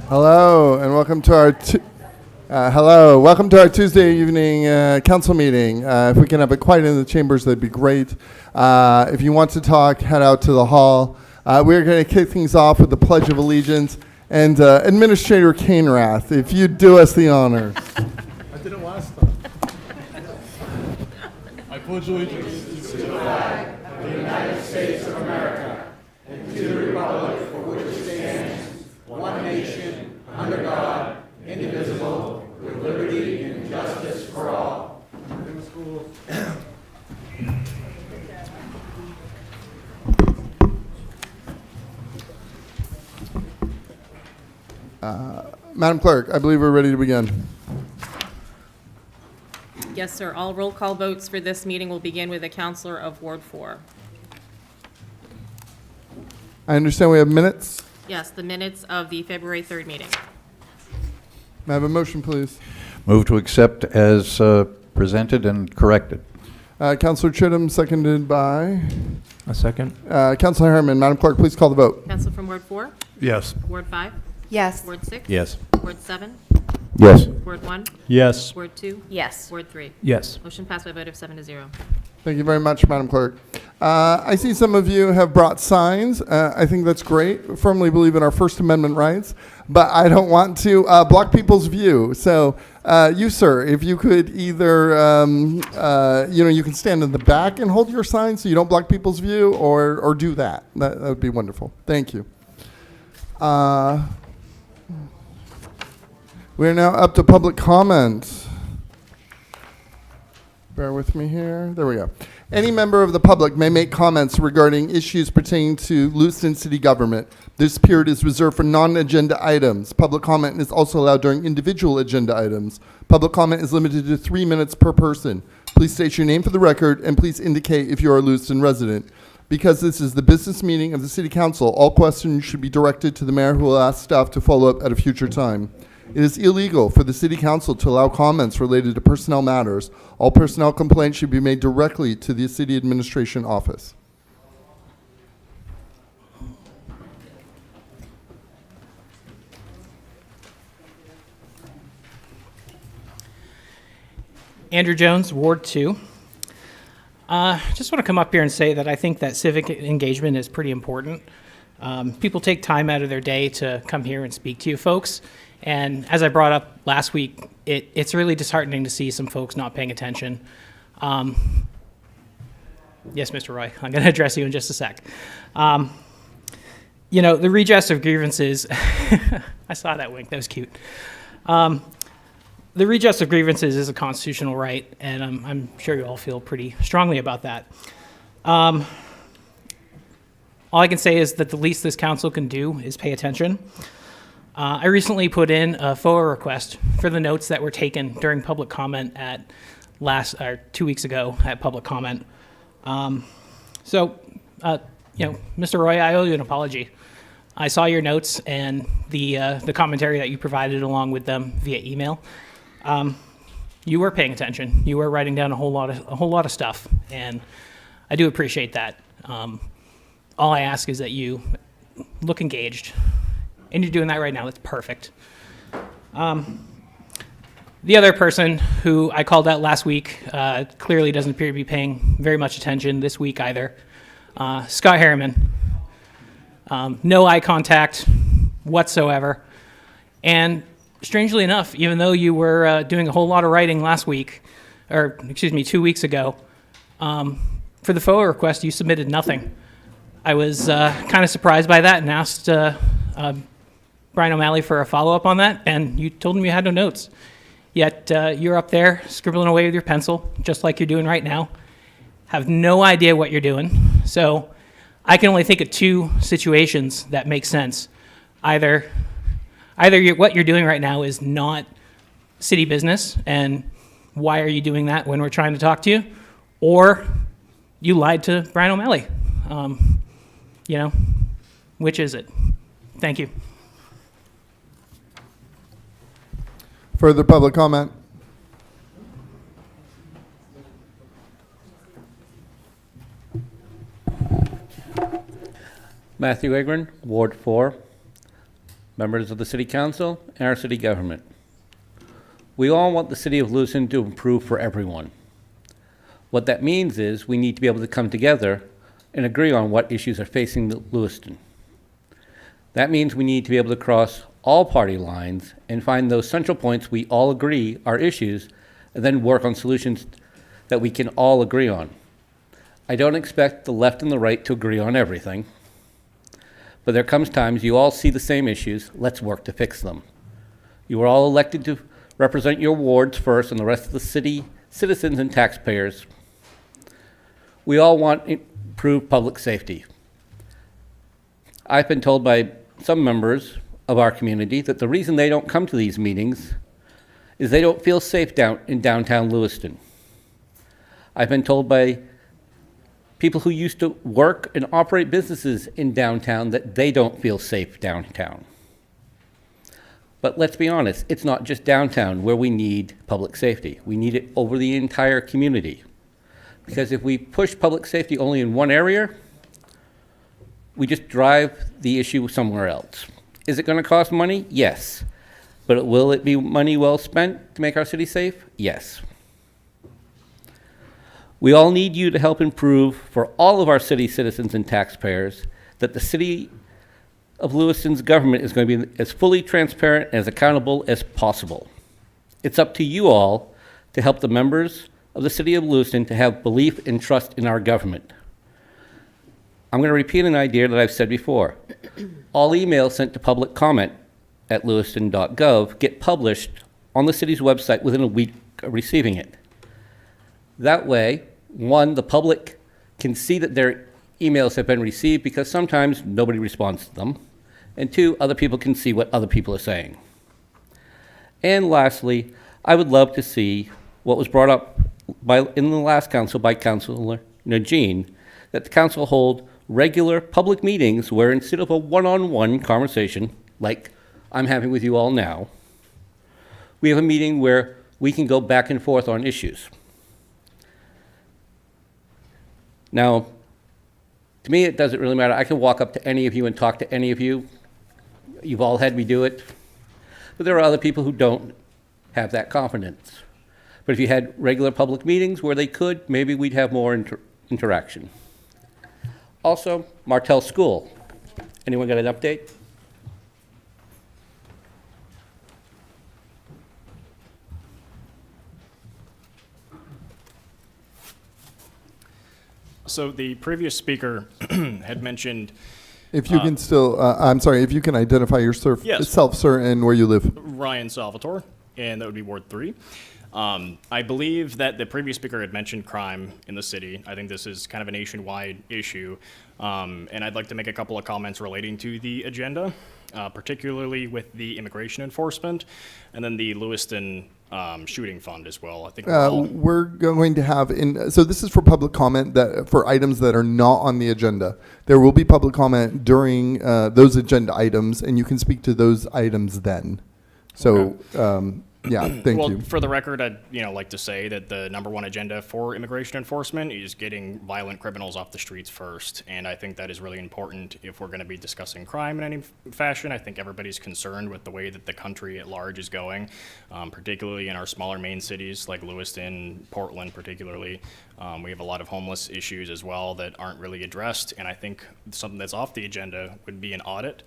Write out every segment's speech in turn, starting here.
Hello, and welcome to our Tuesday evening council meeting. If we can have it quiet in the chambers, that'd be great. If you want to talk, head out to the hall. We're going to kick things off with the Pledge of Allegiance and Administrator Cainrath, if you'd do us the honor. I did it last time. I pledge allegiance to the flag of the United States of America and to the republic for which it stands, one nation, under God, indivisible, with liberty and justice for all. Madam Clerk, I believe we're ready to begin. Yes, sir. All roll call votes for this meeting will begin with a counselor of Ward 4. I understand we have minutes. Yes, the minutes of the February 3rd meeting. May I have a motion, please? Move to accept as presented and corrected. Councilor Chittum, seconded by A second. Councilor Harriman. Madam Clerk, please call the vote. Counselor from Ward 4, Yes. Ward 5, Yes. Ward 6. Yes. Ward 7, Yes. Ward 1, Yes. Ward 2. Yes. Ward 3. Yes. Motion passed by a vote of 7-0. Thank you very much, Madam Clerk. I see some of you have brought signs. I think that's great. I firmly believe in our First Amendment rights, but I don't want to block people's view. So you, sir, if you could either, you can stand in the back and hold your sign so you don't block people's view, or do that. That would be wonderful. Thank you. We're now up to public comment. Bear with me here. There we go. Any member of the public may make comments regarding issues pertaining to Lewiston City Government. This period is reserved for non-agenda items. Public comment is also allowed during individual agenda items. Public comment is limited to 3 minutes per person. Please state your name for the record, and please indicate if you are a Lewiston resident. Because this is the business meeting of the City Council, all questions should be directed to the mayor, who will ask staff to follow up at a future time. It is illegal for the City Council to allow comments related to personnel matters. All personnel complaints should be made directly to the City Administration Office. Andrew Jones, Ward 2. Just want to come up here and say that I think that civic engagement is pretty important. People take time out of their day to come here and speak to you folks. And as I brought up last week, it's really disheartening to see some folks not paying attention. Yes, Mr. Roy, I'm going to address you in just a sec. The redress of grievances, I saw that wink, that was cute. The redress of grievances is a constitutional right, and I'm sure you all feel pretty strongly about that. All I can say is that the least this council can do is pay attention. I recently put in a FOA request for the notes that were taken during public comment at 2 weeks ago at public comment. Mr. Roy, I owe you an apology. I saw your notes and the commentary that you provided along with them via email. You were paying attention. You were writing down a whole lot of stuff, and I do appreciate that. All I ask is that you look engaged. And you're doing that right now. That's perfect. The other person who I called out last week clearly doesn't appear to be paying very much attention this week either. Scott Harriman. No eye contact whatsoever. And strangely enough, even though you were doing a whole lot of writing 2 weeks ago, for the FOA request, you submitted nothing. I was kind of surprised by that and asked Brian O'Malley for a follow-up on that, and you told him you had no notes. Yet you're up there scribbling away with your pencil, just like you're doing right now. Have no idea what you're doing. So I can only think of two situations that make sense. Either what you're doing right now is not city business, and why are you doing that when we're trying to talk to you? Or you lied to Brian O'Malley. Which is it? Thank you. Further public comment? Matthew Egren, Ward 4. members of the City Council, and our city government. We all want the city of Lewiston to improve for everyone. What that means is we need to be able to come together and agree on what issues are facing Lewiston. That means we need to be able to cross all party lines and find those central points we all agree are issues, and then work on solutions that we can all agree on. I don't expect the left and the right to agree on everything, but there comes times you all see the same issues, let's work to fix them. You are all elected to represent your wards first and the rest of the city, citizens and taxpayers. We all want improved public safety. I've been told by some members of our community that the reason they don't come to these meetings is they don't feel safe in downtown Lewiston. I've been told by people who used to work and operate businesses in downtown that they don't feel safe downtown. But let's be honest, it's not just downtown where we need public safety. We need it over the entire community. Because if we push public safety only in one area, we just drive the issue somewhere else. Is it going to cost money? Yes. But will it be money well spent to make our city safe? Yes. We all need you to help improve for all of our city citizens and taxpayers that the city of Lewiston's government is going to be as fully transparent and as accountable as possible. It's up to you all to help the members of the city of Lewiston to have belief and trust in our government. I'm going to repeat an idea that I've said before. All emails sent to public comment at lewiston.gov get published on the city's website within a week of receiving it. That way, one, the public can see that their emails have been received because sometimes nobody responds to them. And two, other people can see what other people are saying. And lastly, I would love to see what was brought up in the last council by Councilor Najin, that the council hold regular public meetings where instead of a one-on-one conversation, like I'm having with you all now, we have a meeting where we can go back and forth on issues. Now, to me, it doesn't really matter. I can walk up to any of you and talk to any of you. You've all had me do it. But there are other people who don't have that confidence. But if you had regular public meetings where they could, maybe we'd have more interaction. Also, Martell School. Anyone got an update? So the previous speaker had mentioned. If you can still, I'm sorry, if you can identify yourself, Yes. sir, and where you live. Ryan Salvatore, and that would be Ward 3. I believe that the previous speaker had mentioned crime in the city. I think this is kind of a nationwide issue, and I'd like to make a couple of comments relating to the agenda, particularly with the immigration enforcement, and then the Lewiston shooting fund as well. I think We're going to have, so this is for public comment for items that are not on the agenda. There will be public comment during those agenda items, and you can speak to those items then. So, yeah, thank you. Well, for the record, I'd like to say that the number one agenda for immigration enforcement is getting violent criminals off the streets first, and I think that is really important if we're going to be discussing crime in any fashion. I think everybody's concerned with the way that the country at large is going, particularly in our smaller main cities like Lewiston, Portland particularly. We have a lot of homeless issues as well that aren't really addressed, and I think something that's off the agenda would be an audit.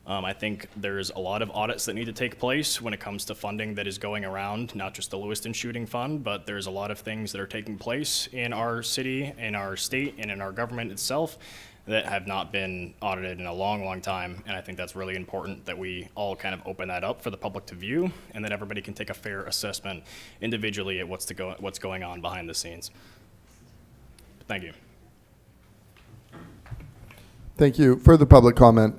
I think there's a lot of audits that need to take place when it comes to funding that is going around, not just the Lewiston Shooting Fund, but there's a lot of things that are taking place in our city, in our state, and in our government itself that have not been audited in a long, long time. And I think that's really important that we all kind of open that up for the public to view, and that everybody can take a fair assessment individually at what's going on behind the scenes. Thank you. Thank you. Further public comment?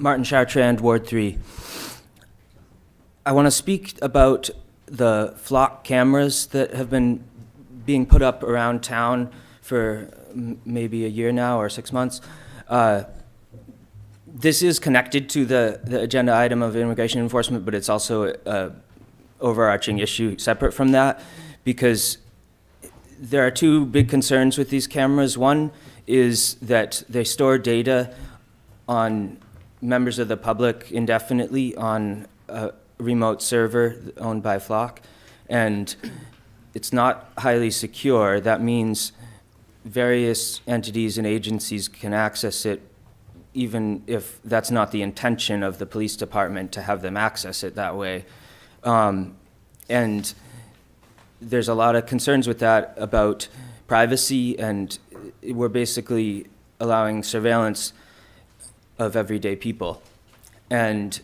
Martin Chartrand, Ward 3. I want to speak about the flock cameras that have been being put up around town for maybe a year now or 6 months. This is connected to the agenda item of immigration enforcement, but it's also an overarching issue separate from that, because there are two big concerns with these cameras. One is that they store data on members of the public indefinitely on a remote server owned by Flock, and it's not highly secure. That means various entities and agencies can access it even if that's not the intention of the police department to have them access it that way. And there's a lot of concerns with that about privacy, and we're basically allowing surveillance of everyday people. And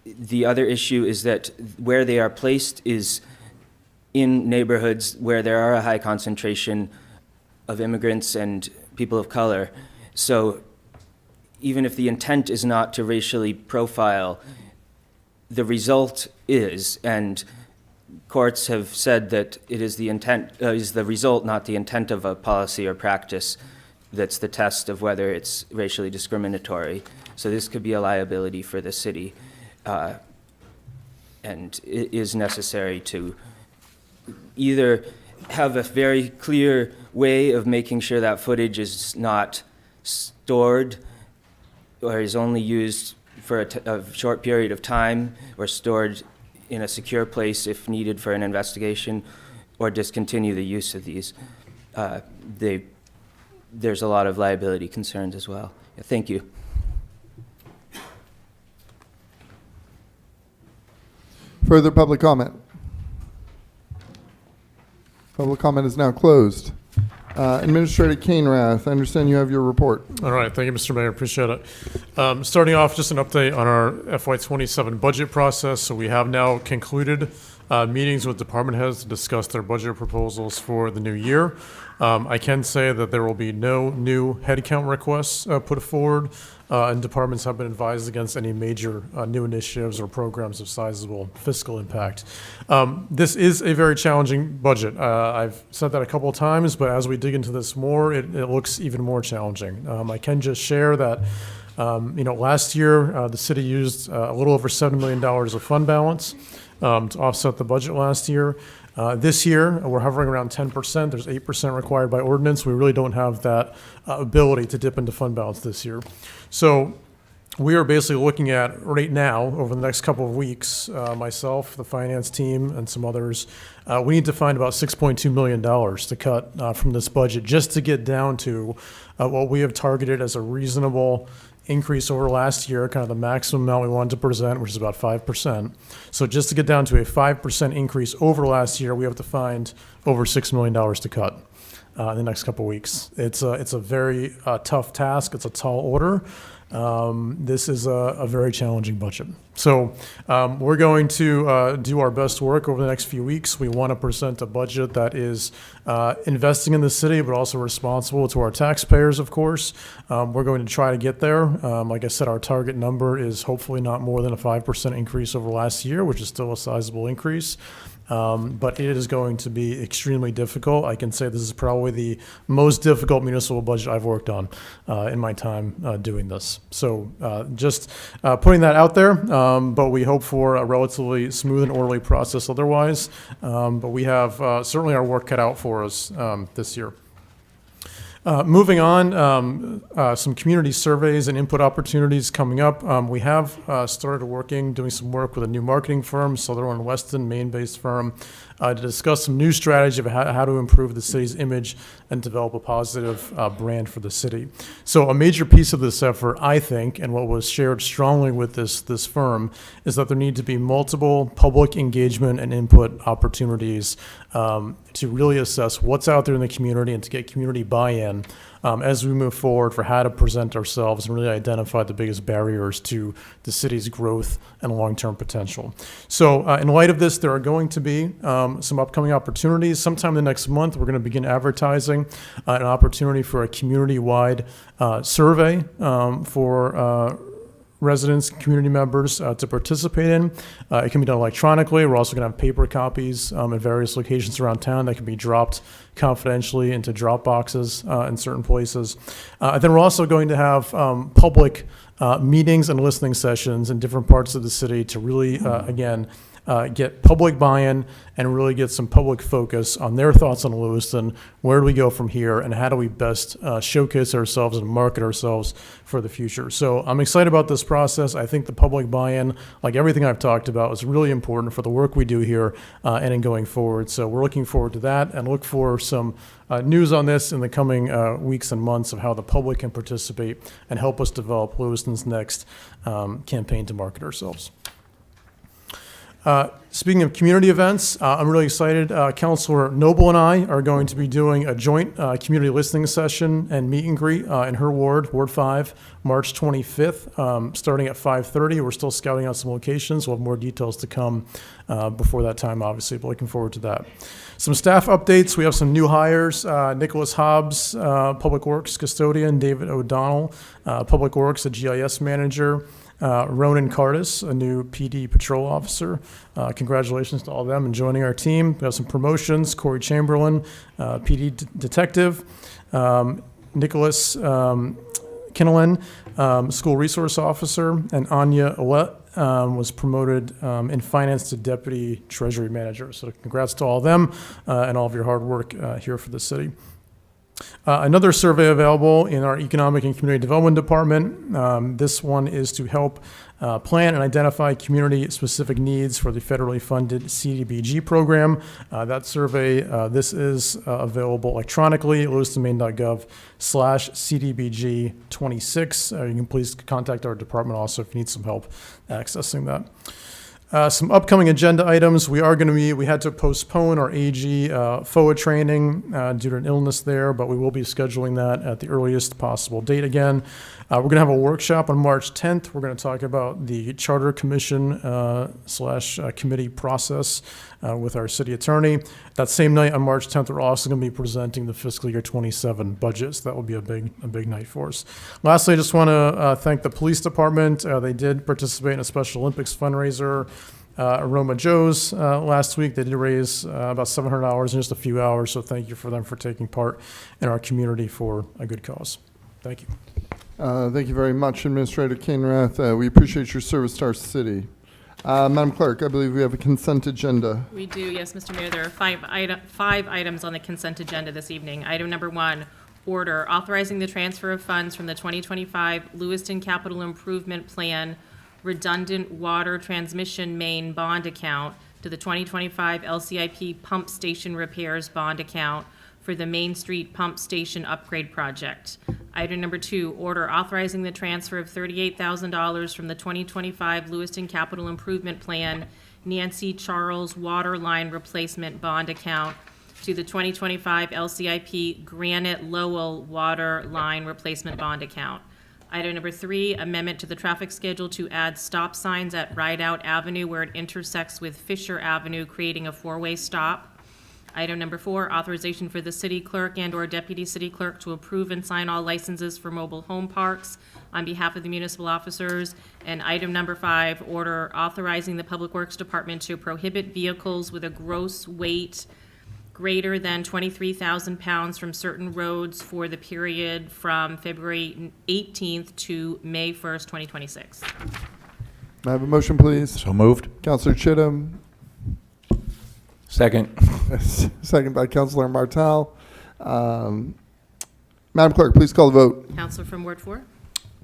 the other issue is that where they are placed is in neighborhoods where there are a high concentration of immigrants and people of color. So even if the intent is not to racially profile, the result is, and courts have said that it is the intent, is the result, not the intent of a policy or practice, that's the test of whether it's racially discriminatory. So this could be a liability for the city, and it is necessary to either have a very clear way of making sure that footage is not stored or is only used for a short period of time, or stored in a secure place if needed for an investigation, or discontinue the use of these. There's a lot of liability concerns as well. Thank you. Further public comment? Public comment is now closed. Administrator Kainrath, I understand you have your report. All right, thank you, Mr. Mayor, appreciate it. Starting off, just an update on our FY27 budget process. So we have now concluded meetings with department heads to discuss their budget proposals for the new year. I can say that there will be no new headcount requests put forward, and departments have been advised against any major new initiatives or programs of sizable fiscal impact. This is a very challenging budget. I've said that a couple of times, but as we dig into this more, it looks even more challenging. I can just share that last year, the city used a little over $7 million of fund balance to offset the budget last year. This year, we're hovering around 10%. There's 8% required by ordinance. We really don't have that ability to dip into fund balance this year. So we are basically looking at right now, over the next couple of weeks, myself, the finance team, and some others, we need to find about $6.2 million to cut from this budget just to get down to what we have targeted as a reasonable increase over last year, kind of the maximum amount we wanted to present, which is about 5%. So just to get down to a 5% increase over last year, we have to find over $6 million to cut in the next couple of weeks. It's a very tough task. It's a tall order. This is a very challenging budget. So we're going to do our best work over the next few weeks. We want to present a budget that is investing in the city, but also responsible to our taxpayers, of course. We're going to try to get there. Like I said, our target number is hopefully not more than a 5% increase over last year, which is still a sizable increase. But it is going to be extremely difficult. I can say this is probably the most difficult municipal budget I've worked on in my time doing this. So just putting that out there, but we hope for a relatively smooth and orderly process otherwise. But we have certainly our work cut out for us this year. Moving on, some community surveys and input opportunities coming up. We have started doing some work with a new marketing firm, Sutherland Weston, Maine-based firm, to discuss some new strategy of how to improve the city's image and develop a positive brand for the city. So a major piece of this effort, I think, and what was shared strongly with this firm, is that there need to be multiple public engagement and input opportunities to really assess what's out there in the community and to get community buy-in as we move forward for how to present ourselves and really identify the biggest barriers to the city's growth and long-term potential. So in light of this, there are going to be some upcoming opportunities. Sometime in the next month, we're going to begin advertising an opportunity for a community-wide survey for residents, community members to participate in. It can be done electronically. We're also going to have paper copies at various locations around town that can be dropped confidentially into drop boxes in certain places. Then we're also going to have public meetings and listening sessions in different parts of the city to really, again, get public buy-in and really get some public focus on their thoughts on Lewiston. Where do we go from here, and how do we best showcase ourselves and market ourselves for the future? So I'm excited about this process. I think the public buy-in, like everything I've talked about, is really important for the work we do here and in going forward. So we're looking forward to that, and look for some news on this in the coming weeks and months of how the public can participate and help us develop Lewiston's next campaign to market ourselves. Speaking of community events, I'm really excited. Councilor Noble and I are going to be doing a joint community listening session and meet and greet in her ward, Ward 5, March 25th, starting at 5:30. We're still scouting out some locations. We'll have more details to come before that time, obviously, but looking forward to that. Some staff updates. We have some new hires. Nicholas Hobbs, Public Works Custodian. David O'Donnell, Public Works, a GIS Manager. Ronan Cardis, a new PD patrol officer. Congratulations to all of them in joining our team. We have some promotions. Corey Chamberlain, PD detective. Nicholas Kinnellan, school resource officer. And Anya Ouellette was promoted in finance to deputy treasury manager. So congrats to all of them and all of your hard work here for the city. Another survey available in our Economic and Community Development Department. This one is to help plan and identify community-specific needs for the federally funded CDBG program. That survey, this is available electronically at lewistonmaine.gov/CDBG26. You can please contact our department also if you need some help accessing that. Some upcoming agenda items. We had to postpone our AG FOA training due to an illness there, but we will be scheduling that at the earliest possible date again. We're going to have a workshop on March 10th. We're going to talk about the Charter Commission / committee process with our city attorney. That same night on March 10th, we're also going to be presenting the fiscal year 27 budget, so that will be a big night for us. Lastly, I just want to thank the police department. They did participate in a Special Olympics fundraiser, Aroma Joe's last week. They did raise about $700 in just a few hours, so thank you for them for taking part in our community for a good cause. Thank you. Thank you very much, Administrator Kainrath. We appreciate your service to our city. Madam Clerk, I believe we have a consent agenda. We do, yes, Mr. Mayor. There are five items on the consent agenda this evening. Item number 1, order authorizing the transfer of funds from the 2025 Lewiston Capital Improvement Plan redundant water transmission main bond account to the 2025 LCIP pump station repairs bond account for the Main Street Pump Station Upgrade Project. Item number 2, order authorizing the transfer of $38,000 from the 2025 Lewiston Capital Improvement Plan Nancy Charles Water Line Replacement Bond Account to the 2025 LCIP Granite Lowell Water Line Replacement Bond Account. Item number 3, amendment to the traffic schedule to add stop signs at Rideout Avenue where it intersects with Fisher Avenue, creating a 4-way stop. Item number 4, authorization for the city clerk and/or deputy city clerk to approve and sign all licenses for mobile home parks on behalf of the municipal officers. And item number 5, order authorizing the Public Works Department to prohibit vehicles with a gross weight greater than 23,000 pounds from certain roads for the period from February 18th to May 1st, 2026. May I have a motion, please? So moved. Councilor Chittum, Second. second by Councilor Martel. Madam Clerk, please call the vote. Counselor from Ward 4,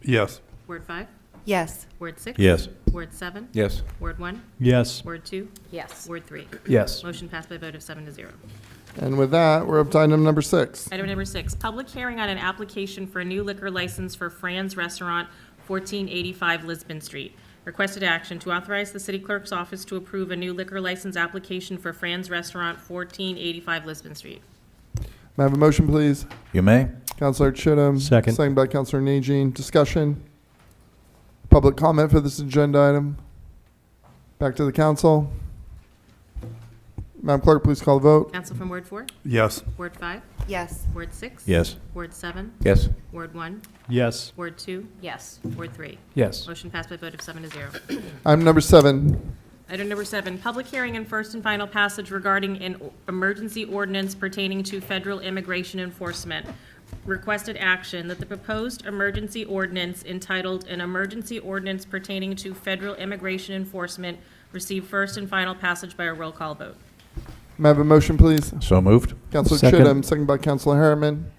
Yes. Ward 5, Yes. Ward 6. Yes. Ward 7, Yes. Ward 1, Yes. Ward 2. Yes. Ward 3. Yes. Motion passed by a vote of 7-0. And with that, we're up to item number 6. Item number 6, public hearing on an application for a new liquor license for Fran's Restaurant, 1485 Lisbon Street. Requested action to authorize the city clerk's office to approve a new liquor license application for Fran's Restaurant, 1485 Lisbon Street. May I have a motion, please? You may. Councilor Chittum. Second. Second by Councilor Najin. Discussion? Public comment for this agenda item? Back to the council. Madam Clerk, please call the vote. Counsel from Ward 4, Yes. Ward 5, Yes. Ward 6. Yes. Ward 7, Yes. Ward 1, Yes. Ward 2. Yes. Ward 3. Yes. Motion passed by a vote of 7-0. Item number 7. Item number 7, public hearing and first and final passage regarding an emergency ordinance pertaining to federal immigration enforcement. Requested action that the proposed emergency ordinance entitled An Emergency Ordinance Pertaining to Federal Immigration Enforcement receive first and final passage by a roll call vote. May I have a motion, please? So moved. Councilor Second. Chittum, second by Councilor Harriman.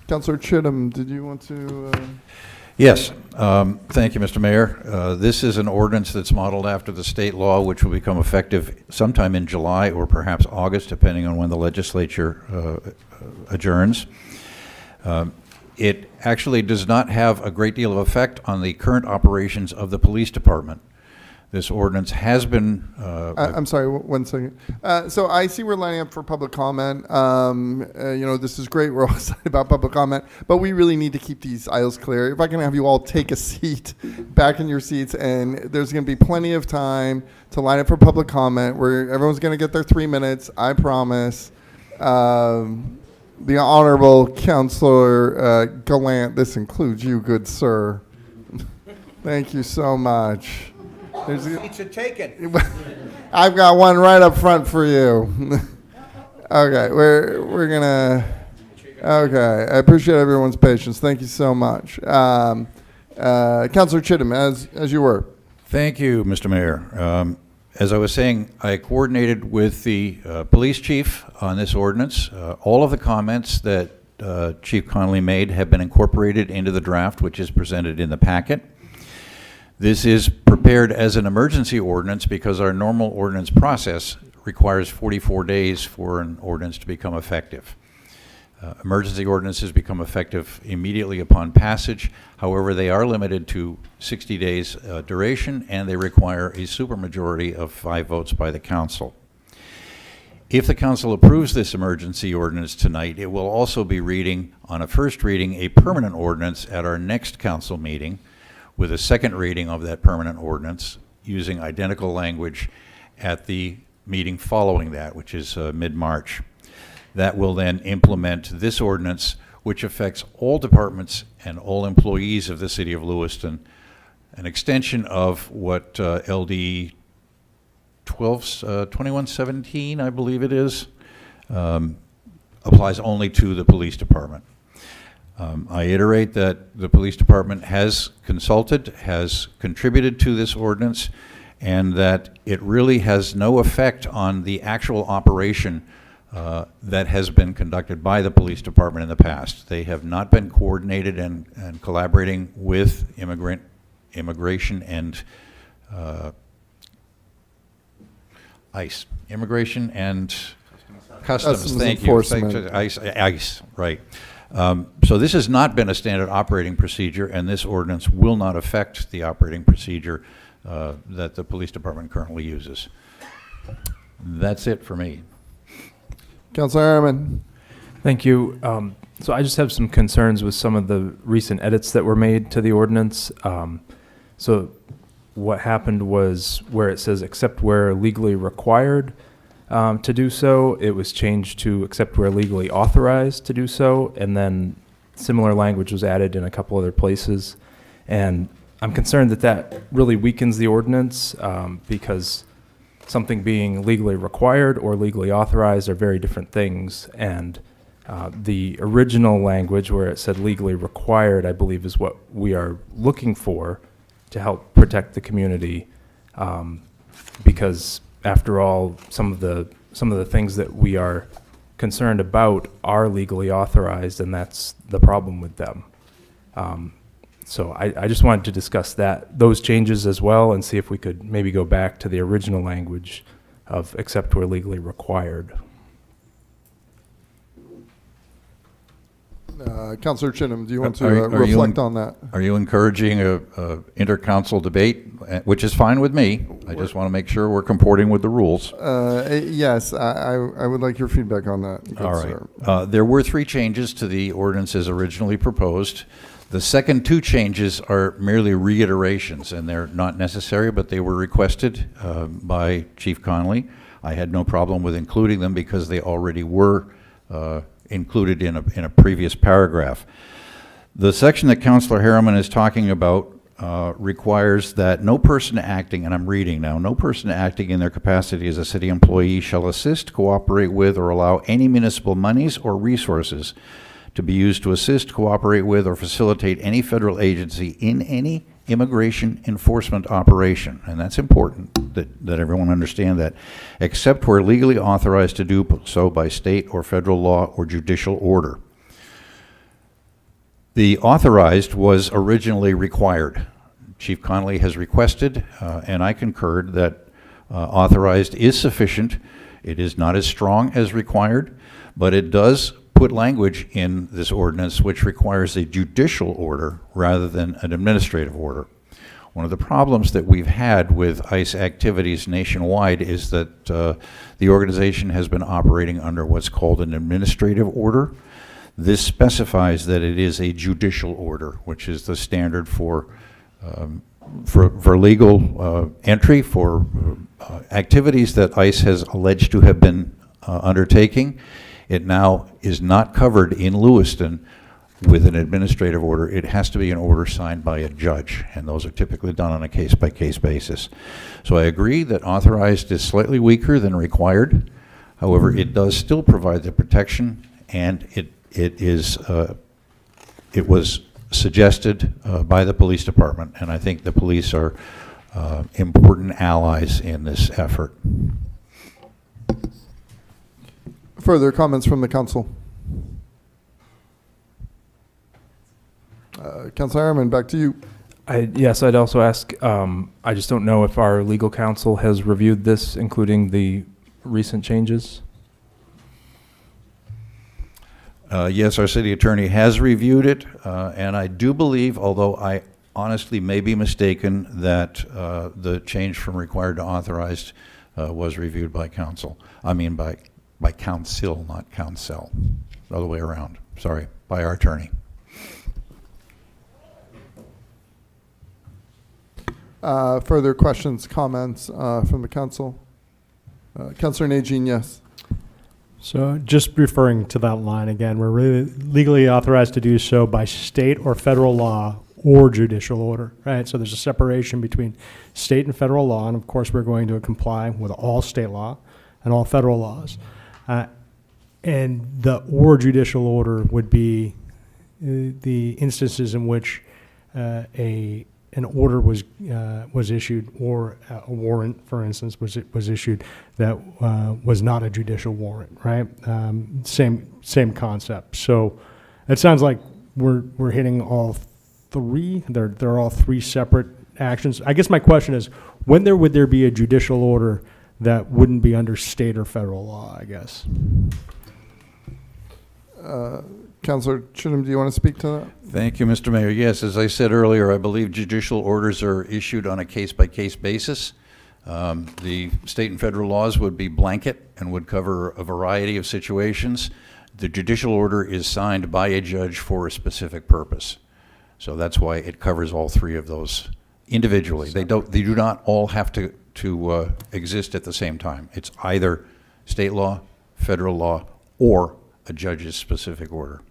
Councilor Chittum, did you want to? Yes, thank you, Mr. Mayor. This is an ordinance that's modeled after the state law, which will become effective sometime in July or perhaps August, depending on when the legislature adjourns. It actually does not have a great deal of effect on the current operations of the police department. This ordinance has been I'm sorry, 1 second. So I see we're lining up for public comment. This is great. We're all excited about public comment, but we really need to keep these aisles clear. If I can have you all take a seat back in your seats, and there's going to be plenty of time to line up for public comment where everyone's going to get their 3 minutes, I promise. The Honorable Councilor Gallant, this includes you, good sir. Thank you so much. Seats are taken. I've got one right up front for you. Okay, we're gonna. Okay, I appreciate everyone's patience. Thank you so much, Councilor Chittum, as you were. Thank you, Mr. Mayor. As I was saying, I coordinated with the police chief on this ordinance. All of the comments that Chief Connolly made have been incorporated into the draft, which is presented in the packet. This is prepared as an emergency ordinance because our normal ordinance process requires 44 days for an ordinance to become effective. Emergency ordinances become effective immediately upon passage. However, they are limited to 60 days duration, and they require a supermajority of 5 votes by the council. If the council approves this emergency ordinance tonight, it will also be reading, on a first reading, a permanent ordinance at our next council meeting, with a second reading of that permanent ordinance using identical language at the meeting following that, which is mid-March. That will then implement this ordinance, which affects all departments and all employees of the city of Lewiston, an extension of what LD 2117, I believe it is, applies only to the police department. I iterate that the police department has consulted, has contributed to this ordinance, and that it really has no effect on the actual operation that has been conducted by the police department in the past. They have not been coordinated and collaborating with immigration and ICE. Immigration and Customs, thank you. Enforcement. ICE, right. So this has not been a standard operating procedure, and this ordinance will not affect the operating procedure that the police department currently uses. That's it for me. Councilor Harriman. Thank you. So I just have some concerns with some of the recent edits that were made to the ordinance. So what happened was where it says except where legally required to do so, it was changed to except where legally authorized to do so, and then similar language was added in a couple other places. And I'm concerned that that really weakens the ordinance because something being legally required or legally authorized are very different things. And the original language where it said legally required, I believe, is what we are looking for to help protect the community, because after all, some of the things that we are concerned about are legally authorized, and that's the problem with them. So I just wanted to discuss those changes as well, and see if we could maybe go back to the original language of except where legally required. Councilor Chittum, do you want to Are you reflect on that? Are you encouraging a inter-council debate, which is fine with me? I just want to make sure we're comporting with the rules. Yes, I would like your feedback on that. Good All sir. right. There were 3 changes to the ordinance as originally proposed. The second 2 changes are merely reiterations, and they're not necessary, but they were requested by Chief Connolly. I had no problem with including them because they already were included in a previous paragraph. The section that Councilor Harriman is talking about requires that no person acting, and I'm reading now, no person acting in their capacity as a city employee shall assist, cooperate with, or allow any municipal monies or resources to be used to assist, cooperate with, or facilitate any federal agency in any immigration enforcement operation, and that's important that everyone understand that, except where legally authorized to do so by state or federal law or judicial order. The authorized was originally required. Chief Connolly has requested, and I concurred, that authorized is sufficient. It is not as strong as required, but it does put language in this ordinance which requires a judicial order rather than an administrative order. One of the problems that we've had with ICE activities nationwide is that the organization has been operating under what's called an administrative order. This specifies that it is a judicial order, which is the standard for legal entry for activities that ICE has alleged to have been undertaking. It now is not covered in Lewiston with an administrative order. It has to be an order signed by a judge, and those are typically done on a case-by-case basis. So I agree that authorized is slightly weaker than required. However, it does still provide the protection, and it was suggested by the police department, and I think the police are important allies in this effort. Further comments from the council? Councilor Harriman, back to you. Yes, I'd also ask, I just don't know if our legal counsel has reviewed this, including the recent changes. Yes, our city attorney has reviewed it, and I do believe, although I honestly may be mistaken, that the change from required to authorized was reviewed by council. I mean by council, not council. The other way around. Sorry, by our attorney. Further questions, comments from the council? Councilor Najin, yes. So just referring to that line again, we're really legally authorized to do so by state or federal law or judicial order, right? So there's a separation between state and federal law, and of course we're going to comply with all state law and all federal laws. And the or judicial order would be the instances in which an order was issued, or a warrant, for instance, was issued that was not a judicial warrant, right? Same concept. So it sounds like we're hitting all three. They're all three separate actions. I guess my question is, when would there be a judicial order that wouldn't be under state or federal law, I guess? Councilor Chittum, do you want to speak to that? Thank you, Mr. Mayor. Yes, as I said earlier, I believe judicial orders are issued on a case-by-case basis. The state and federal laws would be blanket and would cover a variety of situations. The judicial order is signed by a judge for a specific purpose. So that's why it covers all three of those individually. They do not all have to exist at the same time. It's either state law, federal law, or a judge's specific order.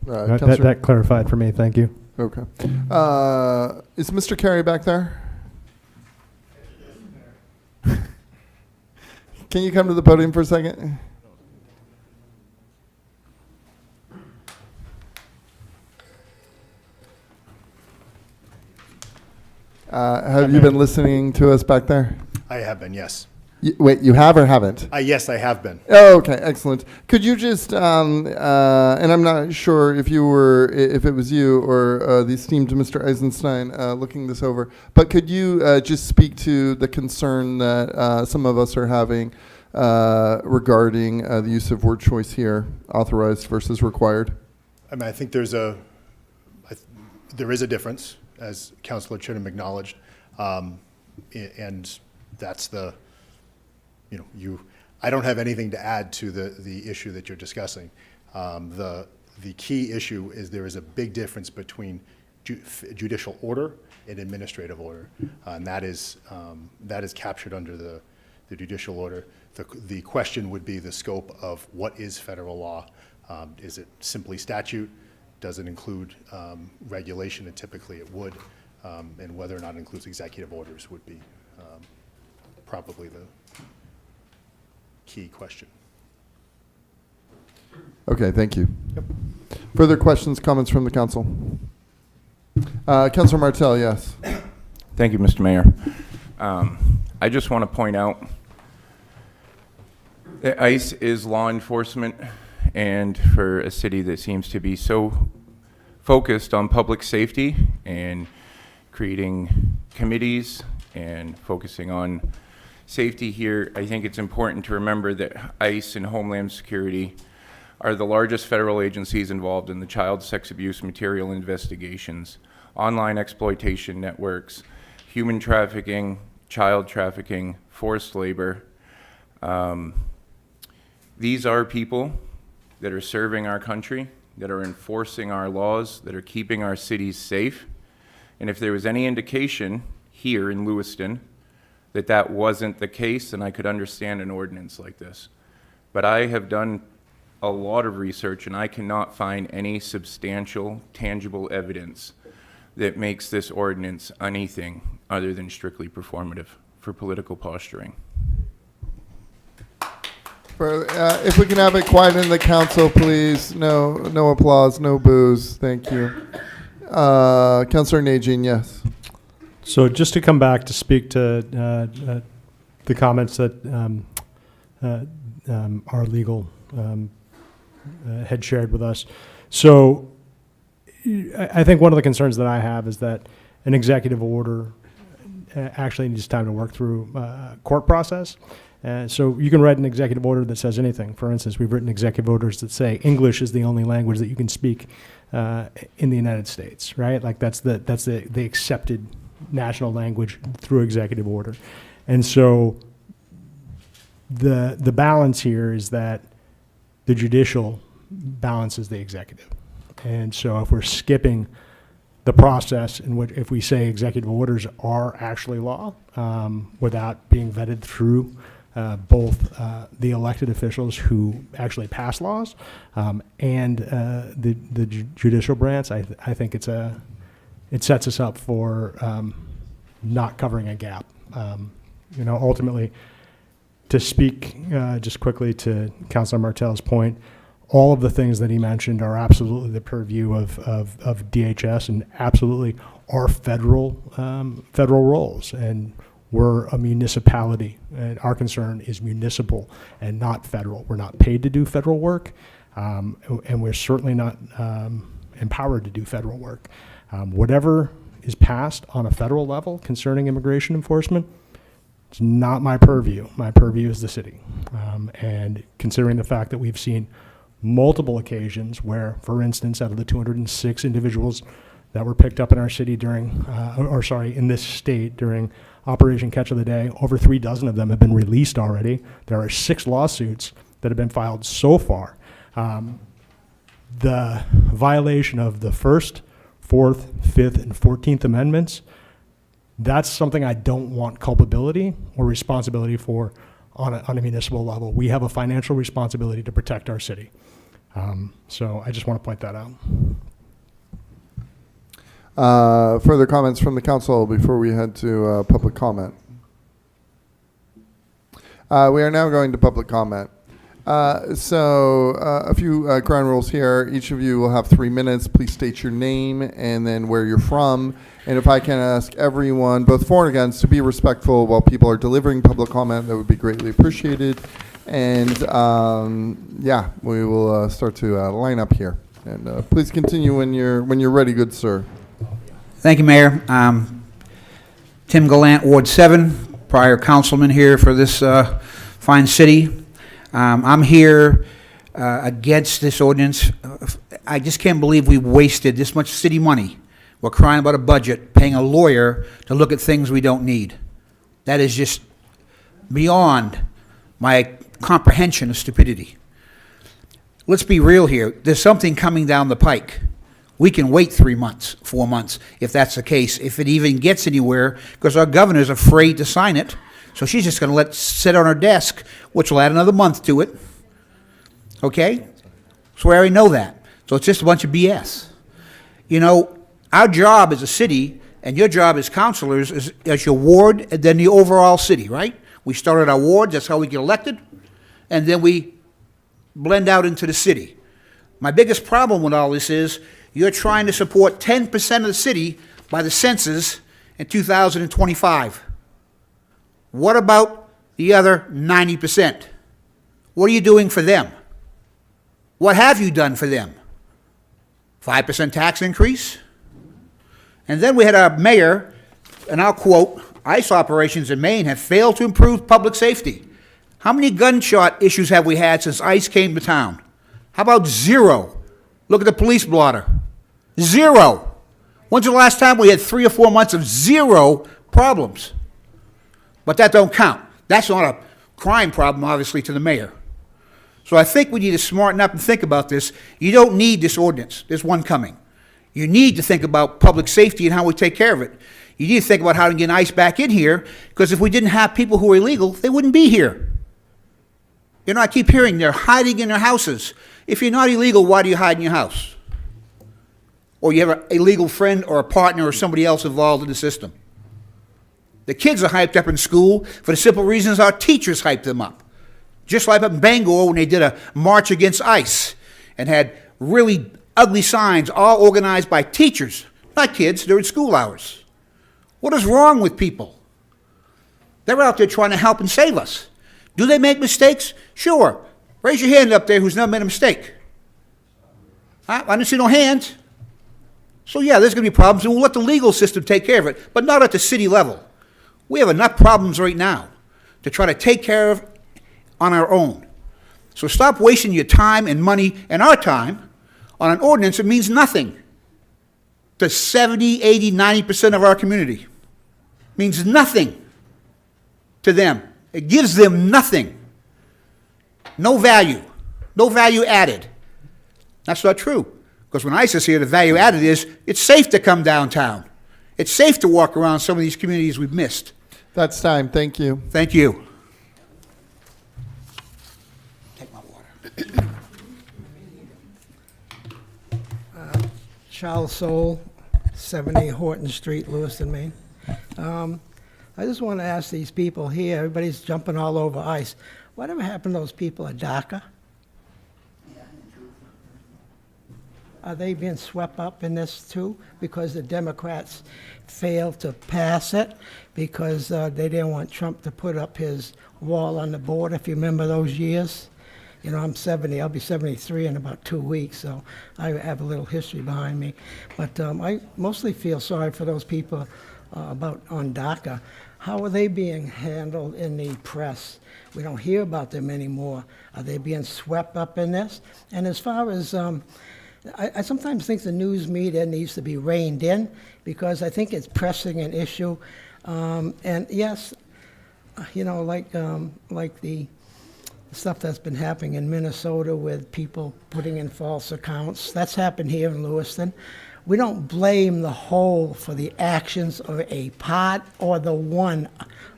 That clarified for me. Thank you. Okay. Is Mr. Carey back there? Can you come to the podium for a second? Have you been listening to us back there? I have been, yes. Wait, you have or haven't? Yes, I have been. Oh, okay, excellent. Could you just, and I'm not sure if it was you or the esteemed Mr. Eisenstein looking this over, but could you just speak to the concern that some of us are having regarding the use of word choice here, authorized versus required? I mean, I think there is a difference, as Councilor Chittum acknowledged, and that's the. I don't have anything to add to the issue that you're discussing. The key issue is there is a big difference between judicial order and administrative order, and that is captured under the judicial order. The question would be the scope of what is federal law. Is it simply statute? Does it include regulation? And typically it would, and whether or not it includes executive orders would be probably the key question. Okay, thank you. Yep. Further questions, comments from the council? Councilor Martel, yes. Thank you, Mr. Mayor. I just want to point out that ICE is law enforcement, and for a city that seems to be so focused on public safety and creating committees and focusing on safety here, I think it's important to remember that ICE and Homeland Security are the largest federal agencies involved in the child sex abuse material investigations, online exploitation networks, human trafficking, child trafficking, forced labor. These are people that are serving our country, that are enforcing our laws, that are keeping our cities safe. And if there was any indication here in Lewiston that that wasn't the case, then I could understand an ordinance like this. But I have done a lot of research, and I cannot find any substantial, tangible evidence that makes this ordinance anything other than strictly performative for political posturing. If we can have it quiet in the council, please. No applause, no boos. Thank you. Councilor Najin, yes. So just to come back to speak to the comments that our legal had shared with us. So I think one of the concerns that I have is that an executive order actually needs time to work through court process. So you can write an executive order that says anything. For instance, we've written executive orders that say English is the only language that you can speak in the United States, right? Like that's the accepted national language through executive order. And so the balance here is that the judicial balances the executive. And so if we're skipping the process in which, if we say executive orders are actually law, without being vetted through both the elected officials who actually pass laws and the judicial branch, I think it sets us up for not covering a gap. Ultimately, to speak just quickly to Councilor Martel's point, all of the things that he mentioned are absolutely the purview of DHS and absolutely are federal roles. And we're a municipality, and our concern is municipal and not federal. We're not paid to do federal work, and we're certainly not empowered to do federal work. Whatever is passed on a federal level concerning immigration enforcement, it's not my purview. My purview is the city. And considering the fact that we've seen multiple occasions where, for instance, out of the 206 individuals that were picked up in our city in this state during Operation Catch of the Day, over 36 of them have been released already. There are 6 lawsuits that have been filed so far. The violation of the First, Fourth, Fifth, and 14th Amendments, that's something I don't want culpability or responsibility for on a municipal level. We have a financial responsibility to protect our city. So I just want to point that out. Further comments from the council before we head to public comment? We are now going to public comment. A few ground rules here. Each of you will have 3 minutes. Please state your name and then where you're from. And if I can ask everyone, both for and against, to be respectful while people are delivering public comment, that would be greatly appreciated. And we will start to line up here. And please continue when you're ready, good sir. Thank you, Mayor. Tim Gallant, Ward 7, prior councilman here for this fine city. I'm here against this ordinance. I just can't believe we wasted this much city money. We're crying about a budget, paying a lawyer to look at things we don't need. That is just beyond my comprehension of stupidity. Let's be real here. There's something coming down the pike. We can wait 3 months, 4 months, if that's the case, if it even gets anywhere, because our governor's afraid to sign it. So she's just going to let it sit on her desk, which will add another month to it. Okay? So we already know that. So it's just a bunch of BS. Our job as a city, and your job as councilors, is as your ward and then the overall city, right? We started our wards, that's how we get elected, and then we blend out into the city. My biggest problem with all this is you're trying to support 10% of the city by the census in 2025. What about the other 90%? What are you doing for them? What have you done for them? 5% tax increase? And then we had our mayor, and I'll quote, ICE operations in Maine have failed to improve public safety. How many gunshot issues have we had since ICE came to town? How about zero? Look at the police blotter. Zero. When's the last time we had 3 or 4 months of zero problems? But that don't count. That's not a crime problem, obviously, to the mayor. So I think we need to smarten up and think about this. You don't need this ordinance. There's one coming. You need to think about public safety and how we take care of it. You need to think about how to get ICE back in here, because if we didn't have people who are illegal, they wouldn't be here. You know, I keep hearing they're hiding in their houses. If you're not illegal, why do you hide in your house? Or you have an illegal friend or a partner or somebody else involved in the system. The kids are hyped up in school for the simple reasons our teachers hyped them up. Just like up in Bangor when they did a march against ICE and had really ugly signs all organized by teachers, not kids, during school hours. What is wrong with people? They're out there trying to help and save us. Do they make mistakes? Sure. Raise your hand up there who's never made a mistake. I didn't see no hands. So yeah, there's going to be problems, and we'll let the legal system take care of it, but not at the city level. We have enough problems right now to try to take care of on our own. So stop wasting your time and money and our time on an ordinance that means nothing to 70, 80, 90% of our community. Means nothing to them. It gives them nothing. No value. No value added. That's not true. Because when ICE is here, the value added is it's safe to come downtown. It's safe to walk around some of these communities we've missed. That's time. Thank you. Thank you. Take my water. Charles Soul, 70 Horton Street, Lewiston, Maine. I just want to ask these people here, everybody's jumping all over ICE. Whatever happened to those people at DACA? Are they being swept up in this too? Because the Democrats failed to pass it because they didn't want Trump to put up his wall on the border, if you remember those years? You know, I'm 70, I'll be 73 in about 2 weeks, so I have a little history behind me. But I mostly feel sorry for those people on DACA. How are they being handled in the press? We don't hear about them anymore. Are they being swept up in this? And as far as, I sometimes think the news media needs to be reined in because I think it's pressing an issue. And yes, you know, like the stuff that's been happening in Minnesota with people putting in false accounts, that's happened here in Lewiston. We don't blame the whole for the actions of a part or the one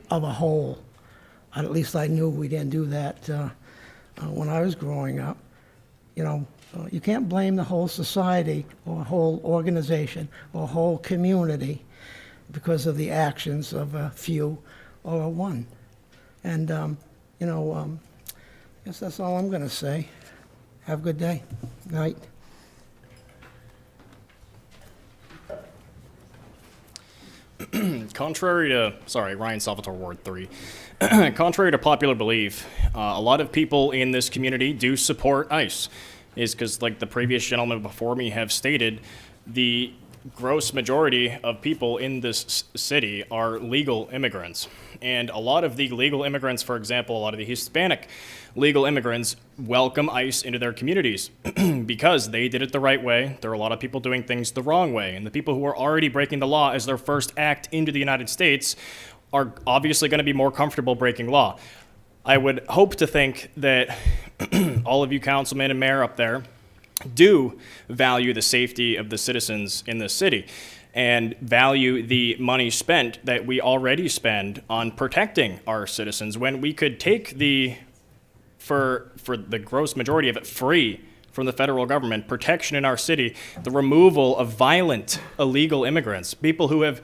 of a whole. At least I knew we didn't do that when I was growing up. You know, you can't blame the whole society or whole organization or whole community because of the actions of a few or a one. And, you know, I guess that's all I'm going to say. Have a good day. Night. Contrary to, Ryan Salvatore, Ward 3. Contrary to popular belief, a lot of people in this community do support ICE. Is because, like the previous gentleman before me have stated, the gross majority of people in this city are legal immigrants. And a lot of the legal immigrants, for example, a lot of the Hispanic legal immigrants welcome ICE into their communities because they did it the right way. There are a lot of people doing things the wrong way. And the people who are already breaking the law as their first act into the United States are obviously going to be more comfortable breaking law. I would hope to think that all of you councilmen and mayor up there do value the safety of the citizens in this city and value the money spent that we already spend on protecting our citizens when we could take for the gross majority of it free from the federal government, protection in our city, the removal of violent illegal immigrants, people who have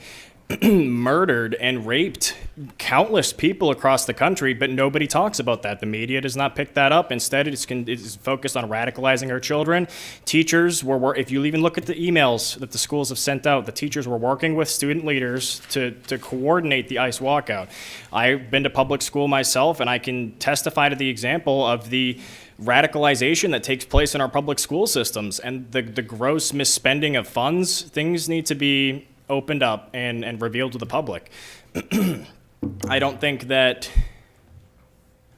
murdered and raped countless people across the country, but nobody talks about that. The media does not pick that up. Instead, it's focused on radicalizing our children. Teachers were, if you even look at the emails that the schools have sent out, the teachers were working with student leaders to coordinate the ICE walkout. I've been to public school myself, and I can testify to the example of the radicalization that takes place in our public school systems and the gross misspending of funds. Things need to be opened up and revealed to the public. I don't think that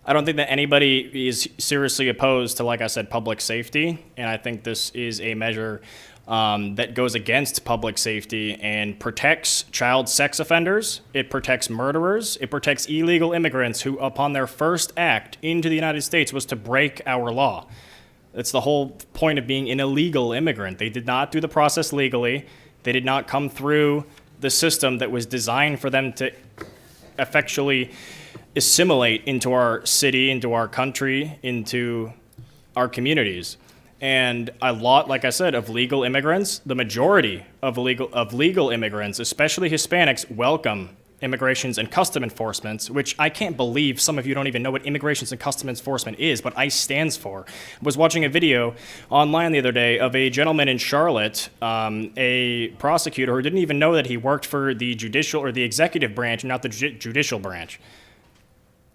anybody is seriously opposed to, like I said, public safety, and I think this is a measure that goes against public safety and protects child sex offenders. It protects murderers. It protects illegal immigrants who, upon their first act into the United States, was to break our law. That's the whole point of being an illegal immigrant. They did not do the process legally. They did not come through the system that was designed for them to effectually assimilate into our city, into our country, into our communities. And a lot, like I said, of legal immigrants, the majority of legal immigrants, especially Hispanics, welcome immigrations and custom enforcement, which I can't believe some of you don't even know what immigrations and custom enforcement is, what ICE stands for. I was watching a video online the other day of a gentleman in Charlotte, a prosecutor who didn't even know that he worked for the judicial or the executive branch, not the judicial branch.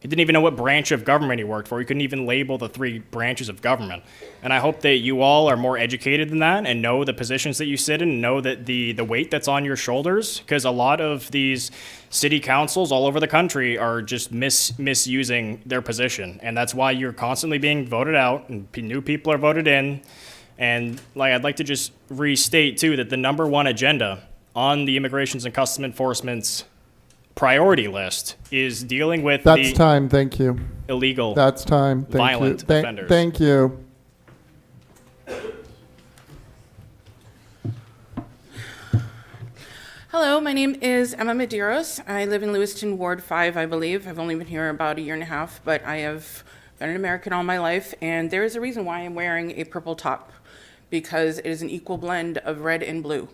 He didn't even know what branch of government he worked for. He couldn't even label the 3 branches of government. And I hope that you all are more educated than that and know the positions that you sit in and know that the weight that's on your shoulders, because a lot of these city councils all over the country are just misusing their position. And that's why you're constantly being voted out and new people are voted in. And I'd like to just restate, too, that the #1 agenda on the Immigrations and Custom Enforcement's priority list is dealing with That's time. Thank you. illegal, That's time. Thank violent you. offenders. Thank you. Hello, my name is Emma Medeiros. I live in Lewiston, Ward 5, I believe. I've only been here about a year and a half, but I have been an American all my life, and there is a reason why I'm wearing a purple top, because it is an equal blend of red and blue.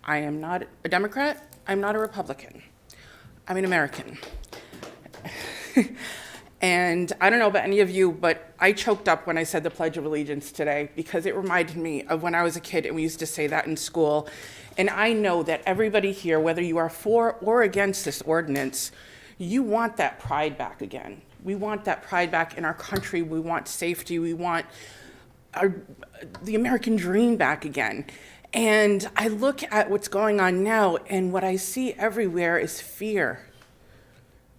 I am not a Democrat. I'm not a Republican. I'm an American. And I don't know about any of you, but I choked up when I said the Pledge of Allegiance today because it reminded me of when I was a kid and we used to say that in school. And I know that everybody here, whether you are for or against this ordinance, you want that pride back again. We want that pride back in our country. We want safety. We want the American dream back again. And I look at what's going on now, and what I see everywhere is fear.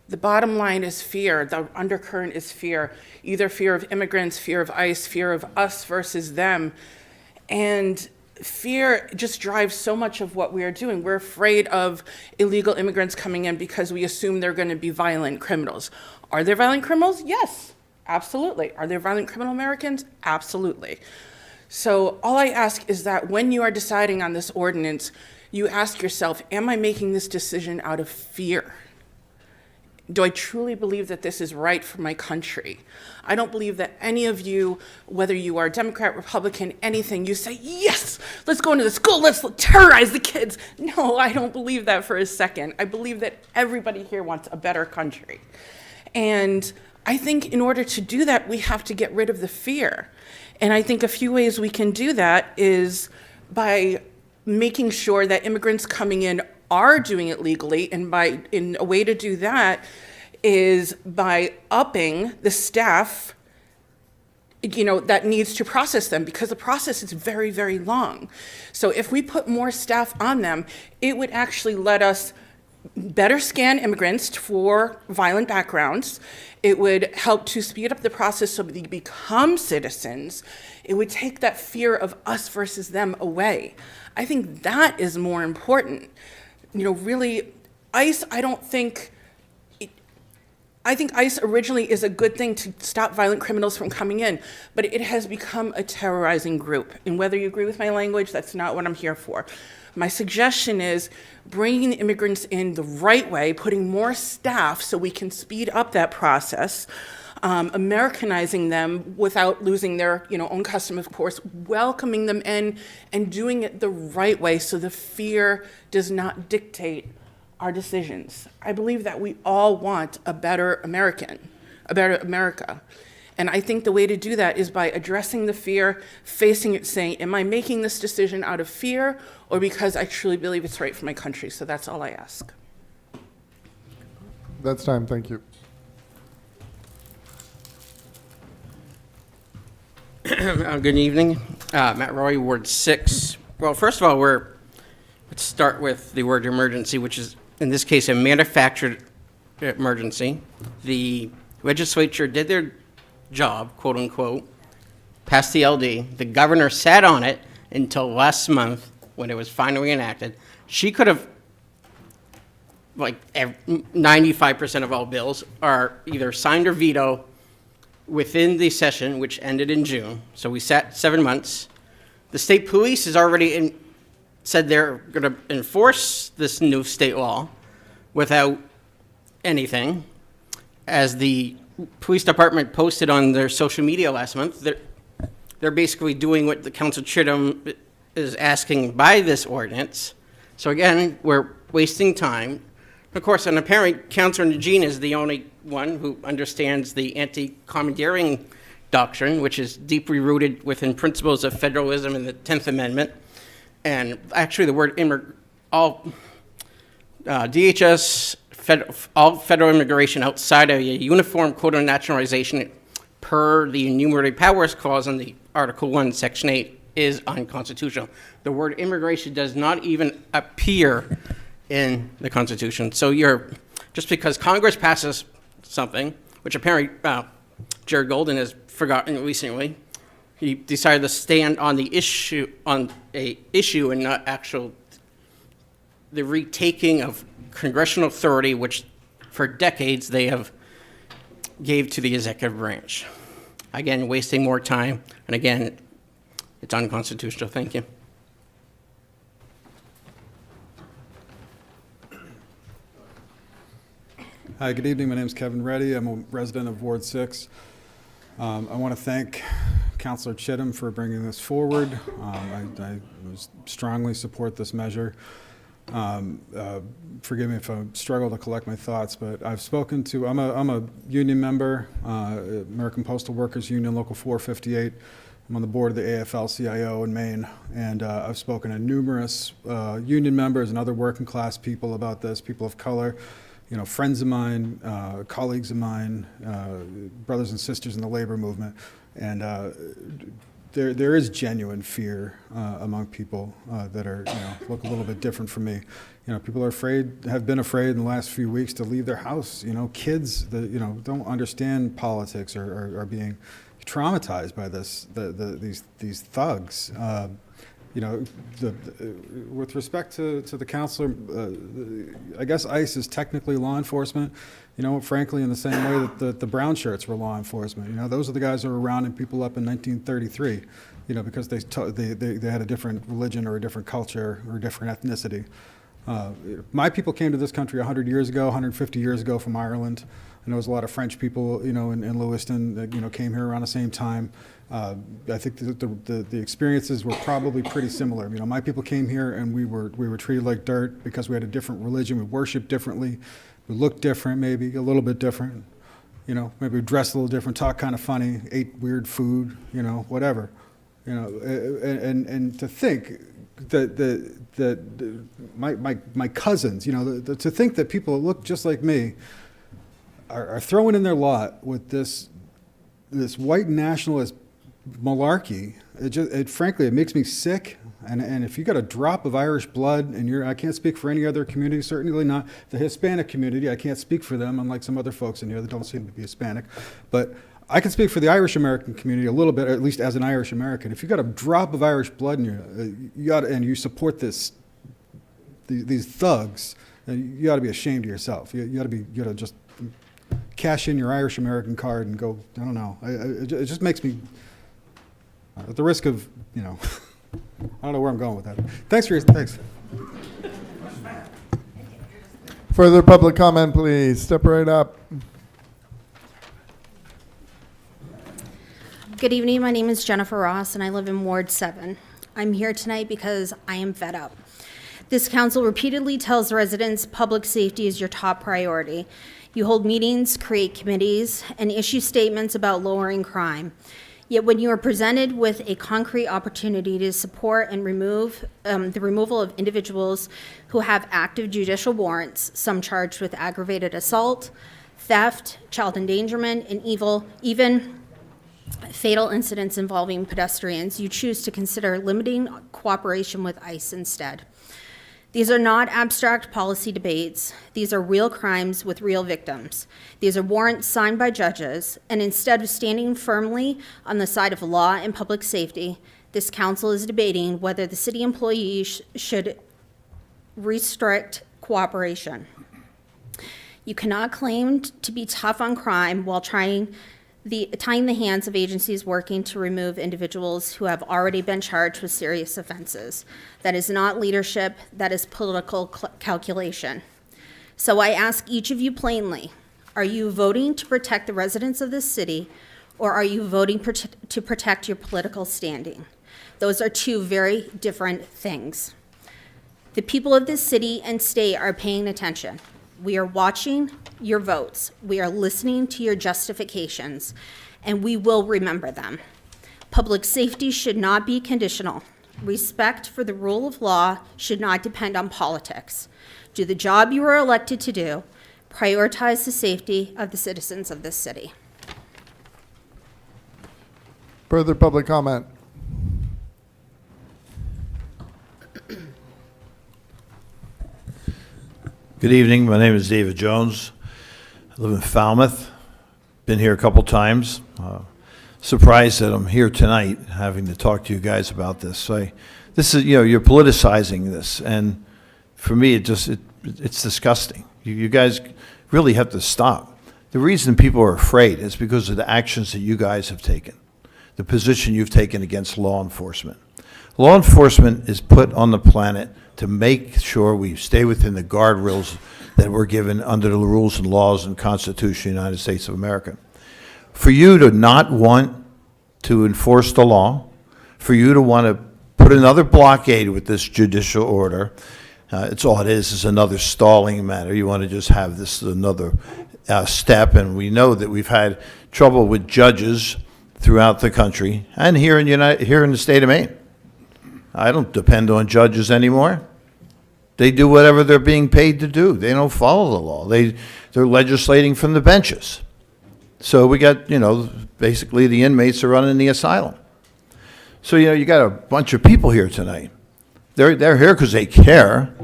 The bottom line is fear. The undercurrent is fear. Either fear of immigrants, fear of ICE, fear of us versus them. And fear just drives so much of what we are doing. We're afraid of illegal immigrants coming in because we assume they're going to be violent criminals. Are there violent criminals? Yes, absolutely. Are there violent criminal Americans? Absolutely. So all I ask is that when you are deciding on this ordinance, you ask yourself, am I making this decision out of fear? Do I truly believe that this is right for my country? I don't believe that any of you, whether you are Democrat, Republican, anything, you say, yes, let's go into the school, let's terrorize the kids. No, I don't believe that for a second. I believe that everybody here wants a better country. And I think in order to do that, we have to get rid of the fear. And I think a few ways we can do that is by making sure that immigrants coming in are doing it legally, and in a way to do that is by upping the staff, that needs to process them, because the process is very, very long. So if we put more staff on them, it would actually let us better scan immigrants for violent backgrounds. It would help to speed up the process so they become citizens. It would take that fear of us versus them away. I think that is more important. Really, ICE, I think ICE originally is a good thing to stop violent criminals from coming in, but it has become a terrorizing group. And whether you agree with my language, that's not what I'm here for. My suggestion is bringing the immigrants in the right way, putting more staff so we can speed up that process, Americanizing them without losing their own custom, of course, welcoming them in and doing it the right way so the fear does not dictate our decisions. I believe that we all want a better America. And I think the way to do that is by addressing the fear, facing it, saying, am I making this decision out of fear or because I truly believe it's right for my country? So that's all I ask. That's time. Thank you. Good evening. Matt Roy, Ward 6. Well, first of all, let's start with the word emergency, which is, in this case, a manufactured emergency. The legislature did their job, quote unquote, passed the LD. The governor sat on it until last month when it was finally enacted. She could have, like 95% of all bills are either signed or vetoed within the session, which ended in June. So we sat 7 months. The state police has already said they're going to enforce this new state law without anything. As the police department posted on their social media last month, they're basically doing what the Council Chittum is asking by this ordinance. So again, we're wasting time. Of course, and apparently Councilor Najin is the only one who understands the anti-commandeering doctrine, which is deeply rooted within principles of federalism in the 10th Amendment. And actually the word DHS, all federal immigration outside of a uniform code of naturalization per the enumerated powers clause in the Article 1, Section 8 is unconstitutional. The word immigration does not even appear in the Constitution. So just because Congress passes something, which apparently Jared Golden has forgotten recently, he decided to stand on the issue, and not the retaking of congressional authority, which for decades they have gave to the executive branch. Again, wasting more time, and again, it's unconstitutional. Thank you. Hi, good evening. My name is Kevin Reddy. I'm a resident of Ward 6. I want to thank Councilor Chittum for bringing this forward. I strongly support this measure. Forgive me if I struggle to collect my thoughts, but I've spoken to, I'm a union member, American Postal Workers Union, Local 458. I'm on the board of the AFL-CIO in Maine, and I've spoken to numerous union members and other working class people about this, people of color, friends of mine, colleagues of mine, brothers and sisters in the labor movement, and there is genuine fear among people that are, look a little bit different from me. People are afraid, have been afraid in the last few weeks to leave their house. Kids that don't understand politics are being traumatized by these thugs. With respect to the counselor, I guess ICE is technically law enforcement, frankly, in the same way that the brown shirts were law enforcement. Those are the guys who were rounding people up in 1933, because they had a different religion or a different culture or a different ethnicity. My people came to this country 100 years ago, 150 years ago from Ireland. I know there's a lot of French people, in Lewiston that, came here around the same time. I think the experiences were probably pretty similar. My people came here and we were treated like dirt because we had a different religion. We worshiped differently. We looked different, maybe a little bit different. Maybe we dressed a little different, talked kind of funny, ate weird food, whatever. And to think that my cousins, to think that people that look just like me are throwing in their lot with this white nationalist malarkey. Frankly, it makes me sick. And if you got a drop of Irish blood, and I can't speak for any other community, certainly not the Hispanic community. I can't speak for them, unlike some other folks in here that don't seem to be Hispanic. But I can speak for the Irish American community a little bit, at least as an Irish American. If you got a drop of Irish blood in you, and you support these thugs, you ought to be ashamed of yourself. You ought to just cash in your Irish American card and go. I don't know. It just makes me, at the risk of, I don't know where I'm going with that. Thanks. Further public comment, please. Step right up. Good evening. My name is Jennifer Ross, and I live in Ward 7. I'm here tonight because I am fed up. This council repeatedly tells residents public safety is your top priority. You hold meetings, create committees, and issue statements about lowering crime. Yet when you are presented with a concrete opportunity to support and remove the removal of individuals who have active judicial warrants, some charged with aggravated assault, theft, child endangerment, and even fatal incidents involving pedestrians, you choose to consider limiting cooperation with ICE instead. These are not abstract policy debates. These are real crimes with real victims. These are warrants signed by judges, and instead of standing firmly on the side of law and public safety, this council is debating whether the city employees should restrict cooperation. You cannot claim to be tough on crime while tying the hands of agencies working to remove individuals who have already been charged with serious offenses. That is not leadership, that is political calculation. So I ask each of you plainly, are you voting to protect the residents of this city, or are you voting to protect your political standing? Those are two very different things. The people of this city and state are paying attention. We are watching your votes. We are listening to your justifications, and we will remember them. Public safety should not be conditional. Respect for the rule of law should not depend on politics. Do the job you are elected to do. Prioritize the safety of the citizens of this city. Further public comment? Good evening. My name is David Jones. I live in Falmouth. Been here a couple times. Surprised that I'm here tonight having to talk to you guys about this. This is, you're politicizing this, and for me, it's disgusting. You guys really have to stop. The reason people are afraid is because of the actions that you guys have taken, the position you've taken against law enforcement. Law enforcement is put on the planet to make sure we stay within the guardrails that we're given under the rules and laws and Constitution of the United States of America. For you to not want to enforce the law, for you to want to put another blockade with this judicial order, it's all it is another stalling matter. You want to just have this another step, and we know that we've had trouble with judges throughout the country and here in the state of Maine. I don't depend on judges anymore. They do whatever they're being paid to do. They don't follow the law. They're legislating from the benches. So we got, basically the inmates are running the asylum. So, you got a bunch of people here tonight. They're here because they care.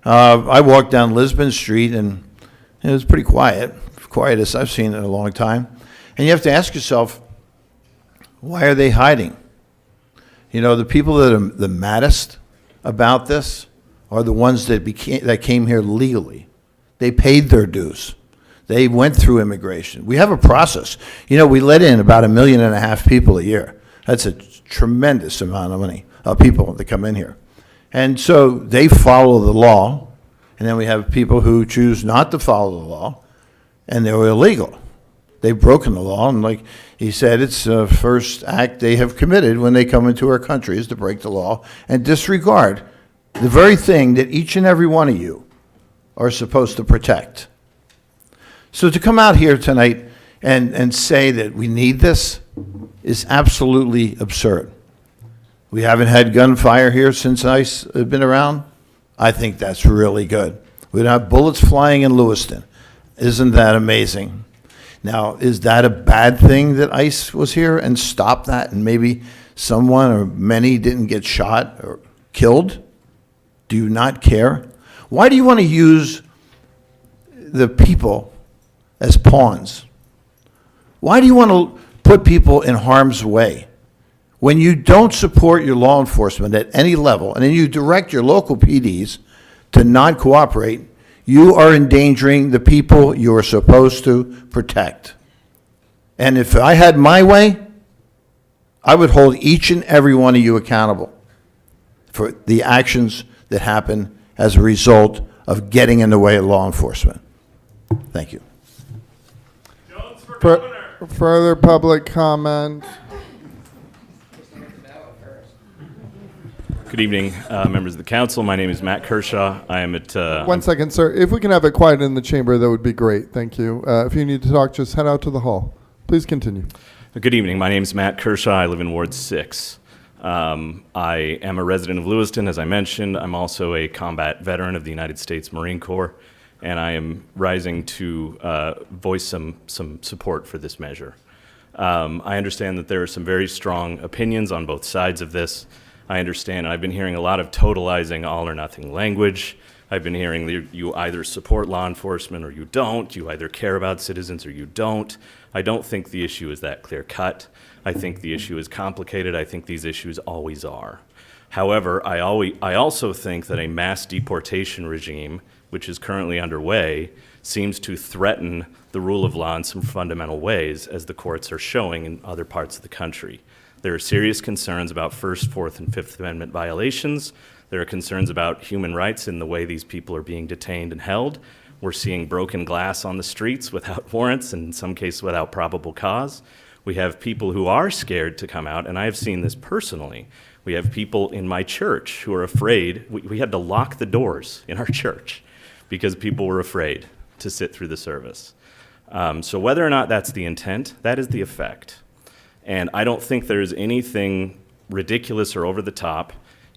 I walked down Lisbon Street, and it was pretty quiet, quietest I've seen in a long time. And you have to ask yourself, why are they hiding? The people that are the maddest about this are the ones that came here legally. They paid their dues. They went through immigration. We have a process. We let in about 1.5 million people a year. That's a tremendous amount of money, people that come in here. And so they follow the law, and then we have people who choose not to follow the law, and they're illegal. They've broken the law, and like he said, it's the first act they have committed when they come into our country is to break the law and disregard the very thing that each and every one of you are supposed to protect. So to come out here tonight and say that we need this is absolutely absurd. We haven't had gunfire here since ICE have been around. I think that's really good. We don't have bullets flying in Lewiston. Isn't that amazing? Now, is that a bad thing that ICE was here and stopped that, and maybe someone or many didn't get shot or killed? Do you not care? Why do you want to use the people as pawns? Why do you want to put people in harm's way? When you don't support your law enforcement at any level, and then you direct your local PDs to not cooperate, you are endangering the people you are supposed to protect. And if I had my way, I would hold each and every one of you accountable for the actions that happen as a result of getting in the way of law enforcement. Thank you. Further public comment? Good evening, members of the council. My name is Matt Kershaw. I am at... One second, sir. If we can have it quiet in the chamber, that would be great. Thank you. If you need to talk, just head out to the hall. Please continue. Good evening. My name is Matt Kershaw. I live in Ward 6. I am a resident of Lewiston, as I mentioned. I'm also a combat veteran of the United States Marine Corps, and I am rising to voice some support for this measure. I understand that there are some very strong opinions on both sides of this. I understand, and I've been hearing a lot of totalizing all or nothing language. I've been hearing that you either support law enforcement or you don't. You either care about citizens or you don't. I don't think the issue is that clear cut. I think the issue is complicated. I think these issues always are. However, I also think that a mass deportation regime, which is currently underway, seems to threaten the rule of law in some fundamental ways, as the courts are showing in other parts of the country. There are serious concerns about First, Fourth, and Fifth Amendment violations. There are concerns about human rights in the way these people are being detained and held. We're seeing broken glass on the streets without warrants, and in some cases without probable cause. We have people who are scared to come out, and I have seen this personally. We have people in my church who are afraid. We had to lock the doors in our church because people were afraid to sit through the service. So whether or not that's the intent, that is the effect. And I don't think there's anything ridiculous or over the top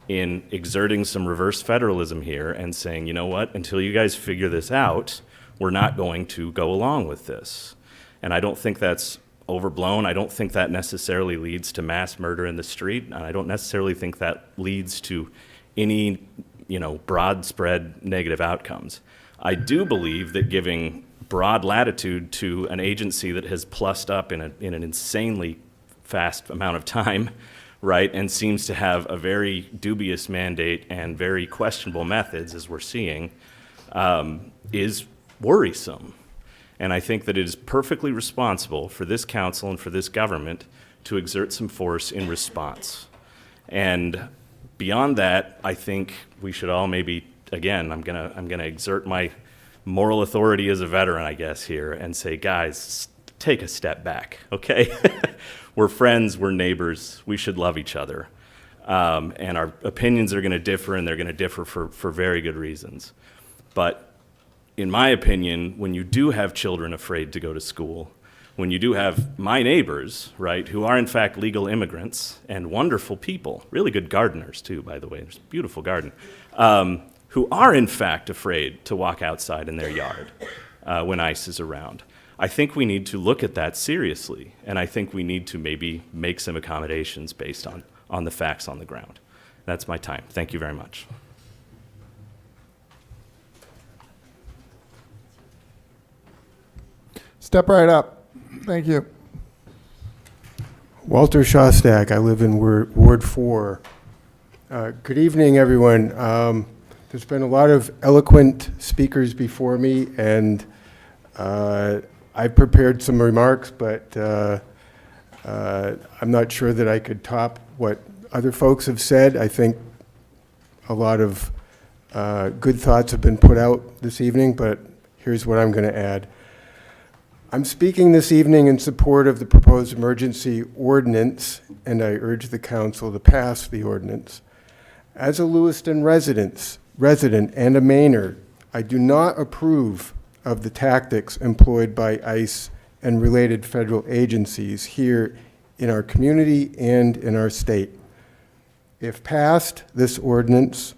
in exerting some reverse federalism here and saying, you know what, until you guys figure this out, we're not going to go along with this. And I don't think that's overblown. I don't think that necessarily leads to mass murder in the street. And I don't necessarily think that leads to any, broad spread negative outcomes. I do believe that giving broad latitude to an agency that has plussed up in an insanely fast amount of time, right, and seems to have a very dubious mandate and very questionable methods, as we're seeing, is worrisome. And I think that it is perfectly responsible for this council and for this government to exert some force in response. And beyond that, I think we should all maybe, again, I'm gonna exert my moral authority as a veteran, I guess, here, and say, guys, take a step back, okay? We're friends, we're neighbors, we should love each other. And our opinions are gonna differ, and they're gonna differ for very good reasons. But in my opinion, when you do have children afraid to go to school, when you do have my neighbors, right, who are in fact legal immigrants and wonderful people, really good gardeners too, by the way, there's a beautiful garden, who are in fact afraid to walk outside in their yard when ICE is around. I think we need to look at that seriously, and I think we need to maybe make some accommodations based on the facts on the ground. That's my time. Thank you very much. Step right up. Thank you. Walter Shostak. I live in Ward 4. Good evening, everyone. There's been a lot of eloquent speakers before me, and I prepared some remarks, but I'm not sure that I could top what other folks have said. I think a lot of good thoughts have been put out this evening, but here's what I'm going to add. I'm speaking this evening in support of the proposed emergency ordinance, and I urge the council to pass the ordinance. As a Lewiston resident and a Mainer, I do not approve of the tactics employed by ICE and related federal agencies here in our community and in our state. If passed, this ordinance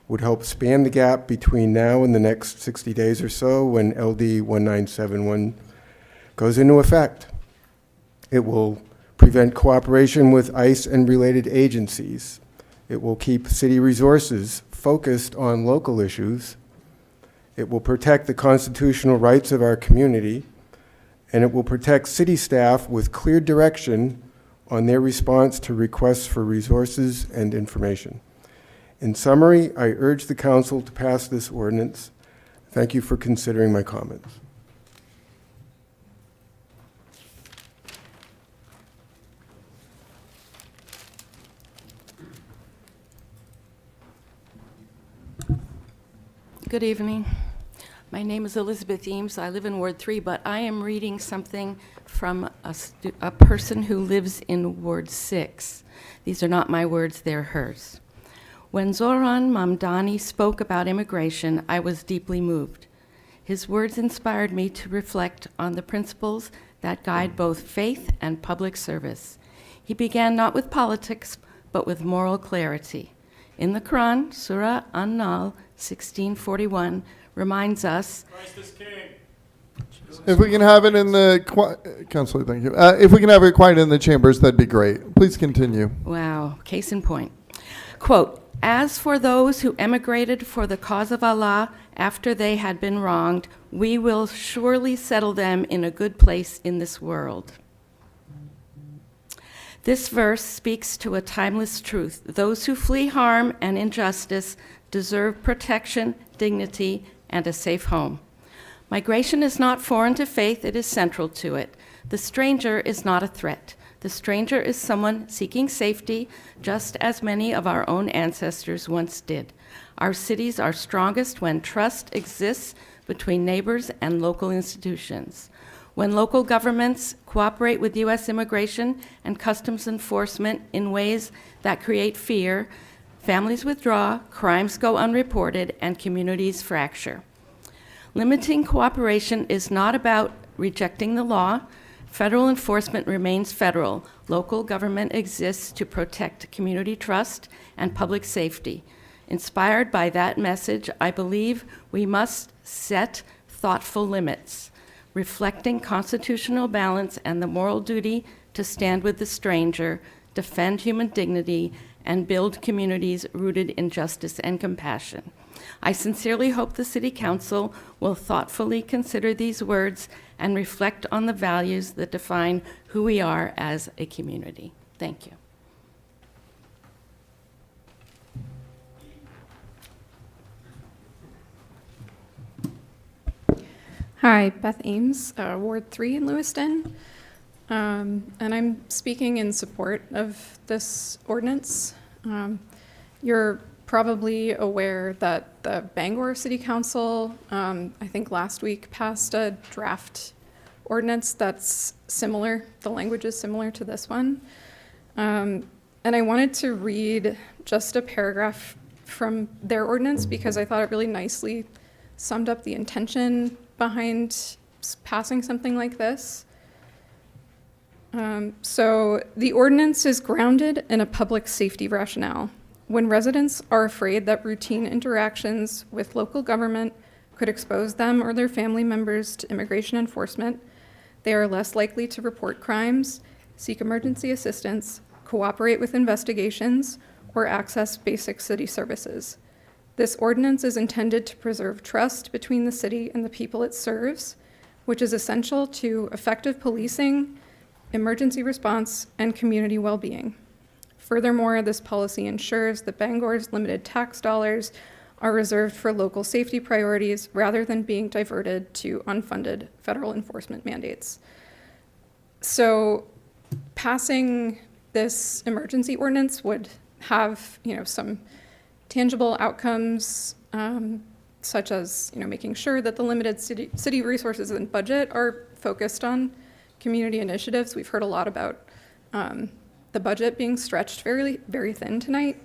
would help span the gap between now and the next 60 days or so when LD 1971 goes into effect. It will prevent cooperation with ICE and related agencies. It will keep city resources focused on local issues. It will protect the constitutional rights of our community, and it will protect city staff with clear direction on their response to requests for resources and information. In summary, I urge the council to pass this ordinance. Thank you for considering my comments. Good evening. My name is Elizabeth Eames. I live in Ward 3, but I am reading something from a person who lives in Ward 6. These are not my words, they're hers. When Zoran Mamdani spoke about immigration, I was deeply moved. His words inspired me to reflect on the principles that guide both faith and public service. He began not with politics, but with moral clarity. In the Quran, Surah An-Nahl 16:41 reminds us, Christ is King. If we can have it in the, Counselor, thank you. If we can have it quiet in the chambers, that'd be great. Please continue. wow, case in point. Quote, as for those who emigrated for the cause of Allah after they had been wronged, we will surely settle them in a good place in this world. This verse speaks to a timeless truth. Those who flee harm and injustice deserve protection, dignity, and a safe home. Migration is not foreign to faith, it is central to it. The stranger is not a threat. The stranger is someone seeking safety, just as many of our own ancestors once did. Our cities are strongest when trust exists between neighbors and local institutions. When local governments cooperate with U.S. immigration and customs enforcement in ways that create fear, families withdraw, crimes go unreported, and communities fracture. Limiting cooperation is not about rejecting the law. Federal enforcement remains federal. Local government exists to protect community trust and public safety. Inspired by that message, I believe we must set thoughtful limits, reflecting constitutional balance and the moral duty to stand with the stranger, defend human dignity, and build communities rooted in justice and compassion. I sincerely hope the City Council will thoughtfully consider these words and reflect on the values that define who we are as a community. Thank you. Hi, Beth Ames, Ward 3 in Lewiston. And I'm speaking in support of this ordinance. You're probably aware that the Bangor City Council, I think last week, passed a draft ordinance that's similar. The language is similar to this one. And I wanted to read just a paragraph from their ordinance because I thought it really nicely summed up the intention behind passing something like this. So the ordinance is grounded in a public safety rationale. When residents are afraid that routine interactions with local government could expose them or their family members to immigration enforcement, they are less likely to report crimes, seek emergency assistance, cooperate with investigations, or access basic city services. This ordinance is intended to preserve trust between the city and the people it serves, which is essential to effective policing, emergency response, and community well-being. Furthermore, this policy ensures that Bangor's limited tax dollars are reserved for local safety priorities rather than being diverted to unfunded federal enforcement mandates. So passing this emergency ordinance would have, some tangible outcomes, such as, making sure that the limited city resources and budget are focused on community initiatives. We've heard a lot about the budget being stretched very, very thin tonight.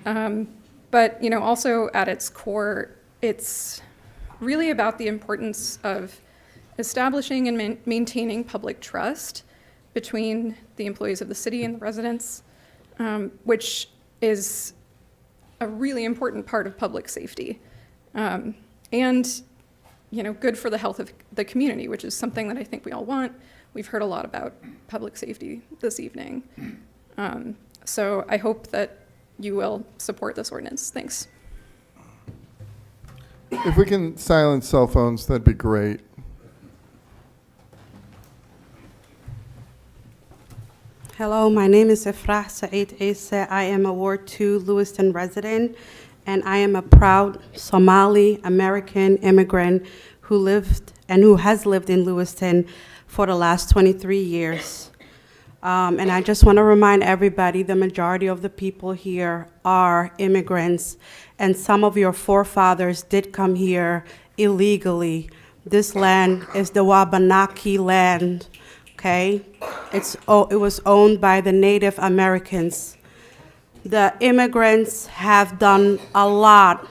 But, also at its core, it's really about the importance of establishing and maintaining public trust between the employees of the city and the residents, which is a really important part of public safety. And, good for the health of the community, which is something that I think we all want. We've heard a lot about public safety this evening. So I hope that you will support this ordinance. Thanks. If we can silence cell phones, that'd be great. Hello, my name is Efrah Saeed Issa. I am a Ward 2 Lewiston resident, and I am a proud Somali American immigrant who lived and who has lived in Lewiston for the last 23 years. And I just want to remind everybody, the majority of the people here are immigrants, and some of your forefathers did come here illegally. This land is the Wabanaki land, okay? It was owned by the Native Americans. the immigrants have done a lot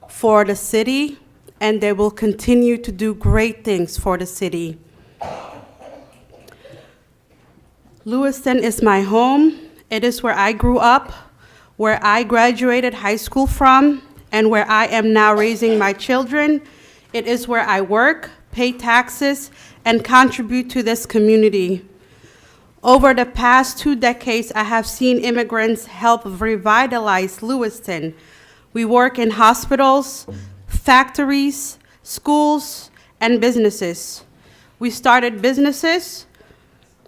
for the city, and they will continue to do great things for the city. Lewiston is my home. It is where I grew up, where I graduated high school from, and where I am now raising my children. It is where I work, pay taxes, and contribute to this community. Over the past 2 decades, I have seen immigrants help revitalize Lewiston. We work in hospitals, factories, schools, and businesses. We started businesses,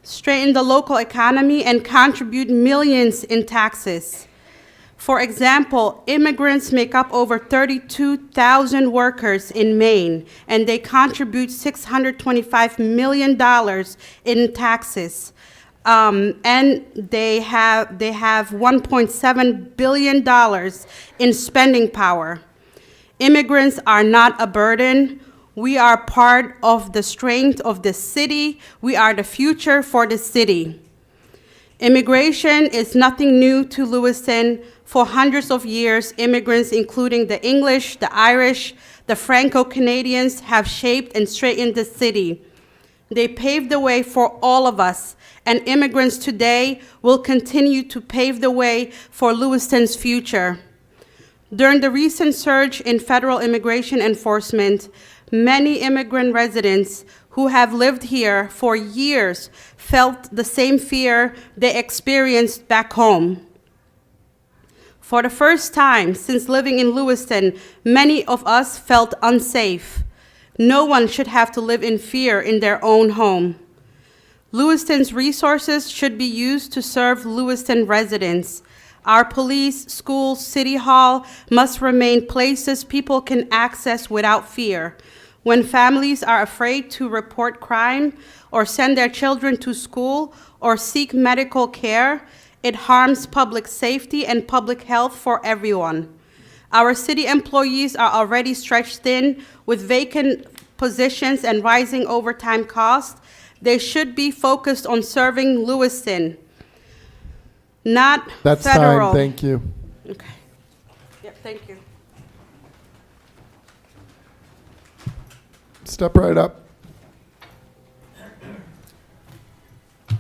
straighten the local economy, and contribute millions in taxes. For example, immigrants make up over 32,000 workers in Maine, and they contribute $625 million in taxes. And they have $1.7 billion in spending power. Immigrants are not a burden. We are part of the strength of the city. We are the future for the city. Immigration is nothing new to Lewiston. For hundreds of years, immigrants, including the English, the Irish, the Franco-Canadians, have shaped and straightened the city. They paved the way for all of us, and immigrants today will continue to pave the way for Lewiston's future. During the recent surge in federal immigration enforcement, many immigrant residents who have lived here for years felt the same fear they experienced back home. For the first time since living in Lewiston, many of us felt unsafe. No one should have to live in fear in their own home. Lewiston's resources should be used to serve Lewiston residents. Our police, schools, city hall must remain places people can access without fear. When families are afraid to report crime or send their children to school or seek medical care, it harms public safety and public health for everyone. Our city employees are already stretched thin with vacant positions and rising overtime costs. They should be focused on serving Lewiston, not That's federal. time, thank you. Okay. Yep, thank you. Step right up.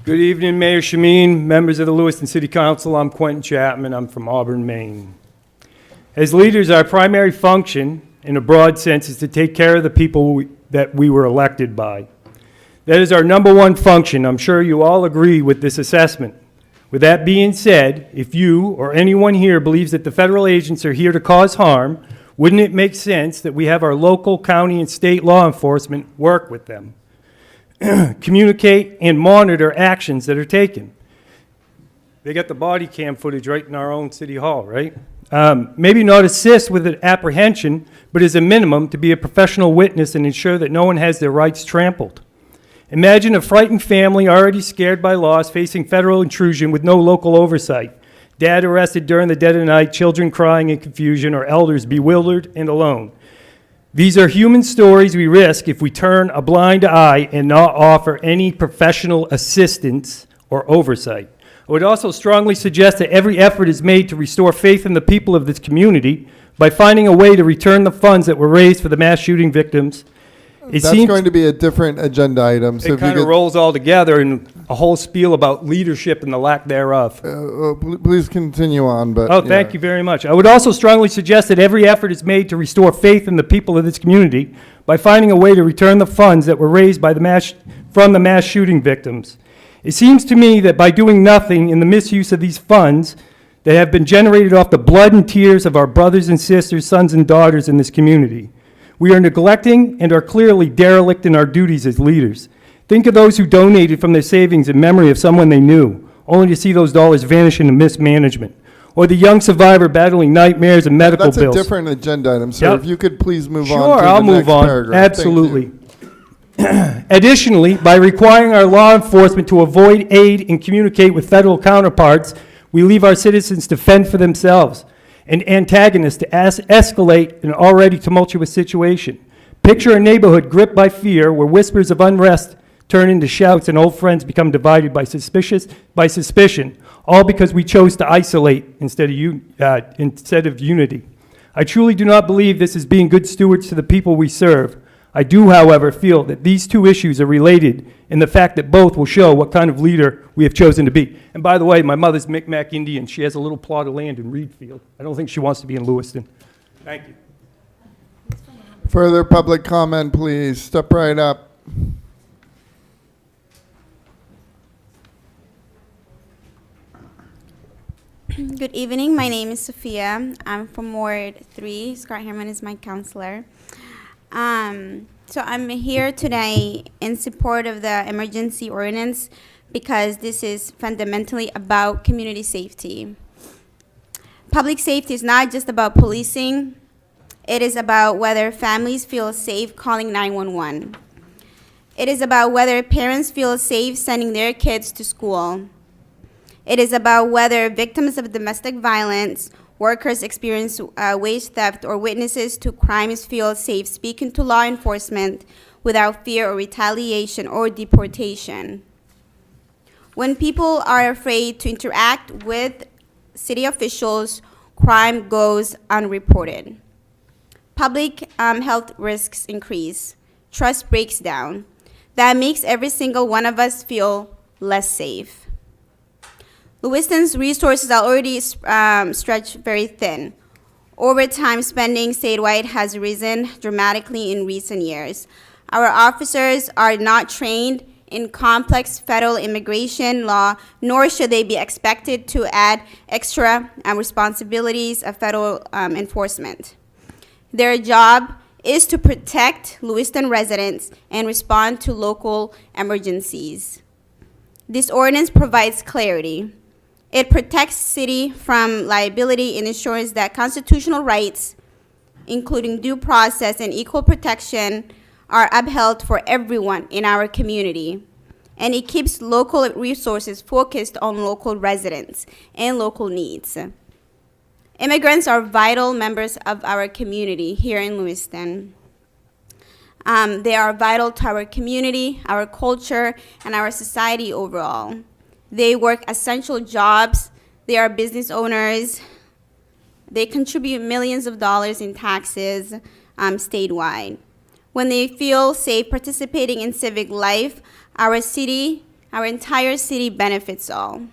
Good evening, Mayor Shameen, members of the Lewiston City Council. I'm Quentin Chapman. I'm from Auburn, Maine. As leaders, our primary function, in a broad sense, is to take care of the people that we were elected by. That is our number one function. I'm sure you all agree with this assessment. With that being said, if you or anyone here believes that the federal agents are here to cause harm, wouldn't it make sense that we have our local, county, and state law enforcement work with them? Communicate and monitor actions that are taken. They got the body cam footage right in our own city hall, right? Maybe not assist with an apprehension, but as a minimum to be a professional witness and ensure that no one has their rights trampled. Imagine a frightened family already scared by loss facing federal intrusion with no local oversight. Dad arrested during the dead of night, children crying in confusion, or elders bewildered and alone. These are human stories we risk if we turn a blind eye and not offer any professional assistance or oversight. I would also strongly suggest that every effort is made to restore faith in the people of this community by finding a way to return the funds that were raised for the mass shooting victims. That's going to be a different agenda item. So it kind of rolls all together in a whole spiel about leadership and the lack thereof. Please continue on. But oh, thank you very much. I would also strongly suggest that every effort is made to restore faith in the people of this community by finding a way to return the funds that were raised by from the mass shooting victims. It seems to me that by doing nothing in the misuse of these funds that have been generated off the blood and tears of our brothers and sisters, sons and daughters in this community, we are neglecting and are clearly derelict in our duties as leaders. Think of those who donated from their savings in memory of someone they knew, only to see those dollars vanish into mismanagement. Or the young survivor battling nightmares and medical bills. That's a different agenda item, sir. Yep. If you could please move on Sure, to I'll the move next on. paragraph. Absolutely. Additionally, by requiring our law enforcement to avoid, aid, and communicate with federal counterparts, we leave our citizens to fend for themselves, and antagonists to escalate an already tumultuous situation. Picture a neighborhood gripped by fear where whispers of unrest turn into shouts and old friends become divided by suspicion, all because we chose to isolate instead of unity. I truly do not believe this is being good stewards to the people we serve. I do, however, feel that these two issues are related in the fact that both will show what kind of leader we have chosen to be. And by the way, my mother's Micmac Indian. She has a little plot of land in Reedfield. I don't think she wants to be in Lewiston. Thank you. Further public comment, please. Step right up. Good evening. My name is Sophia. I'm from Ward 3. Scott Herman is my counselor. So I'm here today in support of the emergency ordinance because this is fundamentally about community safety. Public safety is not just about policing. It is about whether families feel safe calling 911. It is about whether parents feel safe sending their kids to school. It is about whether victims of domestic violence, workers experience wage theft, or witnesses to crimes feel safe speaking to law enforcement without fear or retaliation or deportation. When people are afraid to interact with city officials, crime goes unreported. Public health risks increase. Trust breaks down. That makes every single one of us feel less safe. Lewiston's resources are already stretched very thin. Overtime spending statewide has risen dramatically in recent years. Our officers are not trained in complex federal immigration law, nor should they be expected to add extra responsibilities of federal enforcement. Their job is to protect Lewiston residents and respond to local emergencies. This ordinance provides clarity. It protects city from liability and ensures that constitutional rights, including due process and equal protection, are upheld for everyone in our community. And it keeps local resources focused on local residents and local needs. Immigrants are vital members of our community here in Lewiston. They are vital to our community, our culture, and our society overall. They work essential jobs. They are business owners. They contribute millions of dollars in taxes statewide. When they feel safe participating in civic life, our entire city benefits all.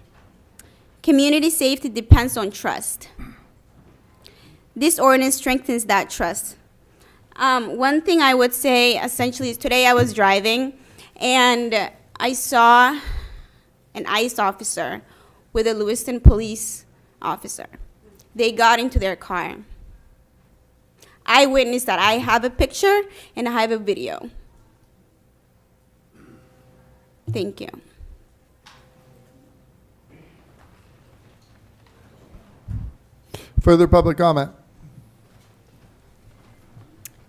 Community safety depends on trust. This ordinance strengthens that trust. One thing I would say essentially is today I was driving and I saw an ICE officer with a Lewiston police officer. They got into their car. I witnessed that. I have a picture and I have a video. Thank you. Further public comment.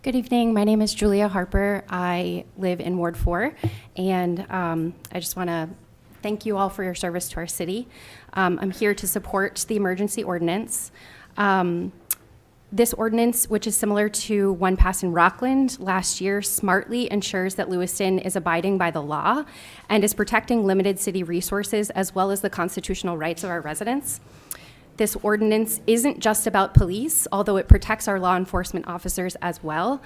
Good evening. My name is Julia Harper. I live in Ward 4, and I just want to thank you all for your service to our city. I'm here to support the emergency ordinance. This ordinance, which is similar to one passed in Rockland last year, smartly ensures that Lewiston is abiding by the law and is protecting limited city resources as well as the constitutional rights of our residents. This ordinance isn't just about police, although it protects our law enforcement officers as well.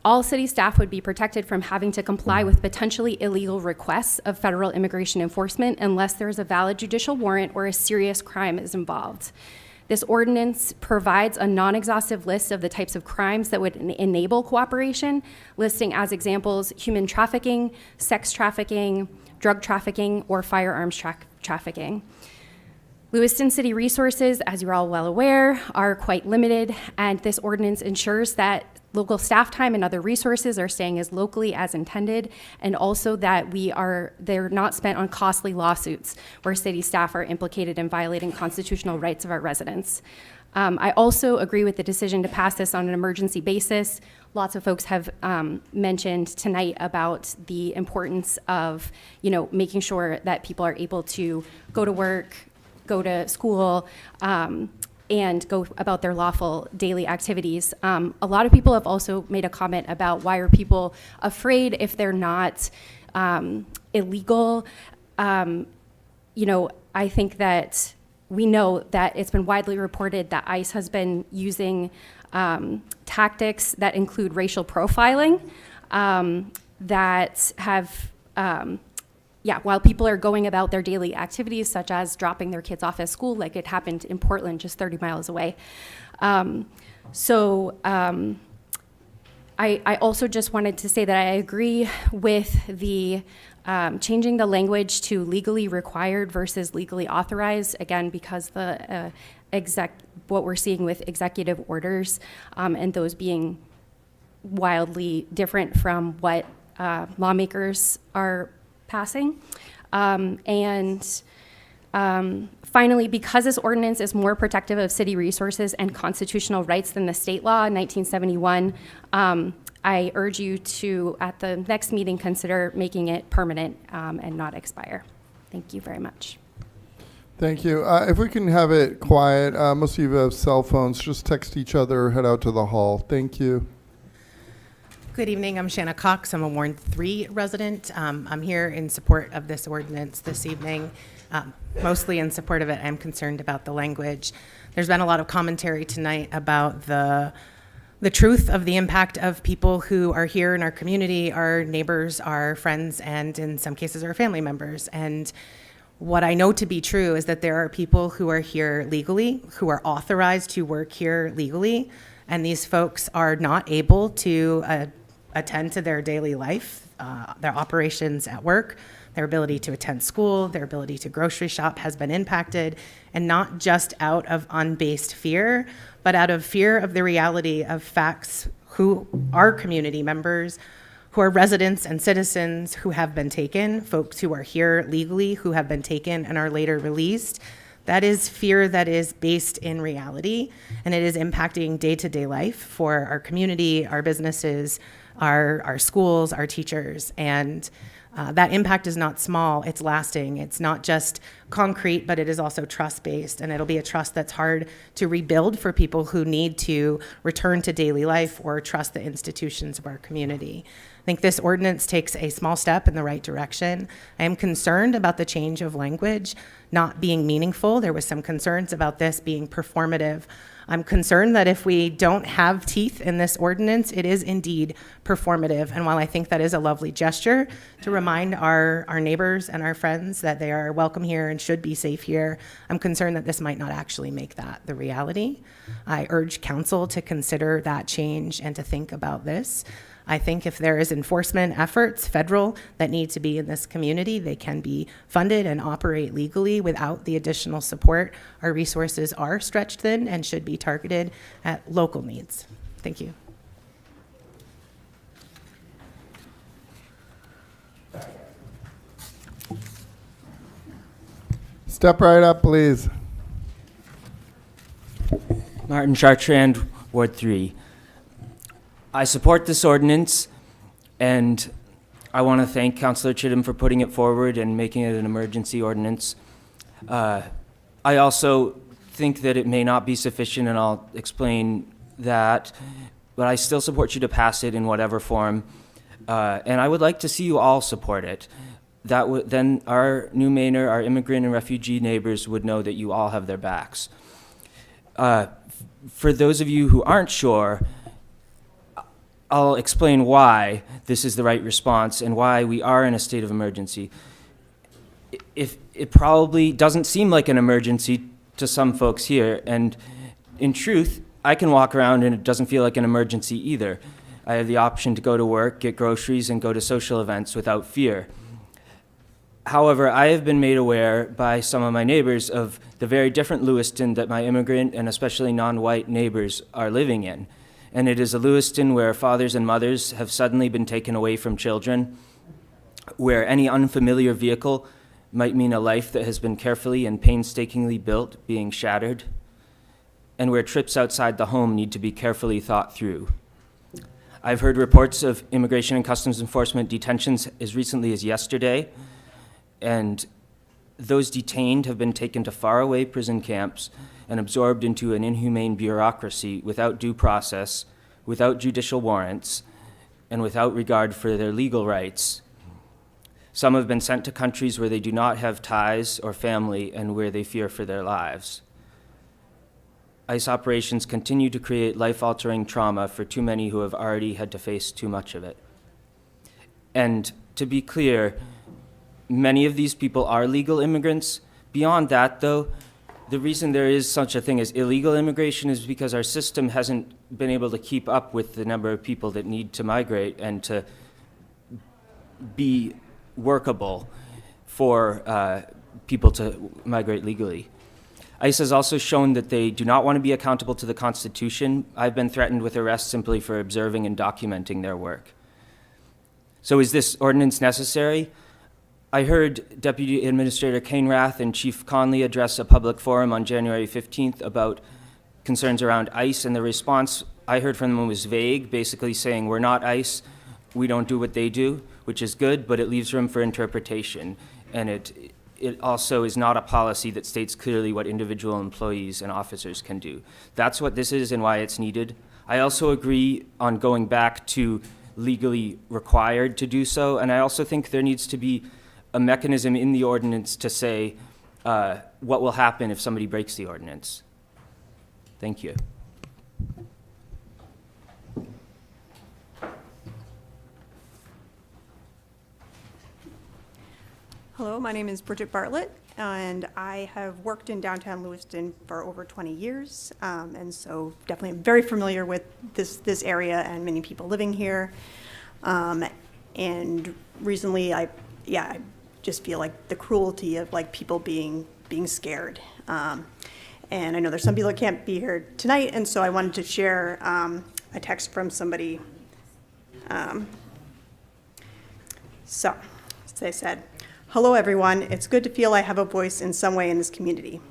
All city staff would be protected from having to comply with potentially illegal requests of federal immigration enforcement unless there is a valid judicial warrant or a serious crime is involved. This ordinance provides a non-exhaustive list of the types of crimes that would enable cooperation, listing as examples human trafficking, sex trafficking, drug trafficking, or firearms trafficking. Lewiston city resources, as you're all well aware, are quite limited, and this ordinance ensures that local staff time and other resources are staying as locally as intended, and also that they're not spent on costly lawsuits where city staff are implicated in violating constitutional rights of our residents. I also agree with the decision to pass this on an emergency basis. Lots of folks have mentioned tonight about the importance of, making sure that people are able to go to work, go to school, and go about their lawful daily activities. A lot of people have also made a comment about why are people afraid if they're not illegal. You know, I think that we know that it's been widely reported that ICE has been using tactics that include racial profiling that have, while people are going about their daily activities, such as dropping their kids off at school, like it happened in Portland, just 30 miles away. I also just wanted to say that I agree with the changing the language to legally required versus legally authorized, again, because the what we're seeing with executive orders and those being wildly different from what lawmakers are passing. Finally, because this ordinance is more protective of city resources and constitutional rights than the state law in 1971, I urge you to, at the next meeting, consider making it permanent and not expire. Thank you very much. Thank you. If we can have it quiet, most of you have cell phones. Just text each other or head out to the hall. Thank you. Good evening. I'm Shanna Cox. I'm a Ward 3 resident. I'm here in support of this ordinance this evening. Mostly in support of it. I'm concerned about the language. There's been a lot of commentary tonight about the truth of the impact of people who are here in our community, our neighbors, our friends, and in some cases our family members. And what I know to be true is that there are people who are here legally, who are authorized to work here legally, and these folks are not able to attend to their daily life, their operations at work. Their ability to attend school, their ability to grocery shop has been impacted, and not just out of unbased fear, but out of fear of the reality of facts who are community members, who are residents and citizens who have been taken, folks who are here legally who have been taken and are later released. That is fear that is based in reality, and it is impacting day-to-day life for our community, our businesses, our schools, our teachers, and that impact is not small, it's lasting. It's not just concrete, but it is also trust-based, and it'll be a trust that's hard to rebuild for people who need to return to daily life or trust the institutions of our community. I think this ordinance takes a small step in the right direction. I am concerned about the change of language not being meaningful. There was some concerns about this being performative. I'm concerned that if we don't have teeth in this ordinance, it is indeed performative. And while I think that is a lovely gesture to remind our neighbors and our friends that they are welcome here and should be safe here, I'm concerned that this might not actually make that the reality. I urge council to consider that change and to think about this. I think if there is enforcement efforts, federal, that need to be in this community, they can be funded and operate legally without the additional support. Our resources are stretched thin and should be targeted at local needs. Thank you. Step right up, please. Martin Chartrand, Ward 3. I support this ordinance, and I want to thank Councillor Chittum for putting it forward and making it an emergency ordinance. I also think that it may not be sufficient, and I'll explain that, but I still support you to pass it in whatever form, and I would like to see you all support it. That then our new Mainer, our immigrant and refugee neighbors would know that you all have their backs. For those of you who aren't sure, I'll explain why this is the right response and why we are in a state of emergency. If it probably doesn't seem like an emergency to some folks here, and in truth, I can walk around and it doesn't feel like an emergency either. I have the option to go to work, get groceries, and go to social events without fear. However, I have been made aware by some of my neighbors of the very different Lewiston that my immigrant and especially non-white neighbors are living in. And it is a Lewiston where fathers and mothers have suddenly been taken away from children, where any unfamiliar vehicle might mean a life that has been carefully and painstakingly built being shattered, and where trips outside the home need to be carefully thought through. I've heard reports of Immigration and Customs Enforcement detentions as recently as yesterday, and those detained have been taken to faraway prison camps and absorbed into an inhumane bureaucracy without due process, without judicial warrants, and without regard for their legal rights. Some have been sent to countries where they do not have ties or family and where they fear for their lives. ICE operations continue to create life-altering trauma for too many who have already had to face too much of it. And to be clear, many of these people are legal immigrants. Beyond that, though, the reason there is such a thing as illegal immigration is because our system hasn't been able to keep up with the number of people that need to migrate and to be workable for people to migrate legally. ICE has also shown that they do not want to be accountable to the Constitution. I've been threatened with arrest simply for observing and documenting their work. So is this ordinance necessary? I heard Deputy Administrator Cainrath and Chief Conley address a public forum on January 15th about concerns around ICE, and the response I heard from them was vague, basically saying, we're not ICE, we don't do what they do, which is good, but it leaves room for interpretation. And it also is not a policy that states clearly what individual employees and officers can do. That's what this is and why it's needed. I also agree on going back to legally required to do so, and I also think there needs to be a mechanism in the ordinance to say what will happen if somebody breaks the ordinance. Thank you. Hello, my name is Bridget Bartlett, and I have worked in downtown Lewiston for over 20 years, and so definitely am very familiar with this area and many people living here. And recently, I just feel like the cruelty of like people being scared. And I know there's some people that can't be here tonight, and so I wanted to share a text from somebody. So, as they said, hello everyone, it's good to feel I have a voice in some way in this community.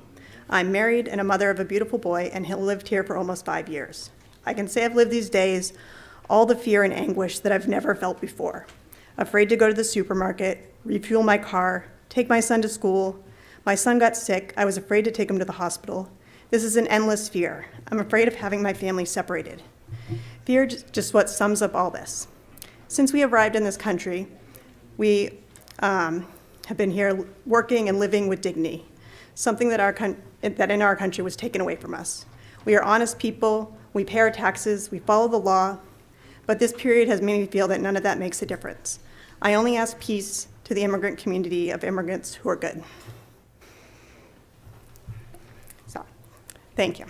I'm married and a mother of a beautiful boy and he lived here for almost 5 years. I can say I've lived these days, all the fear and anguish that I've never felt before. Afraid to go to the supermarket, refuel my car, take my son to school. My son got sick, I was afraid to take him to the hospital. This is an endless fear. I'm afraid of having my family separated. Fear is just what sums up all this. Since we arrived in this country, we have been here working and living with dignity, something that in our country was taken away from us. We are honest people, we pay our taxes, we follow the law, but this period has made me feel that none of that makes a difference. I only ask peace to the immigrant community of immigrants who are good. So, thank you.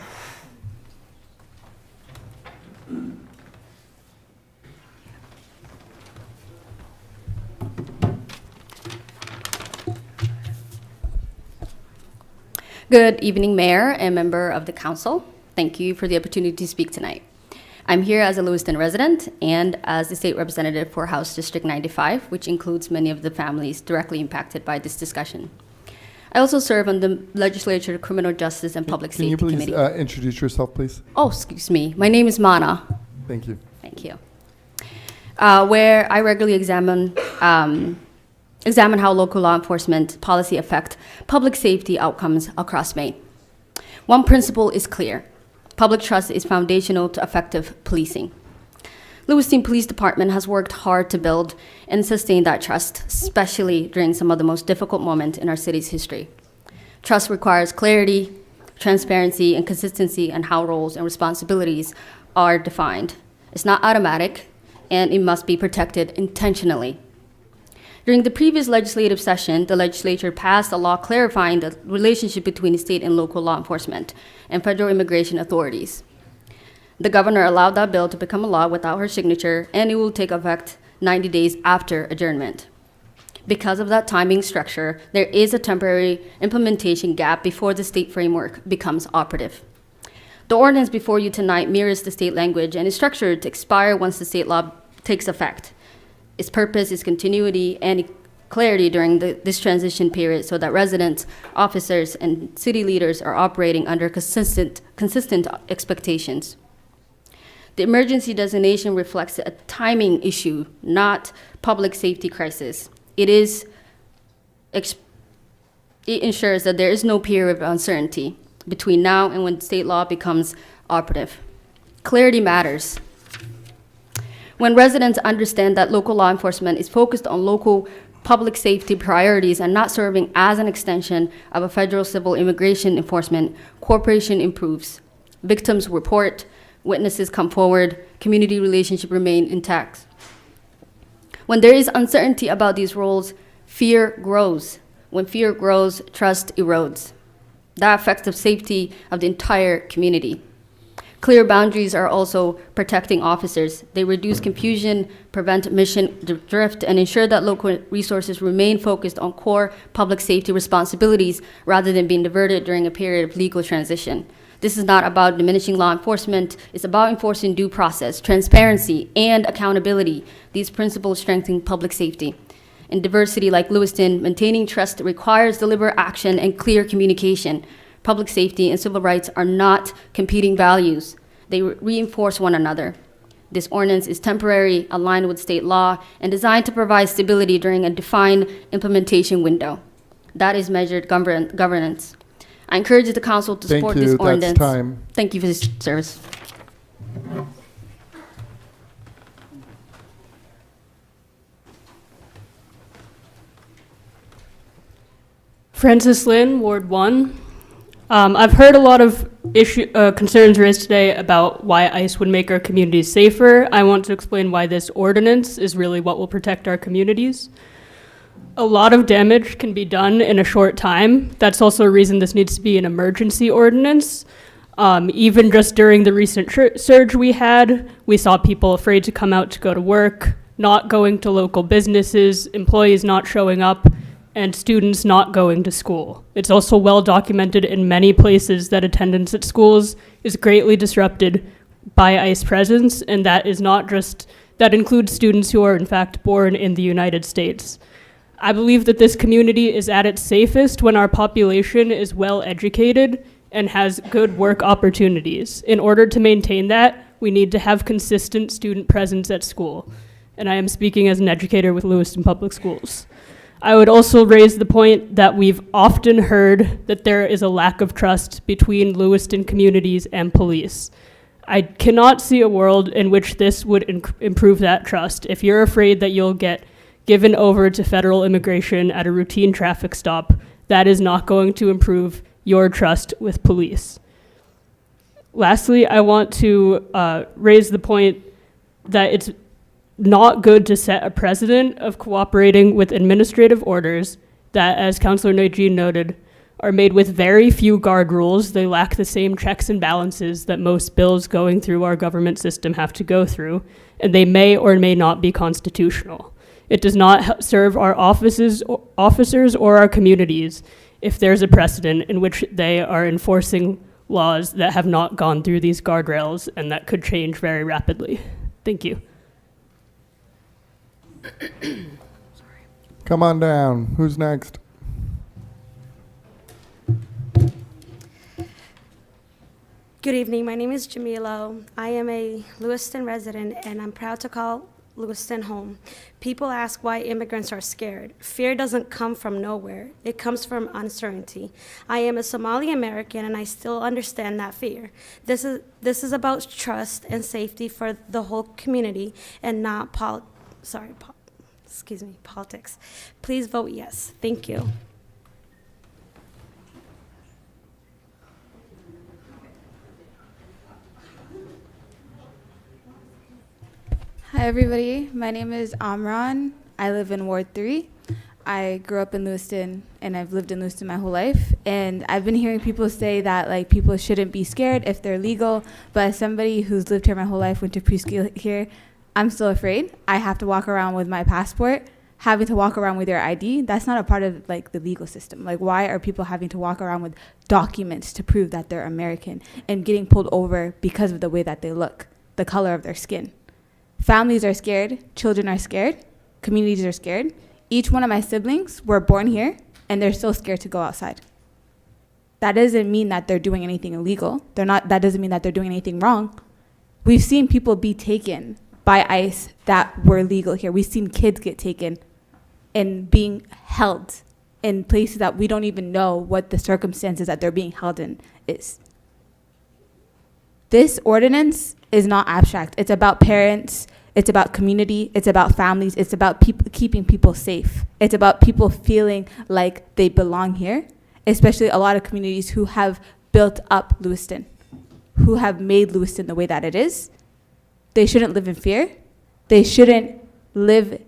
Good evening, Mayor and member of the council. Thank you for the opportunity to speak tonight. I'm here as a Lewiston resident and as the state representative for House District 95, which includes many of the families directly impacted by this discussion. I also serve on the Legislature Criminal Justice and Public Safety Committee. Can you please introduce yourself, please? Oh, excuse me. My name is Mana. Thank you. Thank you. Where I regularly examine how local law enforcement policy affect public safety outcomes across Maine. One principle is clear. Public trust is foundational to effective policing. Lewiston Police Department has worked hard to build and sustain that trust, especially during some of the most difficult moments in our city's history. Trust requires clarity, transparency, and consistency in how roles and responsibilities are defined. It's not automatic, and it must be protected intentionally. During the previous legislative session, the legislature passed a law clarifying the relationship between state and local law enforcement and federal immigration authorities. The governor allowed that bill to become a law without her signature, and it will take effect 90 days after adjournment. Because of that timing structure, there is a temporary implementation gap before the state framework becomes operative. The ordinance before you tonight mirrors the state language and is structured to expire once the state law takes effect. Its purpose is continuity and clarity during this transition period so that residents, officers, and city leaders are operating under consistent expectations. The emergency designation reflects a timing issue, not public safety crisis. It ensures that there is no period of uncertainty. between now and when state law becomes operative. Clarity matters. When residents understand that local law enforcement is focused on local public safety priorities and not serving as an extension of a federal civil immigration enforcement, cooperation improves. Victims report, witnesses come forward, community relationships remain intact. When there is uncertainty about these roles, fear grows. When fear grows, trust erodes. That affects the safety of the entire community. Clear boundaries are also protecting officers. They reduce confusion, prevent mission drift, and ensure that local resources remain focused on core public safety responsibilities rather than being diverted during a period of legal transition. This is not about diminishing law enforcement. It's about enforcing due process, transparency, and accountability. These principles strengthen public safety. In diversity like Lewiston, maintaining trust requires deliberate action and clear communication. Public safety and civil rights are not competing values. They reinforce one another. This ordinance is temporary, aligned with state law, and designed to provide stability during a defined implementation window. That is measured governance. I encourage the council to support this ordinance. Time. Thank you for this service. Francis Lynn, Ward 1. I've heard a lot of concerns raised today about why ICE would make our communities safer. I want to explain why this ordinance is really what will protect our communities. A lot of damage can be done in a short time. That's also a reason this needs to be an emergency ordinance. Even just during the recent surge we had, we saw people afraid to come out to go to work, not going to local businesses, employees not showing up, and students not going to school. It's also well documented in many places that attendance at schools is greatly disrupted by ICE presence, and that includes students who are in fact born in the United States. I believe that this community is at its safest when our population is well educated and has good work opportunities. In order to maintain that, we need to have consistent student presence at school. And I am speaking as an educator with Lewiston Public Schools. I would also raise the point that we've often heard that there is a lack of trust between Lewiston communities and police. I cannot see a world in which this would improve that trust. If you're afraid that you'll get given over to federal immigration at a routine traffic stop, that is not going to improve your trust with police. Lastly, I want to raise the point that it's not good to set a precedent of cooperating with administrative orders that, as Councillor Najin noted, are made with very few guard rules. They lack the same checks and balances that most bills going through our government system have to go through, and they may or may not be constitutional. It does not serve our officers or our communities if there's a precedent in which they are enforcing laws that have not gone through these guardrails and that could change very rapidly. Thank you. Come on down. Who's next? Good evening. My name is Jamilo. I am a Lewiston resident, and I'm proud to call Lewiston home. People ask why immigrants are scared. Fear doesn't come from nowhere. It comes from uncertainty. I am a Somali American, and I still understand that fear. This is about trust and safety for the whole community and not politics. Please vote yes. Thank you. Hi everybody, my name is Amran. I live in Ward 3. I grew up in Lewiston and I've lived in Lewiston my whole life. And I've been hearing people say that like people shouldn't be scared if they're legal. But as somebody who's lived here my whole life, went to preschool here, I'm still afraid. I have to walk around with my passport. Having to walk around with your ID, that's not a part of like the legal system. Like why are people having to walk around with documents to prove that they're American and getting pulled over because of the way that they look, the color of their skin? Families are scared, children are scared, communities are scared. Each one of my siblings were born here and they're still scared to go outside. That doesn't mean that they're doing anything illegal. That doesn't mean that they're doing anything wrong. We've seen people be taken by ICE that were legal here. We've seen kids get taken and being held in places that we don't even know what the circumstances that they're being held in is this ordinance is not abstract. It's about parents, it's about community, it's about families, it's about people, keeping people safe. It's about people feeling like they belong here, especially a lot of communities who have built up Lewiston, who have made Lewiston the way that it is. They shouldn't live in fear. They shouldn't live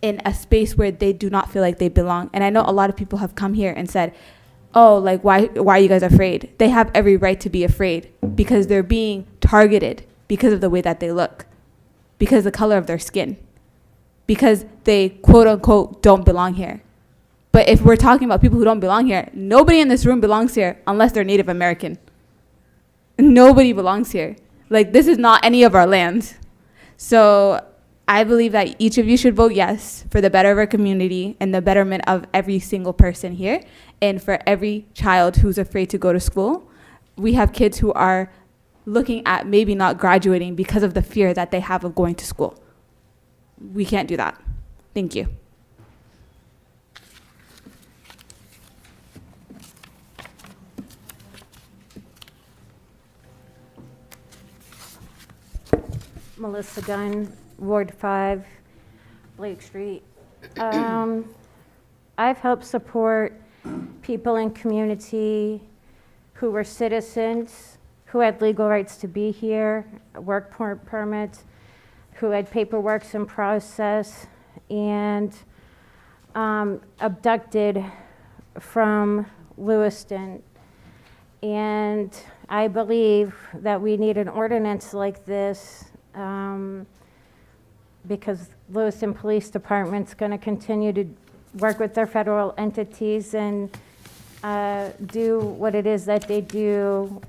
in a space where they do not feel like they belong. And I know a lot of people have come here and said, oh, like, why are you guys afraid? They have every right to be afraid because they're being targeted because of the way that they look, because of the color of their skin, because they, quote unquote, don't belong here. But if we're talking about people who don't belong here, nobody in this room belongs here unless they're Native American. Nobody belongs here. Like, this is not any of our land. So I believe that each of you should vote yes for the better of our community and the betterment of every single person here, and for every child who's afraid to go to school. We have kids who are looking at maybe not graduating because of the fear that they have of going to school. We can't do that. Thank you. Melissa Gunn, Ward 5, Blake Street. I've helped support people in community who were citizens, who had legal rights to be here, work permits, who had paperwork in process, and abducted from Lewiston. And I believe that we need an ordinance like this because Lewiston Police Department's going to continue to work with their federal entities and do what it is that they do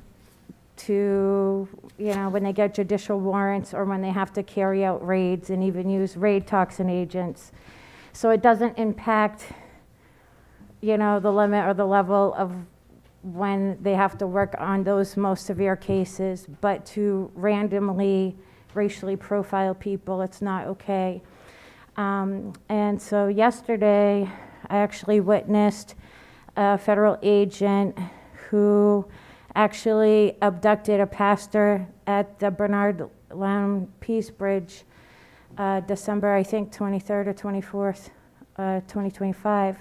to, you know, when they get judicial warrants or when they have to carry out raids and even use raid toxin agents. So it doesn't impact, you know, the limit or the level of when they have to work on those most severe cases, but to randomly racially profile people, it's not okay. And so yesterday, I actually witnessed a federal agent who actually abducted a pastor at the Bernard Lamb Peace Bridge, December, I think, 23rd or 24th, 2025.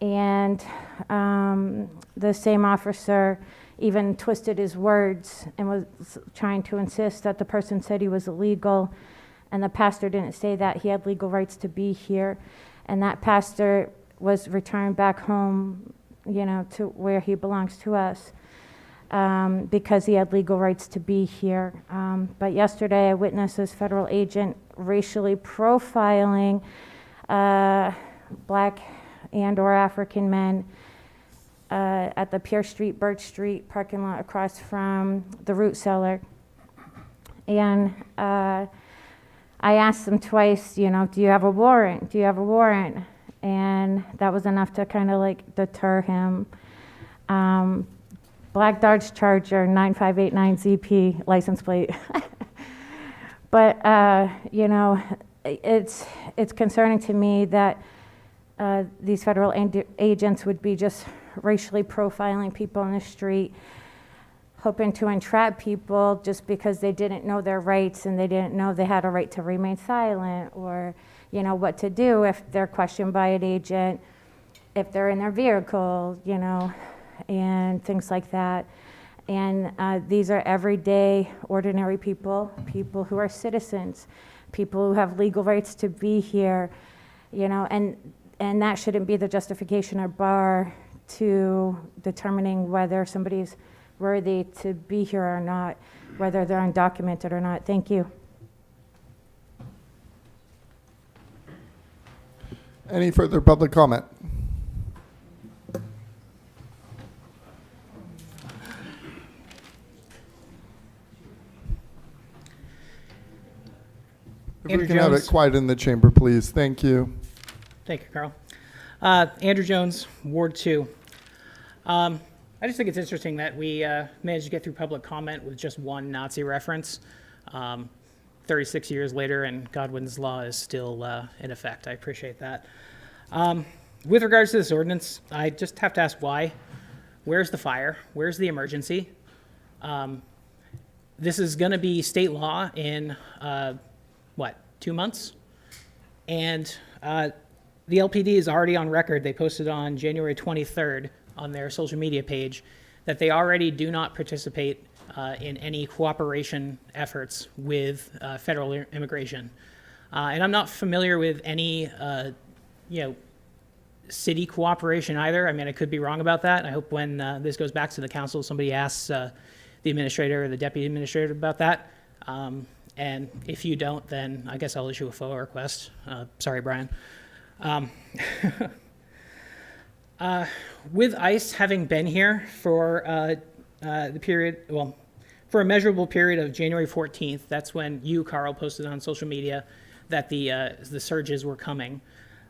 And the same officer even twisted his words and was trying to insist that the person said he was illegal, and the pastor didn't say that. He had legal rights to be here, and that pastor was returned back home, you know, to where he belongs to us, because he had legal rights to be here. But yesterday I witnessed this federal agent racially profiling black and or African men at the Pierce Street, Birch Street parking lot across from the Root Cellar. And I asked him twice, you know, do you have a warrant? Do you have a warrant? And that was enough to kind of like deter him. Black Dodge Charger 9589 ZP license plate. But, you know, it's concerning to me that these federal agents would be just racially profiling people on the street, hoping to entrap people just because they didn't know their rights and they didn't know they had a right to remain silent, or, you know, what to do if they're questioned by an agent, if they're in their vehicle, you know, and things like that. And these are everyday, ordinary people, people who are citizens, people who have legal rights to be here, you know, and that shouldn't be the justification or bar to determining whether somebody's worthy to be here or not, whether they're undocumented or not. Thank you. Any further public comment? If Andrew we can have it Jones. quiet in the chamber, please. Thank you. Thank you, Carl. Andrew Jones, Ward 2. I just think it's interesting that we managed to get through public comment with just one Nazi reference 36 years later, and Godwin's law is still in effect. I appreciate that. With regards to this ordinance, I just have to ask why. Where's the fire? Where's the emergency? This is going to be state law in, 2 months? And the LPD is already on record. They posted on January 23rd on their social media page that they already do not participate in any cooperation efforts with federal immigration. And I'm not familiar with any, city cooperation either. I mean, I could be wrong about that. I hope when this goes back to the council, somebody asks the administrator or the deputy administrator about that. And if you don't, then I guess I'll issue a FOA request. Sorry, Brian. With ICE having been here for the period, well, for a measurable period of January 14th, that's when you, Carl, posted on social media that the surges were coming.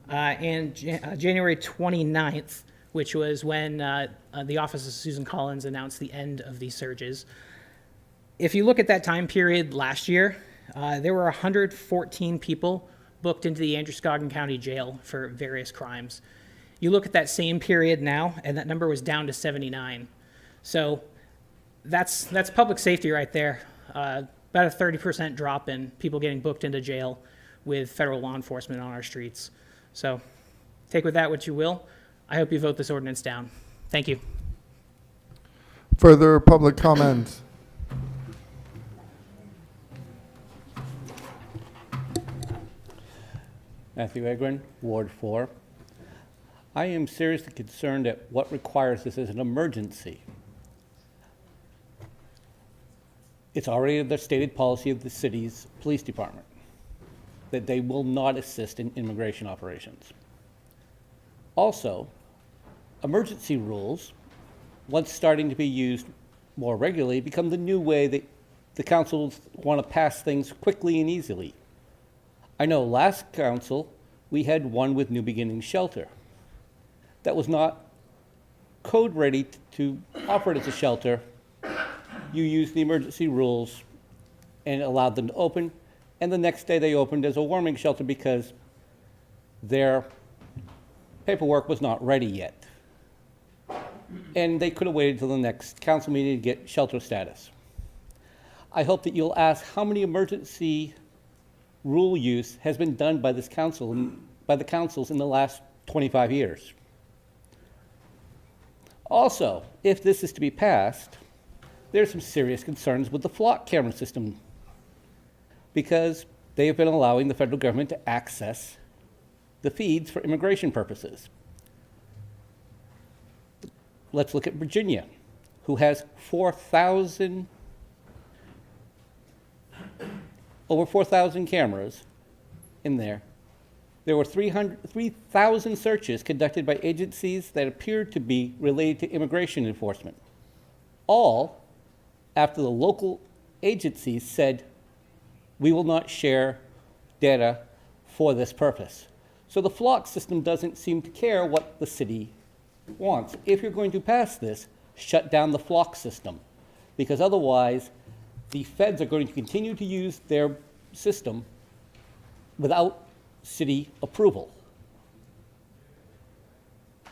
And January 29th, which was when the office of Susan Collins announced the end of these surges. If you look at that time period last year, there were 114 people booked into the Androscoggin County Jail for various crimes. You look at that same period now, and that number was down to 79. So that's public safety right there. About a 30% drop in people getting booked into jail with federal law enforcement on our streets. So take with that what you will. I hope you vote this ordinance down. Thank you. Further public comment? Matthew Egren, Ward 4. I am seriously concerned at what requires this as an emergency. It's already the stated policy of the city's police department that they will not assist in immigration operations. Also, emergency rules, once starting to be used more regularly, become the new way that the councils want to pass things quickly and easily. I know last council, we had one with New Beginnings Shelter. That was not code ready to operate as a shelter. You used the emergency rules and allowed them to open, and the next day they opened as a warming shelter because their paperwork was not ready yet. And they could have waited until the next council meeting to get shelter status. I hope that you'll ask how many emergency rule use has been done by this council, by the councils in the last 25 years. Also, if this is to be passed, there's some serious concerns with the flock camera system because they have been allowing the federal government to access the feeds for immigration purposes. Let's look at Virginia, who has over 4,000 cameras in there. There were 3,000 searches conducted by agencies that appeared to be related to immigration enforcement, all after the local agencies said, we will not share data for this purpose. So the flock system doesn't seem to care what the city wants. If you're going to pass this, shut down the flock system, because otherwise the feds are going to continue to use their system without city approval.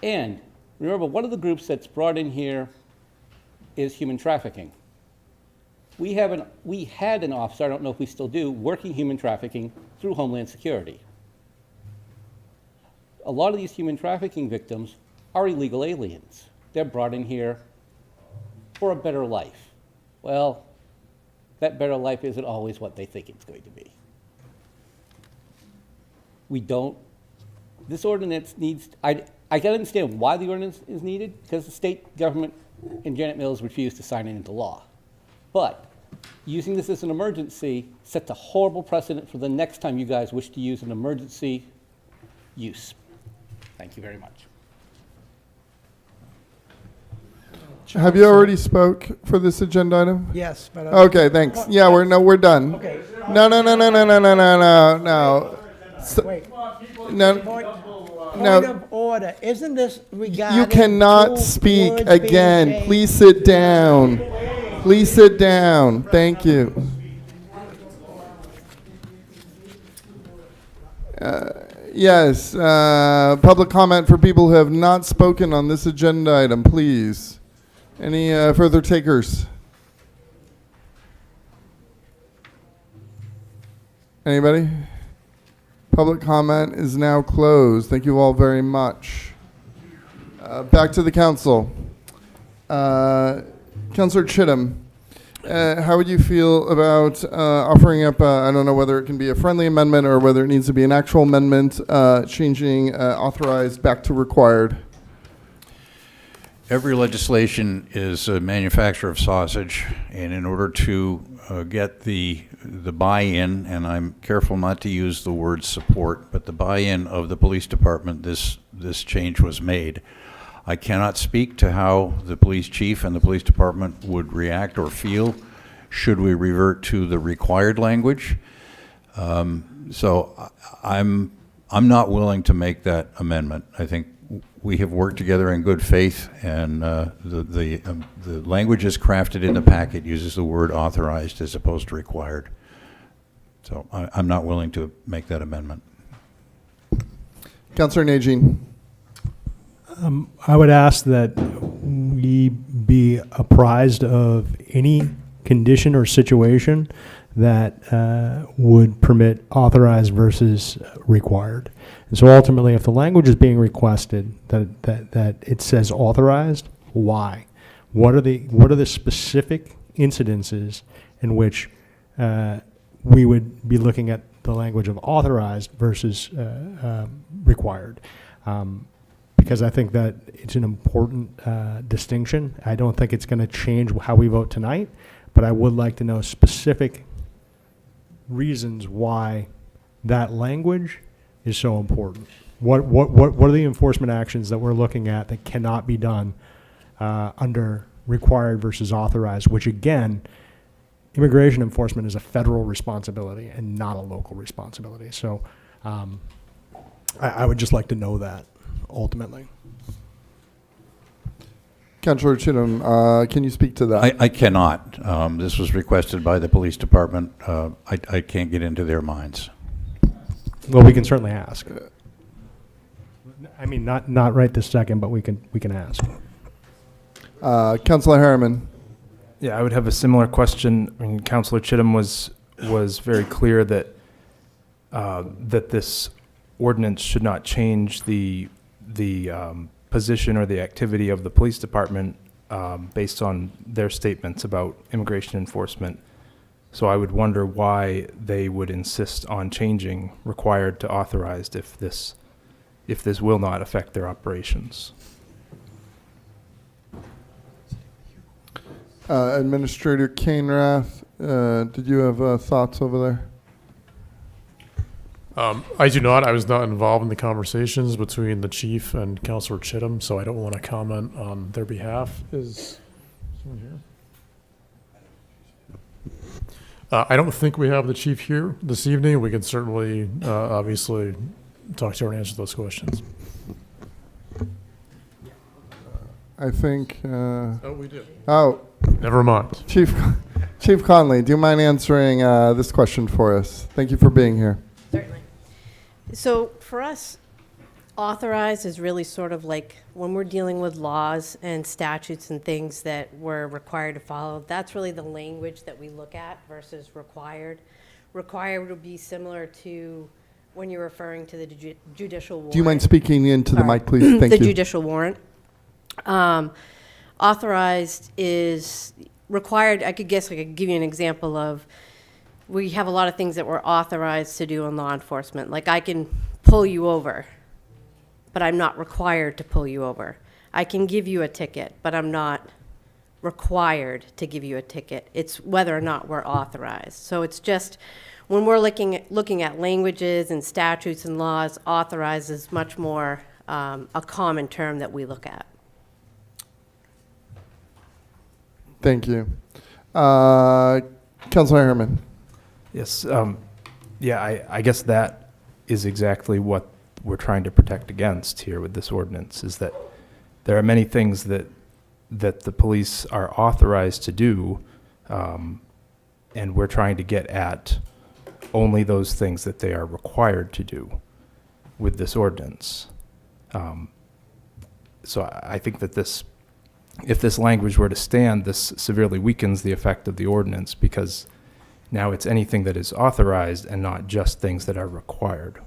And remember, one of the groups that's brought in here is human trafficking. We had an officer, I don't know if we still do, working human trafficking through Homeland Security. A lot of these human trafficking victims are illegal aliens. They're brought in here for a better life. Well, that better life isn't always what they think it's going to be. This ordinance needs, I can understand why the ordinance is needed, because the state government and Janet Mills refused to sign it into law. But using this as an emergency sets a horrible precedent for the next time you guys wish to use an emergency use. Thank you very much. Have you already spoke for this agenda item? Yes, but okay, thanks. Yeah, we're done. Okay. No. Wait. No. Point of order. Isn't this regarding You cannot speak again. Please sit down. Please sit down. Thank you. Yes, public comment for people who have not spoken on this agenda item, please. Any further takers? Anybody? Public comment is now closed. Thank you all very much. Back to the council. Councillor Chittum, how would you feel about offering up, I don't know whether it can be a friendly amendment or whether it needs to be an actual amendment, changing authorized back to required? Every legislation is a manufacturer of sausage, and in order to get the buy-in, and I'm careful not to use the word support, but the buy-in of the police department, this change was made. I cannot speak to how the police chief and the police department would react or feel should we revert to the required language. So I'm not willing to make that amendment. I think we have worked together in good faith, and the language is crafted in the packet uses the word authorized as opposed to required. So I'm not willing to make that amendment. Councillor Najin. I would ask that we be apprised of any condition or situation that would permit authorized versus required. And so ultimately, if the language is being requested that it says authorized, why? What are the specific incidences in which we would be looking at the language of authorized versus required? Because I think that it's an important distinction. I don't think it's going to change how we vote tonight, but I would like to know specific reasons why that language is so important. What are the enforcement actions that we're looking at that cannot be done under required versus authorized, which again, immigration enforcement is a federal responsibility and not a local responsibility. So I would just like to know that ultimately. Councillor Chittum, can you speak to that? I cannot. This was requested by the police department. I can't get into their minds. Well, we can certainly ask. I mean, not right this second, but we can ask. Councillor Harriman. Yeah, I would have a similar question. I mean, Councillor Chittum was very clear that that this ordinance should not change the position or the activity of the police department based on their statements about immigration enforcement. So I would wonder why they would insist on changing required to authorized if this will not affect their operations. Administrator Kainrath, did you have thoughts over there? I do not. I was not involved in the conversations between the chief and Councillor Chittum, so I don't want to comment on their behalf. Is someone here? I don't think we have the chief here this evening. We can certainly, obviously, talk to her and answer those questions. I think. Oh, we do. Oh. Never mind. Chief Conley, do you mind answering this question for us? Thank you for being here. Certainly. So for us, authorized is really sort of like when we're dealing with laws and statutes and things that we're required to follow, that's really the language that we look at versus required. Required would be similar to when you're referring to the judicial warrant. Do you mind speaking into the mic, please? Thank the you. judicial warrant. Authorized is required. I could give you an example of, we have a lot of things that we're authorized to do in law enforcement. Like I can pull you over, but I'm not required to pull you over. I can give you a ticket, but I'm not required to give you a ticket. It's whether or not we're authorized. So it's just, when we're looking at languages and statutes and laws, authorized is much more a common term that we look at. Thank you. Councillor Harriman. Yes. Yeah, I guess that is exactly what we're trying to protect against here with this ordinance, is that there are many things that the police are authorized to do, and we're trying to get at only those things that they are required to do with this ordinance. So I think that this if this language were to stand, this severely weakens the effect of the ordinance because now it's anything that is authorized and not just things that are required.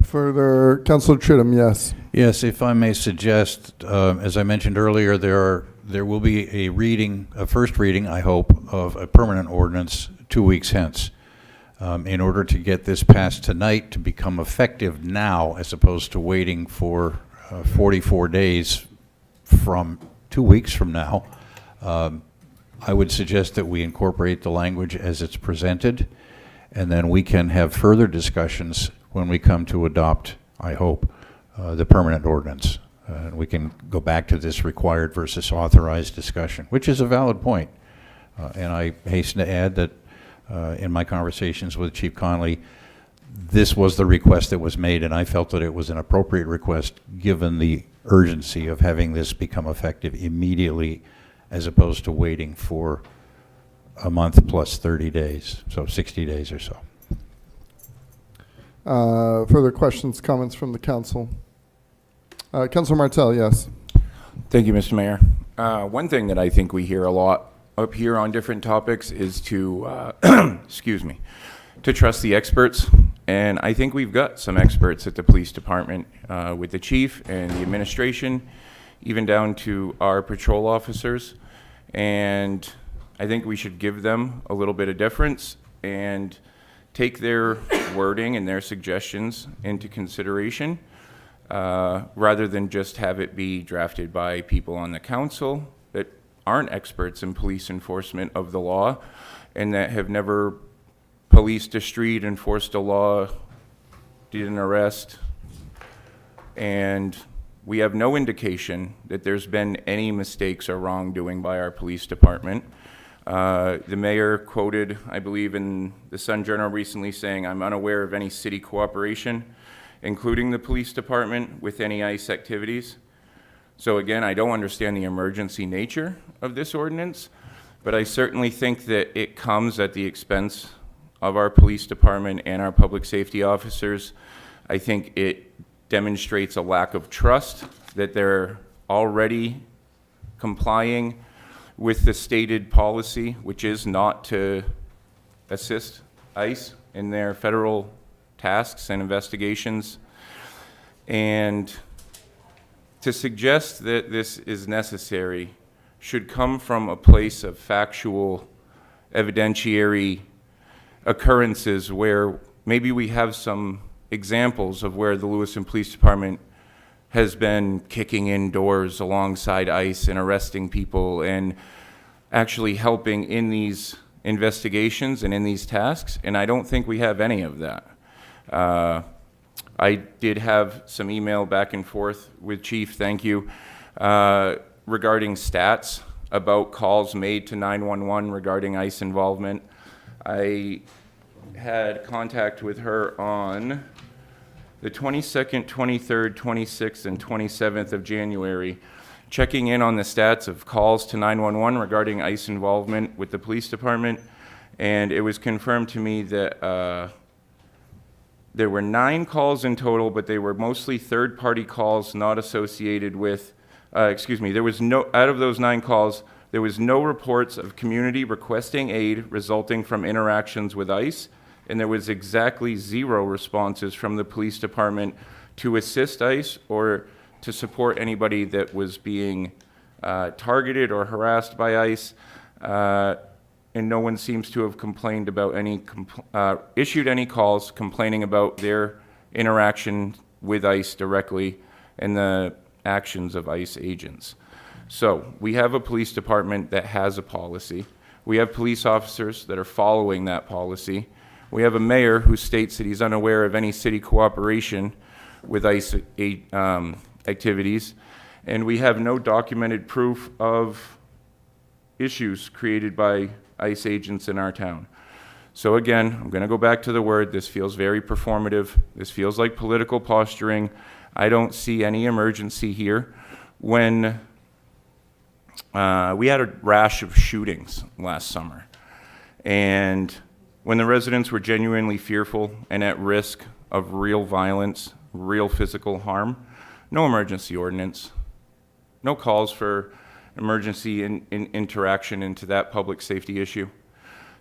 Further, Councilor Chittum, yes. Yes, if I may suggest, as I mentioned earlier, there will be a first reading, I hope, of a permanent ordinance 2 weeks hence. In order to get this passed tonight to become effective now, as opposed to waiting for 44 days from 2 weeks from now, I would suggest that we incorporate the language as it's presented, and then we can have further discussions when we come to adopt, I hope, the permanent ordinance. We can go back to this required versus authorized discussion, which is a valid point. And I hasten to add that in my conversations with Chief Conley, this was the request that was made, and I felt that it was an appropriate request given the urgency of having this become effective immediately as opposed to waiting for a month plus 30 days, so 60 days or so. Further questions, comments from the council? Councilor Martell, yes. Thank you, Mr. Mayor. One thing that I think we hear a lot up here on different topics is to, excuse me, to trust the experts. And I think we've got some experts at the police department with the chief and the administration, even down to our patrol officers. And I think we should give them a little bit of deference and take their wording and their suggestions into consideration rather than just have it be drafted by people on the council that aren't experts in police enforcement of the law and that have never policed a street, enforced a law, did an arrest, and we have no indication that there's been any mistakes or wrongdoing by our police department. The mayor quoted, I believe, in the Sun Journal recently saying, "I'm unaware of any city cooperation, including the police department, with any ICE activities." So again, I don't understand the emergency nature of this ordinance, but I certainly think that it comes at the expense of our police department and our public safety officers. I think it demonstrates a lack of trust that they're already complying with the stated policy, which is not to assist ICE in their federal tasks and investigations. And to suggest that this is necessary should come from a place of factual, evidentiary occurrences where maybe we have some examples of where the Lewiston Police Department has been kicking in doors alongside ICE and arresting people and actually helping in these investigations and in these tasks, and I don't think we have any of that. I did have some email back and forth with Chief, thank you, regarding stats about calls made to 911 regarding ICE involvement. I had contact with her on the 22nd, 23rd, 26th, and 27th of January, checking in on the stats of calls to 911 regarding ICE involvement with the police department, and it was confirmed to me that there were 9 calls in total, but they were mostly third-party calls not associated with, there was no, out of those 9 calls, there was no reports of community requesting aid resulting from interactions with ICE, and there was exactly 0 responses from the police department to assist ICE or to support anybody that was being targeted or harassed by ICE. And no one seems to have complained about any, issued any calls complaining about their interaction with ICE directly and the actions of ICE agents. So we have a police department that has a policy. We have police officers that are following that policy. We have a mayor who states that he's unaware of any city cooperation with ICE activities, and we have no documented proof of issues created by ICE agents in our town. So again, I'm going to go back to the word. This feels very performative. This feels like political posturing. I don't see any emergency here. When we had a rash of shootings last summer, and when the residents were genuinely fearful and at risk of real violence, real physical harm, no emergency ordinance, no calls for emergency interaction into that public safety issue.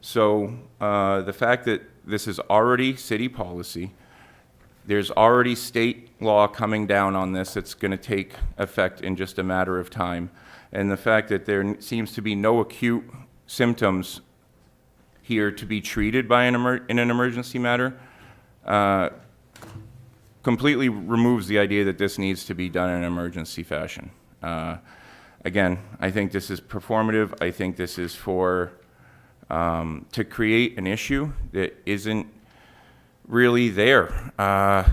So the fact that this is already city policy, there's already state law coming down on this that's going to take effect in just a matter of time, and the fact that there seems to be no acute symptoms here to be treated by in an emergency matter completely removes the idea that this needs to be done in an emergency fashion. Again, I think this is performative. I think this is for to create an issue that isn't really there. I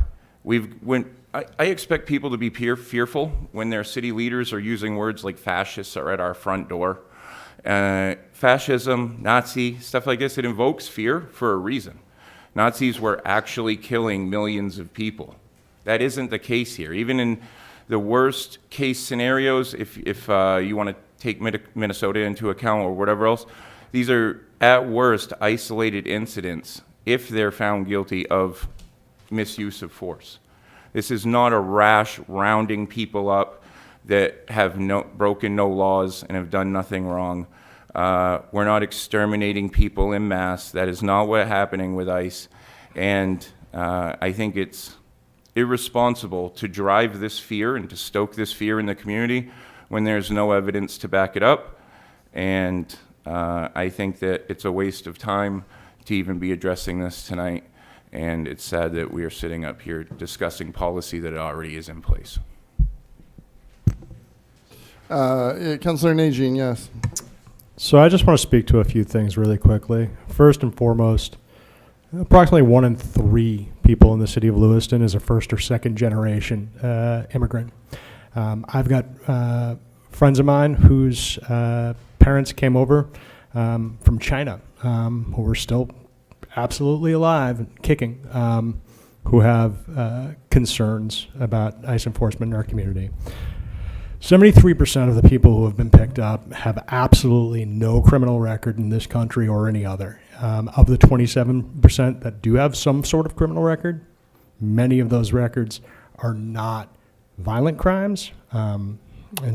expect people to be fearful when their city leaders are using words like fascists are at our front door. Fascism, Nazi, stuff like this, it invokes fear for a reason. Nazis were actually killing millions of people. That isn't the case here. Even in the worst case scenarios, if you want to take Minnesota into account or whatever else, these are at worst isolated incidents if they're found guilty of misuse of force. This is not a rash rounding people up that have broken no laws and have done nothing wrong. We're not exterminating people en masse. That is not what's happening with ICE. And I think it's irresponsible to drive this fear and to stoke this fear in the community when there's no evidence to back it up. And I think that it's a waste of time to even be addressing this tonight. And it's sad that we are sitting up here discussing policy that already is in place. Councillor Najin, yes. So I just want to speak to a few things really quickly. First and foremost, approximately 1 in 3 people in the city of Lewiston is a first or second generation immigrant. I've got friends of mine whose parents came over from China, who are still absolutely alive and kicking, who have concerns about ICE enforcement in our community. 73% of the people who have been picked up have absolutely no criminal record in this country or any other. Of the 27% that do have some sort of criminal record, many of those records are not violent crimes. And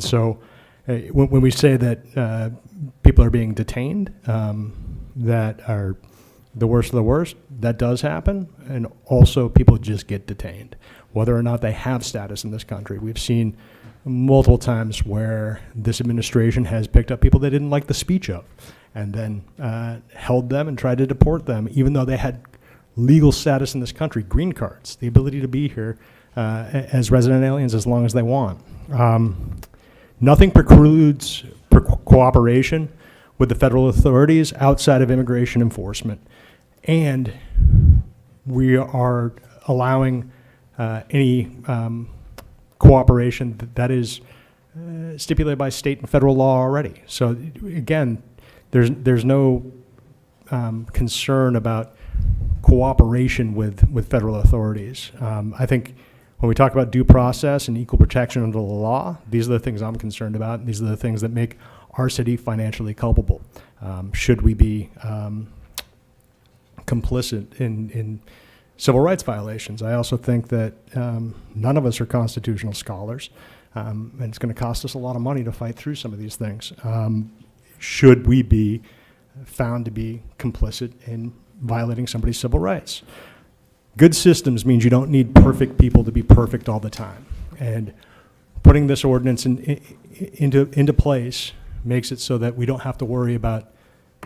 so when we say that people are being detained that are the worst of the worst, that does happen. And also people just get detained, whether or not they have status in this country. We've seen multiple times where this administration has picked up people they didn't like the speech of and then held them and tried to deport them, even though they had legal status in this country, green cards, the ability to be here as resident aliens as long as they want. Nothing precludes cooperation with the federal authorities outside of immigration enforcement. And we are allowing any cooperation that is stipulated by state and federal law already. So again, there's no concern about cooperation with federal authorities. I think when we talk about due process and equal protection under the law, these are the things I'm concerned about. And these are the things that make our city financially culpable. Should we be complicit in civil rights violations? I also think that none of us are constitutional scholars, and it's going to cost us a lot of money to fight through some of these things. Should we be found to be complicit in violating somebody's civil rights? Good systems means you don't need perfect people to be perfect all the time. And putting this ordinance into place makes it so that we don't have to worry about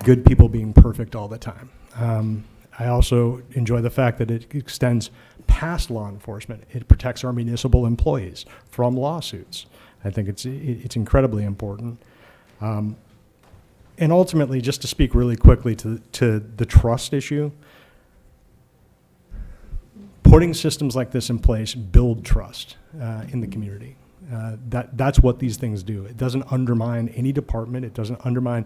good people being perfect all the time. I also enjoy the fact that it extends past law enforcement. It protects our municipal employees from lawsuits. I think it's incredibly important. And ultimately, just to speak really quickly to the trust issue, putting systems like this in place build trust in the community. That's what these things do. It doesn't undermine any department. It doesn't undermine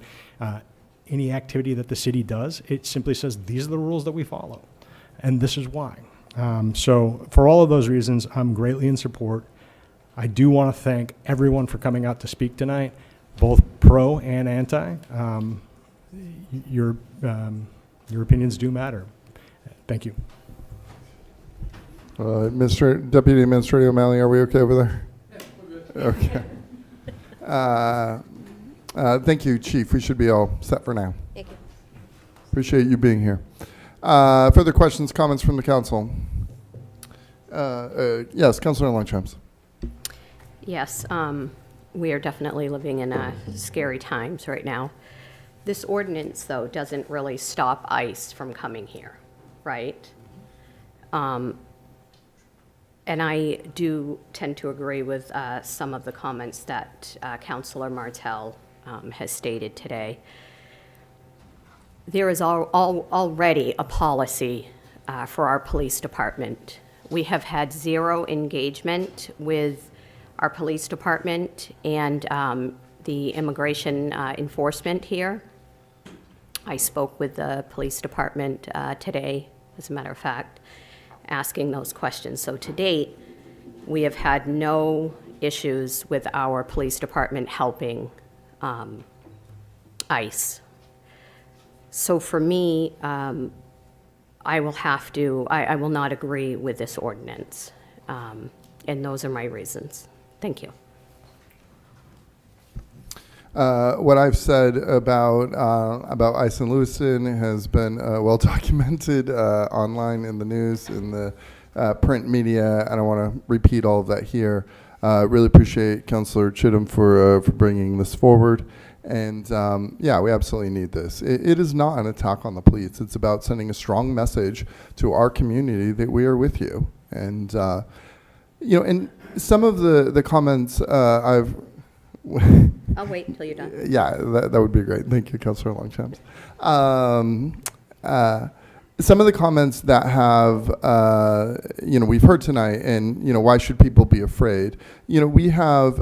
any activity that the city does. It simply says, these are the rules that we follow, and this is why. So for all of those reasons, I'm greatly in support. I do want to thank everyone for coming out to speak tonight, both pro and anti. Your opinions do matter. Thank you. Deputy Administrator O'Malley, are we okay over there? Okay. Thank you, Chief. We should be all set for now. Thank you. Appreciate you being here. Further questions, comments from the council? Yes, Councilor Longchamps. Yes, we are definitely living in scary times right now. This ordinance, though, doesn't really stop ICE from coming here, right? And I do tend to agree with some of the comments that Councilor Martel has stated today. There is already a policy for our police department. We have had zero engagement with our police department and the immigration enforcement here. I spoke with the police department today, as a matter of fact, asking those questions. So to date, we have had no issues with our police department helping ICE. So for me, I will not agree with this ordinance. And those are my reasons. Thank you. What I've said about ICE in Lewiston has been well documented online in the news, in the print media. I don't want to repeat all of that here. Really appreciate Councilor Chittum for bringing this forward. And yeah, we absolutely need this. It is not an attack on the police. It's about sending a strong message to our community that we are with you. And you know, and some of the comments I've I'll wait until you're done. Yeah, that would be great. Thank you, Councilor Longchamps. Some of the comments that have, you know, we've heard tonight, and, you know, why should people be afraid? You know, we have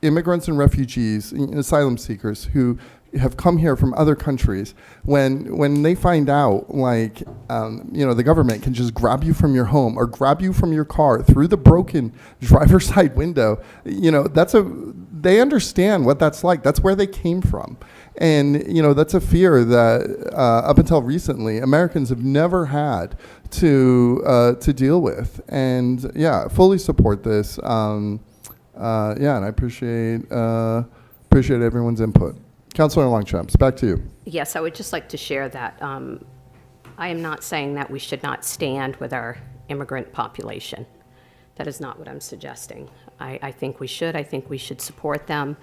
immigrants and refugees, asylum seekers who have come here from other countries. When they find out, like, you know, the government can just grab you from your home or grab you from your car through the broken driver's side window, you know, they understand what that's like. That's where they came from. And, you know, that's a fear that up until recently, Americans have never had to deal with. And yeah, fully support this. Yeah, and I appreciate everyone's input. Councilor Longchamps, back to you. Yes, I would just like to share that I am not saying that we should not stand with our immigrant population. That is not what I'm suggesting. I think we should. I think we should support them.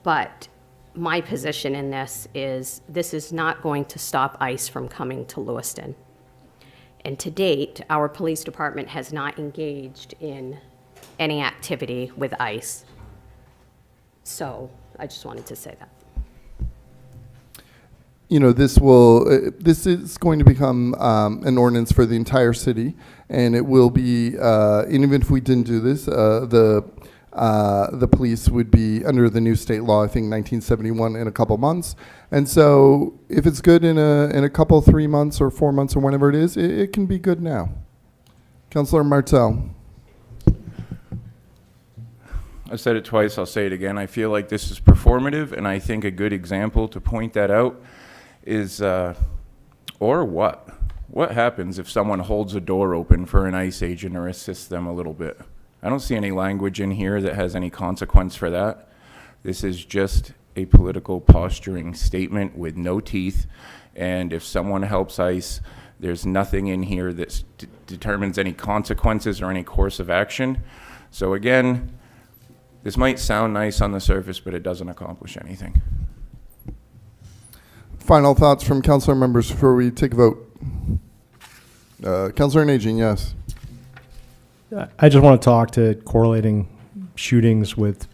But my position in this is not going to stop ICE from coming to Lewiston. And to date, our police department has not engaged in any activity with ICE. So I just wanted to say that. You know, this is going to become an ordinance for the entire city, and it will be, and even if we didn't do this, the police would be under the new state law, I think 1971, in a couple months. And so if it's good in a couple, 3 months or 4 months or whenever it is, it can be good now. Councilor Martel. I said it twice, I'll say it again. I feel like this is performative, and I think a good example to point that out is, or what? What happens if someone holds a door open for an ICE agent or assists them a little bit? I don't see any language in here that has any consequence for that. This is just a political posturing statement with no teeth, and if someone helps ICE, there's nothing in here that determines any consequences or any course of action. So again, this might sound nice on the surface, but it doesn't accomplish anything. Final thoughts from councilor members before we take a vote. Councilor Najin, yes. I just want to talk to correlating shootings with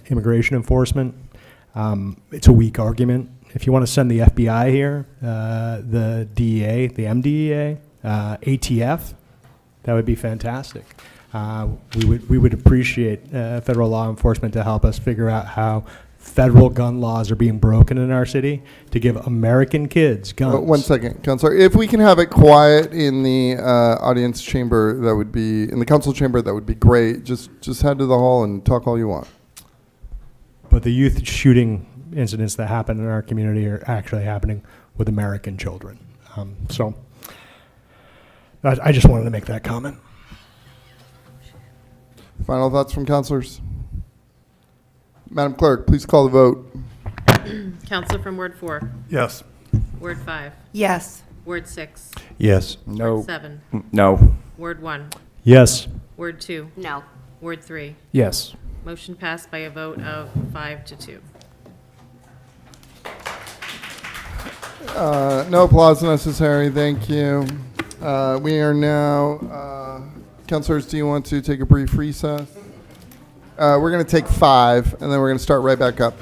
immigration enforcement. It's a weak argument. If you want to send the FBI here, the DEA, the MDEA, ATF, that would be fantastic. We would appreciate federal law enforcement to help us figure out how federal gun laws are being broken in our city to give American kids guns. 1 second, Councilor. If we can have it quiet in the audience chamber, that would be, in the council chamber, that would be great. Just head to the hall and talk all you want. But the youth shooting incidents that happen in our community are actually happening with American children. So I just wanted to make that comment. Final thoughts from councilors? Madam Clerk, please call the vote. Counselor from Ward 4. Yes. Ward 5. Yes. Ward 6. Yes. No. Ward 7. No. Ward 1. Yes. Ward 2. No. Ward 3. Yes. Motion passed by a vote of 5 to 2. No applause necessary, thank you. We are now, councilors, do you want to take a brief recess? We're going to take 5, and then we're going to start right back up.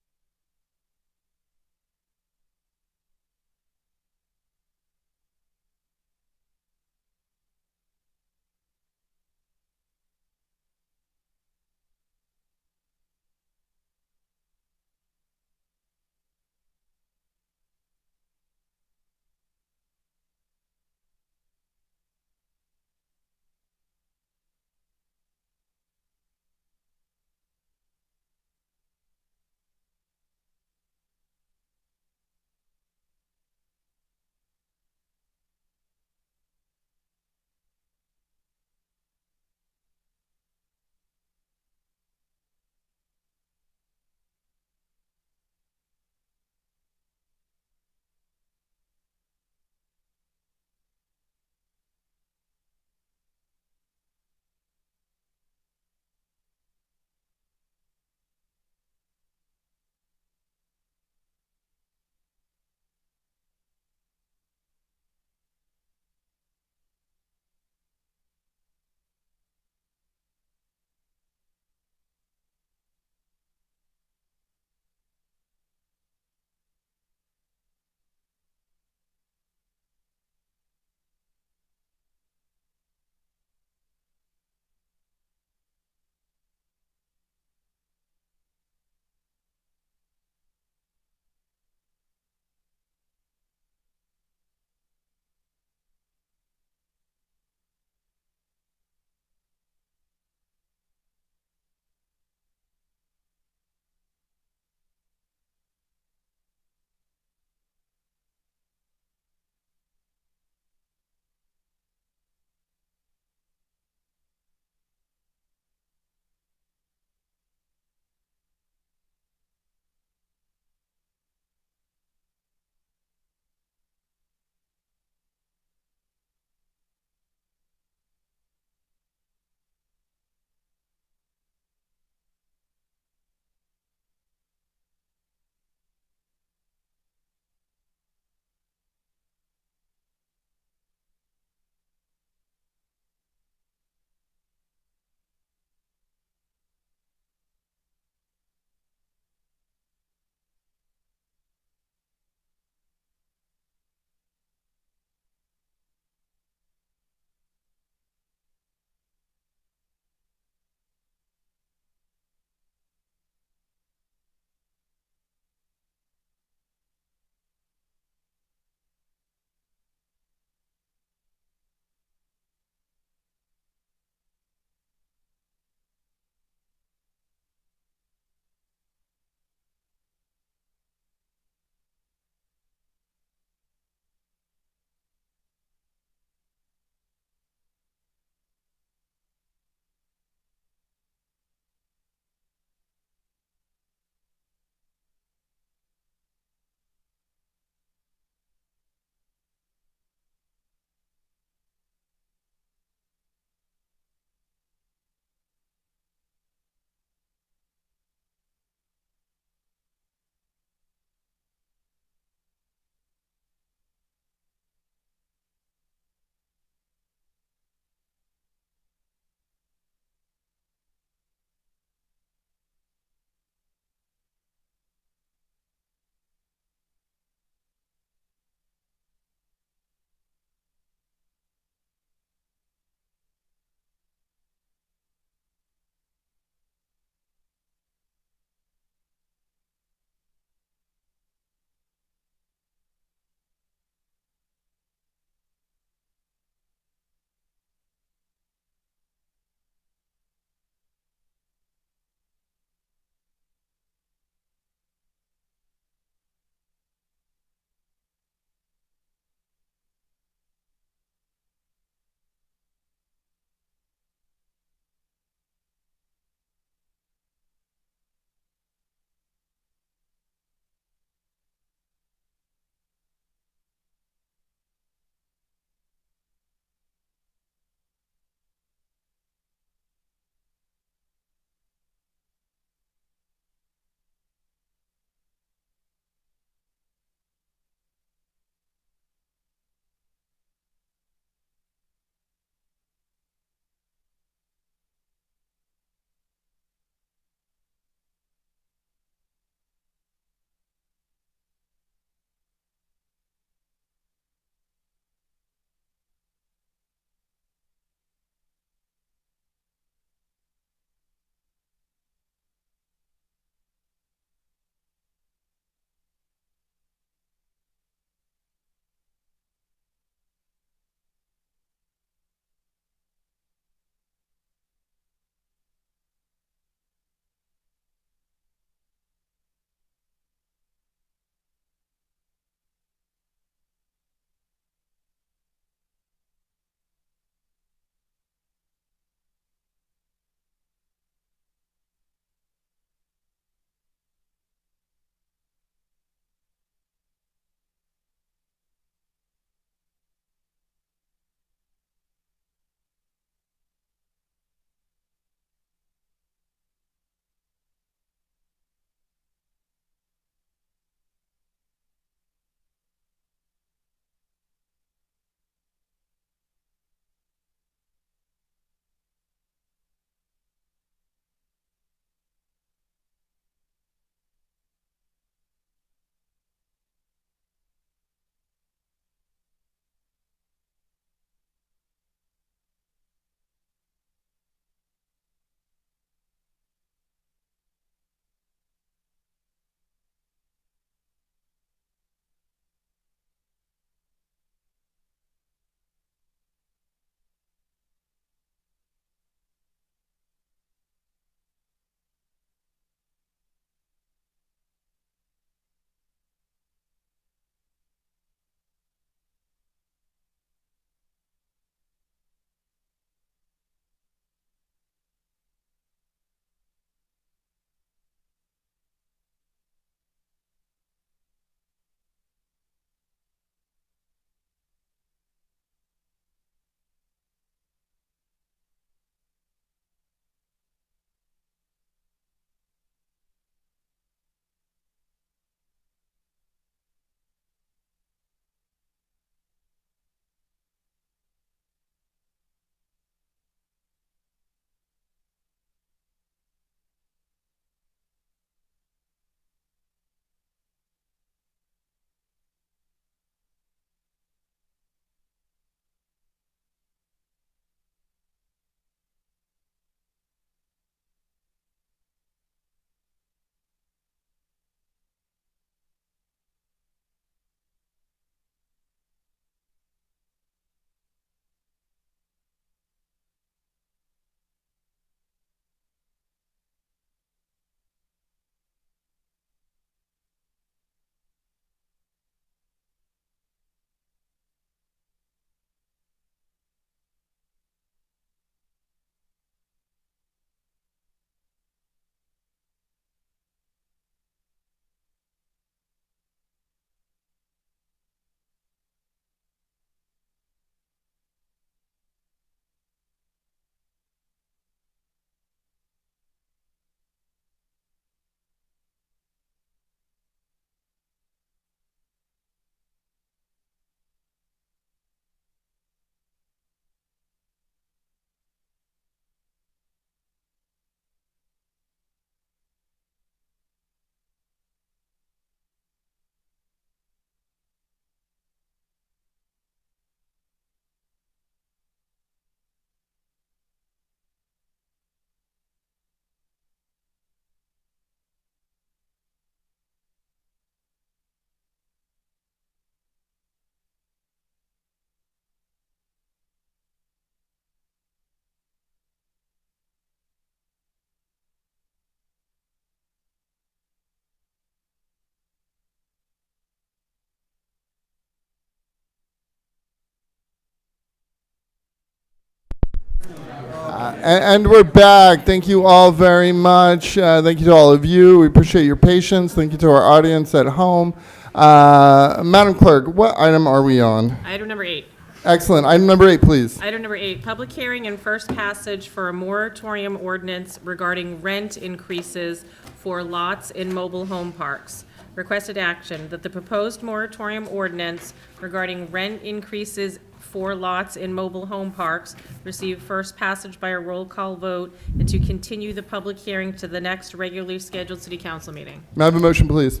And we're back. Thank you all very much. Thank you to all of you. We appreciate your patience. Thank you to our audience at home. Madam Clerk, what item are we on? Item number 8. Excellent. Item number 8, please. Item number 8, public hearing and first passage for a moratorium ordinance regarding rent increases for lots in mobile home parks. Requested action that the proposed moratorium ordinance regarding rent increases for lots in mobile home parks receive first passage by a roll call vote and to continue the public hearing to the next regularly scheduled city council meeting. May I have a motion, please?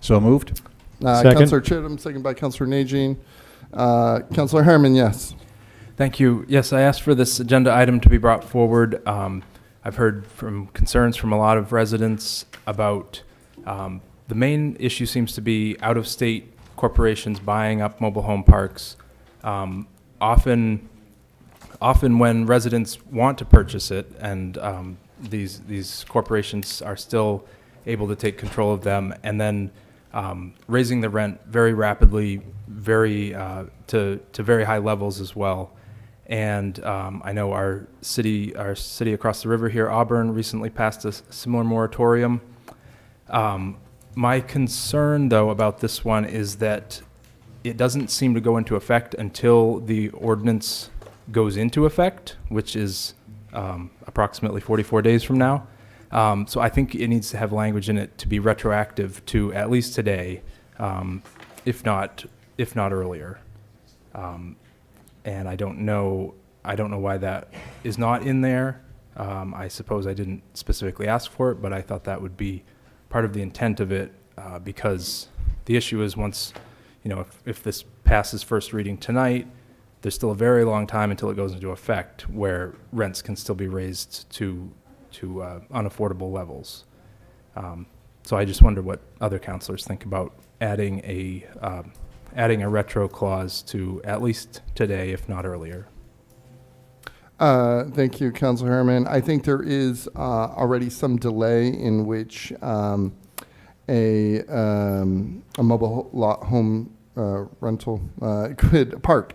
So moved. Second. Councilor Chittum, second by Councilor Najin. Councilor Herman, yes. Thank you. Yes, I asked for this agenda item to be brought forward. I've heard from concerns from a lot of residents about the main issue seems to be out-of-state corporations buying up mobile home parks. Often when residents want to purchase it, and these corporations are still able to take control of them, and then raising the rent very rapidly, to very high levels as well. And I know our city across the river here, Auburn, recently passed a similar moratorium. My concern, though, about this one is that it doesn't seem to go into effect until the ordinance goes into effect, which is approximately 44 days from now. So I think it needs to have language in it to be retroactive to at least today, if not earlier. And I don't know why that is not in there. I suppose I didn't specifically ask for it, but I thought that would be part of the intent of it, because the issue is once, if this passes first reading tonight, there's still a very long time until it goes into effect where rents can still be raised to unaffordable levels. So I just wonder what other councilors think about adding a retro clause to at least today, if not earlier. Thank you, Councilor Herman. I think there is already some delay in which a mobile home rental park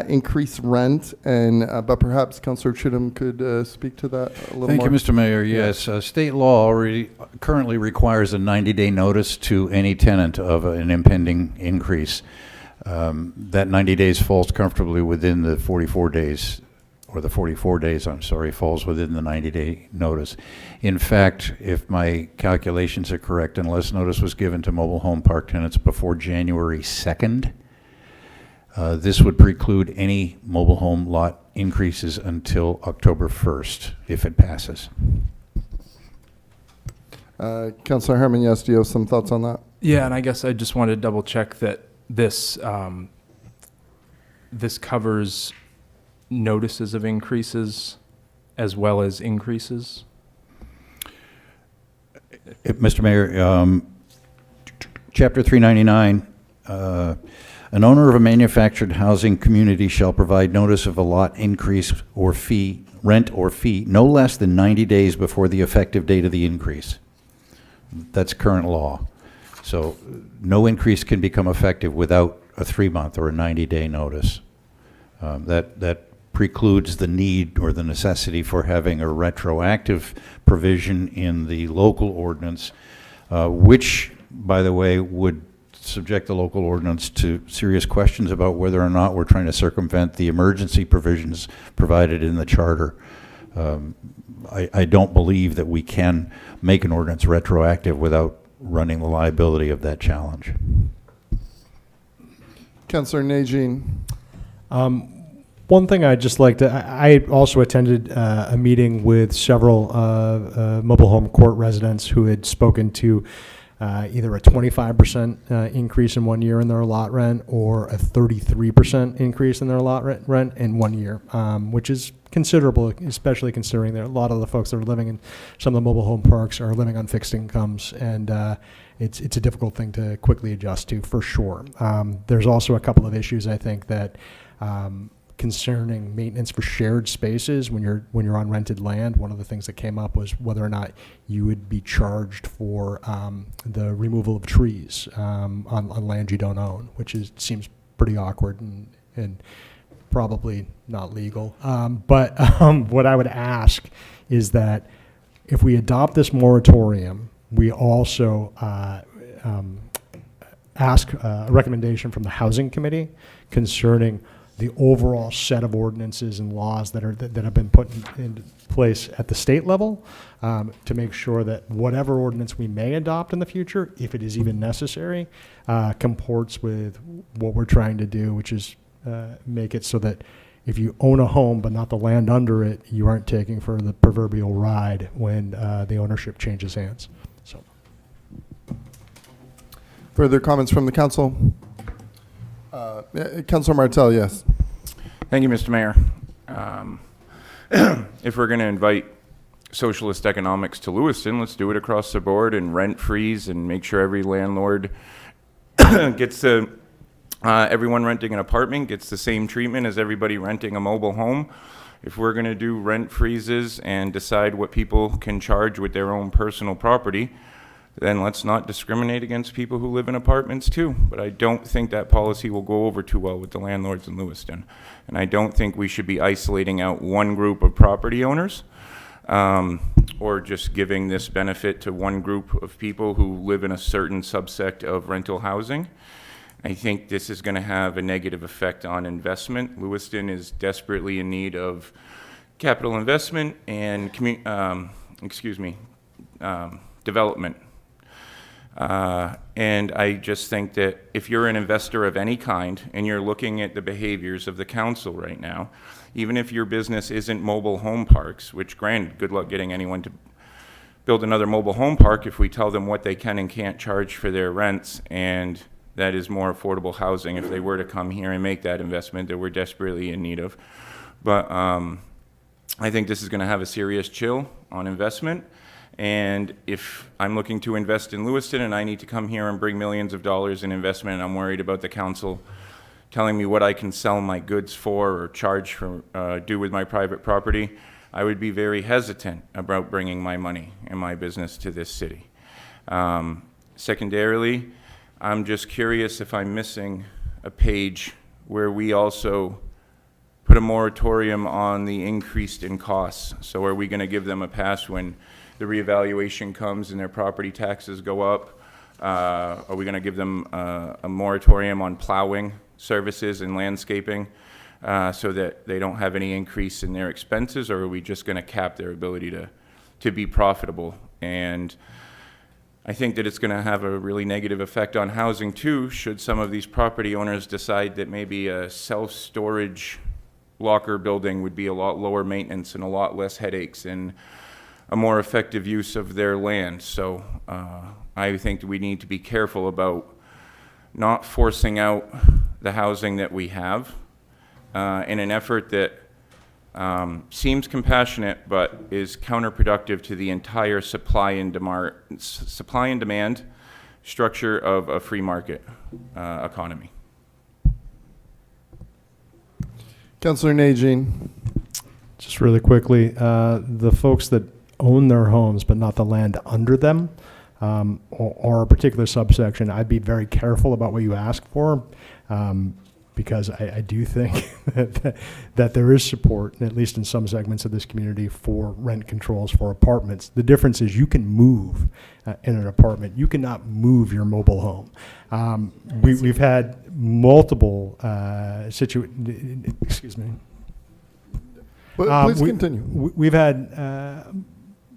increase rent, and but perhaps Councilor Chittum could speak to that a little Thank more. you, Mr. Mayor. Yes, state law already currently requires a 90-day notice to any tenant of an impending increase. That 90 days falls comfortably within the 44 days, or the 44 days, I'm sorry, falls within the 90-day notice. In fact, if my calculations are correct, unless notice was given to mobile home park tenants before January 2nd, this would preclude any mobile home lot increases until October 1st, if it passes. Councilor Herman, yes, do you have some thoughts on that? Yeah, and I guess I just wanted to double check that this covers notices of increases as well as increases. Mr. Mayor, Chapter 399, an owner of a manufactured housing community shall provide notice of a lot increase or fee, rent or fee, no less than 90 days before the effective date of the increase. That's current law. So no increase can become effective without a 3-month or a 90-day notice. That precludes the need or the necessity for having a retroactive provision in the local ordinance, which, by the way, would subject the local ordinance to serious questions about whether or not we're trying to circumvent the emergency provisions provided in the charter. I don't believe that we can make an ordinance retroactive without running the liability of that challenge. Councilor Najin. One thing I'd just like to, I also attended a meeting with several mobile home court residents who had spoken to either a 25% increase in 1 year in their lot rent or a 33% increase in their lot rent in 1 year, which is considerable, especially considering that a lot of the folks that are living in some of the mobile home parks are living on fixed incomes, and it's a difficult thing to quickly adjust to, for sure. There's also a couple of issues, I think, that concerning maintenance for shared spaces when you're on rented land. One of the things that came up was whether or not you would be charged for the removal of trees on land you don't own, which seems pretty awkward and probably not legal. But what I would ask is that if we adopt this moratorium, we also ask a recommendation from the Housing Committee concerning the overall set of ordinances and laws that have been put into place at the state level, to make sure that whatever ordinance we may adopt in the future, if it is even necessary, comports with what we're trying to do, which is make it so that if you own a home but not the land under it, you aren't taking for the proverbial ride when the ownership changes hands. So, Further comments from the council? Councilor Martell, yes. Thank you, Mr. Mayor. If we're going to invite socialist economics to Lewiston, let's do it across the board and rent freeze and make sure every landlord gets the, everyone renting an apartment gets the same treatment as everybody renting a mobile home. If we're going to do rent freezes and decide what people can charge with their own personal property, then let's not discriminate against people who live in apartments too. But I don't think that policy will go over too well with the landlords in Lewiston. And I don't think we should be isolating out one group of property owners, or just giving this benefit to one group of people who live in a certain subsect of rental housing. I think this is going to have a negative effect on investment. Lewiston is desperately in need of capital investment and development. And I just think that if you're an investor of any kind and you're looking at the behaviors of the council right now, even if your business isn't mobile home parks, which granted, good luck getting anyone to build another mobile home park if we tell them what they can and can't charge for their rents, and that is more affordable housing if they were to come here and make that investment that we're desperately in need of. But I think this is going to have a serious chill on investment. And if I'm looking to invest in Lewiston and I need to come here and bring millions of dollars in investment, and I'm worried about the council telling me what I can sell my goods for or charge for, do with my private property, I would be very hesitant about bringing my money and my business to this city. Secondarily, I'm just curious if I'm missing a page where we also put a moratorium on the increase in costs. So are we going to give them a pass when the reevaluation comes and their property taxes go up? Are we going to give them a moratorium on plowing services and landscaping so that they don't have any increase in their expenses, or are we just going to cap their ability to be profitable? And I think that it's going to have a really negative effect on housing too, should some of these property owners decide that maybe a self-storage locker building would be a lot lower maintenance and a lot less headaches and a more effective use of their land. So I think we need to be careful about not forcing out the housing that we have in an effort that seems compassionate but is counterproductive to the entire supply and demand structure of a free market economy. Councilor Najin. just really quickly, the folks that own their homes but not the land under them, or a particular subsection, I'd be very careful about what you ask for, because I do think that there is support, at least in some segments of this community, for rent controls for apartments. The difference is you can move in an apartment. You cannot move your mobile home. We've had multiple excuse me. Please continue. We've had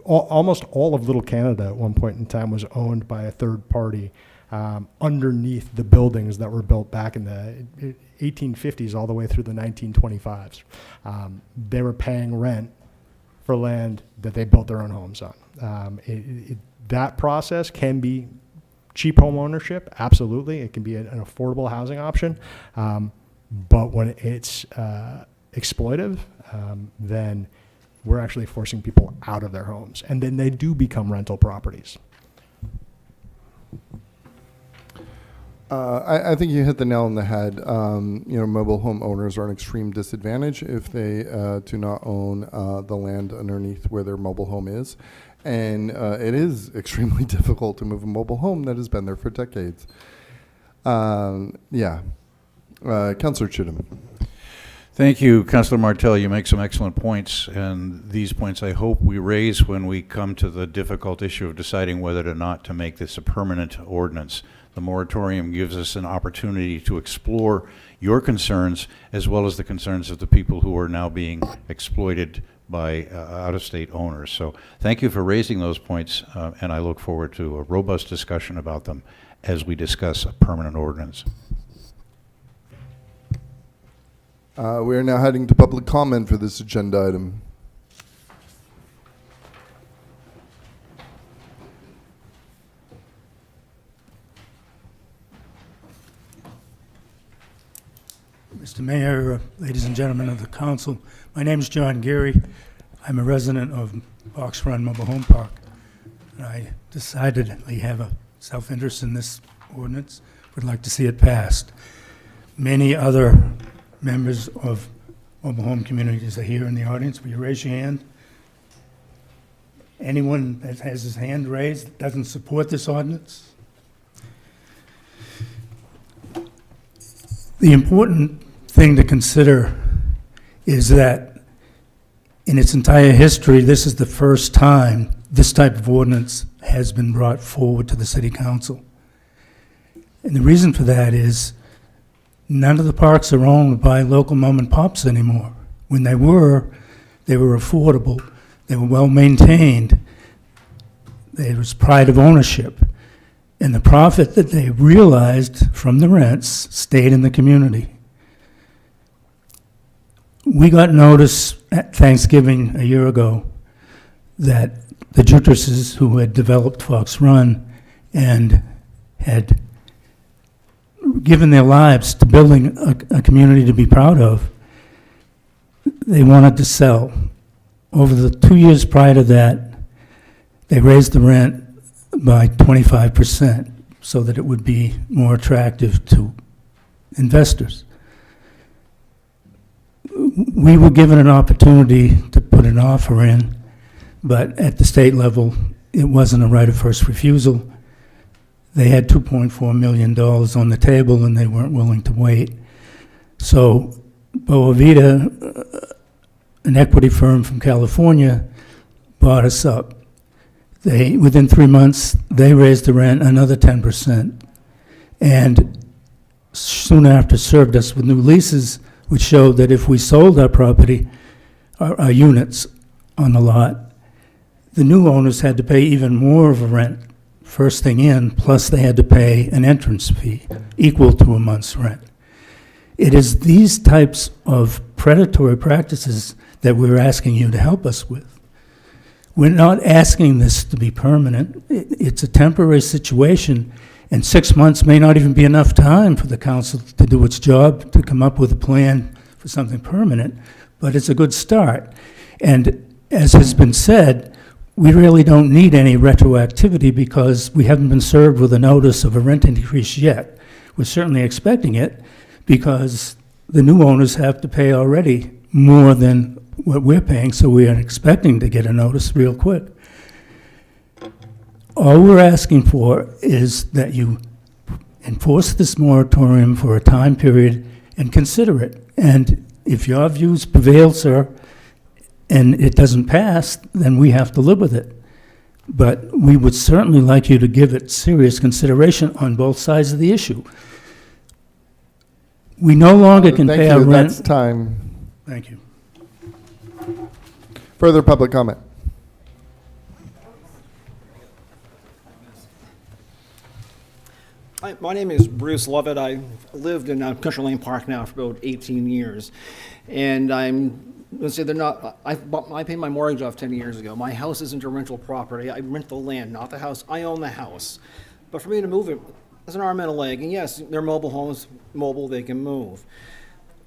almost all of Little Canada at one point in time was owned by a third party underneath the buildings that were built back in the 1850s all the way through the 1925s. They were paying rent for land that they built their own homes on. That process can be cheap home ownership, absolutely. It can be an affordable housing option. But when it's exploitive, then we're actually forcing people out of their homes. And then they do become rental properties. I think you hit the nail on the head. Mobile home owners are an extreme disadvantage if they do not own the land underneath where their mobile home is. And it is extremely difficult to move a mobile home that has been there for decades. Councilor Chittum. Thank you, Councilor Martell. You make some excellent points, and these points I hope we raise when we come to the difficult issue of deciding whether or not to make this a permanent ordinance. The moratorium gives us an opportunity to explore your concerns as well as the concerns of the people who are now being exploited by out-of-state owners. So thank you for raising those points, and I look forward to a robust discussion about them as we discuss a permanent ordinance. We are now heading to public comment for this agenda item. Mr. Mayor, ladies and gentlemen of the council, my name is John Geary. I'm a resident of Fox Run Mobile Home Park. And I decidedly have a self-interest in this ordinance, would like to see it passed. Many other members of mobile home communities are here in the audience. Will you raise your hand? Anyone that has his hand raised that doesn't support this ordinance? The important thing to consider is that in its entire history, this is the first time this type of ordinance has been brought forward to the City Council. And the reason for that is none of the parks are owned by local mom and pops anymore. When they were affordable, they were well maintained, there was pride of ownership, and the profit that they realized from the rents stayed in the community. We got notice at Thanksgiving a year ago that the Jutrices, who had developed Fox Run and had given their lives to building a community to be proud of, they wanted to sell. Over the 2 years prior to that, they raised the rent by 25% so that it would be more attractive to investors. We were given an opportunity to put an offer in, but at the state level, it wasn't a right of first refusal. They had $2.4 million on the table and they weren't willing to wait. So Boa Vida, an equity firm from California, bought us up. Within 3 months, they raised the rent another 10%, and soon after served us with new leases, which showed that if we sold our property, our units on the lot, the new owners had to pay even more of a rent first thing in, plus they had to pay an entrance fee equal to a month's rent. It is these types of predatory practices that we're asking you to help us with. We're not asking this to be permanent. It's a temporary situation, and 6 months may not even be enough time for the council to do its job, to come up with a plan for something permanent, but it's a good start. And as has been said, we really don't need any retroactivity because we haven't been served with a notice of a rent increase yet. We're certainly expecting it because the new owners have to pay already more than what we're paying, so we are expecting to get a notice real quick. All we're asking for is that you enforce this moratorium for a time period and consider it. And if your views prevail, sir, and it doesn't pass, then we have to live with it. But we would certainly like you to give it serious consideration on both sides of the issue. We no longer can pay our rent. That's time. Thank you. Further public comment? Hi, my name is Bruce Lovett. I lived in Country Lane Park now for about 18 years. And I'm going to say they're not, I paid my mortgage off 10 years ago. My house isn't a rental property. I rent the land, not the house. I own the house. But for me to move it, it's an arm and a leg. And yes, they're mobile homes, mobile, they can move.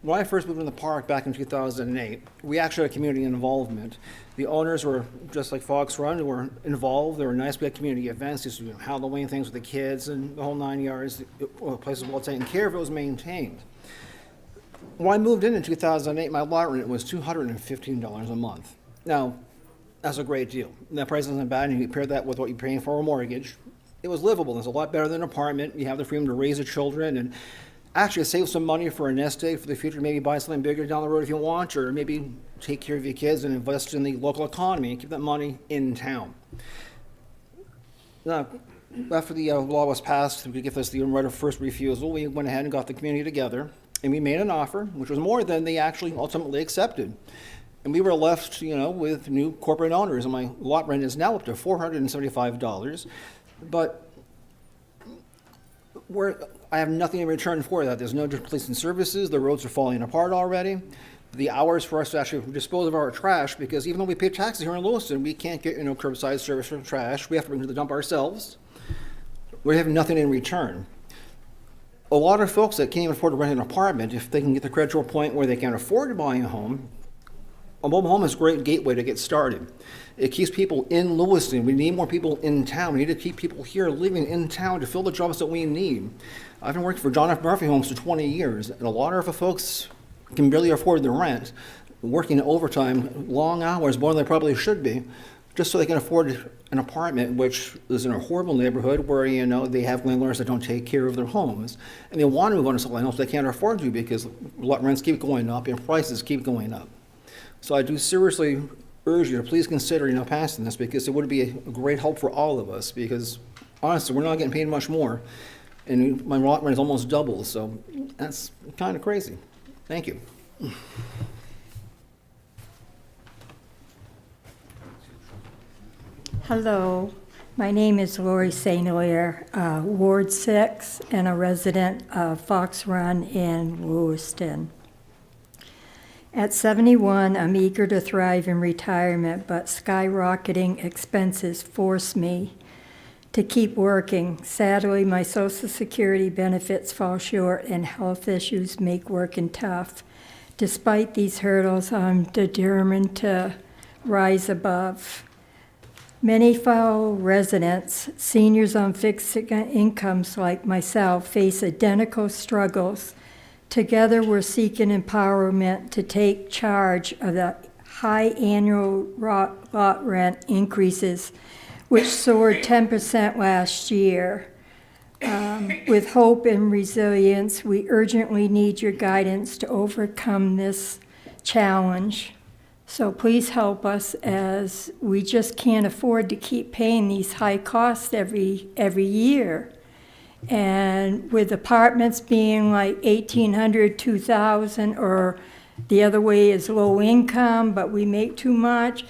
When I first moved in the park back in 2008, we actually had community involvement. The owners were, just like Fox Run, were involved. They were nice. We had community events, just Halloween things with the kids and the whole 9 yards. The place was well taken care of. It was maintained. When I moved in 2008, my lot rent was $215 a month. Now, that's a great deal. That price isn't bad, and you compare that with what you're paying for a mortgage. It was livable. It's a lot better than an apartment. You have the freedom to raise the children, and actually save some money for a nest egg for the future, maybe buy something bigger down the road if you want, or maybe take care of your kids and invest in the local economy and keep that money in town. Now, after the law was passed to give us the right of first refusal, we went ahead and got the community together, and we made an offer, which was more than they actually ultimately accepted. And we were left, with new corporate owners, and my lot rent is now up to $475. But I have nothing in return for that. There's no police and services. The roads are falling apart already. The hours for us to actually dispose of our trash, because even though we pay taxes here in Lewiston, we can't get curbside service for trash. We have to bring it to the dump ourselves. We have nothing in return. A lot of folks that can't even afford to rent an apartment, if they can get the credit to a point where they can afford to buy a home, a mobile home is a great gateway to get started. It keeps people in Lewiston. We need more people in town. We need to keep people here living in town to fill the jobs that we need. I've been working for John F. Murphy Homes for 20 years, and a lot of the folks can barely afford the rent, working overtime, long hours, more than they probably should be, just so they can afford an apartment, which is in a horrible neighborhood where, they have landlords that don't take care of their homes. And they want to move on to something else, they can't afford to because lot rents keep going up and prices keep going up. So I do seriously urge you to please consider, passing this, because it would be a great help for all of us, because honestly, we're not getting paid much more. And my lot rent is almost double, so that's kind of crazy. Thank you. Hello, my name is Lori St. Hilaire, Ward 6, and a resident of Fox Run in Lewiston. At 71, I'm eager to thrive in retirement, but skyrocketing expenses force me to keep working. Sadly, my Social Security benefits fall short and health issues make working tough. Despite these hurdles, I'm determined to rise above. Many fellow residents, seniors on fixed incomes like myself, face identical struggles. Together, we're seeking empowerment to take charge of the high annual lot rent increases, which soared 10% last year. With hope and resilience, we urgently need your guidance to overcome this challenge. So please help us, as we just can't afford to keep paying these high costs every year. And with apartments being like $1,800, $2,000, or the other way is low income, but we make too much,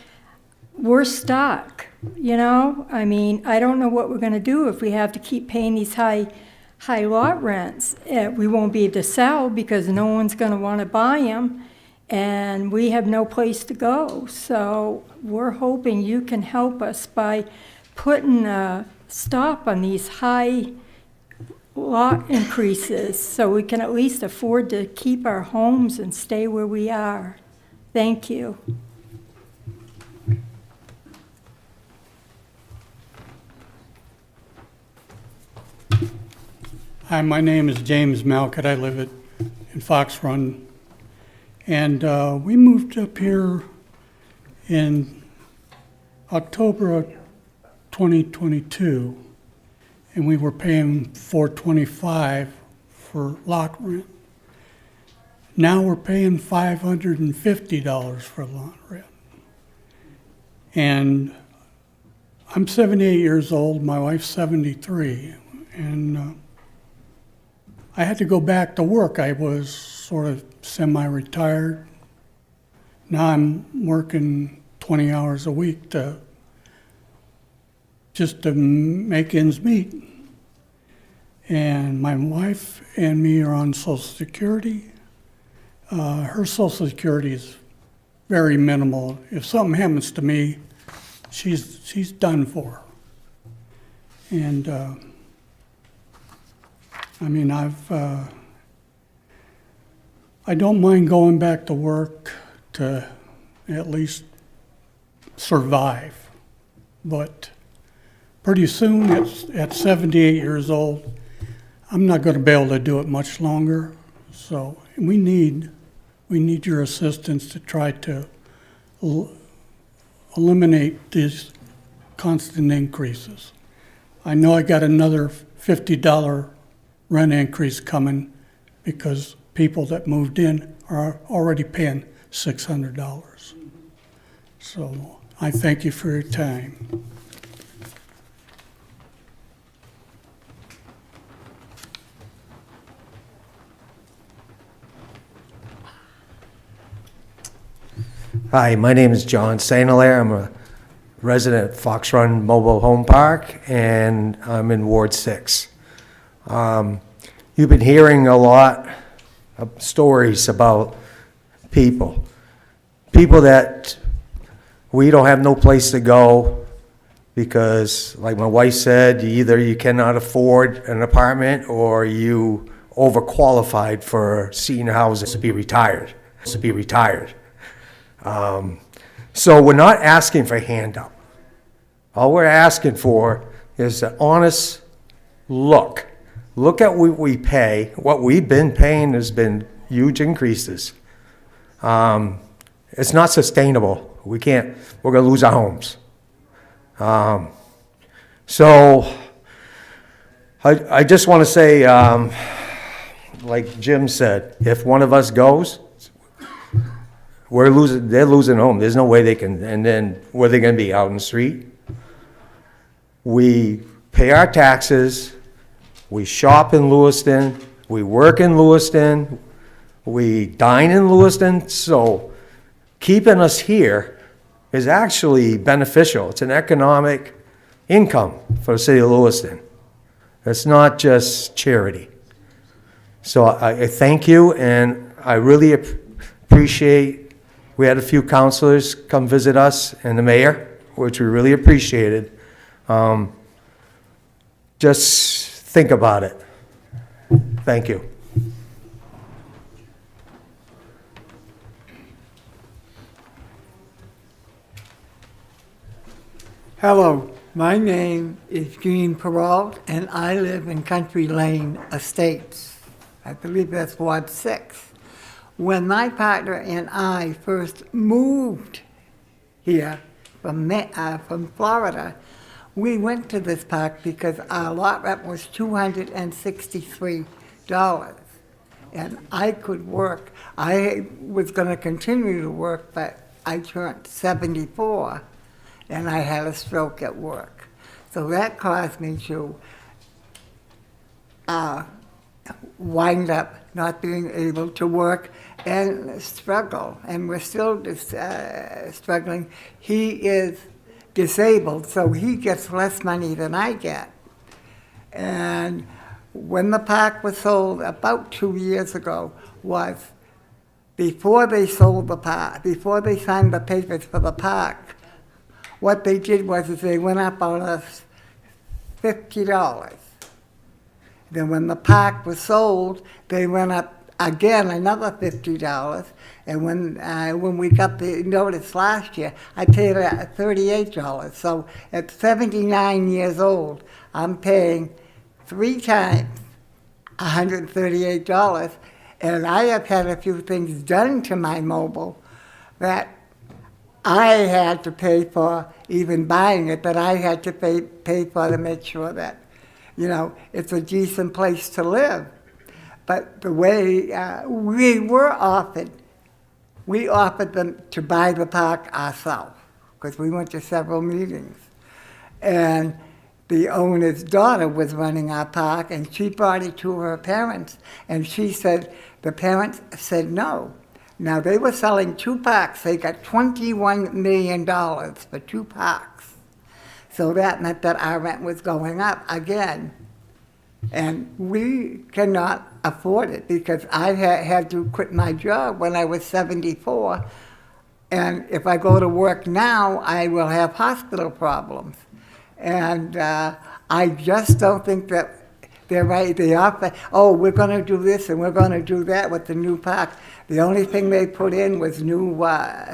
we're stuck. I don't know what we're going to do if we have to keep paying these high lot rents. We won't be able to sell because no one's going to want to buy them, and we have no place to go. So we're hoping you can help us by putting a stop on these high lot increases so we can at least afford to keep our homes and stay where we are. Thank you. Hi, my name is James Malkett. I live in Fox Run. And we moved up here in October of 2022, and we were paying $425 for lot rent. Now we're paying $550 for lot rent. And I'm 78 years old, my wife's 73, and I had to go back to work. I was sort of semi-retired. Now I'm working 20 hours a week just to make ends meet. And my wife and me are on Social Security. Her Social Security is very minimal. If something happens to me, she's done for. And I don't mind going back to work to at least survive, but pretty soon at 78 years old, I'm not going to be able to do it much longer. So we need your assistance to try to eliminate these constant increases. I know I got another $50 rent increase coming because people that moved in are already paying $600. So I thank you for your time. Hi, my name is John St. Hilaire. I'm a resident at Fox Run Mobile Home Park, and I'm in Ward 6. You've been hearing a lot of stories about people that we don't have no place to go because, like my wife said, either you cannot afford an apartment or you overqualified for senior housing to be retired. So we're not asking for a handout. All we're asking for is an honest look. Look at what we pay. What we've been paying has been huge increases. It's not sustainable. We're going to lose our homes. So I just want to say, like Jim said, if one of us goes, they're losing home. There's no way they can, and then where are they going to be, out in the street? We pay our taxes, we shop in Lewiston, we work in Lewiston, we dine in Lewiston, so keeping us here is actually beneficial. It's an economic income for the city of Lewiston. It's not just charity. So I thank you, and I really appreciate. We had a few councilors come visit us and the mayor, which we really appreciated. Just think about it. Thank you. Hello, my name is Jean Perrault, and I live in Country Lane Estates. I believe that's Ward 6. When my partner and I first moved here from Florida, we went to this park because our lot rent was $263. And I could work. I was going to continue to work, but I turned 74, and I had a stroke at work. So that caused me to wind up not being able to work and struggle, and we're still struggling. He is disabled, so he gets less money than I get. And when the park was sold about 2 years ago, was before they sold the park, before they signed the papers for the park, what they did was they went up on us $50. Then when the park was sold, they went up again another $50. And when we got the notice last year, I paid $38. So at 79 years old, I'm paying 3 times $138. And I have had a few things done to my mobile that I had to pay for, even buying it, that I had to pay for to make sure that, you know, it's a decent place to live. But the way we offered them to buy the park ourselves, because we went to several meetings. And the owner's daughter was running our park, and she brought it to her parents, and she said, the parents said no. Now, they were selling 2 parks. They got $21 million for 2 parks. So that meant that our rent was going up again. And we cannot afford it because I had to quit my job when I was 74. And if I go to work now, I will have hospital problems. And I just don't think that they're right. They offer, oh, we're going to do this and we're going to do that with the new park. The only thing they put in was new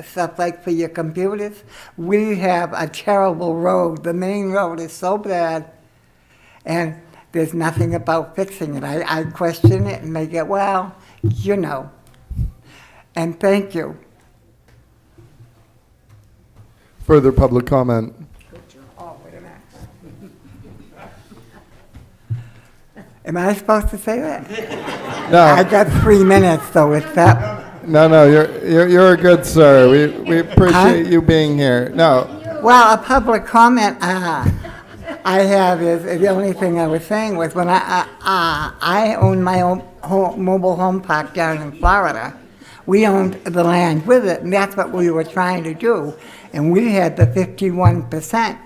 stuff like for your computers. We have a terrible road. The main road is so bad, and there's nothing about fixing it. I question it, and they get, well, you know. And thank you. Further public comment? Am I supposed to say that? No. I got 3 minutes, so it's that. No, you're a good sir. We appreciate you being here. No, Well, a public comment I have is, the only thing I was saying was when I own my own mobile home park down in Florida. We owned the land with it, and that's what we were trying to do. And we had the 51%.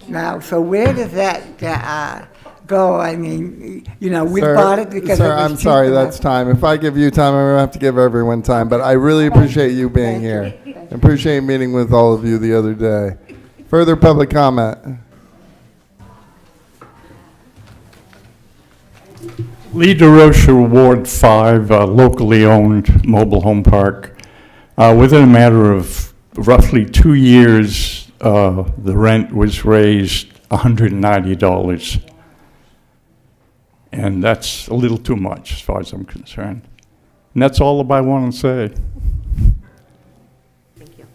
Now, so where does that go? I mean, you know, we bought it because it sir, was I'm sorry, cheap that's enough. time. If I give you time, I'm going to have to give everyone time. But I really appreciate you being here. I appreciate meeting with all of you the other day. Further public comment? Lee DeRocha, Ward 5, locally owned mobile home park. Within a matter of roughly 2 years, the rent was raised $190. And that's a little too much as far as I'm concerned. And that's all I want to say. Thank you.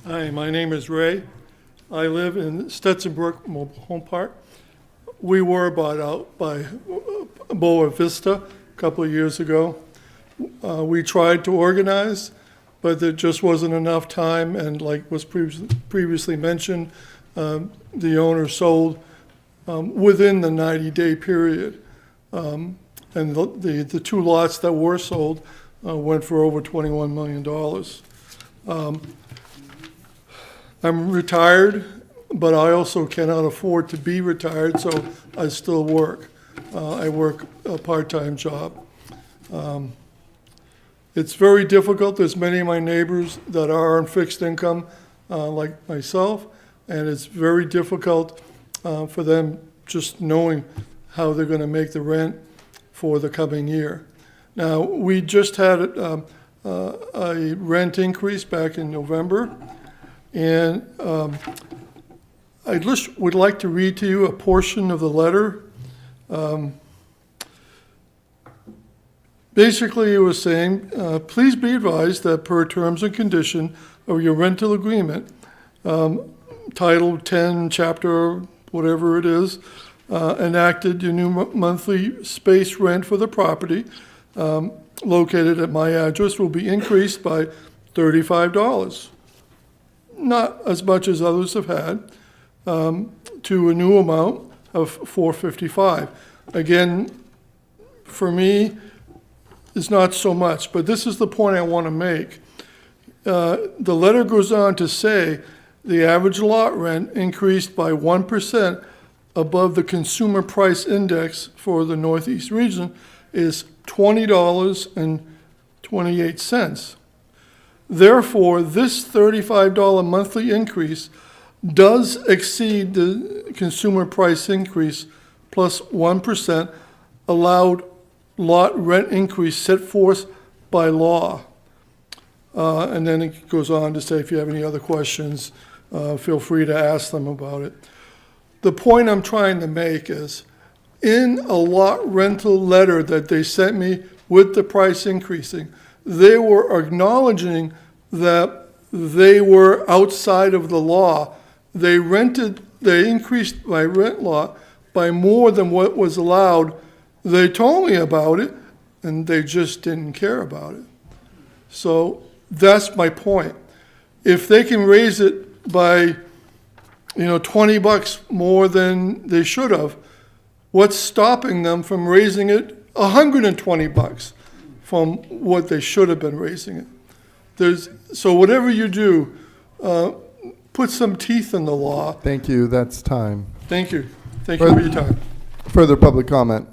Hi, my name is Ray. I live in Stetsonbrook Mobile Home Park. We were bought out by Boa Vista a couple of years ago. We tried to organize, but there just wasn't enough time, and like was previously mentioned, the owner sold within the 90-day period. And the 2 lots that were sold went for over $21 million. I'm retired, but I also cannot afford to be retired, so I still work. I work a part-time job. It's very difficult. There's many of my neighbors that are on fixed income, like myself, and it's very difficult for them just knowing how they're going to make the rent for the coming year. Now, we just had a rent increase back in November, and I just would like to read to you a portion of the letter. Basically, it was saying, please be advised that per terms and condition of your rental agreement, Title 10, Chapter whatever it is, enacted your new monthly space rent for the property located at my address will be increased by $35. Not as much as others have had, to a new amount of $455. Again, for me, it's not so much, but this is the point I want to make. The letter goes on to say the average lot rent increased by 1% above the consumer price index for the Northeast region is $20.28. Therefore, this $35 monthly increase does exceed the consumer price increase plus 1% allowed lot rent increase set forth by law. And then it goes on to say, if you have any other questions, feel free to ask them about it. The point I'm trying to make is, in a lot rental letter that they sent me with the price increasing, they were acknowledging that they were outside of the law. They increased my rent lot by more than what was allowed. They told me about it, and they just didn't care about it. So that's my point. If they can raise it by, $20 more than they should have, what's stopping them from raising it $120 from what they should have been raising it? So whatever you do, put some teeth in the law. Thank you. That's time. Thank you. Thank you for your time. Further public comment?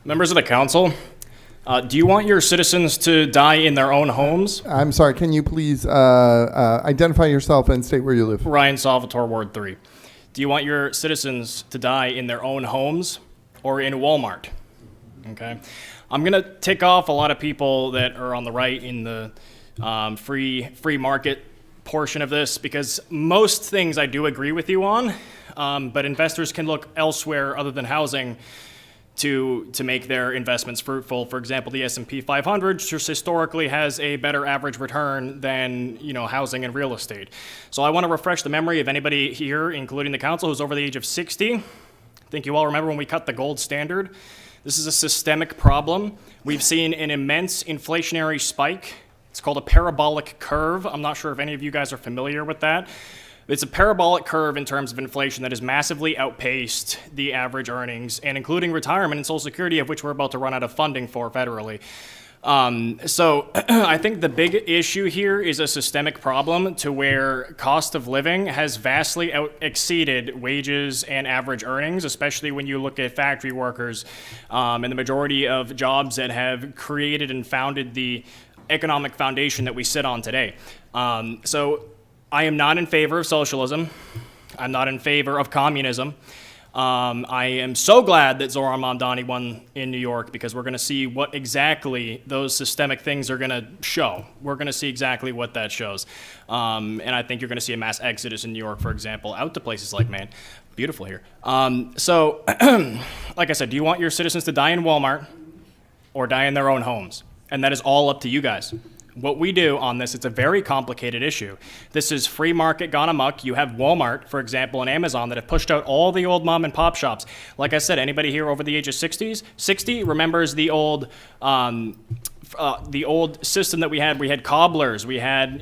Members of the council, do you want your citizens to die in their own homes? I'm sorry, can you please identify yourself and state where you live? Ryan Salvatore, Ward 3. Do you want your citizens to die in their own homes or in Walmart? Okay. I'm going to tick off a lot of people that are on the right in the free market portion of this, because most things I do agree with you on. but investors can look elsewhere other than housing to make their investments fruitful. For example, the S&P 500 just historically has a better average return than, housing and real estate. So I want to refresh the memory of anybody here, including the council, who's over the age of 60. I think you all remember when we cut the gold standard. This is a systemic problem. We've seen an immense inflationary spike. It's called a parabolic curve. I'm not sure if any of you guys are familiar with that. It's a parabolic curve in terms of inflation that has massively outpaced the average earnings, and including retirement and Social Security, of which we're about to run out of funding for federally. So I think the big issue here is a systemic problem to where cost of living has vastly exceeded wages and average earnings, especially when you look at factory workers and the majority of jobs that have created and founded the economic foundation that we sit on today. So I am not in favor of socialism. I'm not in favor of communism. I am so glad that Zoran Mamdani won in New York, because we're going to see what exactly those systemic things are going to show. We're going to see exactly what that shows. And I think you're going to see a mass exodus in New York, for example, out to places like Maine. Beautiful here. So, like I said, do you want your citizens to die in Walmart or die in their own homes? And that is all up to you guys. What we do on this, it's a very complicated issue. This is free market gone amok. You have Walmart, for example, and Amazon that have pushed out all the old mom and pop shops. Like I said, anybody here over the age of 60 remembers the old system that we had. We had cobblers, we had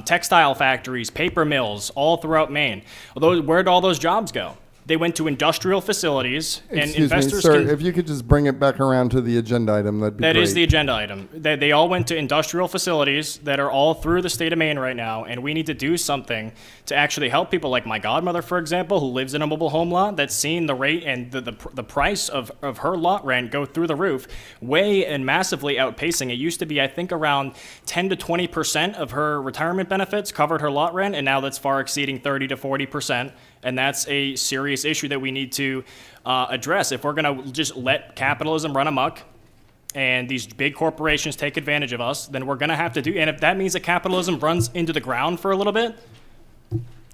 textile factories, paper mills, all throughout Maine. Although, where did all those jobs go? They went to industrial facilities, and Excuse investors me, sir, can... if you could just bring it back around to the agenda item, that'd be great. That is the agenda item. They all went to industrial facilities that are all through the state of Maine right now, and we need to do something to actually help people like my godmother, for example, who lives in a mobile home lot, that's seen the rate and the price of her lot rent go through the roof, way and massively outpacing. It used to be, I think, around 10 to 20% of her retirement benefits covered her lot rent, and now that's far exceeding 30 to 40%. And that's a serious issue that we need to address. If we're going to just let capitalism run amok and these big corporations take advantage of us, then we're going to have to do, and if that means that capitalism runs into the ground for a little bit,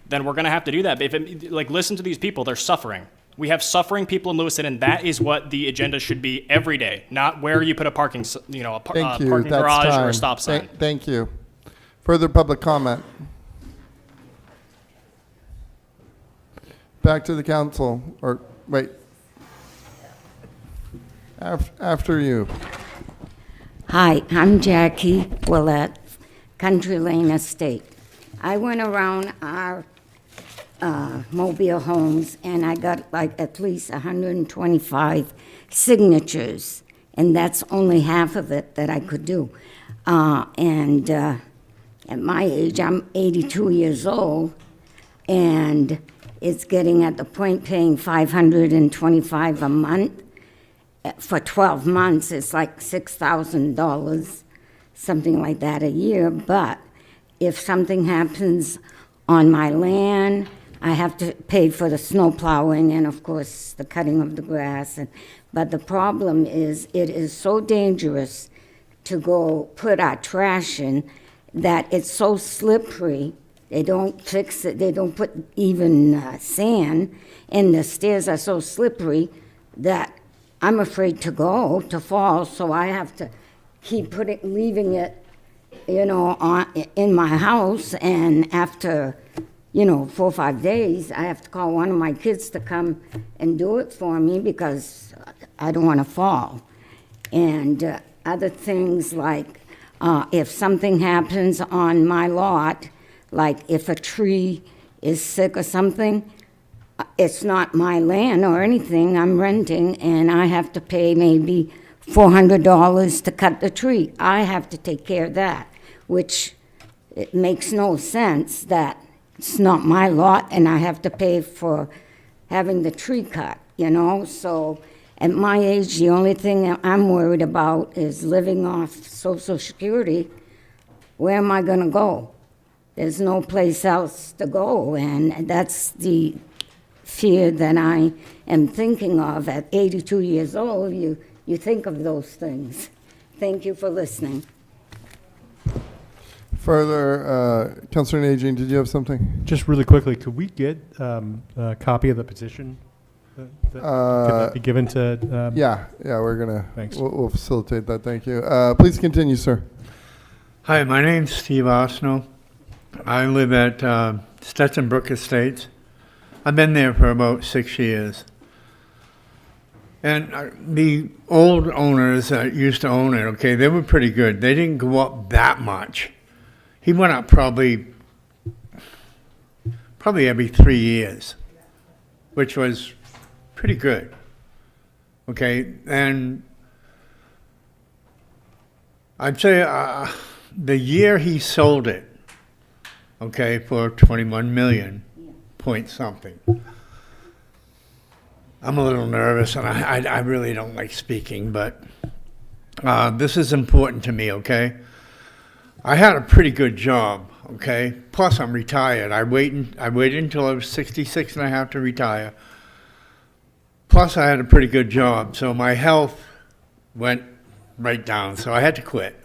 then we're going to have to do that. But listen to these people, they're suffering. We have suffering people in Lewiston, and that is what the agenda should be every day, not where you put a parking, parking garage or a stop sign. Thank you. Further public comment? Back to the council, or wait. After you. Hi, I'm Jackie Willett, Country Lane Estate. I went around our mobile homes and I got at least 125 signatures, and that's only half of it that I could do. And at my age, I'm 82 years old, and it's getting at the point paying $525 a month. For 12 months, it's like $6,000, something like that a year. But if something happens on my land, I have to pay for the snow plowing and, of course, the cutting of the grass. But the problem is, it is so dangerous to go put our trash in that it's so slippery. They don't fix it. They don't put even sand, and the stairs are so slippery that I'm afraid to fall. So I have to keep leaving it, in my house. And after, 4 or 5 days, I have to call one of my kids to come and do it for me because I don't want to fall. And other things like if something happens on my lot, like if a tree is sick or something, it's not my land or anything, I'm renting, and I have to pay maybe $400 to cut the tree. I have to take care of that, which it makes no sense that it's not my lot and I have to pay for having the tree cut, So at my age, the only thing I'm worried about is living off Social Security. Where am I going to go? There's no place else to go, and that's the fear that I am thinking of. At 82 years old, you think of those things. Thank you for listening. Further, Councillor Najin, did you have something? Just really quickly, could we get a copy of the petition? Could that be given to? Yeah, we're gonna. Thanks. We'll facilitate that. Thank you. Please continue, sir. Hi, my name's Steve Arsenault. I live at Stetson Brook Estates. I've been there for about 6 years. And the old owners that used to own it, okay, they were pretty good. They didn't go up that much. He went up probably every 3 years, which was pretty good. Okay, and I'd say the year he sold it, okay, for 21 million point something. I'm a little nervous, and I really don't like speaking, but this is important to me, okay? I had a pretty good job, okay? Plus, I'm retired. I waited until I was 66 and a half to retire. Plus, I had a pretty good job, so my health went right down, so I had to quit.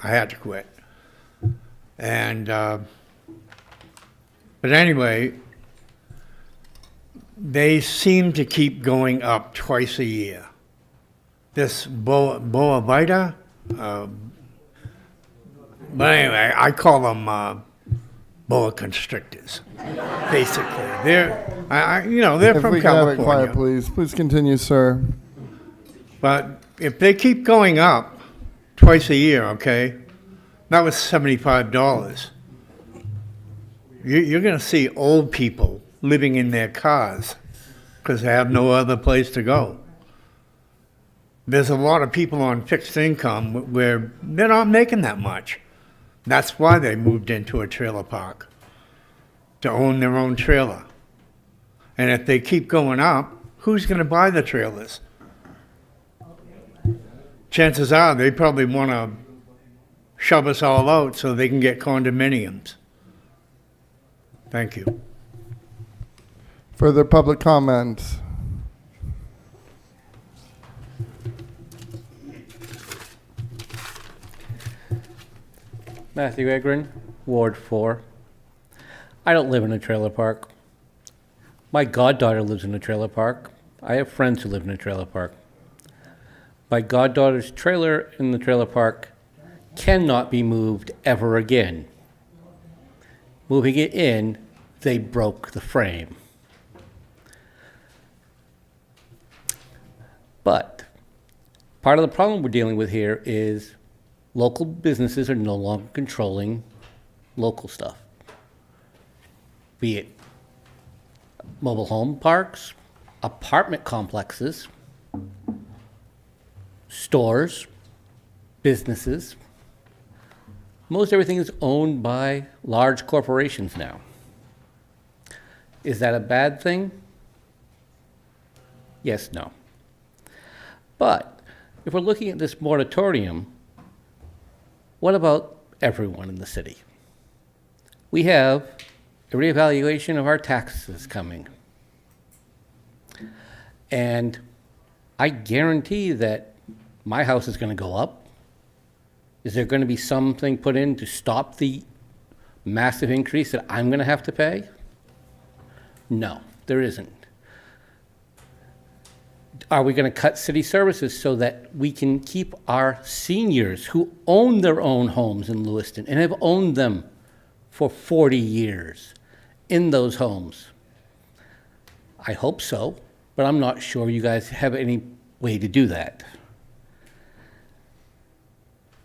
And, but anyway, they seem to keep going up twice a year. This boa vita, but anyway, I call them boa constrictors. Basically, they're If from we can have it California. quiet, please. Please continue, sir. But if they keep going up twice a year, okay, that was $75. You're going to see old people living in their cars because they have no other place to go. There's a lot of people on fixed income where they're not making that much. That's why they moved into a trailer park, to own their own trailer. And if they keep going up, who's going to buy the trailers? Chances are they probably want to shove us all out so they can get condominiums. Thank you. Further public comment? Matthew Egrin, Ward 4. I don't live in a trailer park. My goddaughter lives in a trailer park. I have friends who live in a trailer park. My goddaughter's trailer in the trailer park cannot be moved ever again. Moving it in, they broke the frame. But part of the problem we're dealing with here is local businesses are no longer controlling local stuff. Be it mobile home parks, apartment complexes, stores, businesses. Most everything is owned by large corporations now. Is that a bad thing? Yes, no. But if we're looking at this moratorium, what about everyone in the city? We have a reevaluation of our taxes coming. And I guarantee that my house is going to go up. Is there going to be something put in to stop the massive increase that I'm going to have to pay? No, there isn't. Are we going to cut city services so that we can keep our seniors who own their own homes in Lewiston and have owned them for 40 years in those homes? I hope so, but I'm not sure you guys have any way to do that.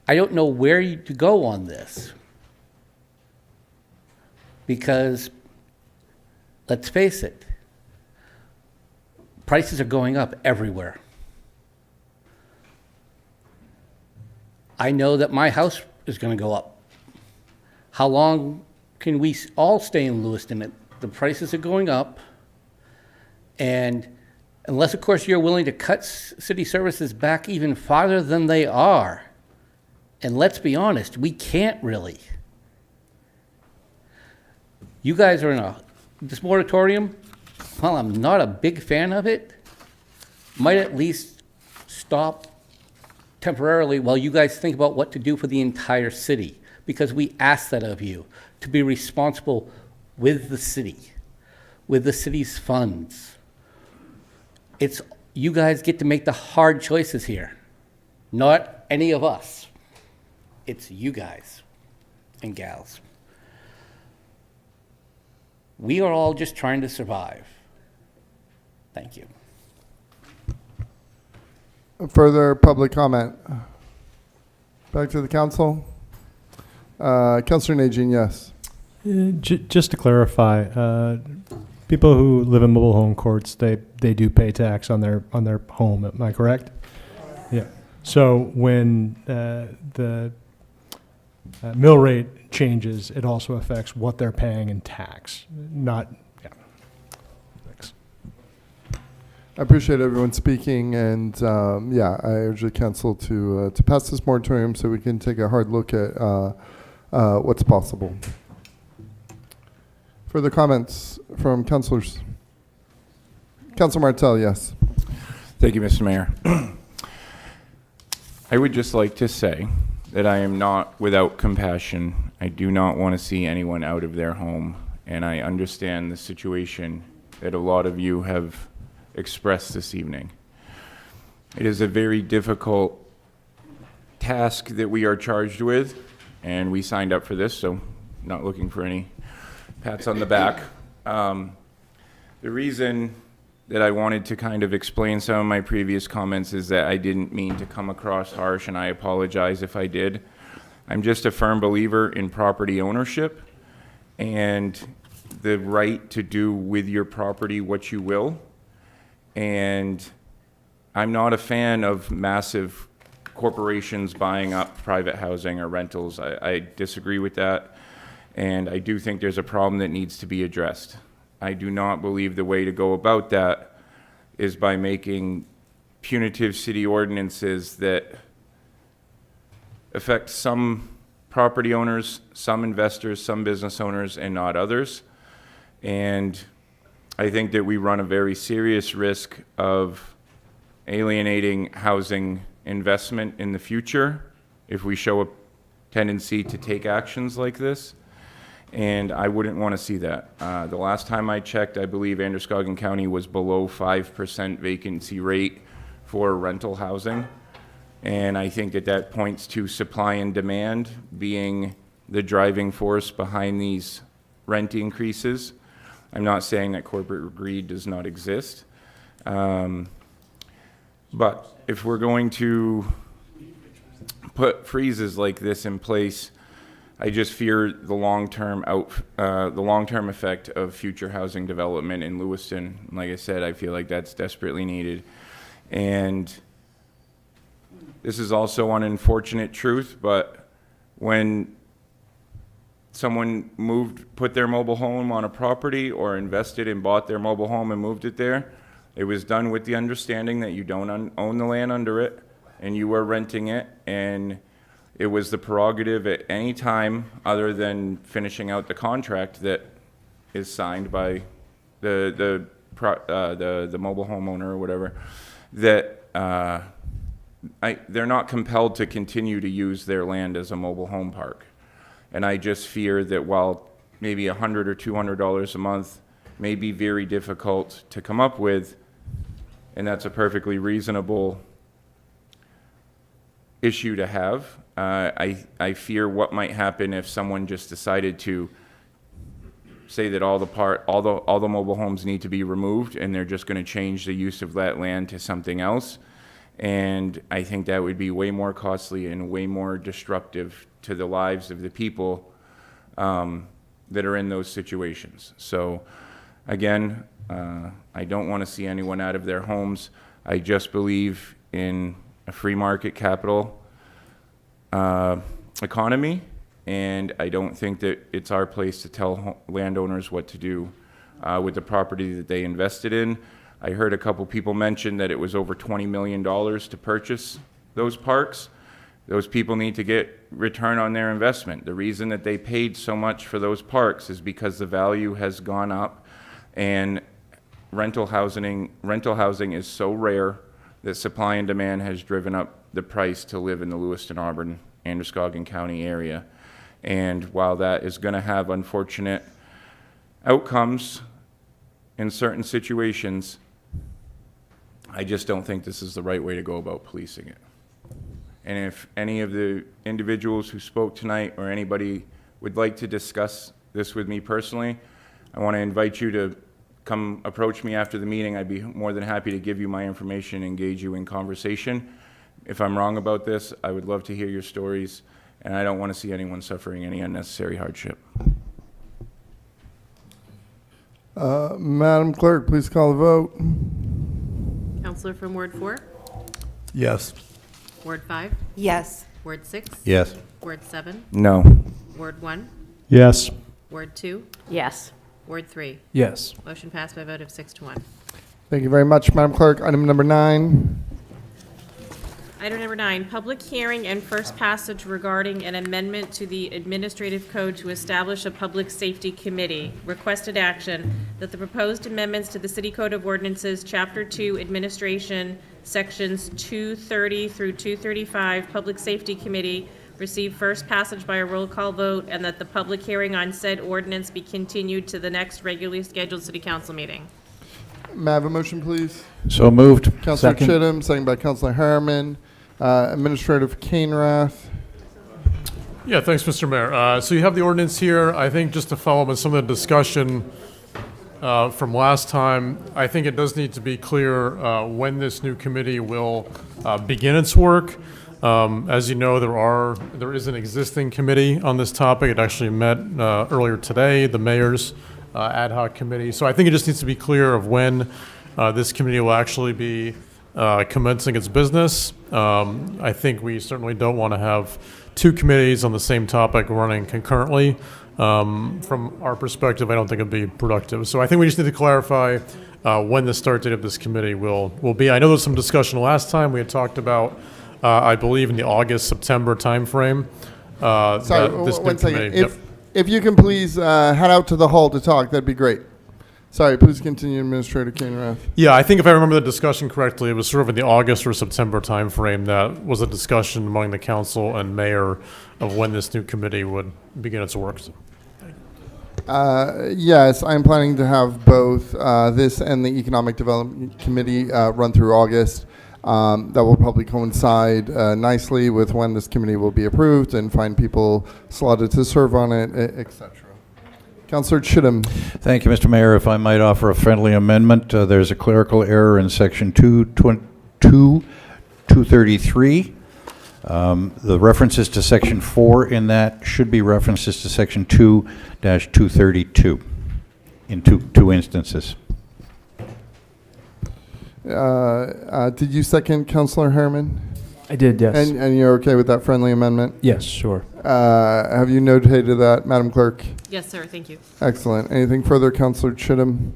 I don't know where to go on this, because let's face it, prices are going up everywhere. I know that my house is going to go up. How long can we all stay in Lewiston? The prices are going up, and unless, of course, you're willing to cut city services back even farther than they are, and let's be honest, we can't really. You guys are in this moratorium. While I'm not a big fan of it, might at least stop temporarily while you guys think about what to do for the entire city. because we ask that of you, to be responsible with the city, with the city's funds. You guys get to make the hard choices here, not any of us. It's you guys and gals. We are all just trying to survive. Thank you. Further public comment? Back to the council. Councilor Najin, yes. Just to clarify, people who live in mobile home courts, they do pay tax on their home. Am I correct? Yeah. So when the mill rate changes, it also affects what they're paying in tax. Not. Yeah. Thanks. I appreciate everyone speaking, and yeah, I urge the council to pass this moratorium so we can take a hard look at what's possible. Further comments from councilors? Councilor Martel, yes. Thank you, Mr. Mayor. I would just like to say that I am not without compassion. I do not want to see anyone out of their home, and I understand the situation that a lot of you have expressed this evening. It is a very difficult task that we are charged with, and we signed up for this, so not looking for any pats on the back. The reason that I wanted to kind of explain some of my previous comments is that I didn't mean to come across harsh, and I apologize if I did. I'm just a firm believer in property ownership and the right to do with your property what you will. And I'm not a fan of massive corporations buying up private housing or rentals. I disagree with that. And I do think there's a problem that needs to be addressed. I do not believe the way to go about that is by making punitive city ordinances that affect some property owners, some investors, some business owners, and not others. And I think that we run a very serious risk of alienating housing investment in the future if we show a tendency to take actions like this. And I wouldn't want to see that. The last time I checked, I believe Androscoggin County was below 5% vacancy rate for rental housing. And I think that that points to supply and demand being the driving force behind these rent increases. I'm not saying that corporate greed does not exist. But if we're going to put freezes like this in place, I just fear the long-term effect of future housing development in Lewiston. Like I said, I feel like that's desperately needed. And this is also an unfortunate truth, but when someone put their mobile home on a property or invested and bought their mobile home and moved it there, it was done with the understanding that you don't own the land under it and you were renting it, and it was the prerogative at any time other than finishing out the contract that is signed by the mobile homeowner or whatever, that they're not compelled to continue to use their land as a mobile home park. And I just fear that while maybe $100 or $200 a month may be very difficult to come up with, and that's a perfectly reasonable issue to have, I fear what might happen if someone just decided to say that all the mobile homes need to be removed and they're just going to change the use of that land to something else. And I think that would be way more costly and way more disruptive to the lives of the people that are in those situations. So again, I don't want to see anyone out of their homes. I just believe in a free market capital economy, and I don't think that it's our place to tell landowners what to do with the property that they invested in. I heard a couple people mention that it was over $20 million to purchase those parks. Those people need to get return on their investment. The reason that they paid so much for those parks is because the value has gone up, and rental housing is so rare that supply and demand has driven up the price to live in the Lewiston, Auburn, Androscoggin County area. And while that is going to have unfortunate outcomes in certain situations, I just don't think this is the right way to go about policing it. And if any of the individuals who spoke tonight or anybody would like to discuss this with me personally, I want to invite you to come approach me after the meeting. I'd be more than happy to give you my information and engage you in conversation. If I'm wrong about this, I would love to hear your stories, and I don't want to see anyone suffering any unnecessary hardship. Madam Clerk, please call the vote. Counselor from Ward 4? Yes. Ward 5? Yes. Ward 6? Yes. Ward 7? No. Ward 1? Yes. Ward 2? Yes. Ward 3? Yes. Motion passed by a vote of 6 to 1. Thank you very much, Madam Clerk. Item number 9. Item number 9, public hearing and first passage regarding an amendment to the administrative code to establish a public safety committee. Requested action that the proposed amendments to the City Code of Ordinances, Chapter 2, Administration, Sections 230 through 235, Public Safety Committee, receive first passage by a roll call vote, and that the public hearing on said ordinance be continued to the next regularly scheduled City Council meeting. May I have a motion, please? So moved. Councilor Second. Chittum, second by Councilor Harriman. Administrative Canerath. Yeah, thanks, Mr. Mayor. So you have the ordinance here. I think just to follow up on some of the discussion from last time, I think it does need to be clear when this new committee will begin its work. As you know, there is an existing committee on this topic. It actually met earlier today, the mayor's ad hoc committee. So I think it just needs to be clear of when this committee will actually be commencing its business. I think we certainly don't want to have two committees on the same topic running concurrently. From our perspective, I don't think it'd be productive. So I think we just need to clarify when the start date of this committee will be. I know there was some discussion last time. We had talked about, I believe, in the August-September timeframe. Sorry, this one new second. committee- If you can please head out to the hall to talk, that'd be great. Sorry, please continue, Administrator Canerath. Yeah, I think if I remember the discussion correctly, it was sort of in the August or September timeframe that was a discussion among the council and mayor of when this new committee would begin its work. Yes, I'm planning to have both this and the Economic Development Committee run through August. That will probably coincide nicely with when this committee will be approved and find people slotted to serve on it, etc. Councilor Chittum. Thank you, Mr. Mayor. If I might offer a friendly amendment, there's a clerical error in section 233. The references to section 4 in that should be references to section 2-232 in two instances. Did you second Councilor Harriman? I did, yes. And you're okay with that friendly amendment? Yes, sure. Have you notated that, Madam Clerk? Yes, sir, thank you. Excellent. Anything further, Councilor Chittum?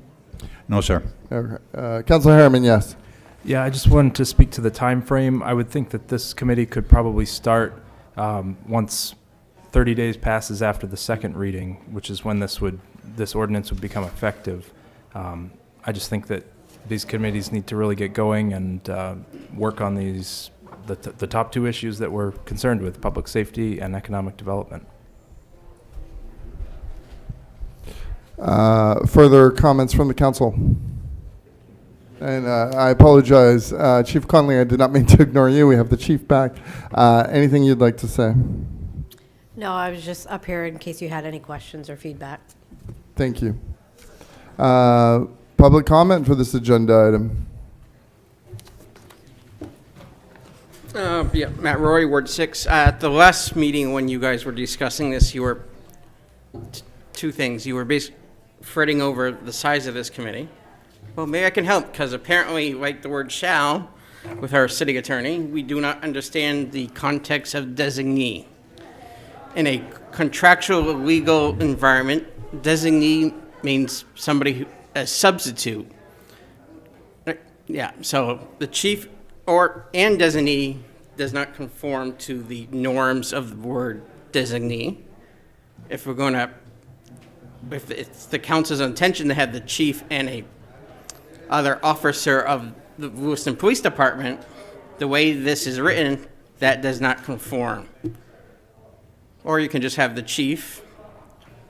No, sir. Okay. Councilor Harriman, yes. Yeah, I just wanted to speak to the time frame. I would think that this committee could probably start once 30 days passes after the second reading, which is when this ordinance would become effective. I just think that these committees need to really get going and work on the top two issues that we're concerned with: public safety and economic development. Further comments from the council? And I apologize, Chief Conley, I did not mean to ignore you. We have the chief back. Anything you'd like to say? No, I was just up here in case you had any questions or feedback. Thank you. Public comment for this agenda item. Yeah, Matt Roy, Ward 6. At the last meeting when you guys were discussing this, you were two things. You were basically fretting over the size of this committee. Well, maybe I can help, because apparently, like the word shall, with our city attorney, we do not understand the context of designee. In a contractual legal environment, designee means somebody a substitute. Yeah, so the chief and designee does not conform to the norms of the word designee. If it's the council's intention to have the chief and a other officer of the Lewiston Police Department, the way this is written, that does not conform. or you can just have the chief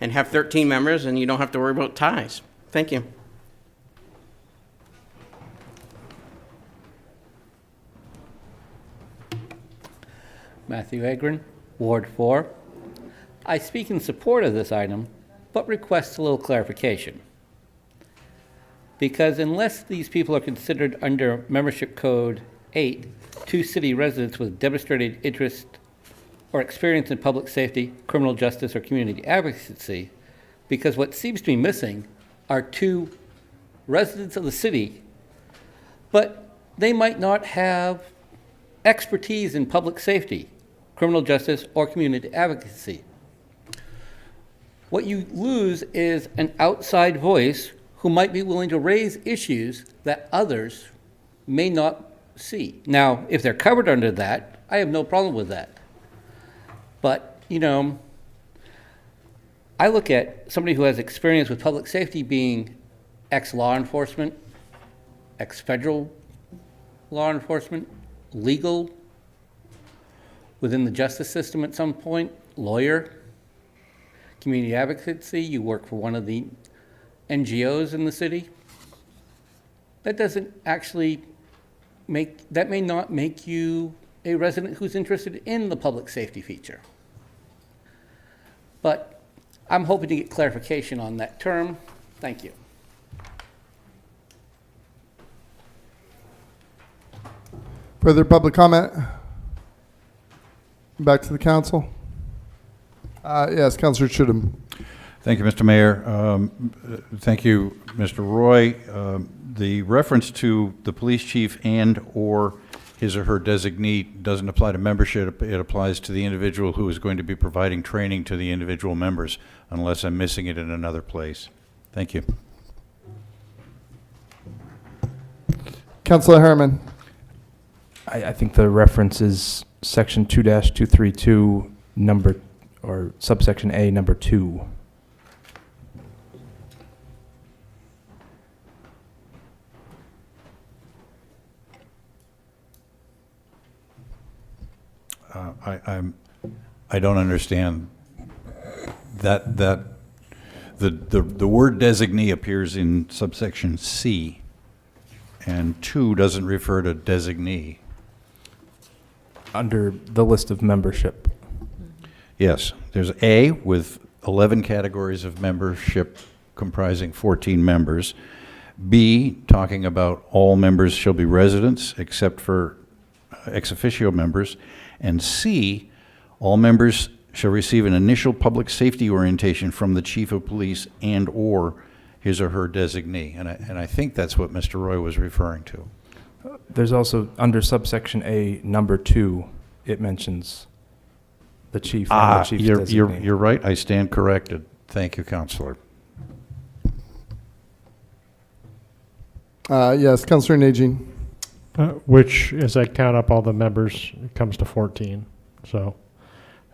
and have 13 members, and you don't have to worry about ties. Thank you. Matthew Agron, Ward 4. I speak in support of this item, but request a little clarification. Because unless these people are considered under Membership Code 8, 2 city residents with demonstrated interest or experience in public safety, criminal justice, or community advocacy, because what seems to be missing are 2 residents of the city, but they might not have expertise in public safety, criminal justice, or community advocacy. What you lose is an outside voice who might be willing to raise issues that others may not see. Now, if they're covered under that, I have no problem with that. But, you know, I look at somebody who has experience with public safety being ex-law enforcement, ex-federal law enforcement, legal, within the justice system at some point, lawyer, community advocacy, you work for one of the NGOs in the city. That doesn't actually that may not make you a resident who's interested in the public safety feature. But I'm hoping to get clarification on that term. Thank you. Further public comment? Back to the council. Yes, Councilor Chittum. Thank you, Mr. Mayor. Thank you, Mr. Roy. The reference to the police chief and/or his or her designee doesn't apply to membership. It applies to the individual who is going to be providing training to the individual members, unless I'm missing it in another place. Thank you. Councilor Harriman. I think the reference is section 2-232, or subsection A, number 2. I don't understand that the word designee appears in subsection C, and 2 doesn't refer to designee. Under the list of membership. Yes, there's A with 11 categories of membership comprising 14 members. B, talking about all members shall be residents except for ex officio members. And C, all members shall receive an initial public safety orientation from the chief of police and/or his or her designee. And I think that's what Mr. Roy was referring to. There's also, under subsection A, number 2, it mentions the chief and the chief's designee. You're right. I stand corrected. Thank you, Councilor. Yes, Councilor Najin. Which, as I count up all the members, it comes to 14. So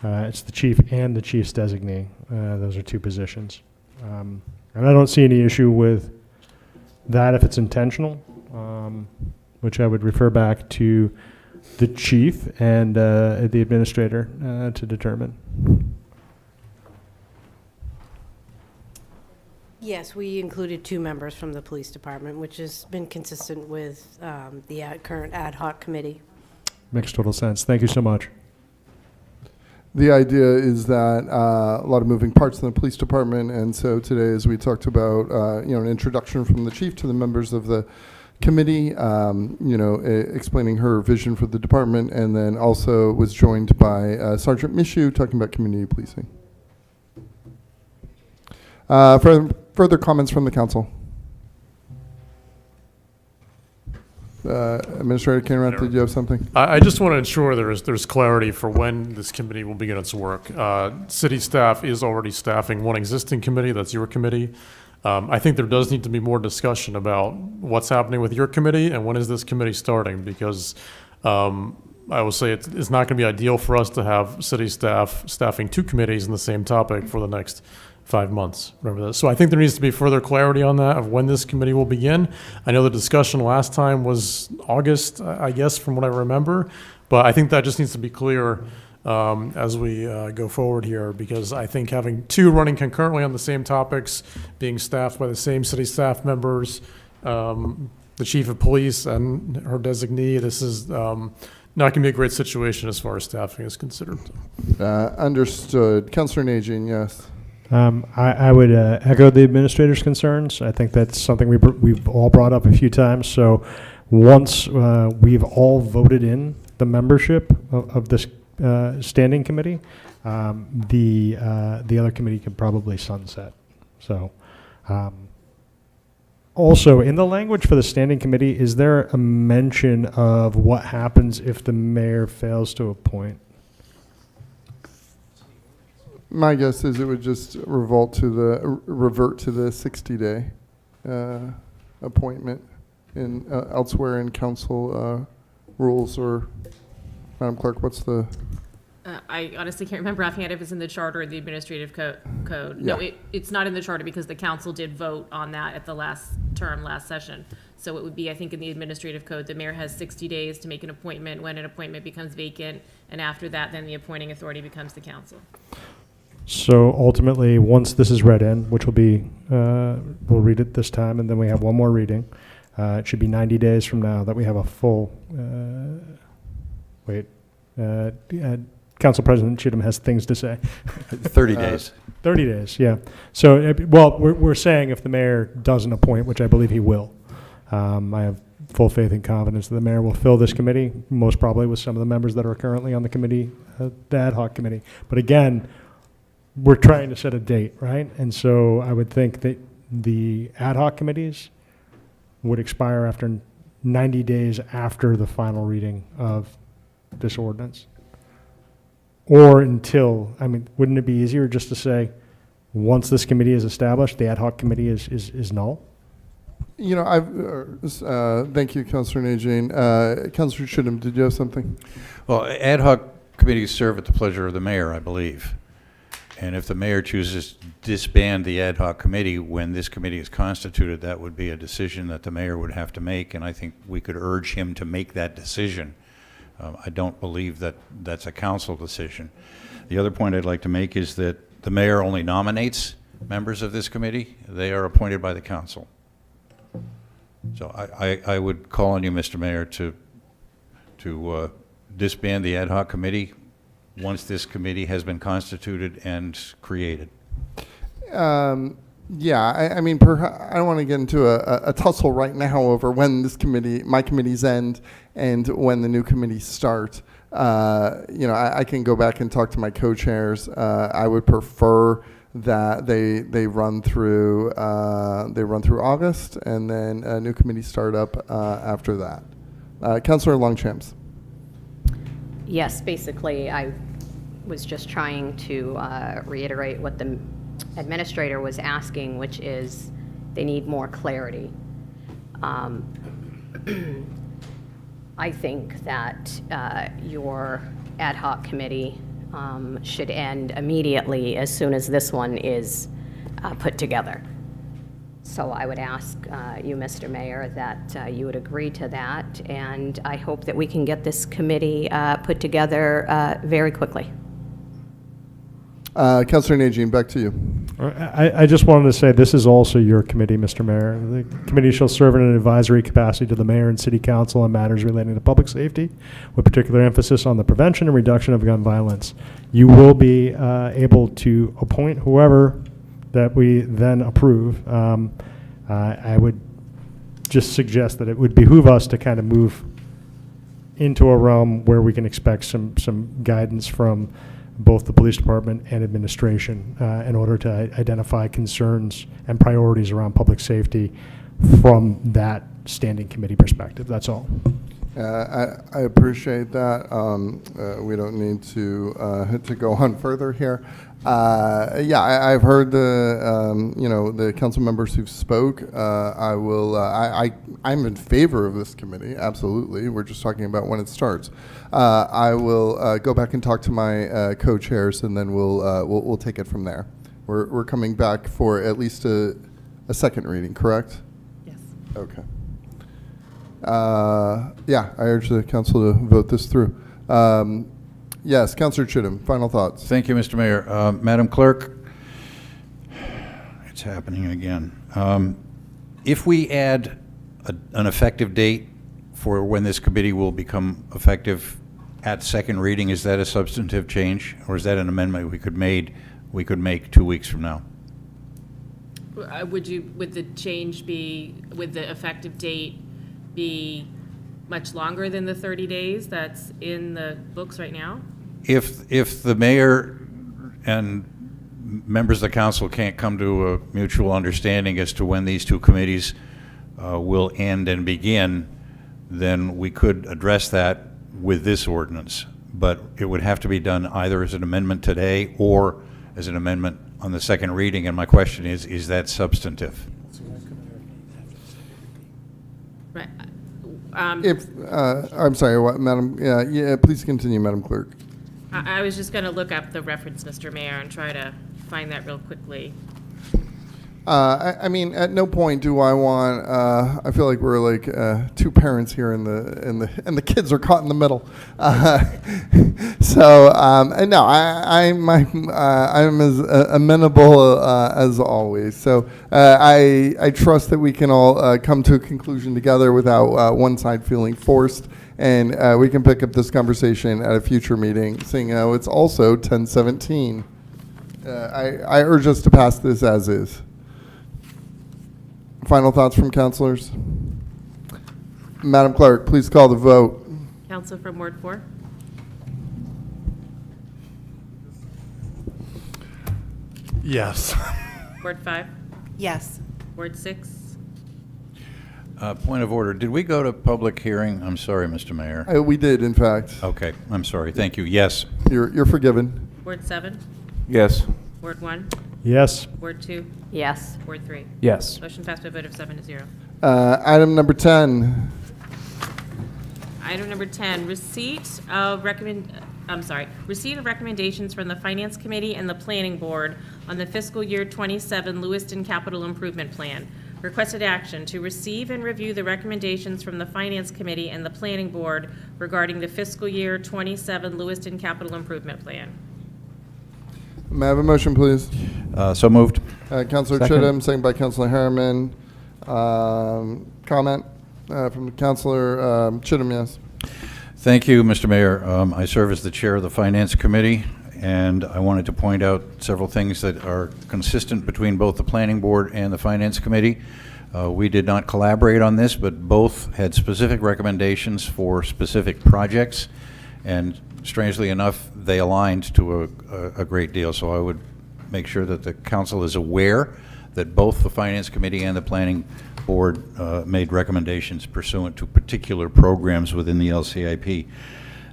it's the chief and the chief's designee. Those are 2 positions. And I don't see any issue with that if it's intentional, which I would refer back to the chief and the administrator to determine. Yes, we included 2 members from the police department, which has been consistent with the current ad hoc committee. Makes total sense. Thank you so much. The idea is that a lot of moving parts in the police department, and so today, as we talked about, an introduction from the chief to the members of the committee, explaining her vision for the department, and then also was joined by Sergeant Mishu talking about community policing. Further comments from the council? Administrator Cameron, did you have something? I just want to ensure there's clarity for when this committee will begin its work. City staff is already staffing one existing committee, that's your committee. I think there does need to be more discussion about what's happening with your committee and when is this committee starting, because I will say it's not going to be ideal for us to have city staff staffing 2 committees in the same topic for the next 5 months. Remember that. So I think there needs to be further clarity on that of when this committee will begin. I know the discussion last time was August, I guess, from what I remember, but I think that just needs to be clear as we go forward here, because I think having two running concurrently on the same topics, being staffed by the same city staff members, the chief of police and her designee, this is not going to be a great situation as far as staffing is considered. Understood. Councilor Najin, yes. I would echo the administrator's concerns. I think that's something we've all brought up a few times. So once we've all voted in the membership of this standing committee, the other committee could probably sunset. So also, in the language for the standing committee, is there a mention of what happens if the mayor fails to appoint? My guess is it would just revert to the 60-day appointment in elsewhere in council rules. Or Madam Clerk, what's the? I honestly can't remember offhand if it's in the charter or the administrative code. No, it's not in the charter because the council did vote on that at the last session. So it would be, I think, in the administrative code, the mayor has 60 days to make an appointment when an appointment becomes vacant, and after that, then the appointing authority becomes the council. So ultimately, once this is read in, which will be, we'll read it this time, and then we have one more reading. It should be 90 days from now that we have a full, Council President Chittum has things to say. 30 days. 30 days, yeah. So, well, we're saying if the mayor doesn't appoint, which I believe he will. I have full faith and confidence that the mayor will fill this committee, most probably with some of the members that are currently on the committee, the ad hoc committee. But again, we're trying to set a date, right? And so I would think that the ad hoc committees would expire after 90 days after the final reading of this ordinance. Or until, I mean, wouldn't it be easier just to say, once this committee is established, the ad hoc committee is null? You know, thank you, Councilor Najin. Councilor Chittum, did you have something? Well, ad hoc committees serve at the pleasure of the mayor, I believe. And if the mayor chooses to disband the ad hoc committee when this committee is constituted, that would be a decision that the mayor would have to make, and I think we could urge him to make that decision. I don't believe that that's a council decision. The other point I'd like to make is that the mayor only nominates members of this committee. They are appointed by the council. So I would call on you, Mr. Mayor, to disband the ad hoc committee once this committee has been constituted and created. Yeah, I mean, I don't want to get into a tussle right now over when my committees end and when the new committees start. You know, I can go back and talk to my co-chairs. I would prefer that they run through August, and then a new committee start up after that. Councilor Longchamps. Yes, basically, I was just trying to reiterate what the administrator was asking, which is they need more clarity. I think that your ad hoc committee should end immediately as soon as this one is put together. So I would ask you, Mr. Mayor, that you would agree to that, and I hope that we can get this committee put together very quickly. Councilor Najin, back to you. I just wanted to say this is also your committee, Mr. Mayor. The committee shall serve in an advisory capacity to the mayor and city council on matters relating to public safety, with particular emphasis on the prevention and reduction of gun violence. You will be able to appoint whoever that we then approve. I would just suggest that it would behoove us to kind of move into a realm where we can expect some guidance from both the police department and administration in order to identify concerns and priorities around public safety from that standing committee perspective. That's all. I appreciate that. We don't need to go on further here. Yeah, I've heard the council members who spoke. I'm in favor of this committee. Absolutely. We're just talking about when it starts. I will go back and talk to my co-chairs, and then we'll take it from there. We're coming back for at least a second reading, correct? Yes. Okay. Yeah, I urge the council to vote this through. Yes, Councillor Chittum, final thoughts. Thank you, Mr. Mayor. Madam Clerk, it's happening again. If we add an effective date for when this committee will become effective at second reading, is that a substantive change, or is that an amendment we could make 2 weeks from now? Would the change be, would the effective date be much longer than the 30 days that's in the books right now? If the mayor and members of the council can't come to a mutual understanding as to when these two committees will end and begin, then we could address that with this ordinance. But it would have to be done either as an amendment today or as an amendment on the second reading. And my question is that substantive? Right. I'm sorry, what, Madam, yeah, please continue, Madam Clerk. I was just going to look up the reference, Mr. Mayor, and try to find that real quickly. I mean, at no point do I want. I feel like we're like two parents here, and the kids are caught in the middle. So no, I'm as amenable as always. So I trust that we can all come to a conclusion together without one side feeling forced, and we can pick up this conversation at a future meeting. Seeing it's also 10:17. I urge us to pass this as is. Final thoughts from councilors? Madam Clerk, please call the vote. Council from Ward 4? Yes. Ward 5? Yes. Ward 6? Point of order. Did we go to public hearing? I'm sorry, Mr. Mayor. We did, in fact. Okay, I'm sorry. Thank you. Yes. You're forgiven. Ward 7? Yes. Ward 1? Yes. Ward 2? Yes. Ward 3? Yes. Motion passed by a vote of 7-0. Item number 10. Item number 10, receipt of recommendations from the Finance Committee and the Planning Board on the fiscal year 27 Lewiston Capital Improvement Plan. Requested action to receive and review the recommendations from the Finance Committee and the Planning Board regarding the fiscal year 27 Lewiston Capital Improvement Plan. May I have a motion, please? So moved. Councilor Second. Chittum, second by Councilor Harriman. Comment from Councilor Chittum, yes. Thank you, Mr. Mayor. I serve as the chair of the Finance Committee, and I wanted to point out several things that are consistent between both the Planning Board and the Finance Committee. We did not collaborate on this, but both had specific recommendations for specific projects, and strangely enough, they aligned to a great deal. So I would make sure that the council is aware that both the Finance Committee and the Planning Board made recommendations pursuant to particular programs within the LCIP.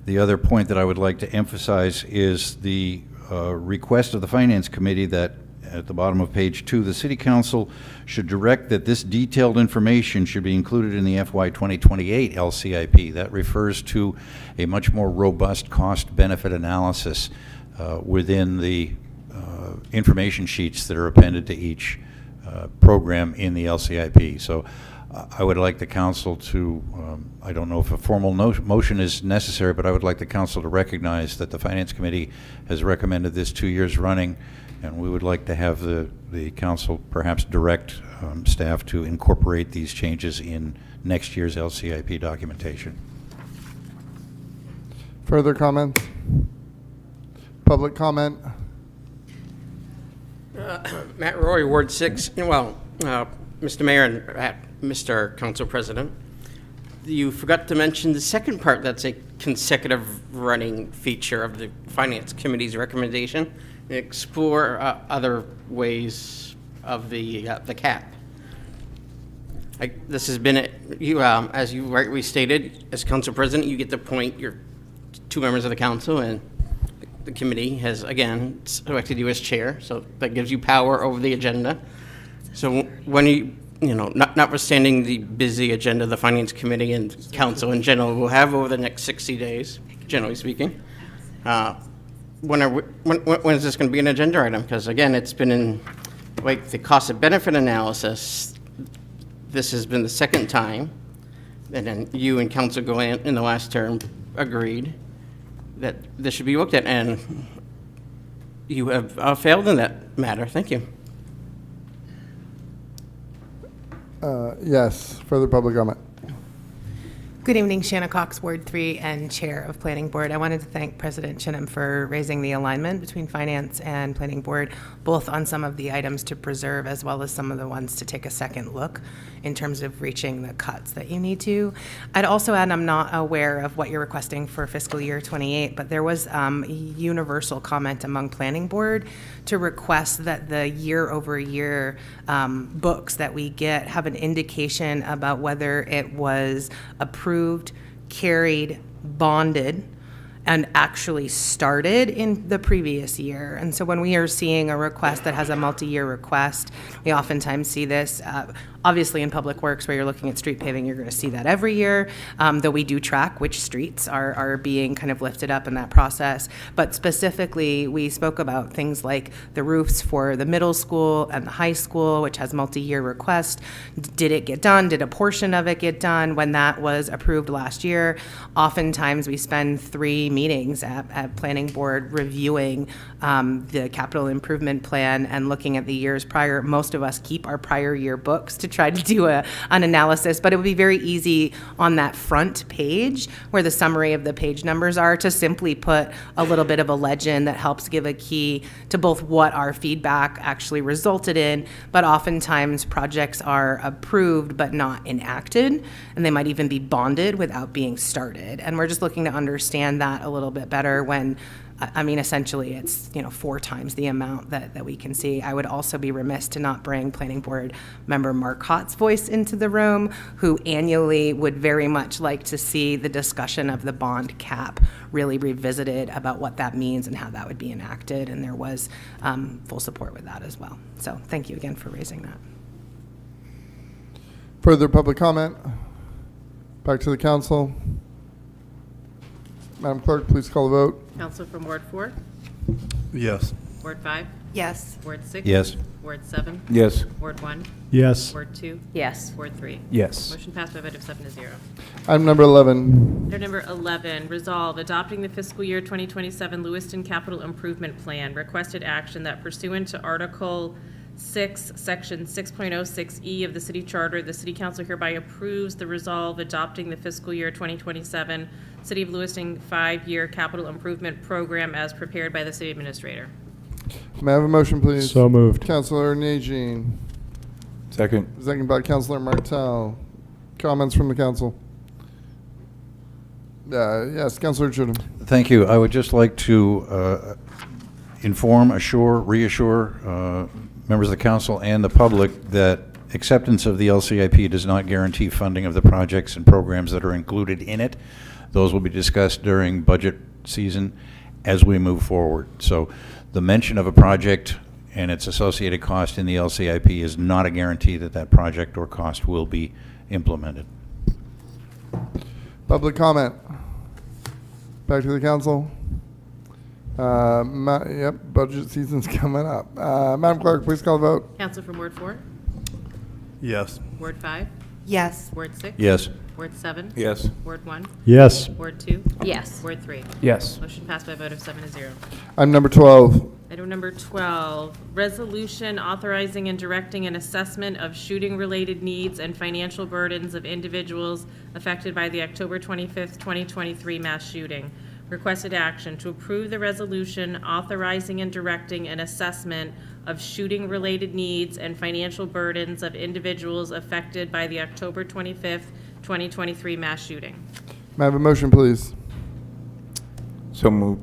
The other point that I would like to emphasize is the request of the Finance Committee that at the bottom of page 2, the City Council should direct that this detailed information should be included in the FY 2028 LCIP. That refers to a much more robust cost-benefit analysis within the information sheets that are appended to each program in the LCIP. So I would like the council to, I don't know if a formal motion is necessary, but I would like the council to recognize that the Finance Committee has recommended this 2 years running, and we would like to have the council perhaps direct staff to incorporate these changes in next year's LCIP documentation. Further comments? Public comment? Matt Roy, Ward 6. Well, Mr. Mayor and Mr. Council President, you forgot to mention the second part that's a consecutive running feature of the Finance Committee's recommendation. Explore other ways of the cap. This has been, as you rightly stated, as Council President, you get to appoint your two members of the council, and the committee has, again, elected you as chair, so that gives you power over the agenda. So when notwithstanding the busy agenda the Finance Committee and Council in general will have over the next 60 days, generally speaking, when is this going to be an agenda item? Because again, it's been in, like, the cost of benefit analysis. This has been the second time, and then you and Council Gallant in the last term agreed that this should be looked at, and you have failed in that matter. Thank you. Yes, further public comment. Good evening, Shanna Cox, Ward 3 and Chair of Planning Board. I wanted to thank President Chinham for raising the alignment between Finance and Planning Board, both on some of the items to preserve as well as some of the ones to take a second look in terms of reaching the cuts that you need to. I'd also add, I'm not aware of what you're requesting for fiscal year 28, but there was universal comment among Planning Board to request that the year-over-year books that we get have an indication about whether it was approved, carried, bonded, and actually started in the previous year. And so when we are seeing a request that has a multi-year request, we oftentimes see this, obviously in Public Works where you're looking at street paving, you're gonna see that every year, though we do track which streets are being kind of lifted up in that process. But specifically, we spoke about things like the roofs for the middle school and the high school, which has multi-year request. Did it get done? Did a portion of it get done when that was approved last year? Oftentimes, we spend 3 meetings at Planning Board reviewing the capital improvement plan and looking at the years prior. Most of us keep our prior year books to try to do an analysis, but it would be very easy on that front page where the summary of the page numbers are to simply put a little bit of a legend that helps give a key to both what our feedback actually resulted in, but oftentimes projects are approved but not enacted, and they might even be bonded without being started. And we're just looking to understand that a little bit better when, I mean, essentially it's, 4 times the amount that we can see. I would also be remiss to not bring Planning Board member Mark Hott's voice into the room, who annually would very much like to see the discussion of the bond cap really revisited about what that means and how that would be enacted. And there was full support with that as well. So thank you again for raising that. Further public comment? Back to the council. Madam Clerk, please call the vote. Council from Ward 4? Yes. Ward 5? Yes. Ward 6? Yes. Ward 7? Yes. Ward 1? Yes. Ward 2? Yes. Ward 3? Yes. Motion passed by a vote of 7-0. Item number 11. Item number 11, resolve adopting the fiscal year 2027 Lewiston Capital Improvement Plan. Requested action that pursuant to Article 6, Section 6.06E of the City Charter, the City Council hereby approves the resolve adopting the fiscal year 2027 City of Lewiston 5-year capital improvement program as prepared by the City Administrator. May I have a motion, please? So moved. Councilor Najin. Second. Second by Councilor Martel. Comments from the council? Yes, Councilor Chittum. Thank you. I would just like to inform, reassure members of the council and the public that acceptance of the LCIP does not guarantee funding of the projects and programs that are included in it. Those will be discussed during budget season as we move forward. So the mention of a project and its associated cost in the LCIP is not a guarantee that that project or cost will be implemented. Public comment. Back to the council. Yep, budget season's coming up. Madam Clerk, please call the vote. Council from Ward 4? Yes. Ward 5? Yes. Ward 6? Yes. Ward 7? Yes. Ward 1? Yes. Ward 2? Yes. Ward 3? Yes. Motion passed by a vote of 7-0. Item number 12. Item number 12, resolution authorizing and directing an assessment of shooting-related needs and financial burdens of individuals affected by the October 25th, 2023 mass shooting. Requested action to approve the resolution authorizing and directing an assessment of shooting-related needs and financial burdens of individuals affected by the October 25th, 2023 mass shooting. May I have a motion, please? So move.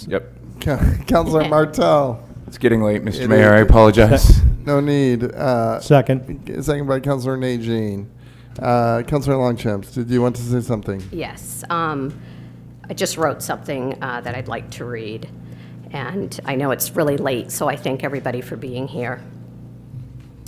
Yep. Councilor Martel. It's getting late, Mr. Mayor. I apologize. No need. Second. Second by Councilor Najin. Councilor Longchamps, did you want to say something? Yes. I just wrote something that I'd like to read, and I know it's really late, so I thank everybody for being here.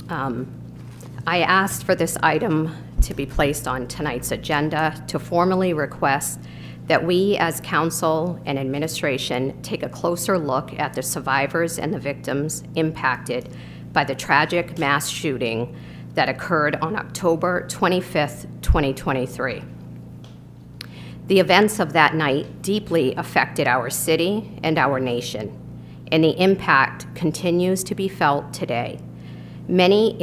I asked for this item to be placed on tonight's agenda to formally request that we as council and administration take a closer look at the survivors and the victims impacted by the tragic mass shooting that occurred on October 25th, 2023. The events of that night deeply affected our city and our nation, and the impact continues to be felt today. Many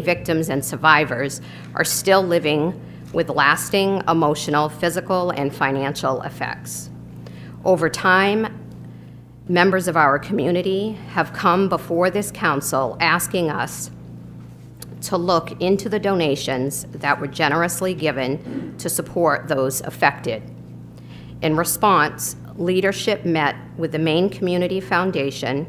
victims and survivors are still living with lasting emotional, physical, and financial effects. Over time, members of our community have come before this council asking us to look into the donations that were generously given to support those affected. In response, leadership met with the Maine Community Foundation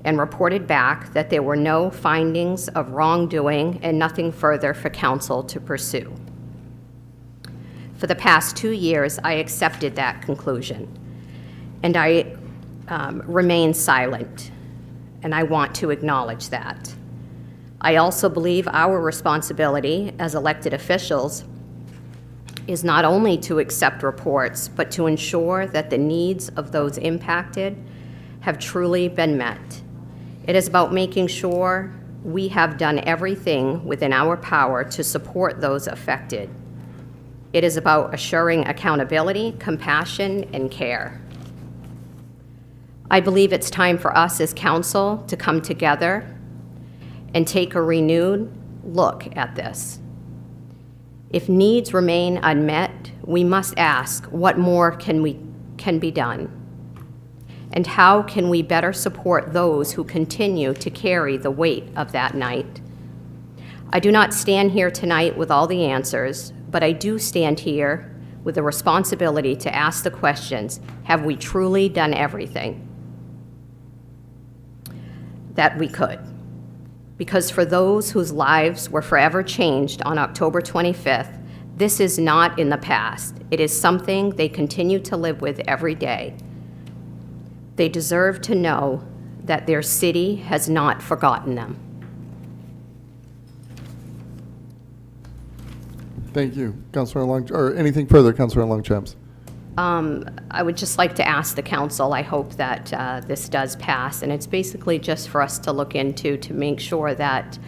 and reported back that there were no findings of wrongdoing and nothing further for council to pursue. For the past 2 years, I accepted that conclusion, and I remain silent, and I want to acknowledge that. I also believe our responsibility as elected officials is not only to accept reports, but to ensure that the needs of those impacted have truly been met. It is about making sure we have done everything within our power to support those affected. It is about assuring accountability, compassion, and care. I believe it's time for us as council to come together and take a renewed look at this. If needs remain unmet, we must ask what more can be done, and how can we better support those who continue to carry the weight of that night. I do not stand here tonight with all the answers, but I do stand here with the responsibility to ask the questions: have we truly done everything that we could? Because for those whose lives were forever changed on October 25th, this is not in the past. It is something they continue to live with every day. They deserve to know that their city has not forgotten them. Thank you, Councilor Long, or anything further, Councilor Longchamps? I would just like to ask the council, I hope that this does pass, and it's basically just for us to look into to make sure that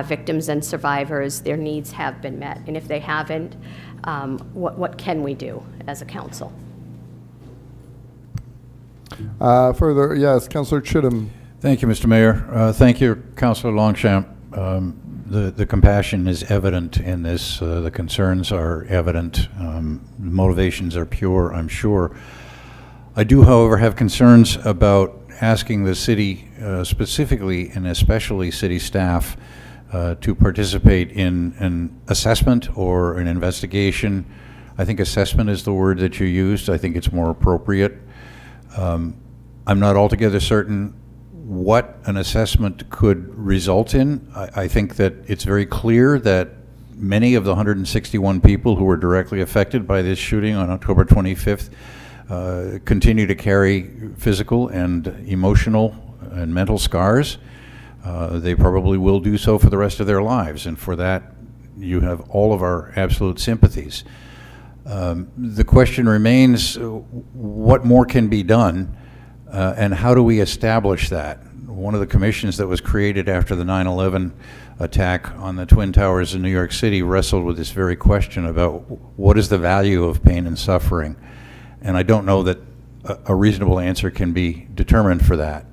victims and survivors, their needs have been met. And if they haven't, what can we do as a council? Further, yes, Councilor Chittum. Thank you, Mr. Mayor. Thank you, Councilor Longchamp. The compassion is evident in this. The concerns are evident. The motivations are pure, I'm sure. I do, however, have concerns about asking the city, specifically and especially city staff, to participate in an assessment or an investigation. I think assessment is the word that you used. I think it's more appropriate. I'm not altogether certain what an assessment could result in. I think that it's very clear that many of the 161 people who were directly affected by this shooting on October 25th continue to carry physical and emotional and mental scars. They probably will do so for the rest of their lives, and for that you have all of our absolute sympathies. The question remains, what more can be done? And how do we establish that? One of the commissions that was created after the 9/11 attack on the Twin Towers in New York City wrestled with this very question about what is the value of pain and suffering. And I don't know that a reasonable answer can be determined for that.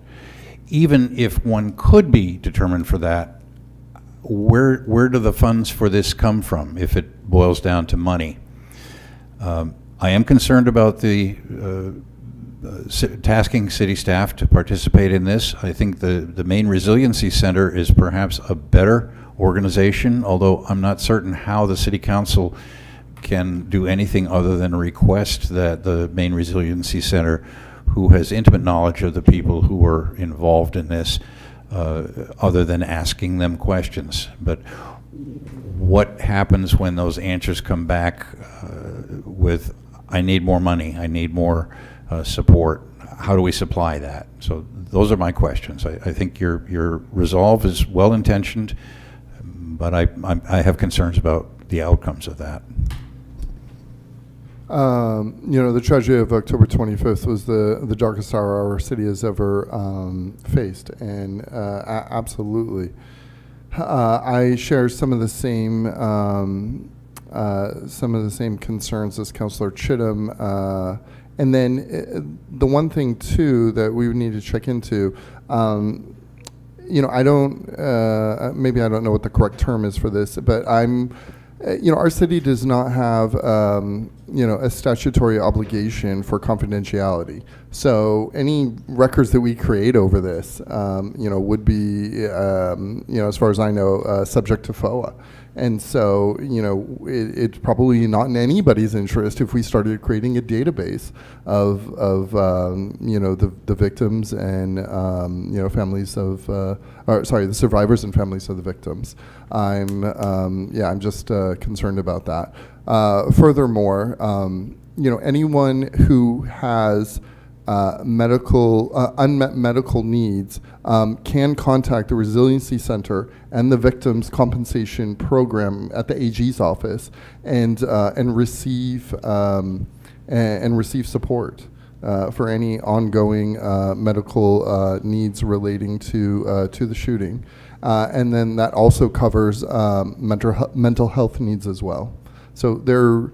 Even if one could be determined for that, where do the funds for this come from if it boils down to money? I am concerned about the tasking city staff to participate in this. I think the Maine Resiliency Center is perhaps a better organization, although I'm not certain how the city council can do anything other than request that the Maine Resiliency Center, who has intimate knowledge of the people who were involved in this, other than asking them questions. But what happens when those answers come back with, I need more money, I need more support? How do we supply that? So those are my questions. I think your resolve is well-intentioned, but I have concerns about the outcomes of that. You know, the tragedy of October 25th was the darkest hour our city has ever faced, and absolutely. I share some of the same some of the same concerns as Councillor Chittum. And then the one thing too that we would need to check into, I don't, maybe I don't know what the correct term is for this, but our city does not have, a statutory obligation for confidentiality. So any records that we create over this, would be, as far as I know, subject to FOA. And so, it's probably not in anybody's interest if we started creating a database of the victims and, families of, the survivors and families of the victims. I'm just concerned about that. Furthermore, anyone who has unmet medical needs can contact the Resiliency Center and the Victims Compensation Program at the AG's office and receive support for any ongoing medical needs relating to the shooting, and then that also covers mental health needs as well. So you're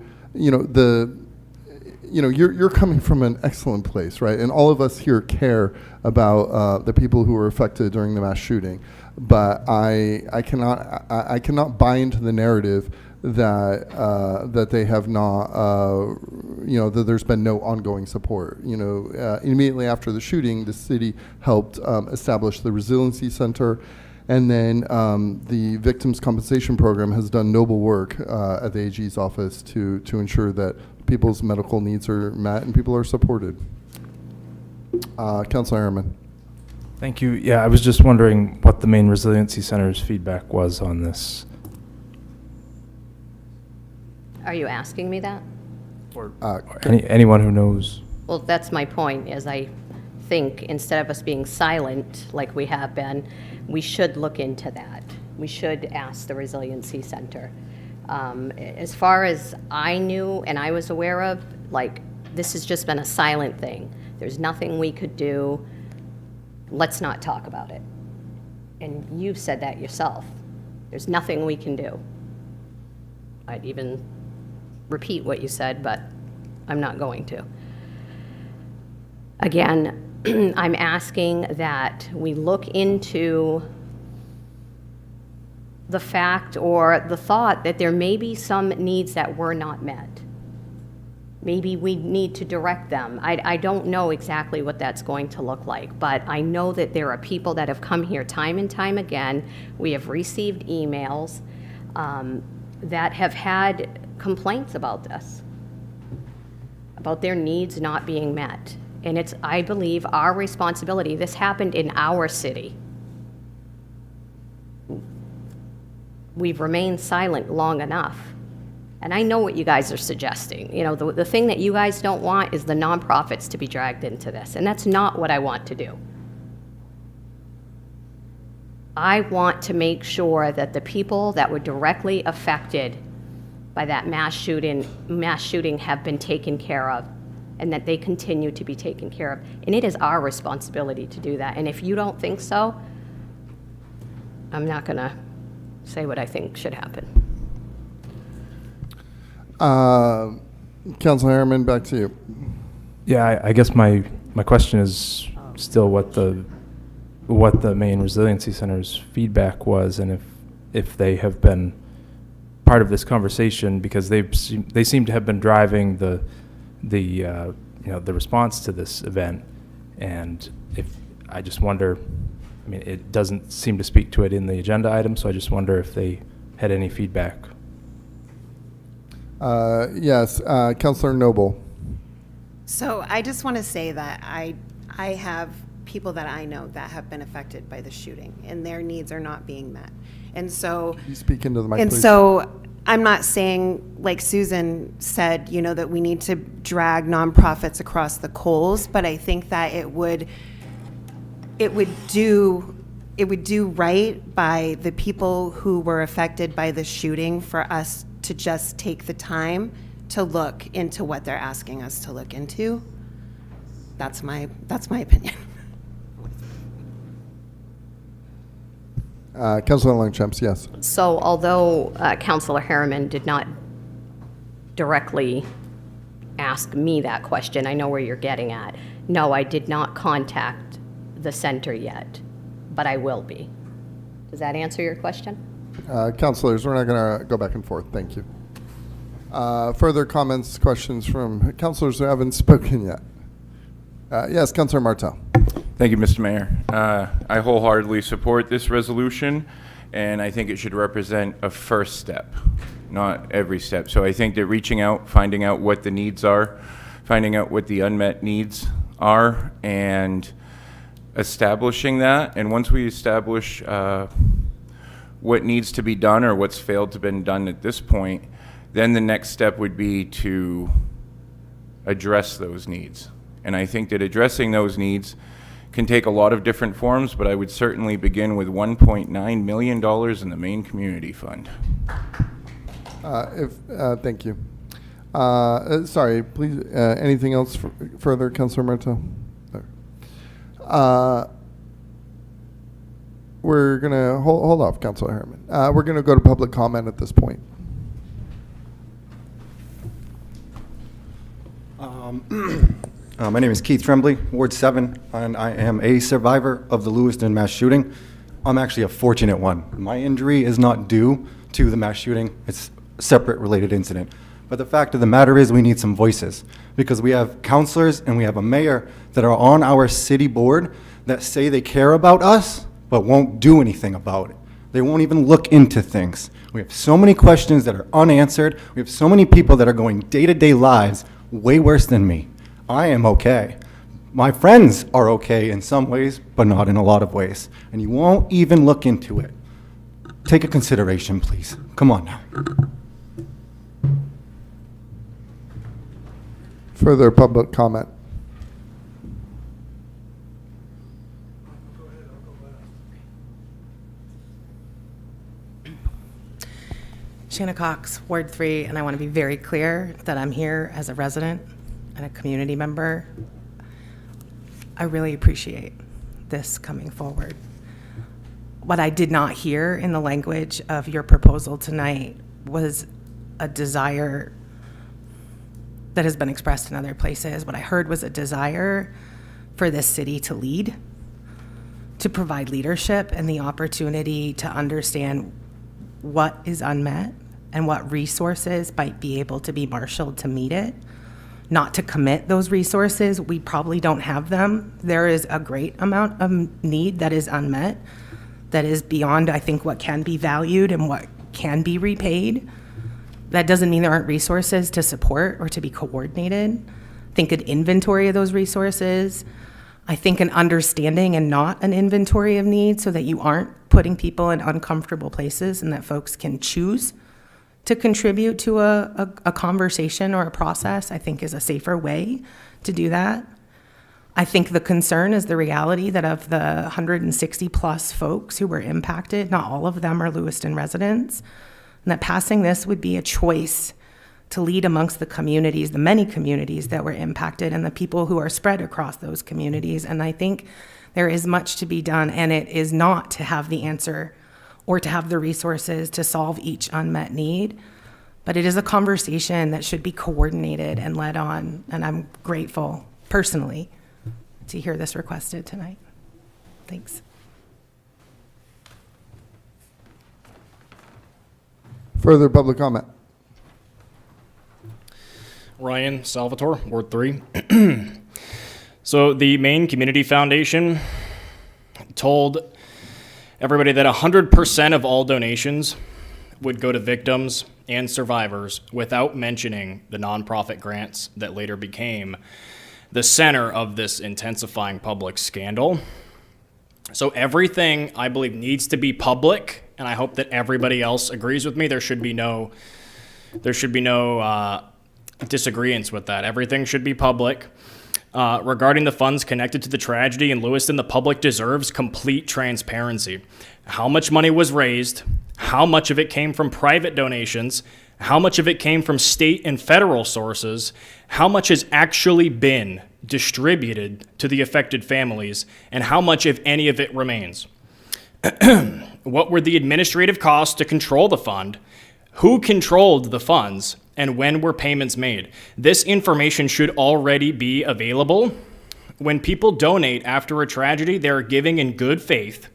coming from an excellent place, right? And all of us here care about the people who were affected during the mass shooting. But I cannot buy into the narrative that they have not, that there's been no ongoing support. Immediately after the shooting, the city helped establish the Resiliency Center. And then the Victims Compensation Program has done noble work at the AG's office to ensure that people's medical needs are met and people are supported. Councilor Harriman. Thank you. Yeah, I was just wondering what the Maine Resiliency Center's feedback was on this. Are you asking me that? Or anyone who knows? Well, that's my point, is I think instead of us being silent like we have been, we should look into that. We should ask the Resiliency Center. As far as I knew and I was aware of, this has just been a silent thing. There's nothing we could do. Let's not talk about it. And you've said that yourself. There's nothing we can do. I'd even repeat what you said, but I'm not going to. Again, I'm asking that we look into the fact or the thought that there may be some needs that were not met. Maybe we need to direct them. I don't know exactly what that's going to look like, but I know that there are people that have come here time and time again. We have received emails that have had complaints about this, about their needs not being met. And it's, I believe, our responsibility. This happened in our city. We've remained silent long enough. And I know what you guys are suggesting. The thing that you guys don't want is the nonprofits to be dragged into this. And that's not what I want to do. I want to make sure that the people that were directly affected by that mass shooting have been taken care of, and that they continue to be taken care of. And it is our responsibility to do that. And if you don't think so, I'm not going to say what I think should happen. Councilor Harriman, back to you. Yeah, I guess my question is still what the Maine Resiliency Center's feedback was, and if they have been part of this conversation, because they seem to have been driving the response to this event. And I just wonder, it doesn't seem to speak to it in the agenda item, so I just wonder if they had any feedback. Yes, Councilor Noble. So I just want to say that I have people that I know that have been affected by the shooting, and their needs are not being met. And so, Can you speak into the mic, and please? so I'm not saying, like Susan said, that we need to drag nonprofits across the coals, but I think that it would do right by the people who were affected by the shooting for us to just take the time to look into what they're asking us to look into. That's my opinion. Councilor Longchamps, yes. So although Councilor Harriman did not directly ask me that question. I know where you're getting at. No, I did not contact the center yet, but I will be. Does that answer your question? Councilors, we're not going to go back and forth. Thank you. Further comments, questions from councilors who haven't spoken yet? Yes, Councilor Martel. Thank you, Mr. Mayor. I wholeheartedly support this resolution, and I think it should represent a first step, not every step. So I think that reaching out, finding out what the needs are, finding out what the unmet needs are, and establishing that. And once we establish what needs to be done or what's failed to been done at this point, then the next step would be to address those needs. And I think that addressing those needs can take a lot of different forms, but I would certainly begin with $1.9 million in the main community fund. Thank you. Sorry, please, anything else further, Councilor Martel? We're going to hold off, Councilor Herman. We're going to go to public comment at this point. My name is Keith Tremblay, Ward 7, and I am a survivor of the Lewiston mass shooting. I'm actually a fortunate one. My injury is not due to the mass shooting. It's a separate related incident. But the fact of the matter is we need some voices because we have councilors and we have a mayor that are on our city board that say they care about us but won't do anything about it. They won't even look into things. We have so many questions that are unanswered. We have so many people that are going day-to-day lives way worse than me. I am okay. My friends are okay in some ways, but not in a lot of ways. And you won't even look into it. Take a consideration, please. Come on now. Further public comment. Shanna Cox, Ward 3, and I want to be very clear that I'm here as a resident and a community member. I really appreciate this coming forward. What I did not hear in the language of your proposal tonight was a desire that has been expressed in other places. What I heard was a desire for this city to lead, to provide leadership and the opportunity to understand what is unmet and what resources might be able to be marshaled to meet it. Not to commit those resources, we probably don't have them. There is a great amount of need that is unmet, that is beyond, I think, what can be valued and what can be repaid. That doesn't mean there aren't resources to support or to be coordinated. Think an inventory of those resources. I think an understanding and not an inventory of needs so that you aren't putting people in uncomfortable places and that folks can choose to contribute to a conversation or a process, I think is a safer way to do that. I think the concern is the reality that of the 160 plus folks who were impacted, not all of them are Lewiston residents, and that passing this would be a choice to lead amongst the communities, the many communities that were impacted and the people who are spread across those communities. And I think there is much to be done, and it is not to have the answer or to have the resources to solve each unmet need, but it is a conversation that should be coordinated and led on. And I'm grateful personally to hear this requested tonight. Thanks. Further public comment. Ryan Salvatore, Ward 3. So the Maine Community Foundation told everybody that 100% of all donations would go to victims and survivors without mentioning the nonprofit grants that later became the center of this intensifying public scandal. So everything, I believe, needs to be public, and I hope that everybody else agrees with me. There should be no disagreements with that. Everything should be public. Regarding the funds connected to the tragedy in Lewiston, the public deserves complete transparency. How much money was raised, how much of it came from private donations, how much of it came from state and federal sources, how much has actually been distributed to the affected families, and how much, if any of it, remains. What were the administrative costs to control the fund? Who controlled the funds? and when were payments made. This information should already be available. When people donate after a tragedy, they are giving in good faith.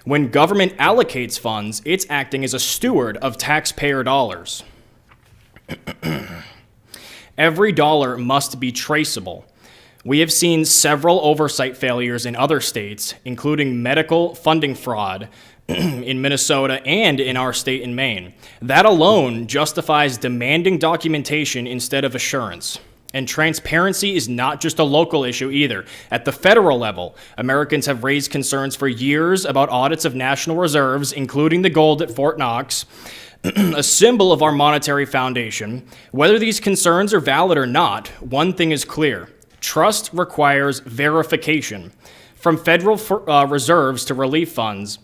When government allocates funds, it's acting as a steward of taxpayer dollars. Every dollar must be traceable. We have seen several oversight failures in other states, including medical funding fraud in Minnesota and in our state in Maine. That alone justifies demanding documentation instead of assurance. And transparency is not just a local issue either. At the federal level, Americans have raised concerns for years about audits of national reserves, including the gold at Fort Knox, a symbol of our monetary foundation. Whether these concerns are valid or not, one thing is clear. Trust requires verification. From federal reserves to relief funds,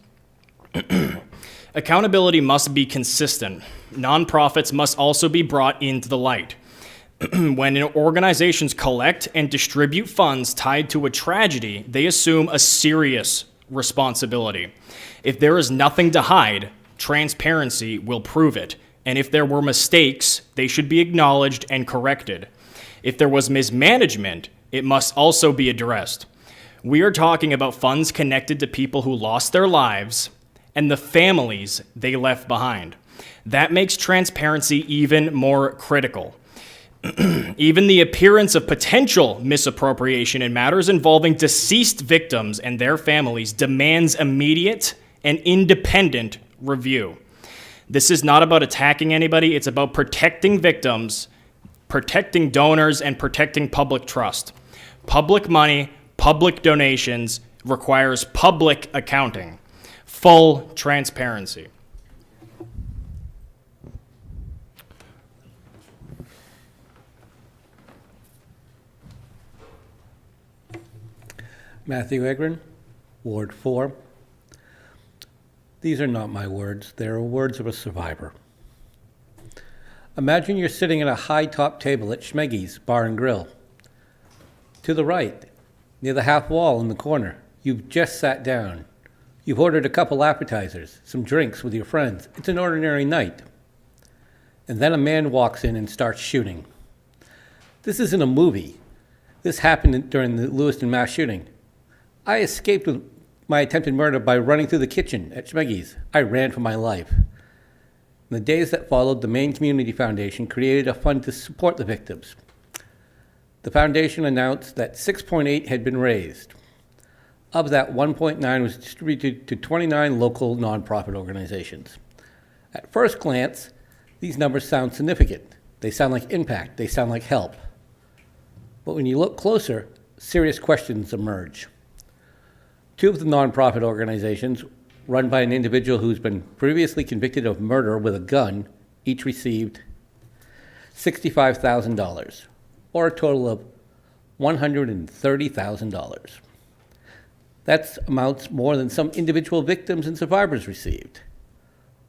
accountability must be consistent. Nonprofits must also be brought into the light. When organizations collect and distribute funds tied to a tragedy, they assume a serious responsibility. If there is nothing to hide, transparency will prove it. And if there were mistakes, they should be acknowledged and corrected. If there was mismanagement, it must also be addressed. We are talking about funds connected to people who lost their lives and the families they left behind. That makes transparency even more critical. Even the appearance of potential misappropriation in matters involving deceased victims and their families demands immediate and independent review. This is not about attacking anybody, it's about protecting victims, protecting donors, and protecting public trust. Public money, public donations requires public accounting, full transparency. Matthew Egrin, Ward 4. These are not my words. They are words of a survivor. Imagine you're sitting at a high-top table at Schmeggy's Bar and Grill. To the right, near the half wall in the corner, you've just sat down. You've ordered a couple appetizers, some drinks with your friends. It's an ordinary night. And then a man walks in and starts shooting. This isn't a movie. This happened during the Lewiston mass shooting. I escaped with my attempted murder by running through the kitchen at Schmeggy's. I ran for my life. In the days that followed, the Maine Community Foundation created a fund to support the victims. The foundation announced that 6.8 had been raised. Of that, 1.9 was distributed to 29 local nonprofit organizations. At first glance, these numbers sound significant. They sound like impact. They sound like help. But when you look closer, serious questions emerge. Two of the nonprofit organizations, run by an individual who's been previously convicted of murder with a gun, each received $65,000, or a total of $130,000. That amounts more than some individual victims and survivors received.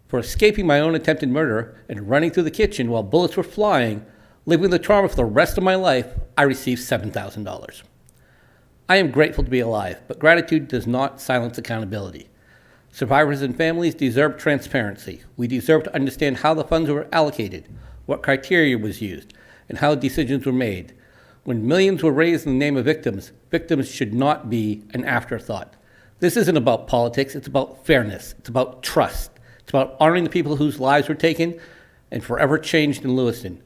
For escaping my own attempted murder and running through the kitchen while bullets were flying, living the trauma for the rest of my life, I received $7,000. I am grateful to be alive, but gratitude does not silence accountability. Survivors and families deserve transparency. We deserve to understand how the funds were allocated, what criteria was used, and how decisions were made. When millions were raised in the name of victims, victims should not be an afterthought. This isn't about politics, it's about fairness, it's about trust. It's about honoring the people whose lives were taken and forever changed in Lewiston.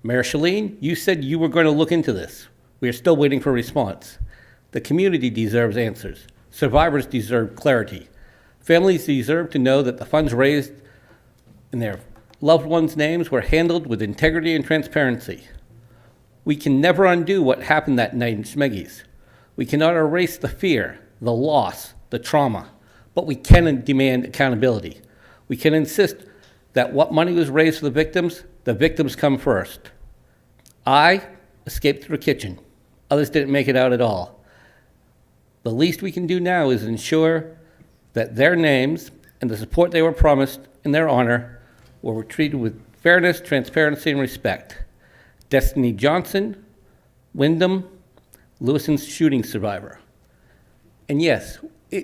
Mayor Shaleen, you said you were going to look into this. We are still waiting for a response. The community deserves answers. Survivors deserve clarity. Families deserve to know that the funds raised in their loved ones' names were handled with integrity and transparency. We can never undo what happened that night in Schmeggy's. We cannot erase the fear, the loss, the trauma, but we can demand accountability. We can insist that what money was raised for the victims come first. I escaped through the kitchen. Others didn't make it out at all. The least we can do now is ensure that their names and the support they were promised in their honor were treated with fairness, transparency, and respect. Destiny Johnson, Wyndham, Lewiston's shooting survivor. And yes,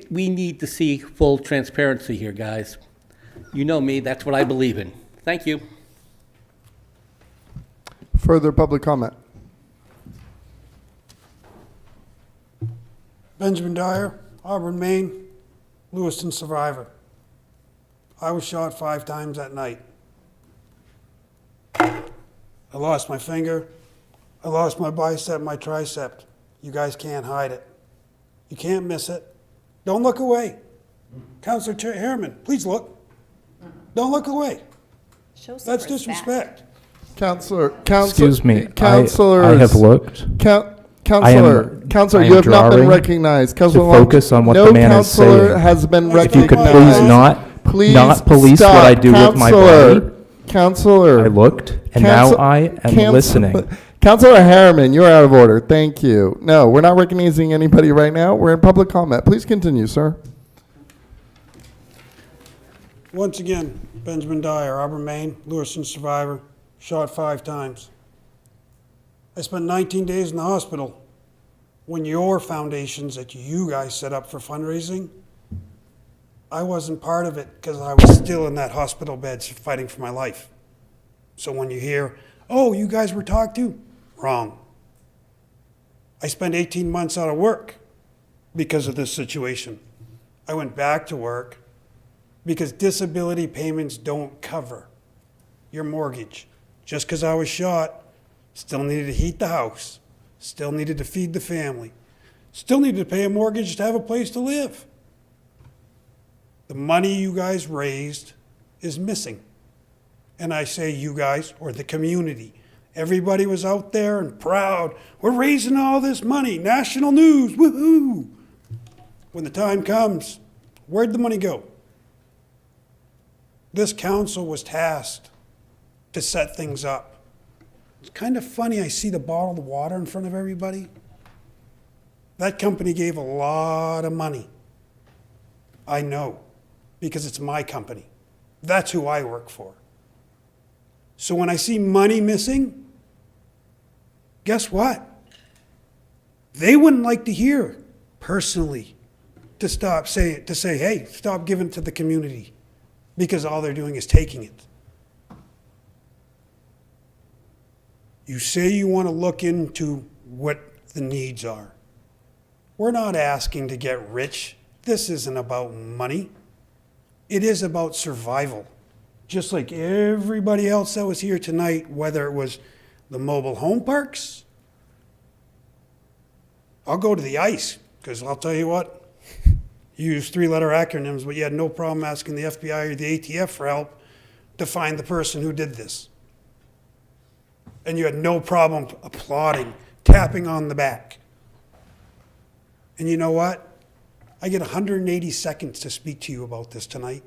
we need to see full transparency here, guys. You know me, that's what I believe in. Thank you. Further public comment? Benjamin Dyer, Auburn, Maine, Lewiston survivor. I was shot 5 times that night. I lost my finger. I lost my bicep, my tricep. You guys can't hide it. You can't miss it. Don't look away. Councilor Harriman, please look. Don't look away. That's disrespect. Counselor, Excuse me, Counselor, I have looked. Counselor, I you am have not been drawing recognized. to Counselor Long, focus on what no the man is counselor saying. has been If recognized. you could please not police stop. what I do with my Counselor, body. Counselor, I looked, and now I am listening. Counselor Harriman, you're out of order. Thank you. No, we're not recognizing anybody right now. We're in public comment. Please continue, sir. Once again, Benjamin Dyer, Auburn, Maine, Lewiston survivor, shot 5 times. I spent 19 days in the hospital when your foundations that you guys set up for fundraising, I wasn't part of it because I was still in that hospital bed fighting for my life. So when you hear, oh, you guys were talked to, wrong. I spent 18 months out of work because of this situation. I went back to work because disability payments don't cover your mortgage. Just because I was shot, still needed to heat the house, still needed to feed the family, still needed to pay a mortgage to have a place to live. The money you guys raised is missing. And I say you guys, or the community. Everybody was out there and proud. We're raising all this money, national news, woohoo! When the time comes, where'd the money go? This council was tasked to set things up. It's kind of funny, I see the bottled water in front of everybody. That company gave a lot of money. I know, because it's my company. That's who I work for. So when I see money missing, guess what? They wouldn't like to hear personally to say, hey, stop giving to the community, because all they're doing is taking it. You say you want to look into what the needs are. We're not asking to get rich. This isn't about money. It is about survival. Just like everybody else that was here tonight, whether it was the mobile home parks, I'll go to the ICE, because I'll tell you what, you use 3-letter acronyms, but you had no problem asking the FBI or the ATF for help to find the person who did this. And you had no problem applauding, tapping on the back. And you know what? I get 180 seconds to speak to you about this tonight.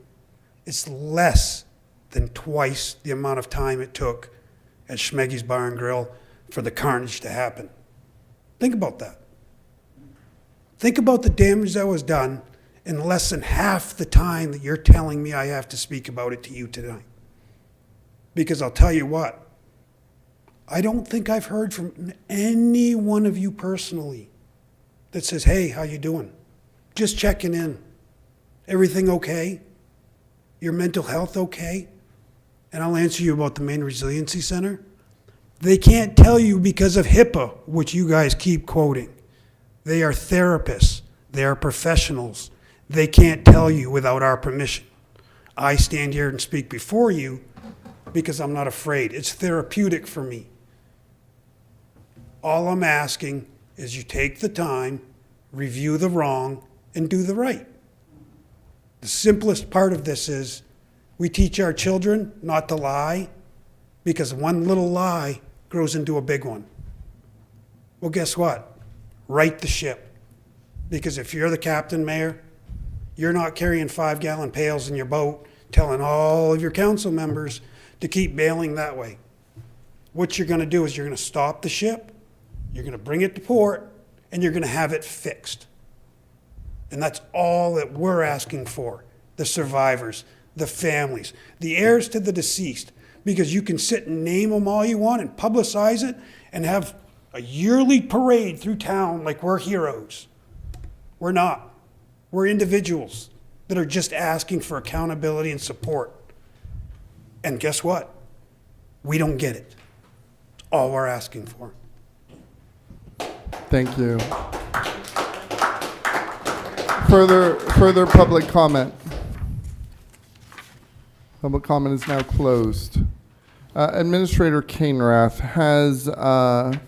It's less than twice the amount of time it took at Schmeggy's Bar and Grill for the carnage to happen. Think about that. Think about the damage that was done in less than half the time that you're telling me I have to speak about it to you tonight. Because I'll tell you what, I don't think I've heard from any one of you personally that says, hey, how you doing? Just checking in. Everything okay? Your mental health okay? And I'll answer you about the Maine Resiliency Center. They can't tell you because of HIPAA, which you guys keep quoting. They are therapists. They are professionals. They can't tell you without our permission. I stand here and speak before you because I'm not afraid. It's therapeutic for me. All I'm asking is you take the time, review the wrong, and do the right. The simplest part of this is we teach our children not to lie, because one little lie grows into a big one. Well, guess what? Right the ship. Because if you're the captain, Mayor, you're not carrying 5-gallon pails in your boat telling all of your council members to keep bailing that way. What you're going to do is you're going to stop the ship, you're going to bring it to port, and you're going to have it fixed. And that's all that we're asking for, the survivors, the families, the heirs to the deceased, because you can sit and name them all you want and publicize it and have a yearly parade through town like we're heroes. We're not. We're individuals that are just asking for accountability and support. And guess what? We don't get it. all we're asking for. Thank you. Further public comment. Public comment is now closed. Administrator Kainrath, has a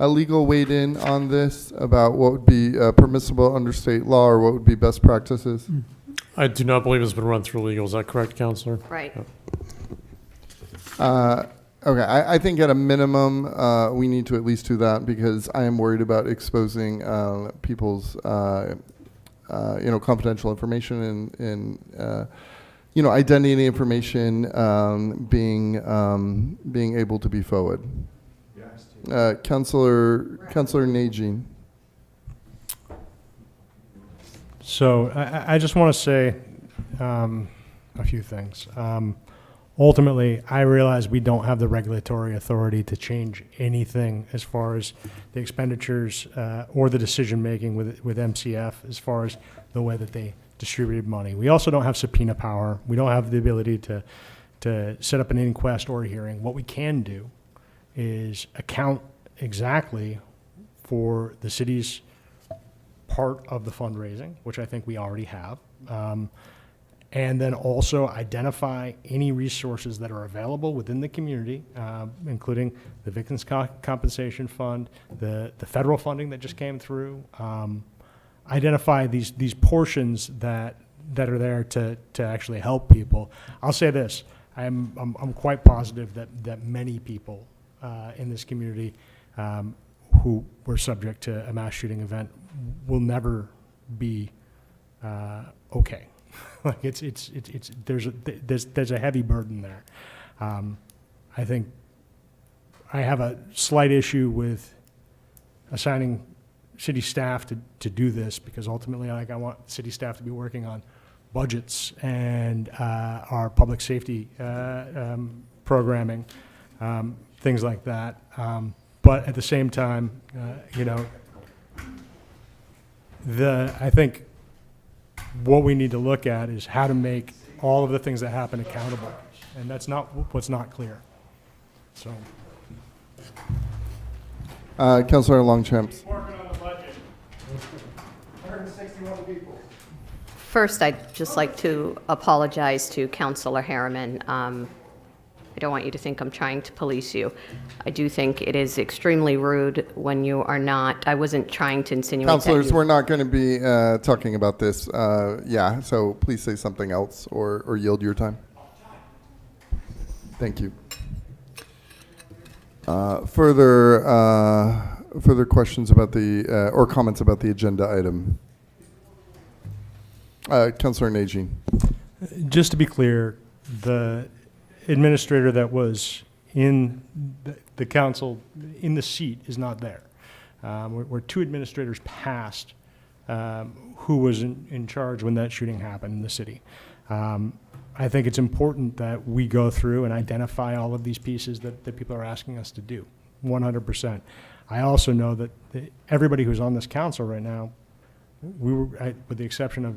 legal weighed in on this about what would be permissible under state law or what would be best practices? I do not believe it's been run through legal. Is that correct, Counselor? Right. Okay, I think at a minimum, we need to at least do that because I am worried about exposing people's, confidential information and identity information being able to be forwarded. Councilor Najin. So I just want to say a few things. Ultimately, I realize we don't have the regulatory authority to change anything as far as the expenditures or the decision-making with MCF as far as the way that they distributed money. We also don't have subpoena power. We don't have the ability to set up an inquest or a hearing. What we can do is account exactly for the city's part of the fundraising, which I think we already have. And then also identify any resources that are available within the community, including the Victims Compensation Fund, the federal funding that just came through. Identify these portions that are there to actually help people. I'll say this: I'm quite positive that many people in this community who were subject to a mass shooting event will never be okay. Like there's a heavy burden there. I think I have a slight issue with assigning city staff to do this because ultimately, I want city staff to be working on budgets and our public safety programming, things like that. But at the same time, I think what we need to look at is how to make all of the things that happen accountable, and that's not what's not clear. So, Councilor Longchamps. First, I'd just like to apologize to Councilor Harriman. I don't want you to think I'm trying to police you. I do think it is extremely rude when you are not. I wasn't trying to insinuate that Councilors, we're not going to be talking about this. So please say something else or yield your time. Thank you. Further questions about or comments about the agenda item? Councilor Najin. Just to be clear, the administrator that was in the council in the seat is not there. We're two administrators past who was in charge when that shooting happened in the city. I think it's important that we go through and identify all of these pieces that people are asking us to do, 100%. I also know that everybody who's on this council right now, with the exception of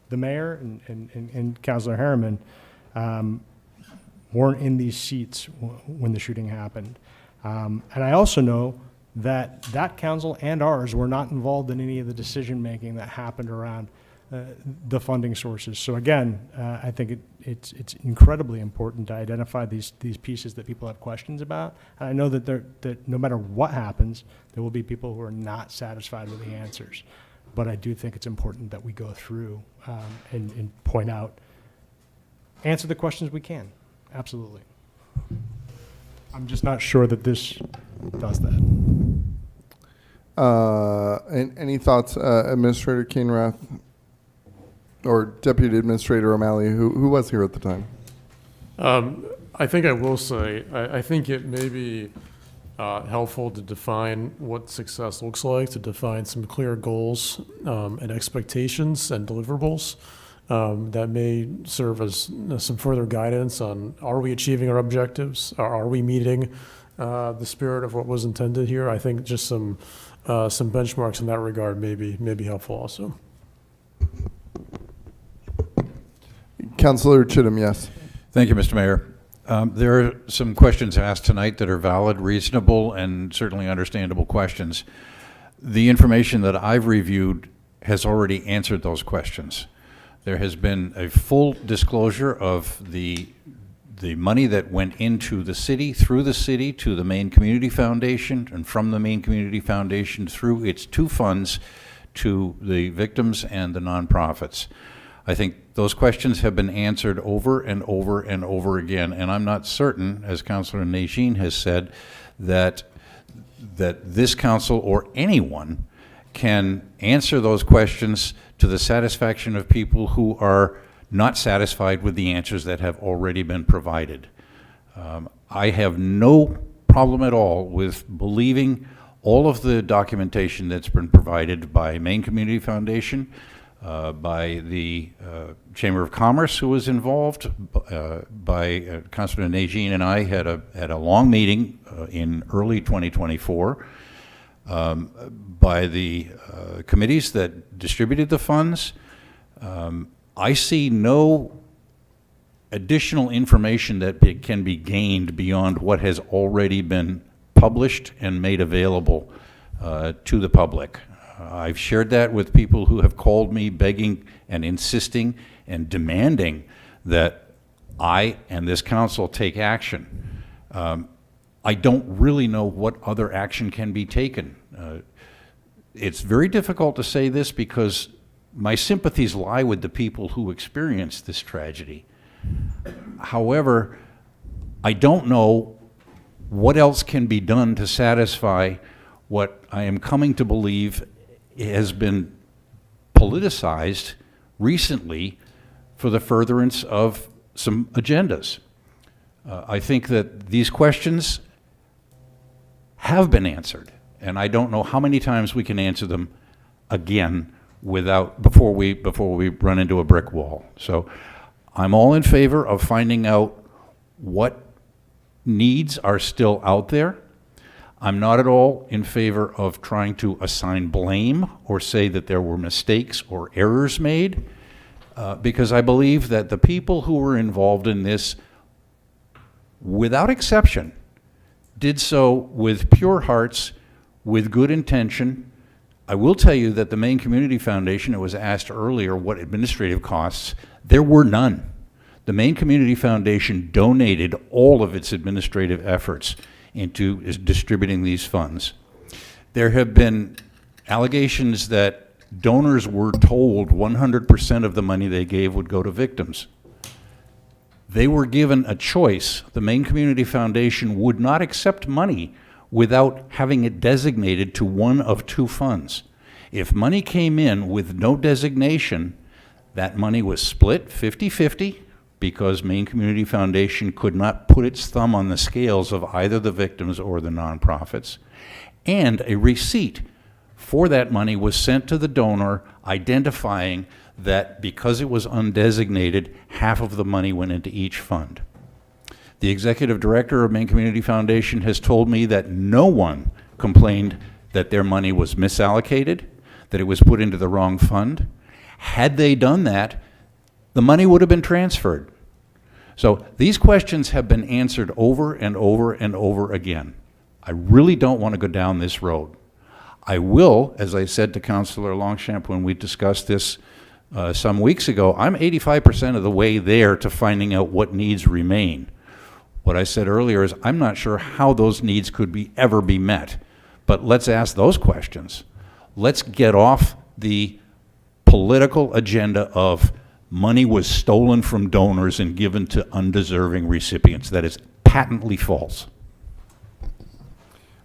the mayor and Councilor Harriman, weren't in these seats when the shooting happened. And I also know that council and ours were not involved in any of the decision-making that happened around the funding sources. So again, I think it's incredibly important to identify these pieces that people have questions about. And I know that no matter what happens, there will be people who are not satisfied with the answers. But I do think it's important that we go through and point out, answer the questions we can. Absolutely. I'm just not sure that this does that. And any thoughts, Administrator Kainrath or Deputy Administrator O'Malley, who was here at the time? I think I will say, I think it may be helpful to define what success looks like, to define some clear goals and expectations and deliverables. That may serve as some further guidance on, are we achieving our objectives? Are we meeting the spirit of what was intended here? I think just some benchmarks in that regard may be helpful also. Councilor Chittum, yes. Thank you, Mr. Mayor. There are some questions asked tonight that are valid, reasonable, and certainly understandable questions. The information that I've reviewed has already answered those questions. There has been a full disclosure of the money that went into the city, through the city, to the Maine Community Foundation, and from the Maine Community Foundation through its two funds to the victims and the nonprofits. I think those questions have been answered over and over and over again, and I'm not certain, as Councillor Najin has said, that this council or anyone can answer those questions to the satisfaction of people who are not satisfied with the answers that have already been provided. I have no problem at all with believing all of the documentation that's been provided by Maine Community Foundation, by the Chamber of Commerce, who was involved, by Councillor Najin and I had a long meeting in early 2024, by the committees that distributed the funds. I see no additional information that can be gained beyond what has already been published and made available to the public. I've shared that with people who have called me begging and insisting and demanding that I and this council take action. I don't really know what other action can be taken. It's very difficult to say this because my sympathies lie with the people who experienced this tragedy. However, I don't know what else can be done to satisfy what I am coming to believe has been politicized recently for the furtherance of some agendas. I think that these questions have been answered, and I don't know how many times we can answer them again before we run into a brick wall. So I'm all in favor of finding out what needs are still out there. I'm not at all in favor of trying to assign blame or say that there were mistakes or errors made, because I believe that the people who were involved in this, without exception, did so with pure hearts, with good intention. I will tell you that the Maine Community Foundation, it was asked earlier what administrative costs, there were none. The Maine Community Foundation donated all of its administrative efforts into distributing these funds. There have been allegations that donors were told 100% of the money they gave would go to victims. They were given a choice. The Maine Community Foundation would not accept money without having it designated to one of two funds. If money came in with no designation, that money was split 50-50 because Maine Community Foundation could not put its thumb on the scales of either the victims or the nonprofits, and a receipt for that money was sent to the donor identifying that because it was undesignated, half of the money went into each fund. The executive director of Maine Community Foundation has told me that no one complained that their money was misallocated, that it was put into the wrong fund. Had they done that, the money would have been transferred. So these questions have been answered over and over and over again. I really don't want to go down this road. I will, as I said to Councillor Longchamp when we discussed this some weeks ago, I'm 85% of the way there to finding out what needs remain. What I said earlier is I'm not sure how those needs could ever be met, but let's ask those questions. Let's get off the political agenda of money was stolen from donors and given to undeserving recipients. That is patently false.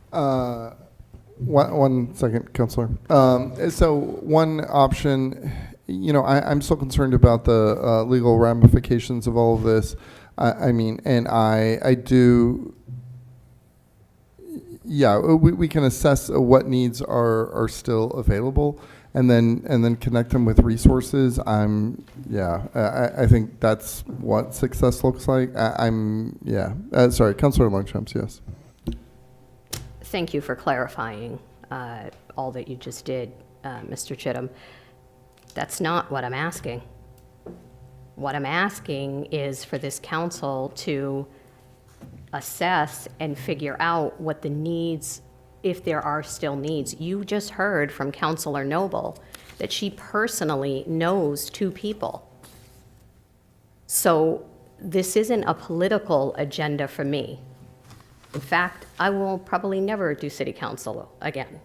One second, Councillor. So one option, I'm so concerned about the legal ramifications of all of this. I mean, and I do, yeah, we can assess what needs are still available and then connect them with resources. I think that's what success looks like. Sorry, Councillor Longchamp, yes. Thank you for clarifying all that you just did, Mr. Chittum. That's not what I'm asking. What I'm asking is for this council to assess and figure out what the needs, if there are still needs. You just heard from Councilor Noble that she personally knows 2 people. So this isn't a political agenda for me. In fact, I will probably never do city council again.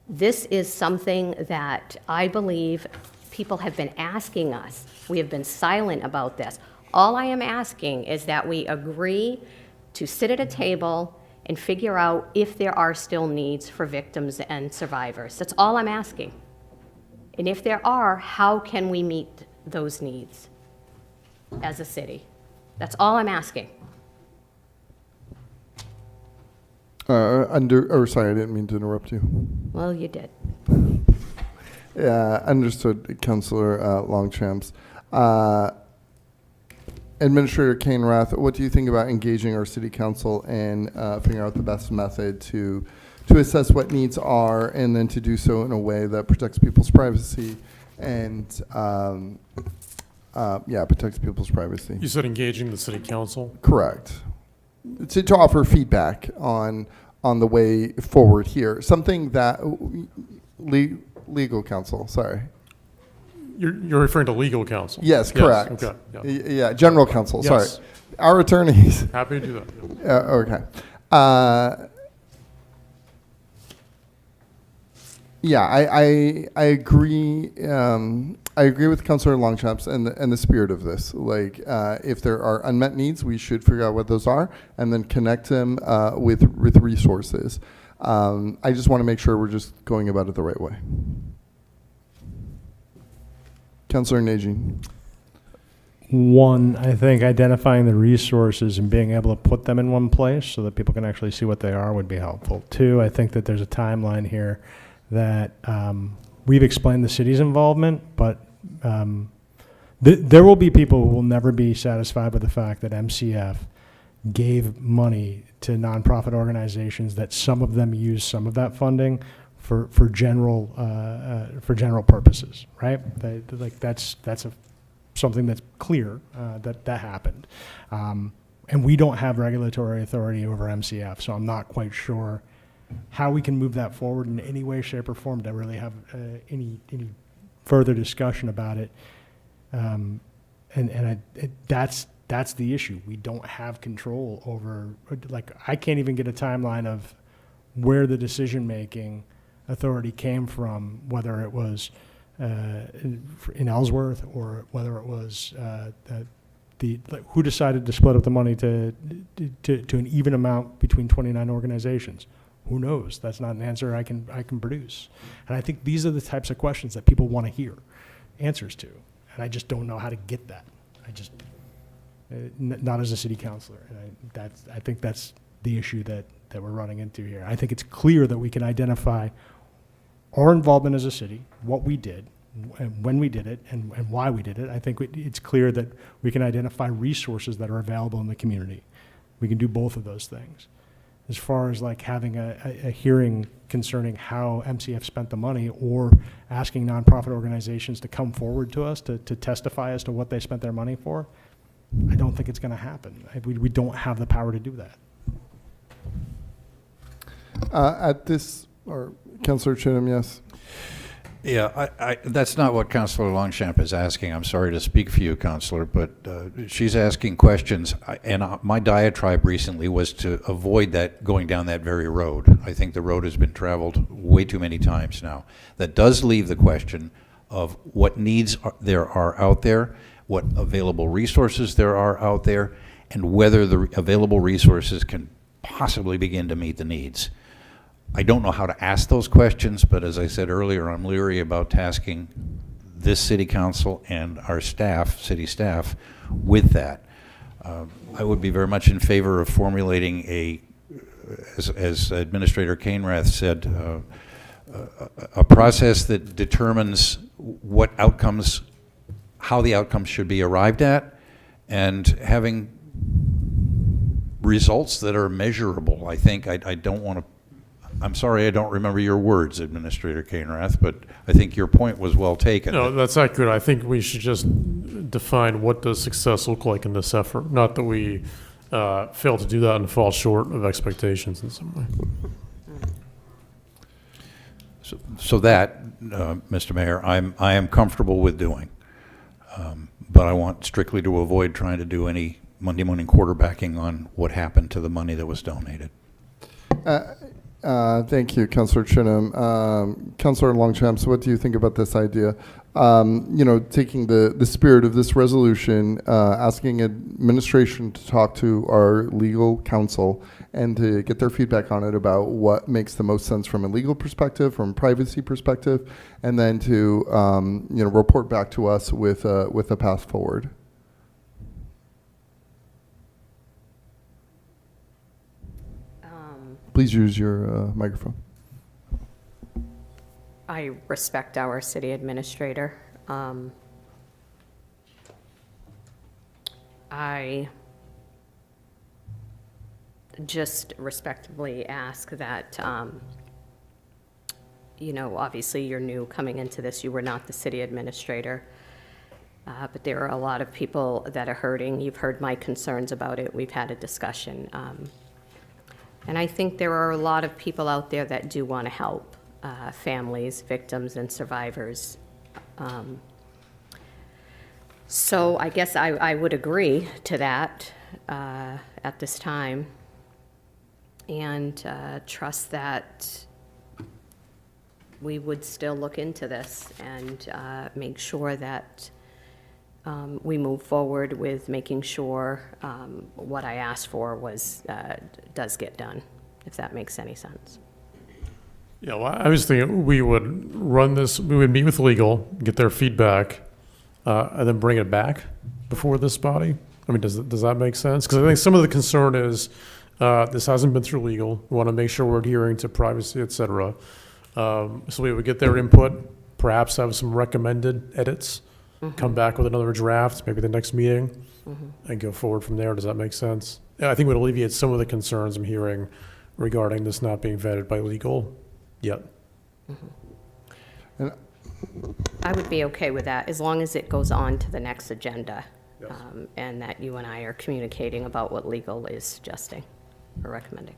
This is something that I believe people have been asking us. We have been silent about this. All I am asking is that we agree to sit at a table and figure out if there are still needs for victims and survivors. That's all I'm asking. And if there are, how can we meet those needs as a city? That's all I'm asking. Sorry, I didn't mean to interrupt you. Well, you did. Yeah, understood, Councillor Longchamps. Administrator Kane Rath, what do you think about engaging our city council and figuring out the best method to assess what needs are, and then to do so in a way that protects people's privacy and protects people's privacy? You said engaging the city council? Correct. To offer feedback on the way forward here. Something that legal counsel, sorry. You're referring to legal counsel? Yes, correct. Okay. Yeah, general counsel, Yes. sorry. Our attorneys. Happy to do that. Okay. I agree. I agree with Councillor Longchamps and the spirit of this. Like, if there are unmet needs, we should figure out what those are and then connect them with resources. I just want to make sure we're just going about it the right way. Councillor Najin. One, I think identifying the resources and being able to put them in one place so that people can actually see what they are would be helpful. 2, I think that there's a timeline here that we've explained the city's involvement, but there will be people who will never be satisfied with the fact that MCF gave money to nonprofit organizations, that some of them use some of that funding for general purposes, right? That's something that's clear that happened, and we don't have regulatory authority over MCF, so I'm not quite sure how we can move that forward in any way, shape, or form to really have any further discussion about it. That's the issue. We don't have control over, like, I can't even get a timeline of where the decision-making authority came from, whether it was in Ellsworth or whether it was who decided to split up the money to an even amount between 29 organizations. Who knows? That's not an answer I can produce. And I think these are the types of questions that people want to hear answers to. And I just don't know how to get that. I just, not as a city councilor. And I think that's the issue that we're running into here. I think it's clear that we can identify our involvement as a city, what we did, and when we did it, and why we did it. I think it's clear that we can identify resources that are available in the community. We can do both of those things. As far as like having a hearing concerning how MCF spent the money, or asking nonprofit organizations to come forward to us to testify as to what they spent their money for, I don't think it's going to happen. We don't have the power to do that. Councillor Chittum, yes. Yeah, that's not what Councillor Longchamp is asking. I'm sorry to speak for you, Councillor, but she's asking questions, and my diatribe recently was to avoid that going down that very road. I think the road has been traveled way too many times now. That does leave the question of what needs there are out there, what available resources there are out there, and whether the available resources can possibly begin to meet the needs. I don't know how to ask those questions, but as I said earlier, I'm leery about tasking this city council and our staff, city staff, with that. I would be very much in favor of formulating as Administrator Kainrath said, a process that determines what outcomes, how the outcomes should be arrived at, and having results that are measurable. I think I don't want to. I'm sorry, I don't remember your words, Administrator Kainrath, but I think your point was well taken. No, that's accurate. I think we should just define what does success look like in this effort. Not that we fail to do that and fall short of expectations in some way. So that, Mr. Mayor, I am comfortable with doing. But I want strictly to avoid trying to do any Monday morning quarterbacking on what happened to the money that was donated. Thank you, Councillor Chinham. Councillor Longchamps, what do you think about this idea? Taking the spirit of this resolution, asking administration to talk to our legal counsel and to get their feedback on it about what makes the most sense from a legal perspective, from a privacy perspective, and then to report back to us with a path forward. Please use your microphone. I respect our city administrator. I just respectfully ask that, obviously you're new coming into this, you were not the city administrator, but there are a lot of people that are hurting. You've heard my concerns about it. We've had a discussion. And I think there are a lot of people out there that do want to help families, victims, and survivors. So I guess I would agree to that at this time, and trust that we would still look into this and make sure that we move forward with making sure what I asked for does get done, if that makes any sense. Yeah, well, I was thinking we would run this, we would meet with legal, get their feedback, and then bring it back before this body. I mean, does that make sense? Because I think some of the concern is this hasn't been through legal. We want to make sure we're adhering to privacy, et cetera. So we would get their input, perhaps have some recommended edits, come back with another draft, maybe the next meeting, and go forward from there. Does that make sense? Yeah, I think it would alleviate some of the concerns I'm hearing regarding this not being vetted by legal yet. And I would be okay with that, as long as it goes on to the next agenda, Yes. and that you and I are communicating about what legal is suggesting or recommending.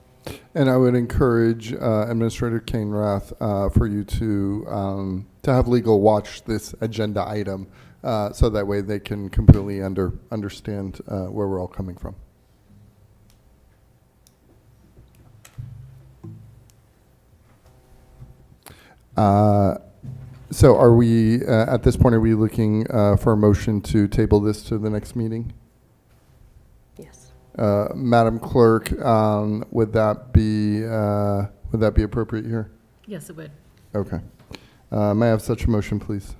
And I would encourage Administrator Kainrath for you to have legal watch this agenda item, so that way they can completely understand where we're all coming from. So are we, at this point, are we looking for a motion to table this to the next meeting? Yes. Madam Clerk, would that be appropriate here? Yes, it would. Okay. May I have such a motion, please?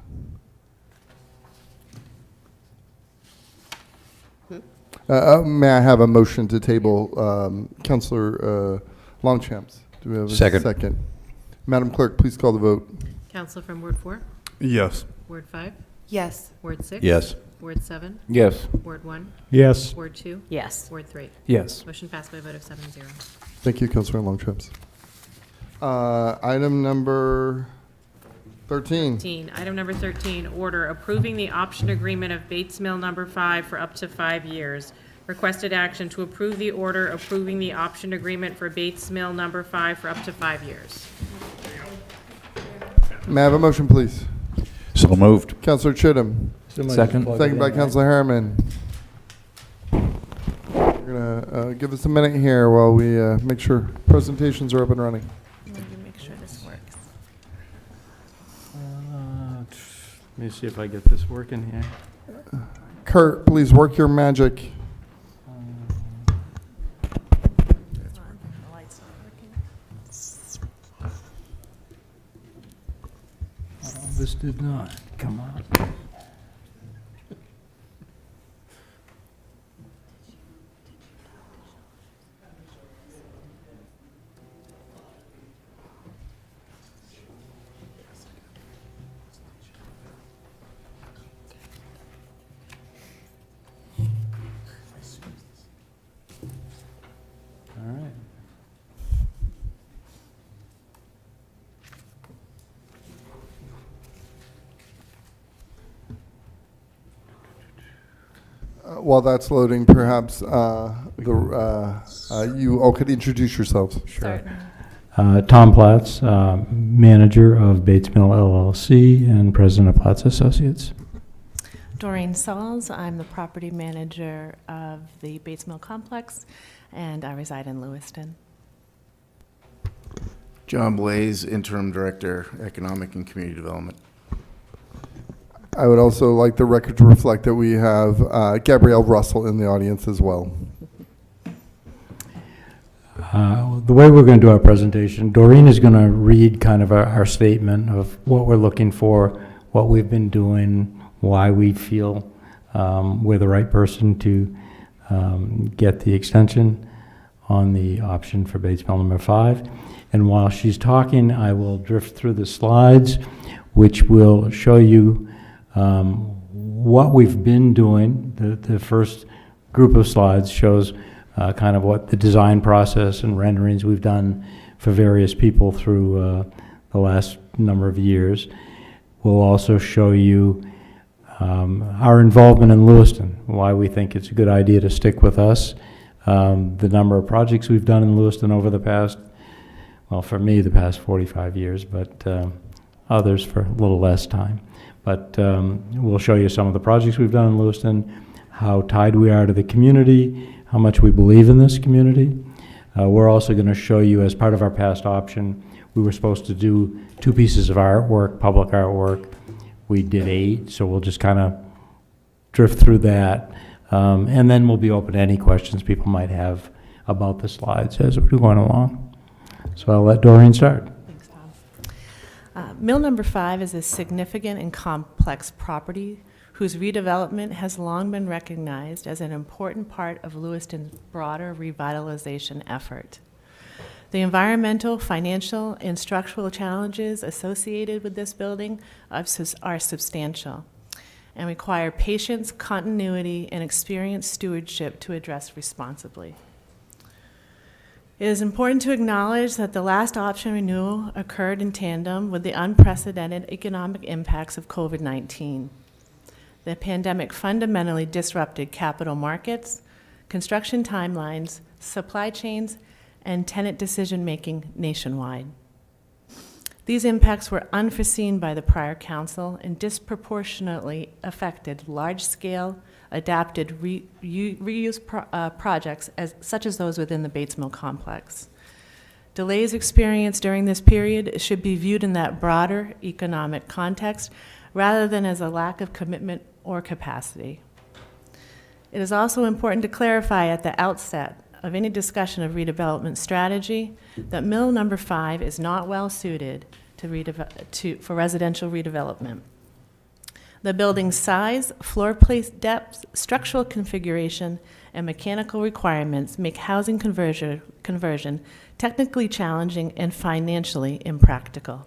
May I have a motion to table Councillor Longchamps? Do we have a second? Madam Clerk, please call the vote. Council from Ward 4? Yes. Ward 5? Yes. Ward 6? Yes. Ward 7? Yes. Ward 1? Yes. Ward 2? Yes. Ward 3? Yes. Motion passed by a vote of 7-0. Thank you, Councillor Longchamps. Item number 13. Item number 13, order approving the option agreement of Bates Mill number 5 for up to 5 years. Requested action to approve the order approving the option agreement for Bates Mill number 5 for up to 5 years. May I have a motion, please? So moved. Councillor Chittum. Second. Second by Councillor Harriman. You're gonna give us a minute here while we make sure presentations are up and running. Make sure this works. Let me see if I get this working here. Kurt, please work your magic. This did not come on. All right. While that's loading, perhaps you all could introduce yourselves. Sure. Tom Platts, manager of Bates Mill LLC and president of Platts Associates. Doreen Sauls, I'm the property manager of the Bates Mill Complex, and I reside in Lewiston. John Blaze, interim director, economic and community development. I would also like the record to reflect that we have Gabrielle Russell in the audience as well. The way we're going to do our presentation, Doreen is going to read kind of our statement of what we're looking for, what we've been doing, why we feel we're the right person to get the extension on the option for Bates Mill number 5. And while she's talking, I will drift through the slides, which will show you what we've been doing. The first group of slides shows kind of what the design process and renderings we've done for various people through the last number of years. We'll also show you our involvement in Lewiston, why we think it's a good idea to stick with us, the number of projects we've done in Lewiston over the past, well, for me, the past 45 years, but others for a little less time. But we'll show you some of the projects we've done in Lewiston, how tied we are to the community, how much we believe in this community. We're also going to show you, as part of our past option, we were supposed to do 2 pieces of artwork, public artwork. We did 8, so we'll just kind of drift through that. And then we'll be open to any questions people might have about the slides as we're going along. So I'll let Doreen start. Thanks, Tom. Mill number 5 is a significant and complex property whose redevelopment has long been recognized as an important part of Lewiston's broader revitalization effort. The environmental, financial, and structural challenges associated with this building are substantial and require patience, continuity, and experienced stewardship to address responsibly. It is important to acknowledge that the last option renewal occurred in tandem with the unprecedented economic impacts of COVID-19. The pandemic fundamentally disrupted capital markets, construction timelines, supply chains, and tenant decision-making nationwide. These impacts were unforeseen by the prior council and disproportionately affected large-scale, adapted reuse projects such as those within the Bates Mill complex. Delays experienced during this period should be viewed in that broader economic context rather than as a lack of commitment or capacity. It is also important to clarify at the outset of any discussion of redevelopment strategy that Mill number 5 is not well suited for residential redevelopment. The building's size, floor plate depth, structural configuration, and mechanical requirements make housing conversion technically challenging and financially impractical.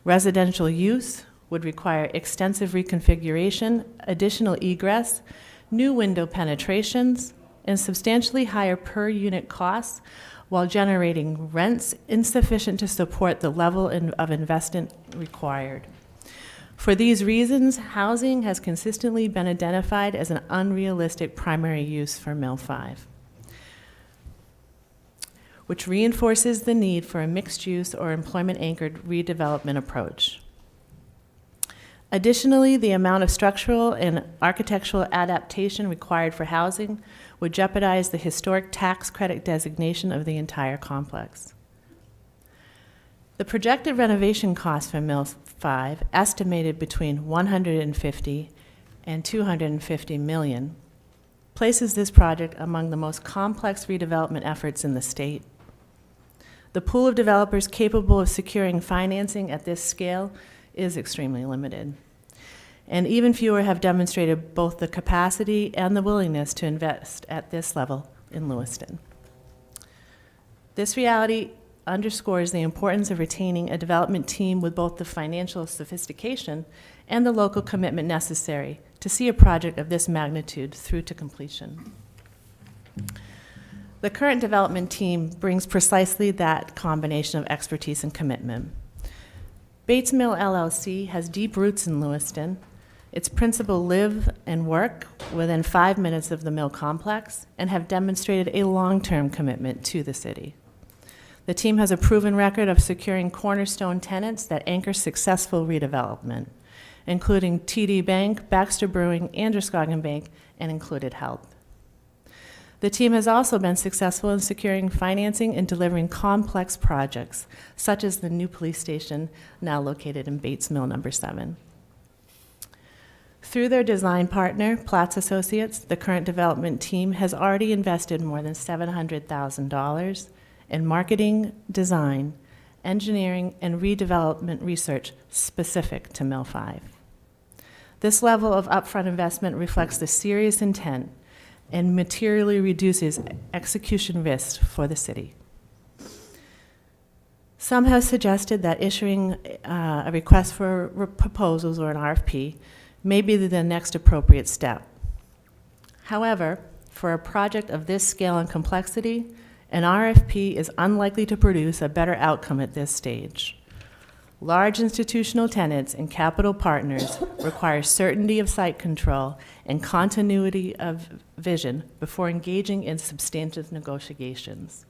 Residential use would require extensive reconfiguration, additional egress, new window penetrations, and substantially higher per unit costs while generating rents insufficient to support the level of investment required. For these reasons, housing has consistently been identified as an unrealistic primary use for Mill 5, which reinforces the need for a mixed-use or employment-anchored redevelopment approach. Additionally, the amount of structural and architectural adaptation required for housing would jeopardize the historic tax credit designation of the entire complex. The projected renovation cost for Mill 5, estimated between $150 and $250 million, places this project among the most complex redevelopment efforts in the state. The pool of developers capable of securing financing at this scale is extremely limited. And even fewer have demonstrated both the capacity and the willingness to invest at this level in Lewiston. This reality underscores the importance of retaining a development team with both the financial sophistication and the local commitment necessary to see a project of this magnitude through to completion. The current development team brings precisely that combination of expertise and commitment. Bates Mill LLC has deep roots in Lewiston, Its principals live and work within 5 minutes of the mill complex and have demonstrated a long-term commitment to the city. The team has a proven record of securing cornerstone tenants that anchor successful redevelopment, including TD Bank, Baxter Brewing, Androscoggin Bank, and Included Health. The team has also been successful in securing financing and delivering complex projects, such as the new police station now located in Bates Mill number 7. Through their design partner, Platts Associates, the current development team has already invested more than $700,000 in marketing, design, engineering, and redevelopment research specific to Mill 5. This level of upfront investment reflects the serious intent and materially reduces execution risk for the city. Some have suggested that issuing a request for proposals or an RFP may be the next appropriate step. However, for a project of this scale and complexity, an RFP is unlikely to produce a better outcome at this stage. Large institutional tenants and capital partners require certainty of site control and continuity of vision before engaging in substantive negotiations.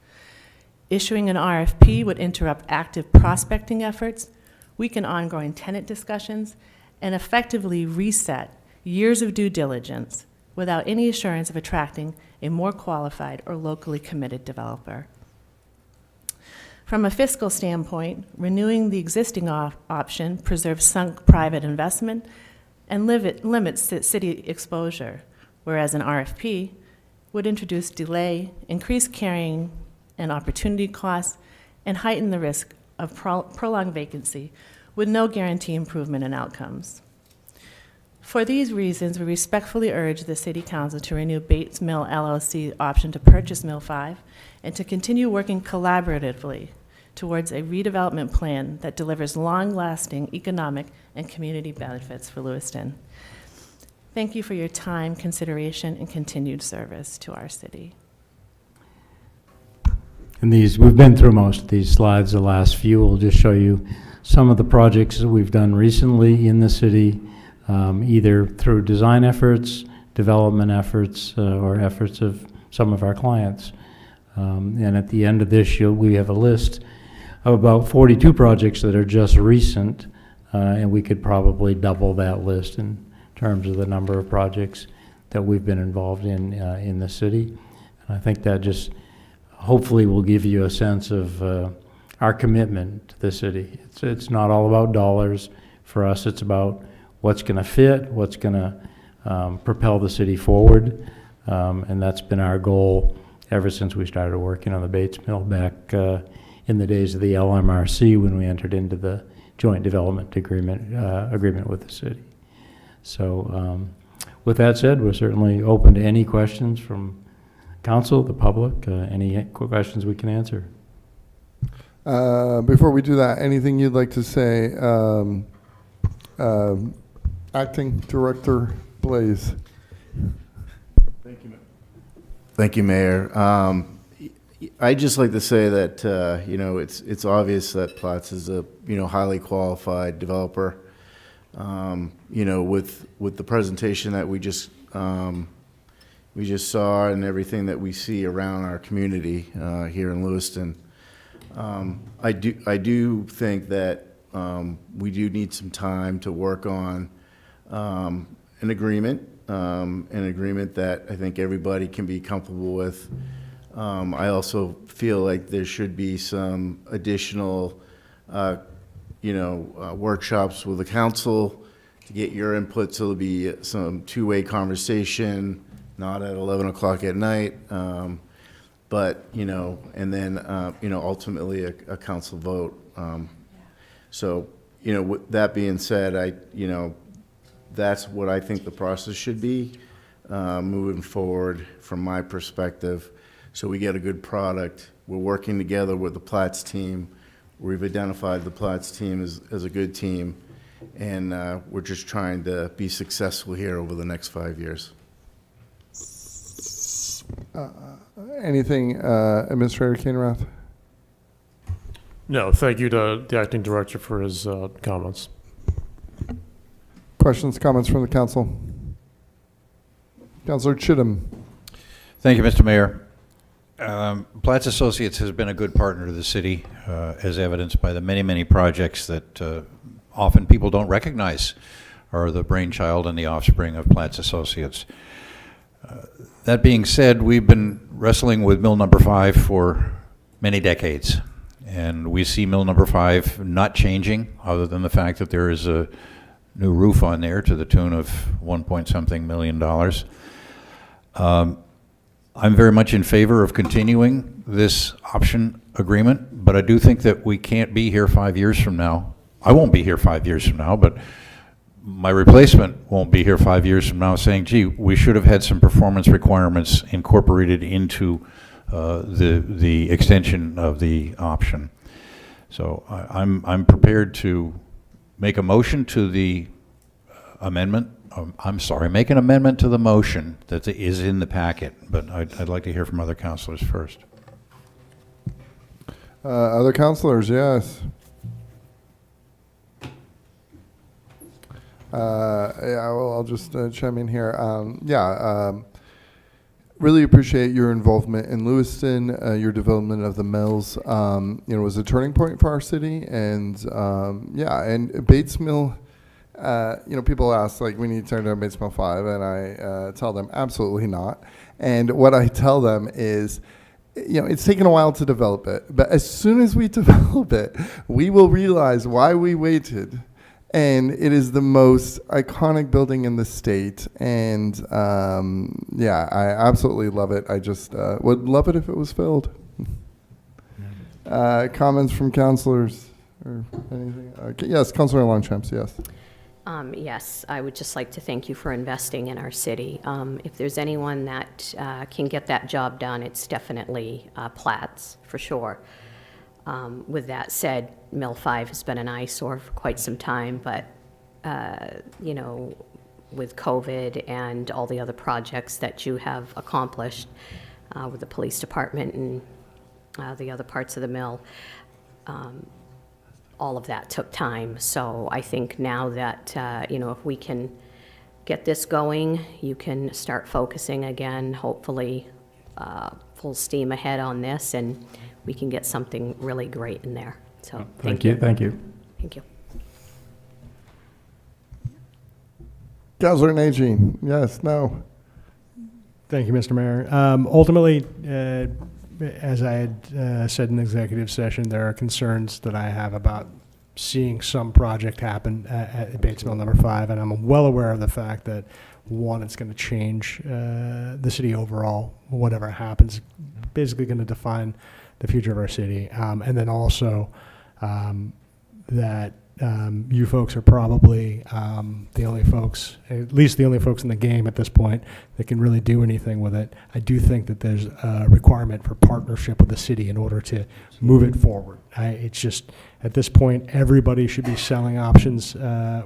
Issuing an RFP would interrupt active prospecting efforts, weaken ongoing tenant discussions, and effectively reset years of due diligence without any assurance of attracting a more qualified or locally committed developer. From a fiscal standpoint, renewing the existing option preserves sunk private investment and limits city exposure, whereas an RFP would introduce delay, increase carrying and opportunity costs, and heighten the risk of prolonged vacancy with no guarantee improvement in outcomes. For these reasons, we respectfully urge the City Council to renew Bates Mill LLC option to purchase Mill 5 and to continue working collaboratively towards a redevelopment plan that delivers long-lasting economic and community benefits for Lewiston. Thank you for your time, consideration, and continued service to our city. And we've been through most of these slides. The last few will just show you some of the projects that we've done recently in the city, either through design efforts, development efforts, or efforts of some of our clients. And at the end of this year, we have a list of about 42 projects that are just recent, and we could probably double that list in terms of the number of projects that we've been involved in the city. And I think that just hopefully will give you a sense of our commitment to the city. It's not all about dollars. For us, it's about what's going to fit, what's going to propel the city forward, and that's been our goal ever since we started working on the Bates Mill back in the days of the LMRC when we entered into the joint development agreement with the city. So with that said, we're certainly open to any questions from council, the public, any questions we can answer. Before we do that, anything you'd like to say, Acting Director Blaze? Thank you, Mayor. I'd just like to say that it's obvious that Platts is a highly qualified developer. With the presentation that we just saw and everything that we see around our community here in Lewiston, I do think that we do need some time to work on an agreement that I think everybody can be comfortable with. I also feel like there should be some additional, workshops with the council to get your input, so there'll be some two-way conversation, not at 11 o'clock at night, but, and then, ultimately a council vote. So, with that being said, that's what I think the process should be moving forward from my perspective, so we get a good product. We're working together with the Platts team. We've identified the Platts team as a good team, and we're just trying to be successful here over the next 5 years. Anything, Administrator Kainrath? No, thank you to the acting director for his comments. Questions, comments from the council? Councillor Chittum. Thank you, Mr. Mayor. Platts Associates has been a good partner to the city, as evidenced by the many, many projects that often people don't recognize are the brainchild and the offspring of Platts Associates. That being said, we've been wrestling with mill number 5 for many decades, and we see mill number 5 not changing, other than the fact that there is a new roof on there to the tune of $1.something million. I'm very much in favor of continuing this option agreement, but I do think that we can't be here 5 years from now. I won't be here 5 years from now, but my replacement won't be here 5 years from now saying, gee, we should have had some performance requirements incorporated into the extension of the option. So I'm prepared to make a motion to the amendment. Make an amendment to the motion that is in the packet, but I'd like to hear from other councilors first. Other councilors, yes. I'll just chime in here. Really appreciate your involvement in Lewiston, your development of the mills. It was a turning point for our city, and and Bates Mill. People ask, like, we need to turn down Bates Mill 5, and I tell them absolutely not. And what I tell them is, it's taken a while to develop it, but as soon as we develop it, we will realize why we waited. And it is the most iconic building in the state, and I absolutely love it. I just would love it if it was filled. Comments from councilors or anything? Okay, yes, Councilor Longchamps, yes. Yes, I would just like to thank you for investing in our city. If there's anyone that can get that job done, it's definitely Platts, for sure. With that said, Mill 5 has been an eyesore for quite some time, but, with COVID and all the other projects that you have accomplished with the police department and the other parts of the mill, all of that took time. So I think now that, if we can get this going, you can start focusing again, hopefully full steam ahead on this, and we can get something really great in there. So thank you. Thank you. Thank you. Councilor Najin, yes, no. Thank you, Mr. Mayor. Ultimately, as I had said in executive session, there are concerns that I have about seeing some project happen at Bates Mill number 5, and I'm well aware of the fact that, one, it's going to change the city overall. Whatever happens, basically going to define the future of our city, and then also that you folks are probably the only folks, at least the only folks in the game at this point, that can really do anything with it. I do think that there's a requirement for partnership with the city in order to move it forward. It's just, at this point, everybody should be selling options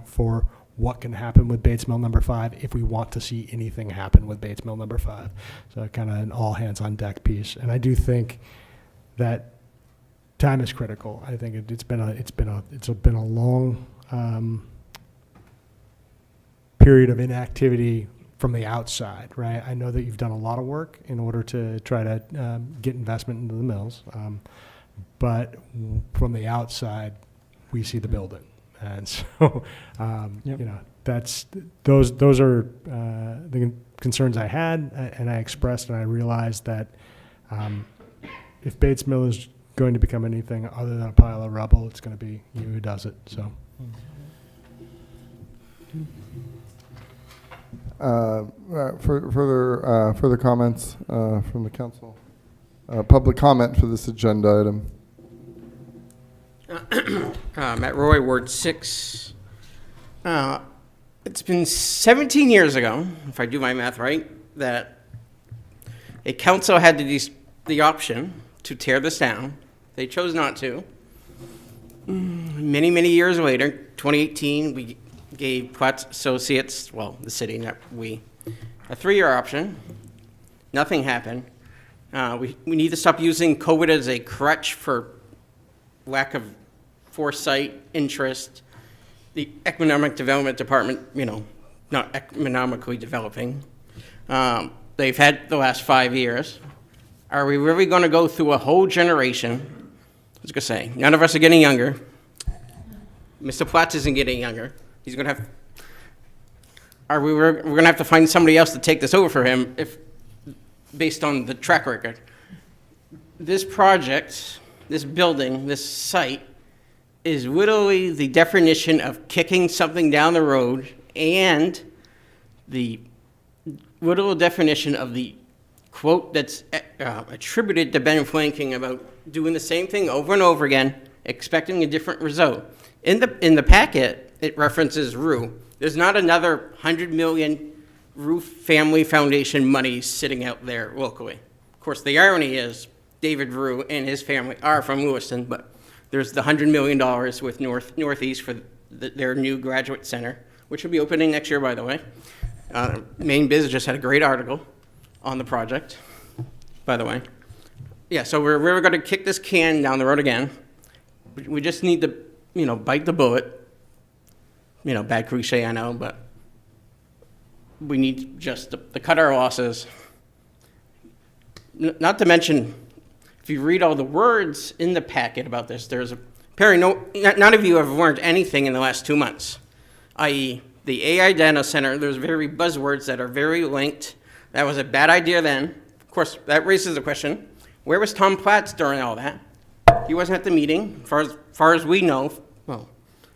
for what can happen with Bates Mill number 5 if we want to see anything happen with Bates Mill number 5. So kind of an all hands on deck piece. And I do think that time is critical. I think it's been a long period of inactivity from the outside, right? I know that you've done a lot of work in order to try to get investment into the mills, but from the outside, we see the building, and so that's those are the concerns I had, and I expressed, and I realized that if Bates Mill is going to become anything other than a pile of rubble, it's going to be you who does it. So. Further comments from the council? Public comment for this agenda item. Matt Roy, Ward 6. It's been 17 years ago, if I do my math right, that a council had the option to tear this down. They chose not to. Many, many years later, 2018, we gave Platts Associates, well, the city, not we, a 3-year option. Nothing happened. We need to stop using COVID as a crutch for lack of foresight, interest, the Economic Development Department, not economically developing. They've had the last 5 years. Are we really going to go through a whole generation? I was going to say, none of us are getting younger. Mr. Platts isn't getting younger. He's going to have. We're going to have to find somebody else to take this over for him, based on the track record. This project, this building, this site, is literally the definition of kicking something down the road, and the literal definition of the quote that's attributed to Ben Franklin about doing the same thing over and over again, expecting a different result. In the packet, it references Rue. There's not another $100 million Rue Family Foundation money sitting out there locally. Of course, the irony is David Rue and his family are from Lewiston, but there's the $100 million with Northeast for their new graduate center, which will be opening next year, by the way. Maine Biz just had a great article on the project, by the way. Yeah, so we're going to kick this can down the road again. We just need to, bite the bullet. Bad cliche, I know, but we need just to cut our losses. Not to mention, if you read all the words in the packet about this, none of you have learned anything in the last 2 months, i.e., the AI Data Center. There's very buzzwords that are very linked. That was a bad idea then. Of course, that raises the question, where was Tom Platts during all that? He wasn't at the meeting, far as we know. Well,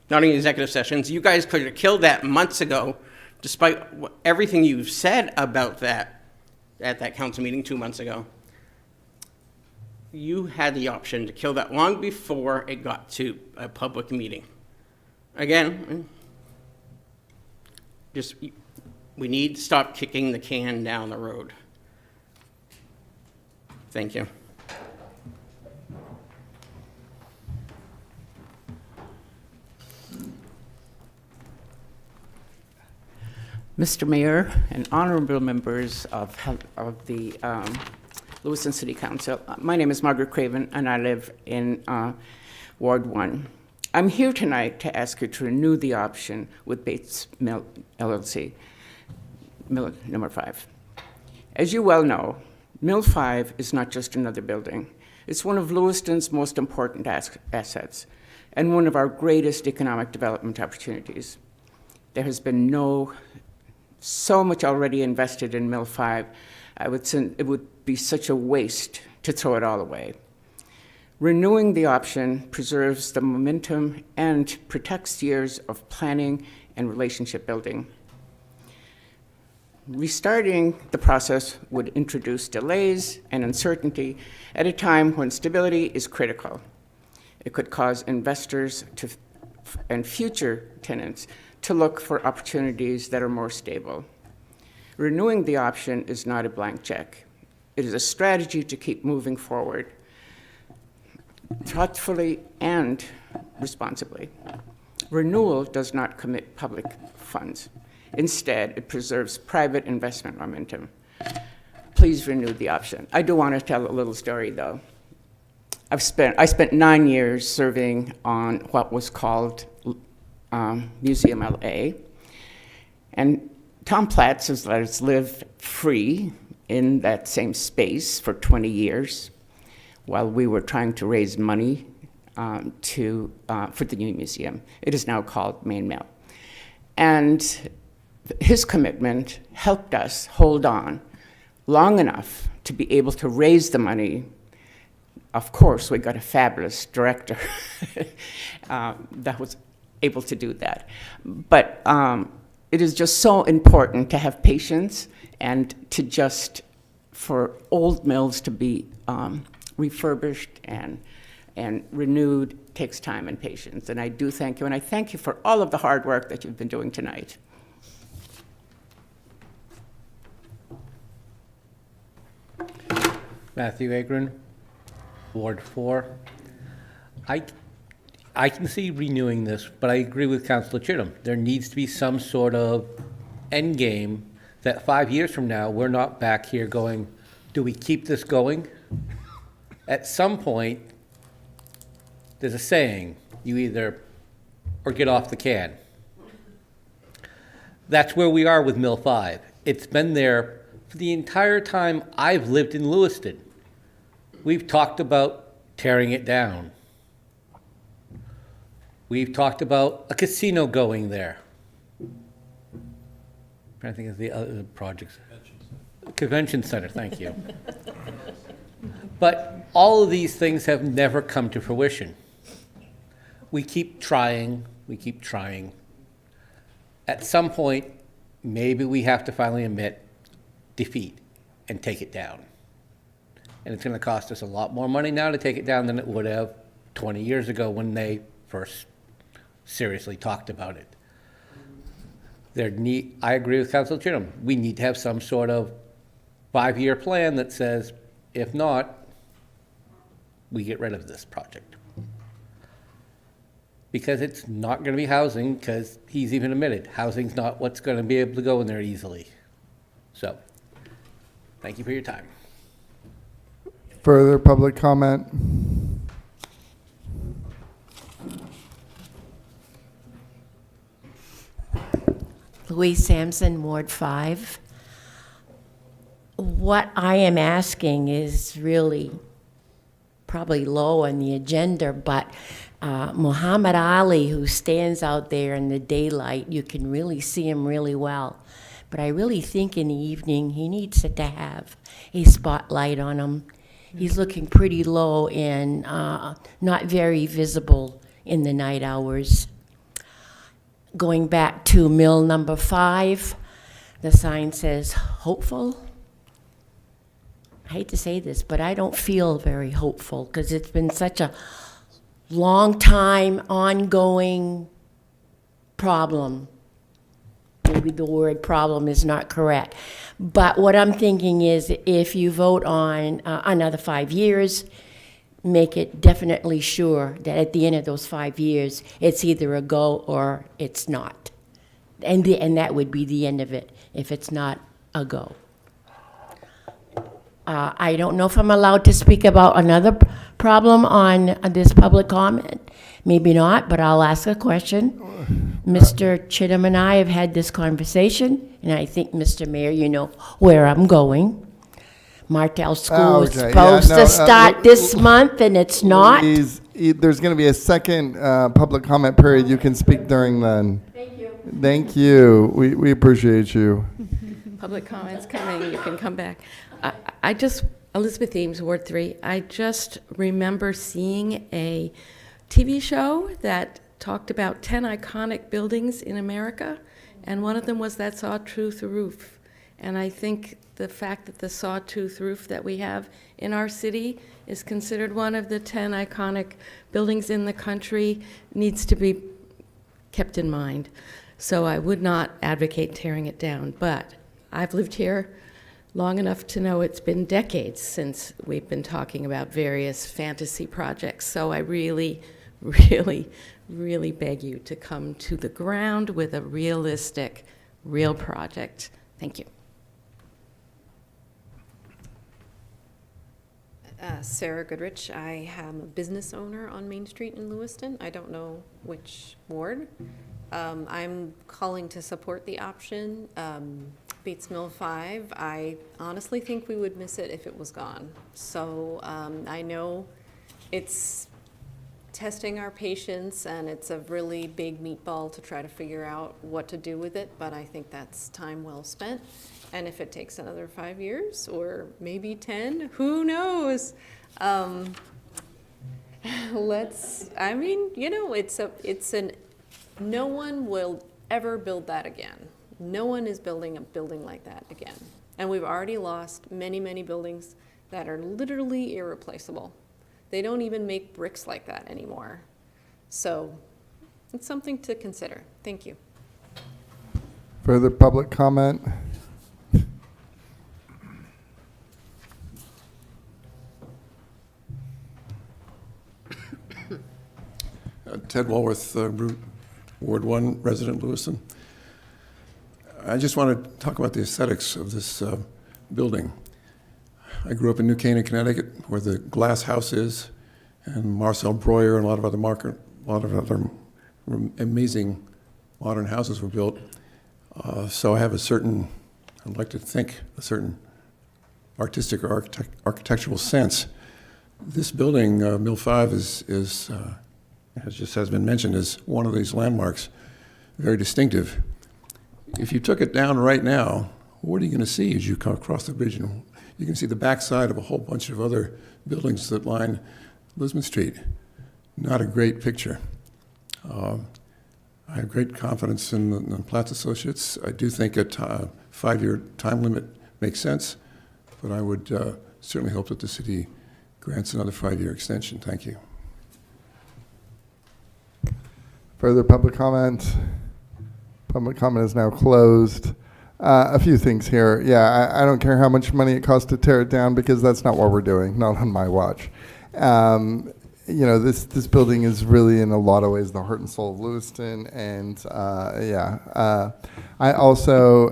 not in executive sessions. You guys could have killed that months ago, despite everything you've said about that at that council meeting 2 months ago. You had the option to kill that long before it got to a public meeting. Again, we need to stop kicking the can down the road. Thank you. Mr. Mayor and honorable members of the Lewiston City Council, my name is Margaret Craven, and I live in Ward 1. I'm here tonight to ask you to renew the option with Bates Mill LLC, Mill number 5. As you well know, Mill 5 is not just another building. It's one of Lewiston's most important assets and one of our greatest economic development opportunities. There has been so much already invested in Mill 5, it would be such a waste to throw it all away. Renewing the option preserves the momentum and protects years of planning and relationship building. Restarting the process would introduce delays and uncertainty at a time when stability is critical. It could cause investors and future tenants to look for opportunities that are more stable. Renewing the option is not a blank check. It is a strategy to keep moving forward, thoughtfully and responsibly. Renewal does not commit public funds. Instead, it preserves private investment momentum. Please renew the option. I do want to tell a little story, though. I spent 9 years serving on what was called Museum LA, and Tom Platts has let us live free in that same space for 20 years while we were trying to raise money for the new museum. It is now called Main Mill. And his commitment helped us hold on long enough to be able to raise the money. Of course, we got a fabulous director that was able to do that. But it is just so important to have patience and for old mills to be refurbished and renewed takes time and patience. And I do thank you, and I thank you for all of the hard work that you've been doing tonight. Matthew Agron, Ward 4. I can see renewing this, but I agree with Councilor Chittum. There needs to be some sort of end game that 5 years from now, we're not back here going, do we keep this going? At some point, there's a saying, you either, or get off the can. That's where we are with Mill 5. It's been there for the entire time I've lived in Lewiston. We've talked about tearing it down. We've talked about a casino going there. I'm trying to think of the other projects. Convention Center, thank you. But all of these things have never come to fruition. We keep trying, we keep trying. At some point, maybe we have to finally admit defeat and take it down. And it's going to cost us a lot more money now to take it down than it would have 20 years ago when they first seriously talked about it. I agree with Councilor Chinham. We need to have some sort of 5-year plan that says, if not, we get rid of this project. Because it's not going to be housing, because he's even admitted, housing's not what's going to be able to go in there easily. So, thank you for your time. Further public comment? Louise Sampson, Ward 5. What I am asking is really probably low on the agenda, but Muhammad Ali, who stands out there in the daylight, you can really see him really well. But I really think in the evening he needs to have a spotlight on him. He's looking pretty low and not very visible in the night hours. Going back to mill number 5, the sign says hopeful. I hate to say this, but I don't feel very hopeful because it's been such a long time ongoing problem. Maybe the word problem is not correct. But what I'm thinking is if you vote on another 5 years, make it definitely sure that at the end of those 5 years, it's either a go or it's not. And that would be the end of it if it's not a go. I don't know if I'm allowed to speak about another problem on this public comment. Maybe not, but I'll ask a question. Mr. Chittum and I have had this conversation, and I think, Mr. Mayor, you know where I'm going. Martell School is supposed to start this month, and it's not. There's going to be a second public comment period. You can speak during then. Thank you. Thank you. We appreciate you. Public comments coming. You can come back. Elizabeth Eames, Ward 3. I just remember seeing a TV show that talked about 10 iconic buildings in America, and one of them was that sawtooth roof. And I think the fact that the sawtooth roof that we have in our city is considered one of the 10 iconic buildings in the country needs to be kept in mind. So I would not advocate tearing it down, but I've lived here long enough to know it's been decades since we've been talking about various fantasy projects. So I really, really, really beg you to come to the ground with a realistic, real project. Thank you. Sarah Goodrich. I am a business owner on Main Street in Lewiston. I don't know which ward. I'm calling to support the option. Bates Mill 5, I honestly think we would miss it if it was gone. So I know it's testing our patience and it's a really big meatball to try to figure out what to do with it, but I think that's time well spent. And if it takes another 5 years or maybe 10, who knows? No one will ever build that again. No one is building a building like that again. And we've already lost many, many buildings that are literally irreplaceable. They don't even make bricks like that anymore. So it's something to consider. Thank you. Further public comment? Ted Walworth, Ward 1, resident Lewiston. I just want to talk about the aesthetics of this building. I grew up in New Canaan, Connecticut, where the Glass House is, and Marcel Breuer and a lot of other amazing modern houses were built. So I have I'd like to think, a certain artistic or architectural sense. This building, Mill 5, as just has been mentioned, is one of these landmarks, very distinctive. If you took it down right now, what are you going to see as you come across the bridge? And you can see the backside of a whole bunch of other buildings that line Lisbon Street. Not a great picture. I have great confidence in the Platts Associates. I do think a 5-year time limit makes sense, but I would certainly hope that the city grants another 5-year extension. Thank you. Further public comment? Public comment is now closed. A few things here. Yeah, I don't care how much money it costs to tear it down, because that's not what we're doing, not on my watch. You know, this building is really in a lot of ways the heart and soul of Lewiston, and I also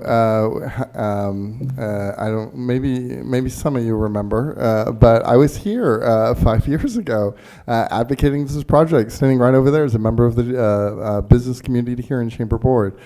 I don't, maybe some of you remember, but I was here 5 years ago advocating this project, standing right over there as a member of the business community here in Chamber Board.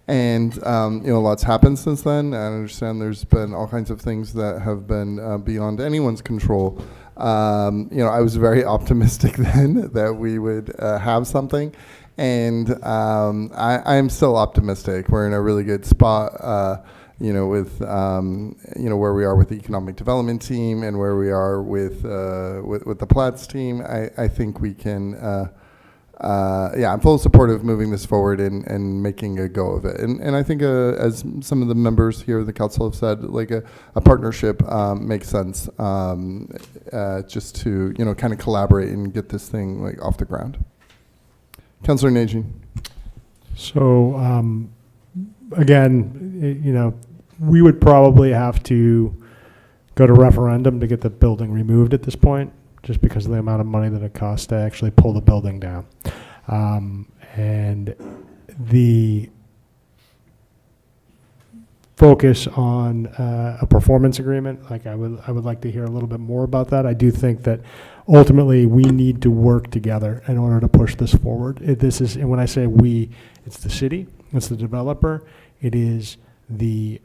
And, you know, lots happened since then. I understand there's been all kinds of things that have been beyond anyone's control. You know, I was very optimistic then that we would have something. And I am still optimistic. We're in a really good spot, you know, with, you know, where we are with the economic development team and where we are with the Platts team. I think we can... yeah, I'm full support of moving this forward and making a go of it. And I think, as some of the members here of the council have said, like a partnership makes sense, just to, you know, kind of collaborate and get this thing like off the ground. Councillor Nagy. So, again, you know, we would probably have to go to referendum to get the building removed at this point, just because of the amount of money that it costs to actually pull the building down. And the focus on a performance agreement, like I would like to hear a little bit more about that. I do think that ultimately we need to work together in order to push this forward. And when I say we, it's the city, it's the developer, it is the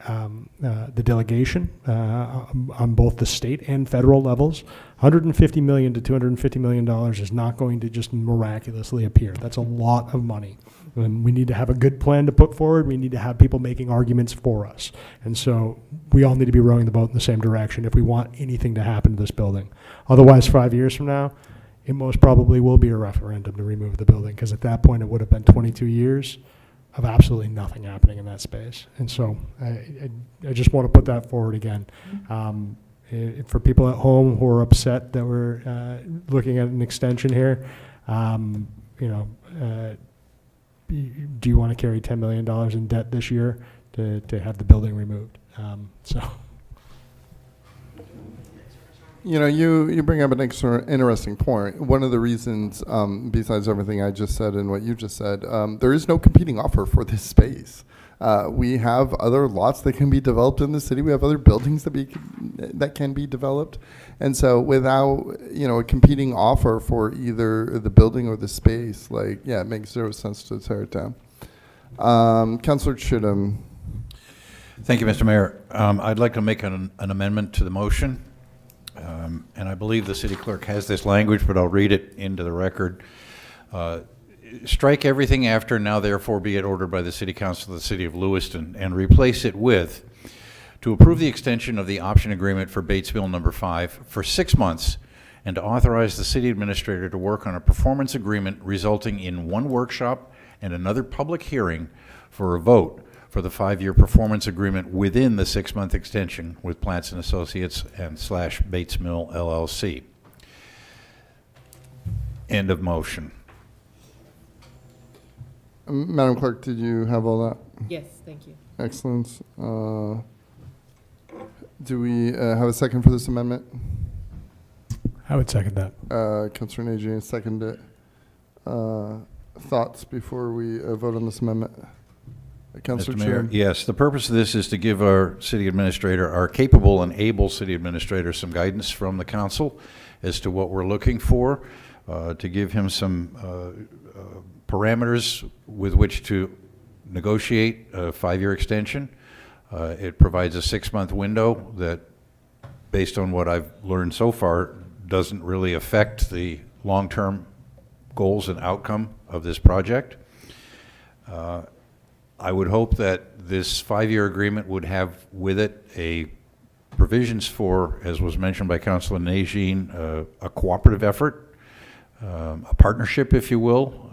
delegation on both the state and federal levels. $150 million to $250 million is not going to just miraculously appear. That's a lot of money. And we need to have a good plan to put forward. We need to have people making arguments for us. And so we all need to be rowing the boat in the same direction if we want anything to happen to this building. Otherwise, 5 years from now, it most probably will be a referendum to remove the building, because at that point it would have been 22 years of absolutely nothing happening in that space. And so I just want to put that forward again. For people at home who are upset that we're looking at an extension here, you know, do you want to carry $10 million in debt this year to have the building removed? So. You know, you bring up an interesting point. One of the reasons, besides everything I just said and what you just said, there is no competing offer for this space. We have other lots that can be developed in the city. We have other buildings that can be developed. And so without, you know, a competing offer for either the building or the space, like, yeah, it makes zero sense to tear it down. Councillor Chittum. Thank you, Mr. Mayor. I'd like to make an amendment to the motion. And I believe the city clerk has this language, but I'll read it into the record. Strike everything after "now therefore be it ordered by the City Council of the City of Lewiston" and replace it with "to approve the extension of the option agreement for Bates Mill number 5 for 6 months and to authorize the city administrator to work on a performance agreement resulting in one workshop and another public hearing for a vote for the 5-year performance agreement within the 6-month extension with Platts and Associates and / Bates Mill LLC." End of motion. Madam Clerk, did you have all that? Yes, thank you. Excellent. Do we have a second for this amendment? I would second that. Councillor Nagy, second it. Thoughts before we vote on this amendment? Councillor Mr. Mayor, Chair. yes, the purpose of this is to give our city administrator, our capable and able city administrator, some guidance from the council as to what we're looking for, to give him some parameters with which to negotiate a 5-year extension. It provides a 6-month window that, based on what I've learned so far, doesn't really affect the long-term goals and outcome of this project. I would hope that this 5-year agreement would have with it a provisions for, as was mentioned by Councilor Najin, a cooperative effort, a partnership, if you will,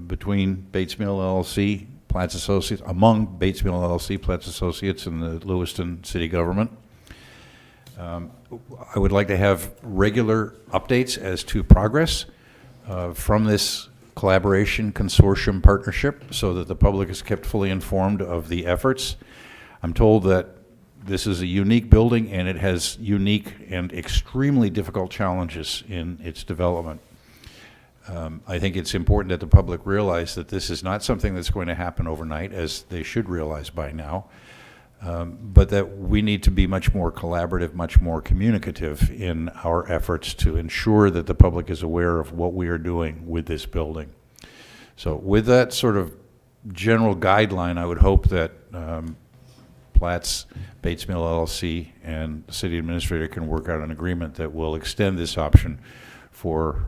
between Bates Mill LLC, Platts Associates, among Bates Mill LLC, Platts Associates, and the Lewiston City Government. I would like to have regular updates as to progress from this collaboration consortium partnership so that the public is kept fully informed of the efforts. I'm told that this is a unique building and it has unique and extremely difficult challenges in its development. I think it's important that the public realize that this is not something that's going to happen overnight, as they should realize by now, but that we need to be much more collaborative, much more communicative in our efforts to ensure that the public is aware of what we are doing with this building. So with that sort of general guideline, I would hope that Platts, Bates Mill LLC, and the city administrator can work out an agreement that will extend this option for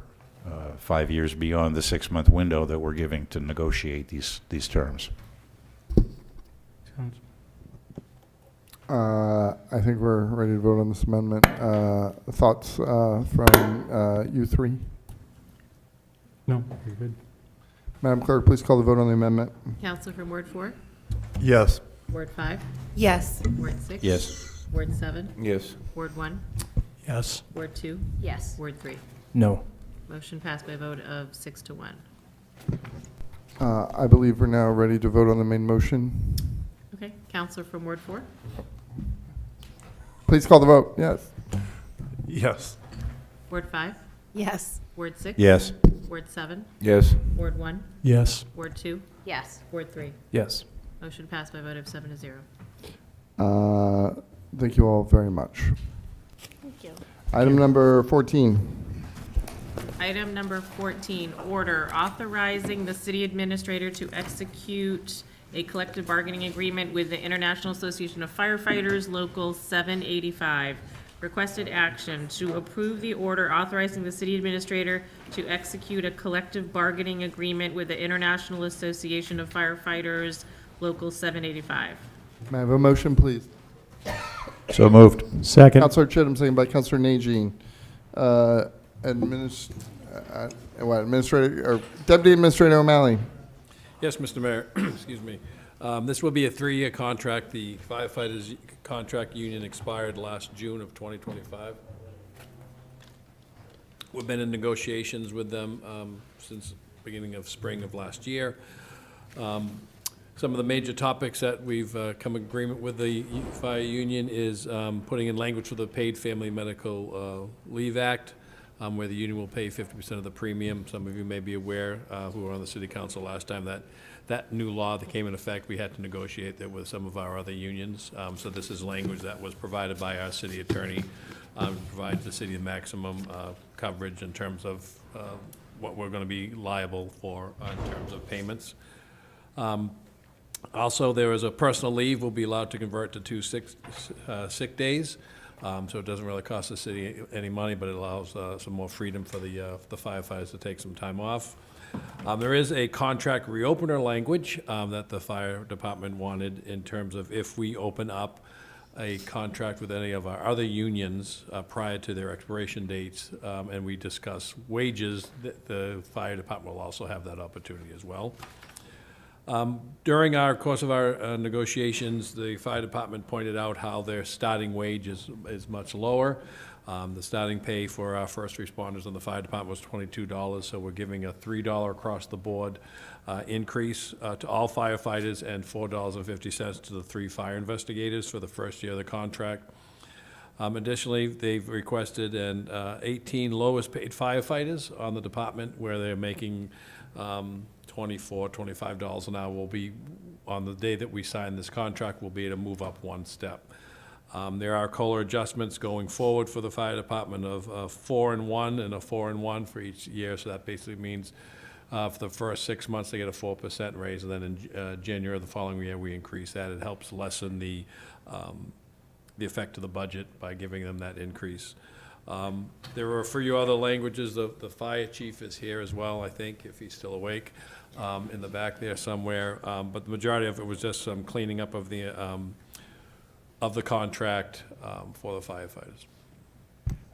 5 years beyond the 6-month window that we're giving to negotiate these terms. I think we're ready to vote on this amendment. Thoughts from you three? No, you're good. Madam Clerk, please call the vote on the amendment. Counselor from Ward 4? Yes. Ward 5? Yes. Ward 6? Yes. Ward 7? Yes. Ward 1? Yes. Ward 2? Yes. Ward 3? No. Motion passed by a vote of 6 to 1. I believe we're now ready to vote on the main motion. Okay, Counselor from Ward 4? Please call the vote. Yes. Yes. Ward 5? Yes. Ward 6? Yes. Ward 7? Yes. Ward 1? Yes. Ward 2? Yes. Ward 3? Yes. Motion passed by a vote of 7 to 0. Thank you all very much. Thank you. Item number 14. Item number 14, order authorizing the city administrator to execute a collective bargaining agreement with the International Association of Firefighters, Local 785. Requested action to approve the order authorizing the city administrator to execute a collective bargaining agreement with the International Association of Firefighters, Local 785. May I have a motion, please? So moved. Second. Councilor Chittum, second by Councilor Najin. Administrator, or Deputy Administrator O'Malley. Yes, Mr. Mayor, excuse me. This will be a 3-year contract. The firefighters' contract union expired last June of 2025. We've been in negotiations with them since the beginning of spring of last year. Some of the major topics that we've come agreement with the fire union is putting in language for the Paid Family Medical Leave Act, where the union will pay 50% of the premium. Some of you may be aware, who were on the city council last time, that new law that came in effect, we had to negotiate that with some of our other unions. So this is language that was provided by our city attorney, provides the city maximum coverage in terms of what we're going to be liable for in terms of payments. Also, there is a personal leave will be allowed to convert to 2 sick days. So it doesn't really cost the city any money, but it allows some more freedom for the firefighters to take some time off. There is a contract reopener language that the fire department wanted in terms of if we open up a contract with any of our other unions prior to their expiration dates and we discuss wages, the fire department will also have that opportunity as well. During our course of our negotiations, the fire department pointed out how their starting wage is much lower. The starting pay for our first responders in the fire department was $22, so we're giving a $3 across the board increase to all firefighters and $4.50 to the 3 fire investigators for the first year of the contract. Additionally, they've requested 18 lowest paid firefighters on the department where they're making $24, $25 an hour will be, on the day that we sign this contract, we'll be able to move up 1 step. There are COLA adjustments going forward for the fire department of 4 and 1 and a 4 and 1 for each year, so that basically means For the first 6 months, they get a 4% raise, and then in January of the following year, we increase that. It helps lessen the effect of the budget by giving them that increase. There are a few other languages. The fire chief is here as well, I think, if he's still awake, in the back there somewhere. But the majority of it was just some cleaning up of the contract for the firefighters.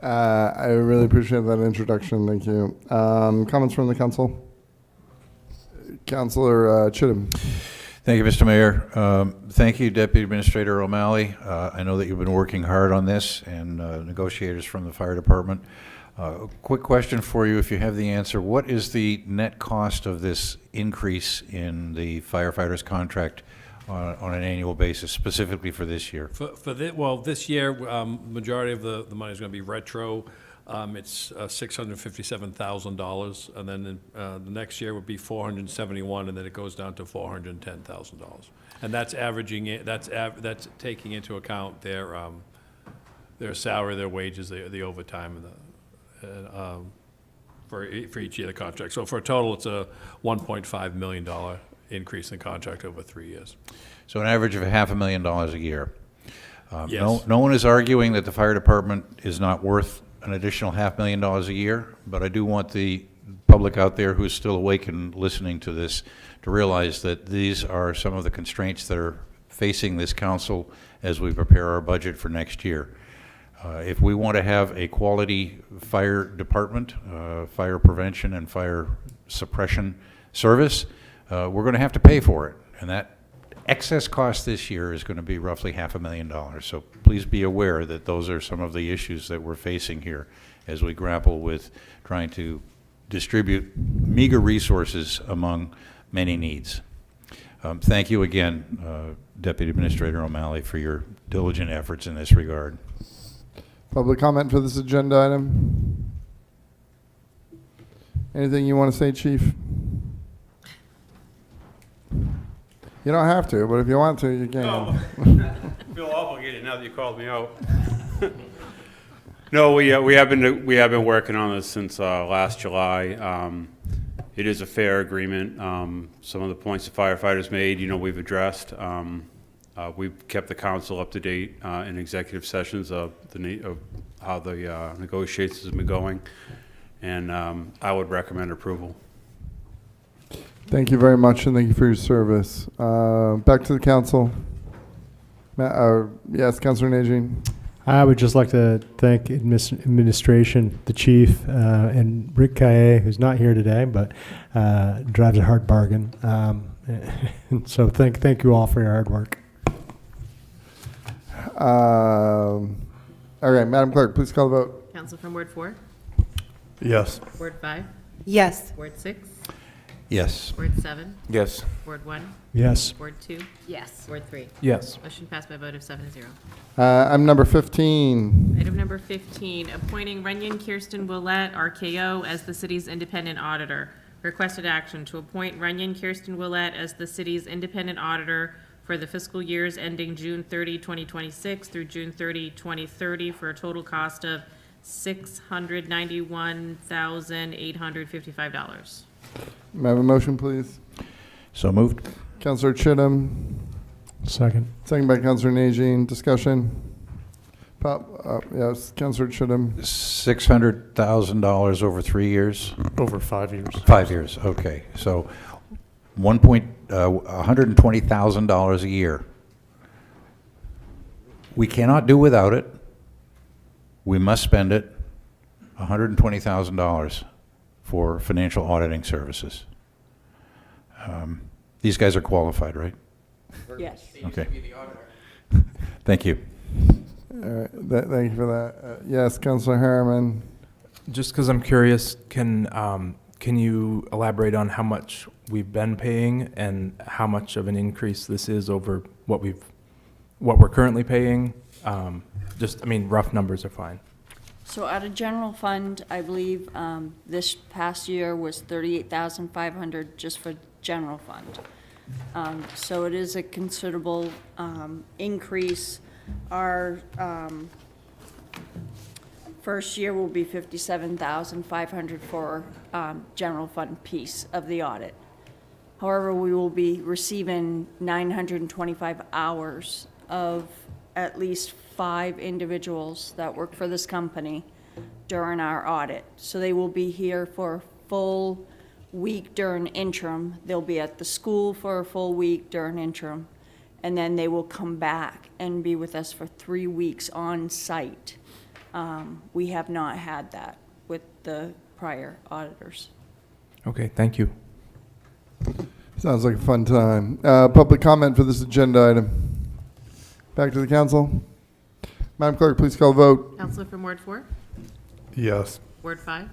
I really appreciate that introduction. Thank you. Comments from the council? Councilor Chittum. Thank you, Mr. Mayor. Thank you, Deputy Administrator O'Malley. I know that you've been working hard on this, and negotiators from the fire department. Quick question for you, if you have the answer. What is the net cost of this increase in the firefighters' contract on an annual basis, specifically for this year? Well, this year, majority of the money is going to be retro. It's $657,000, and then the next year would be $471,000, and then it goes down to $410,000. And that's averaging it. That's taking into account their salary, their wages, the overtime, and for each year of the contract. So for a total, it's a $1.5 million increase in contract over 3 years. So an average of $500,000 a year. Yes. No one is arguing that the fire department is not worth an additional $500,000 a year, but I do want the public out there who's still awake and listening to this to realize that these are some of the constraints that are facing this council as we prepare our budget for next year. If we want to have a quality fire department, fire prevention and fire suppression service, we're going to have to pay for it, and that excess cost this year is going to be roughly $500,000. So please be aware that those are some of the issues that we're facing here as we grapple with trying to distribute meager resources among many needs. Thank you again, Deputy Administrator O'Malley, for your diligent efforts in this regard. Public comment for this agenda item? Anything you want to say, Chief? You don't have to, but if you want to, you can. I feel obligated now that you called me out. No, we have been working on this since last July. It is a fair agreement. Some of the points the firefighters made, we've addressed. We've kept the council up to date in executive sessions of how the negotiations have been going, and I would recommend approval. Thank you very much, and thank you for your service. Back to the council. Yes, Councilor Najin. I would just like to thank administration, the chief, and Rick Kaye, who's not here today, but drives a hard bargain. And so thank you all for your hard work. All right, Madam Clerk, please call the vote. Council from Ward 4? Yes. Ward 5? Yes. Ward 6? Yes. Ward 7? Yes. Ward 1? Yes. Ward 2? Yes. Ward 3? Yes. Motion passed by a vote of 7-0. I'm number 15. Item number 15, appointing Runyon Kirsten Willett, RKO, as the city's independent auditor. Requested action to appoint Runyon Kirsten Willett as the city's independent auditor for the fiscal years ending June 30, 2026 through June 30, 2030 for a total cost of $691,855. May I have a motion, please? So moved. Councilor Chittum. Second. Second by Councilor Najin. Discussion? Yes, Councilor Chittum. $600,000 over 3 years? Over 5 years. 5 years, okay. So $120,000 a year. We cannot do without it. We must spend it. $120,000 for financial auditing services. These guys are qualified, right? Yes. Okay. Thank you. All right, thank you for that. Yes, Councilor Harriman. Just because I'm curious, can you elaborate on how much we've been paying and how much of an increase this is over what we're currently paying? Rough numbers are fine. So out of general fund, I believe this past year was $38,500 just for general fund. So it is a considerable for first year will be 57,500 for general fund piece of the audit. However, we will be receiving 925 hours of at least 5 individuals that work for this company during our audit. So they will be here for a full week during interim. They'll be at the school for a full week during interim. And then they will come back and be with us for 3 weeks on site. We have not had that with the prior auditors. Okay, thank you. Sounds like a fun time. Public comment for this agenda item. Back to the council. Madam Clerk, please call the vote. Counselor from Ward 4? Yes. Ward 5?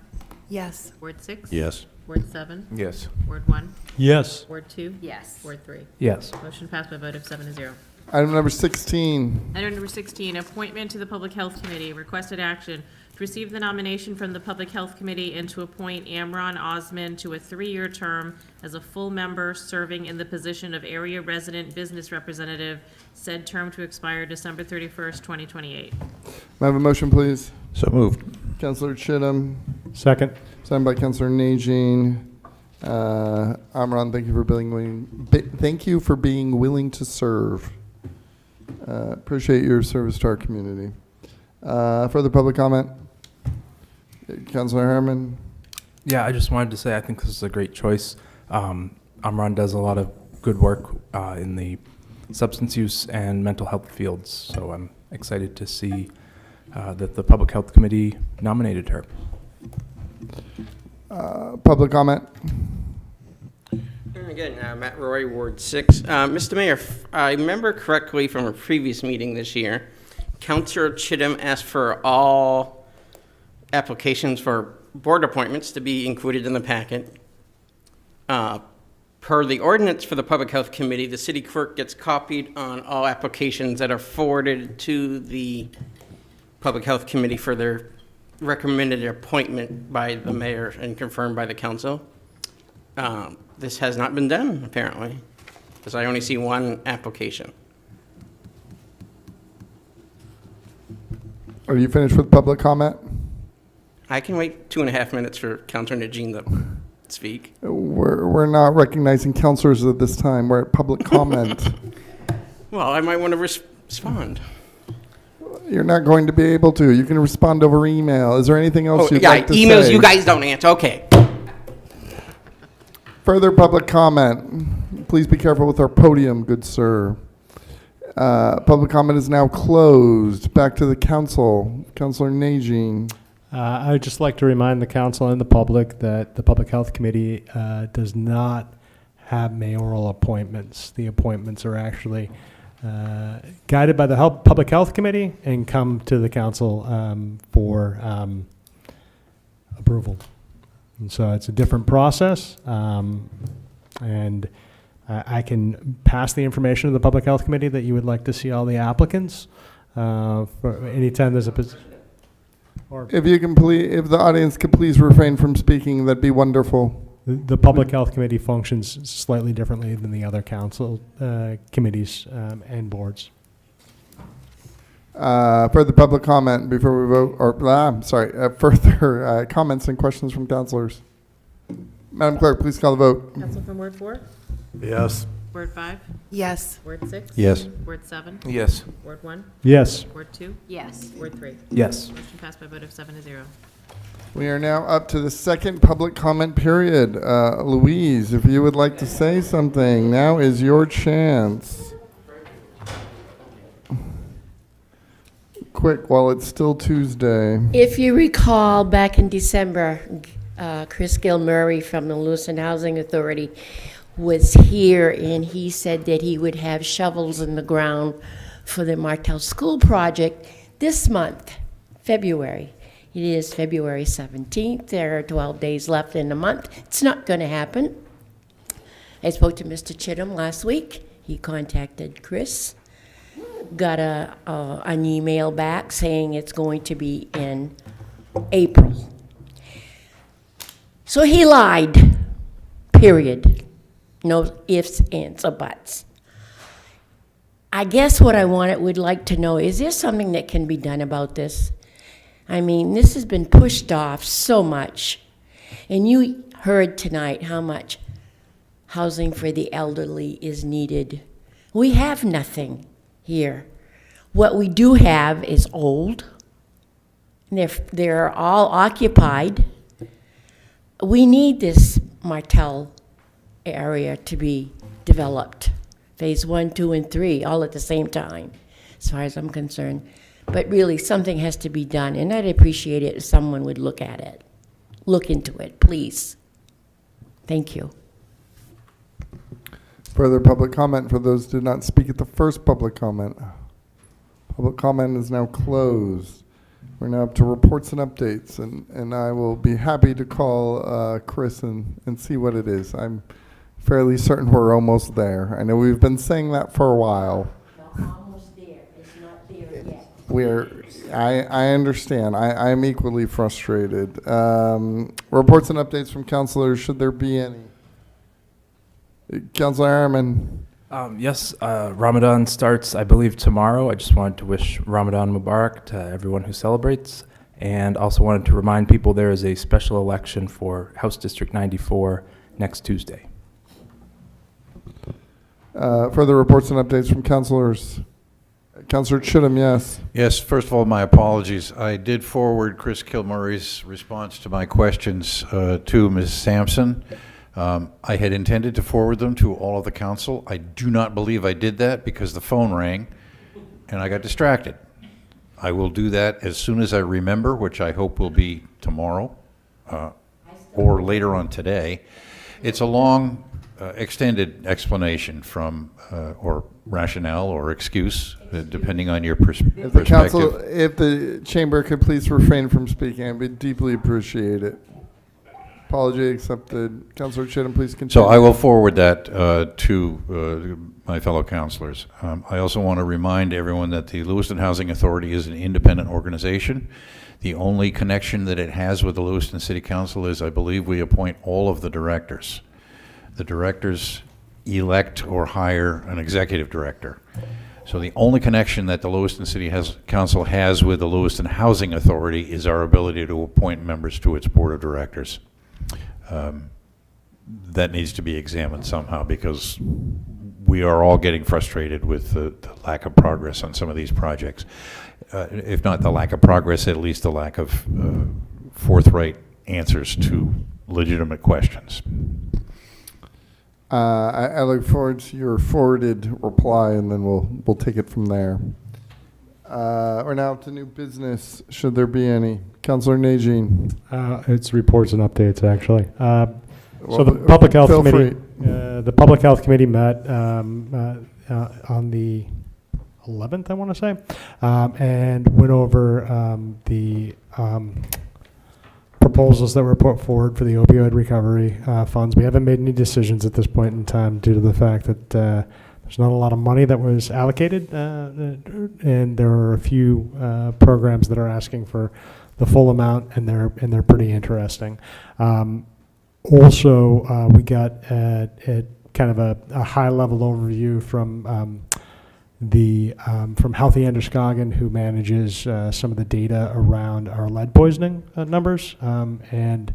Yes. Ward 6? Yes. Ward 7? Yes. Ward 1? Yes. Ward 2? Yes. Ward 3? Yes. Motion passed by a vote of 7-0. Item number 16. Item number 16, appointment to the Public Health Committee. Requested action to receive the nomination from the Public Health Committee and to appoint Amron Osman to a 3-year term as a full member serving in the position of Area Resident Business Representative, said term to expire December 31st, 2028. May I have a motion, please? So moved. Councilor Chittum, Second. signed by Councilor Najin. Amron, thank you for being willing to serve. Appreciate your service to our community. Further public comment? Councilor Herman? Yeah, I just wanted to say I think this is a great choice. Amron does a lot of good work in the substance use and mental health fields, so I'm excited to see that the Public Health Committee nominated her. Public comment? Again, Matt Roy, Ward 6. Mr. Mayor, if I remember correctly from a previous meeting this year, Councilor Chittum asked for all applications for board appointments to be included in the packet. Per the ordinance for the Public Health Committee, the city clerk gets copied on all applications that are forwarded to the Public Health Committee for their recommended appointment by the mayor and confirmed by the council. This has not been done, apparently, because I only see one application. Are you finished with public comment? I can wait 2.5 minutes for Councilor Najin to speak. We're not recognizing councilors at this time. We're at public comment. Well, I might want to respond. You're not going to be able to. You can respond over email. Is there anything else you'd like to emails say? you guys don't answer. Okay. Further public comment. Please be careful with our podium, good sir. Public comment is now closed. Back to the council. Councilor Najin. I would just like to remind the council and the public that the Public Health Committee does not have mayoral appointments. The appointments are actually guided by the Public Health Committee and come to the council for approval. And so it's a different process, and I can pass the information to the Public Health Committee that you would like to see all the applicants for anytime there's a position. If you can if the audience could please refrain from speaking, that'd be wonderful. The Public Health Committee functions slightly differently than the other council committees and boards. Further public comment before we vote, further comments and questions from councilors. Madam Clerk, please call the vote. Council from Ward 4? Yes. Ward 5? Yes. Ward 6? Yes. Ward 7? Yes. Ward 1? Yes. Ward 2? Yes. Ward 3? Yes. Motion passed by a vote of 7-0. We are now up to the second public comment period. Louise, if you would like to say something, now is your chance. Quick, while it's still Tuesday. If you recall, back in December, Chris Gilmurray from the Lewiston Housing Authority was here, and he said that he would have shovels in the ground for the Martell School project this month, February. It is February 17th. There are 12 days left in the month. It's not going to happen. I spoke to Mr. Chittum last week. He contacted Chris, got an email back saying it's going to be in April. So he lied, period. No ifs, ands, or buts. I guess what I would like to know, is there something that can be done about this? I mean, this has been pushed off so much. And you heard tonight how much housing for the elderly is needed. We have nothing here. What we do have is old. They're all occupied. We need this Martell area to be developed. Phase 1, 2, and 3, all at the same time, as far as I'm concerned. But really, something has to be done, and I'd appreciate it if someone would look at it. Look into it, please. Thank you. Further public comment for those who did not speak at the first public comment. Public comment is now closed. We're now up to reports and updates, and I will be happy to call Chris and see what it is. I'm fairly certain we're almost there. I know we've been saying that for a while. Not almost there. It's not there yet. I understand. I am equally frustrated. Reports and updates from councilors, should there be any? Councilor Harriman. Yes, Ramadan starts, I believe, tomorrow. I just wanted to wish Ramadan Mubarak to everyone who celebrates, and also wanted to remind people there is a special election for House District 94 next Tuesday. Further reports and updates from councilors. Councilor Chittum, yes. Yes, first of all, my apologies. I did forward Chris Kilmurray's response to my questions to Ms. Sampson. I had intended to forward them to all of the council. I do not believe I did that because the phone rang and I got distracted. I will do that as soon as I remember, which I hope will be tomorrow or later on today. It's a long, extended explanation from, or rationale or excuse, depending on your perspective. If the chamber could please refrain from speaking, I would deeply appreciate it. Apology accepted. Councilor Chittum, please continue. So I will forward that to my fellow councilors. I also want to remind everyone that the Lewiston Housing Authority is an independent organization. The only connection that it has with the Lewiston City Council is, I believe, we appoint all of the directors. The directors elect or hire an executive director. So the only connection that the Lewiston City Council has with the Lewiston Housing Authority is our ability to appoint members to its board of directors. That needs to be examined somehow because we are all getting frustrated with the lack of progress on some of these projects. If not the lack of progress, at least the lack of forthright answers to legitimate questions. I look forward to your forwarded reply, and then we'll take it from there. We're now up to new business, should there be any. Councilor Najin. It's reports and updates, actually. So the Public Health Committee, the Public Health Committee met on the 11th, I want to say, and went over the proposals that were put forward for the opioid recovery funds. We haven't made any decisions at this point in time due to the fact that there's not a lot of money that was allocated, and there are a few programs that are asking for the full amount, and they're pretty interesting. Also, we got kind of a high-level overview from from Healthy Androscoggin, who manages some of the data around our lead poisoning numbers. And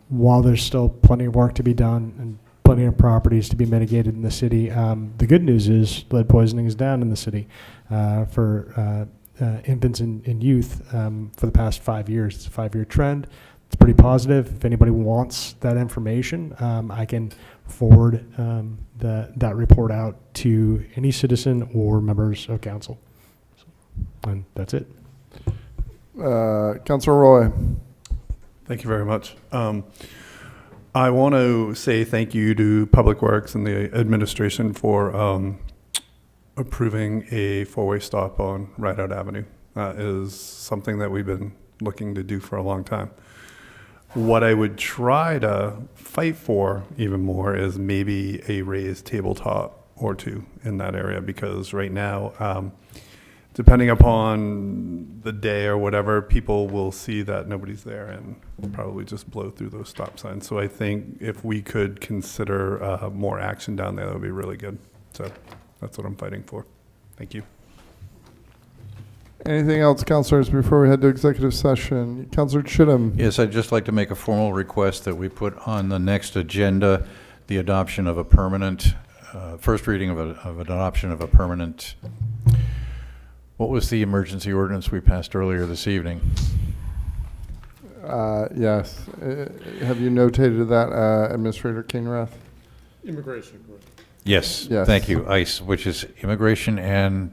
while there's still plenty of work to be done and plenty of properties to be mitigated in the city, the good news is lead poisoning is down in the city for infants and youth for the past 5 years. It's a 5-year trend. It's pretty positive. If anybody wants that information, I can forward that report out to any citizen or members of council. And that's it. Councilor Roy. Thank you very much. I want to say thank you to Public Works and the administration for approving a four-way stop on Rideout Avenue. That is something that we've been looking to do for a long time. What I would try to fight for even more is maybe a raised tabletop or two in that area, because right now, depending upon the day or whatever, people will see that nobody's there and probably just blow through those stop signs. So I think if we could consider more action down there, that would be really good. So that's what I'm fighting for. Thank you. Anything else, councilors, before we head to executive session? Councilor Chittum? Yes, I'd just like to make a formal request that we put on the next agenda the adoption of a permanent, first reading of an adoption of a permanent, what was the emergency ordinance we passed earlier this evening? Yes. Have you notated that, Administrator Kinrath? Immigration. Yes, Yes. thank you, ICE, which is immigration and,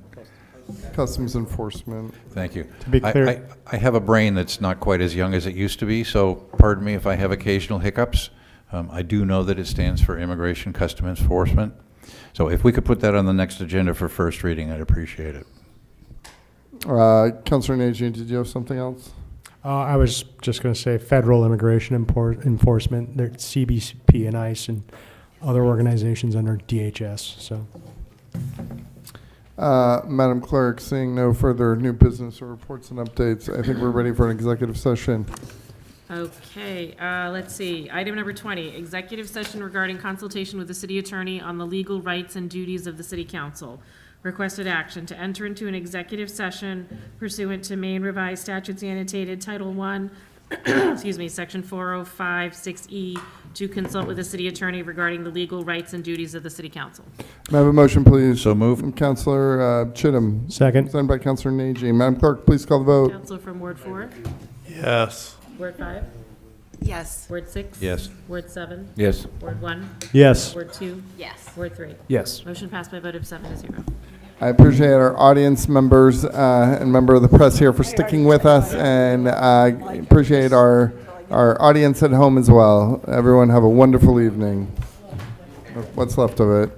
Customs enforcement. thank you. To be clear- I have a brain that's not quite as young as it used to be, so pardon me if I have occasional hiccups. I do know that it stands for Immigration Custom Enforcement. So if we could put that on the next agenda for first reading, I'd appreciate it. Councilor Najin, did you have something else? I was just going to say federal immigration enforcement, there's CBP and ICE and other organizations under DHS, so. Madam Clerk, seeing no further new business or reports and updates, I think we're ready for an executive session. Okay, let's see. Item number 20, executive session regarding consultation with the city attorney on the legal rights and duties of the city council. Requested action to enter into an executive session pursuant to Maine Revised Statutes Annotated Title I, excuse me, Section 4056E, to consult with the city attorney regarding the legal rights and duties of the city council. May I have a motion, please? So moved. Councilor Chittum. Second. Second by Councilor Najin. Madam Clerk, please call the vote. Councilor from Ward 4, Yes. Ward 5, Yes. Ward 6. Yes. Ward 7. Yes. Ward 1. Yes. Ward 2. Yes. Ward 3. Yes. Motion passed by a vote of 7-0. I appreciate our audience members and member of the press here for sticking with us, and I appreciate our audience at home as well. Everyone have a wonderful evening. What's left of it.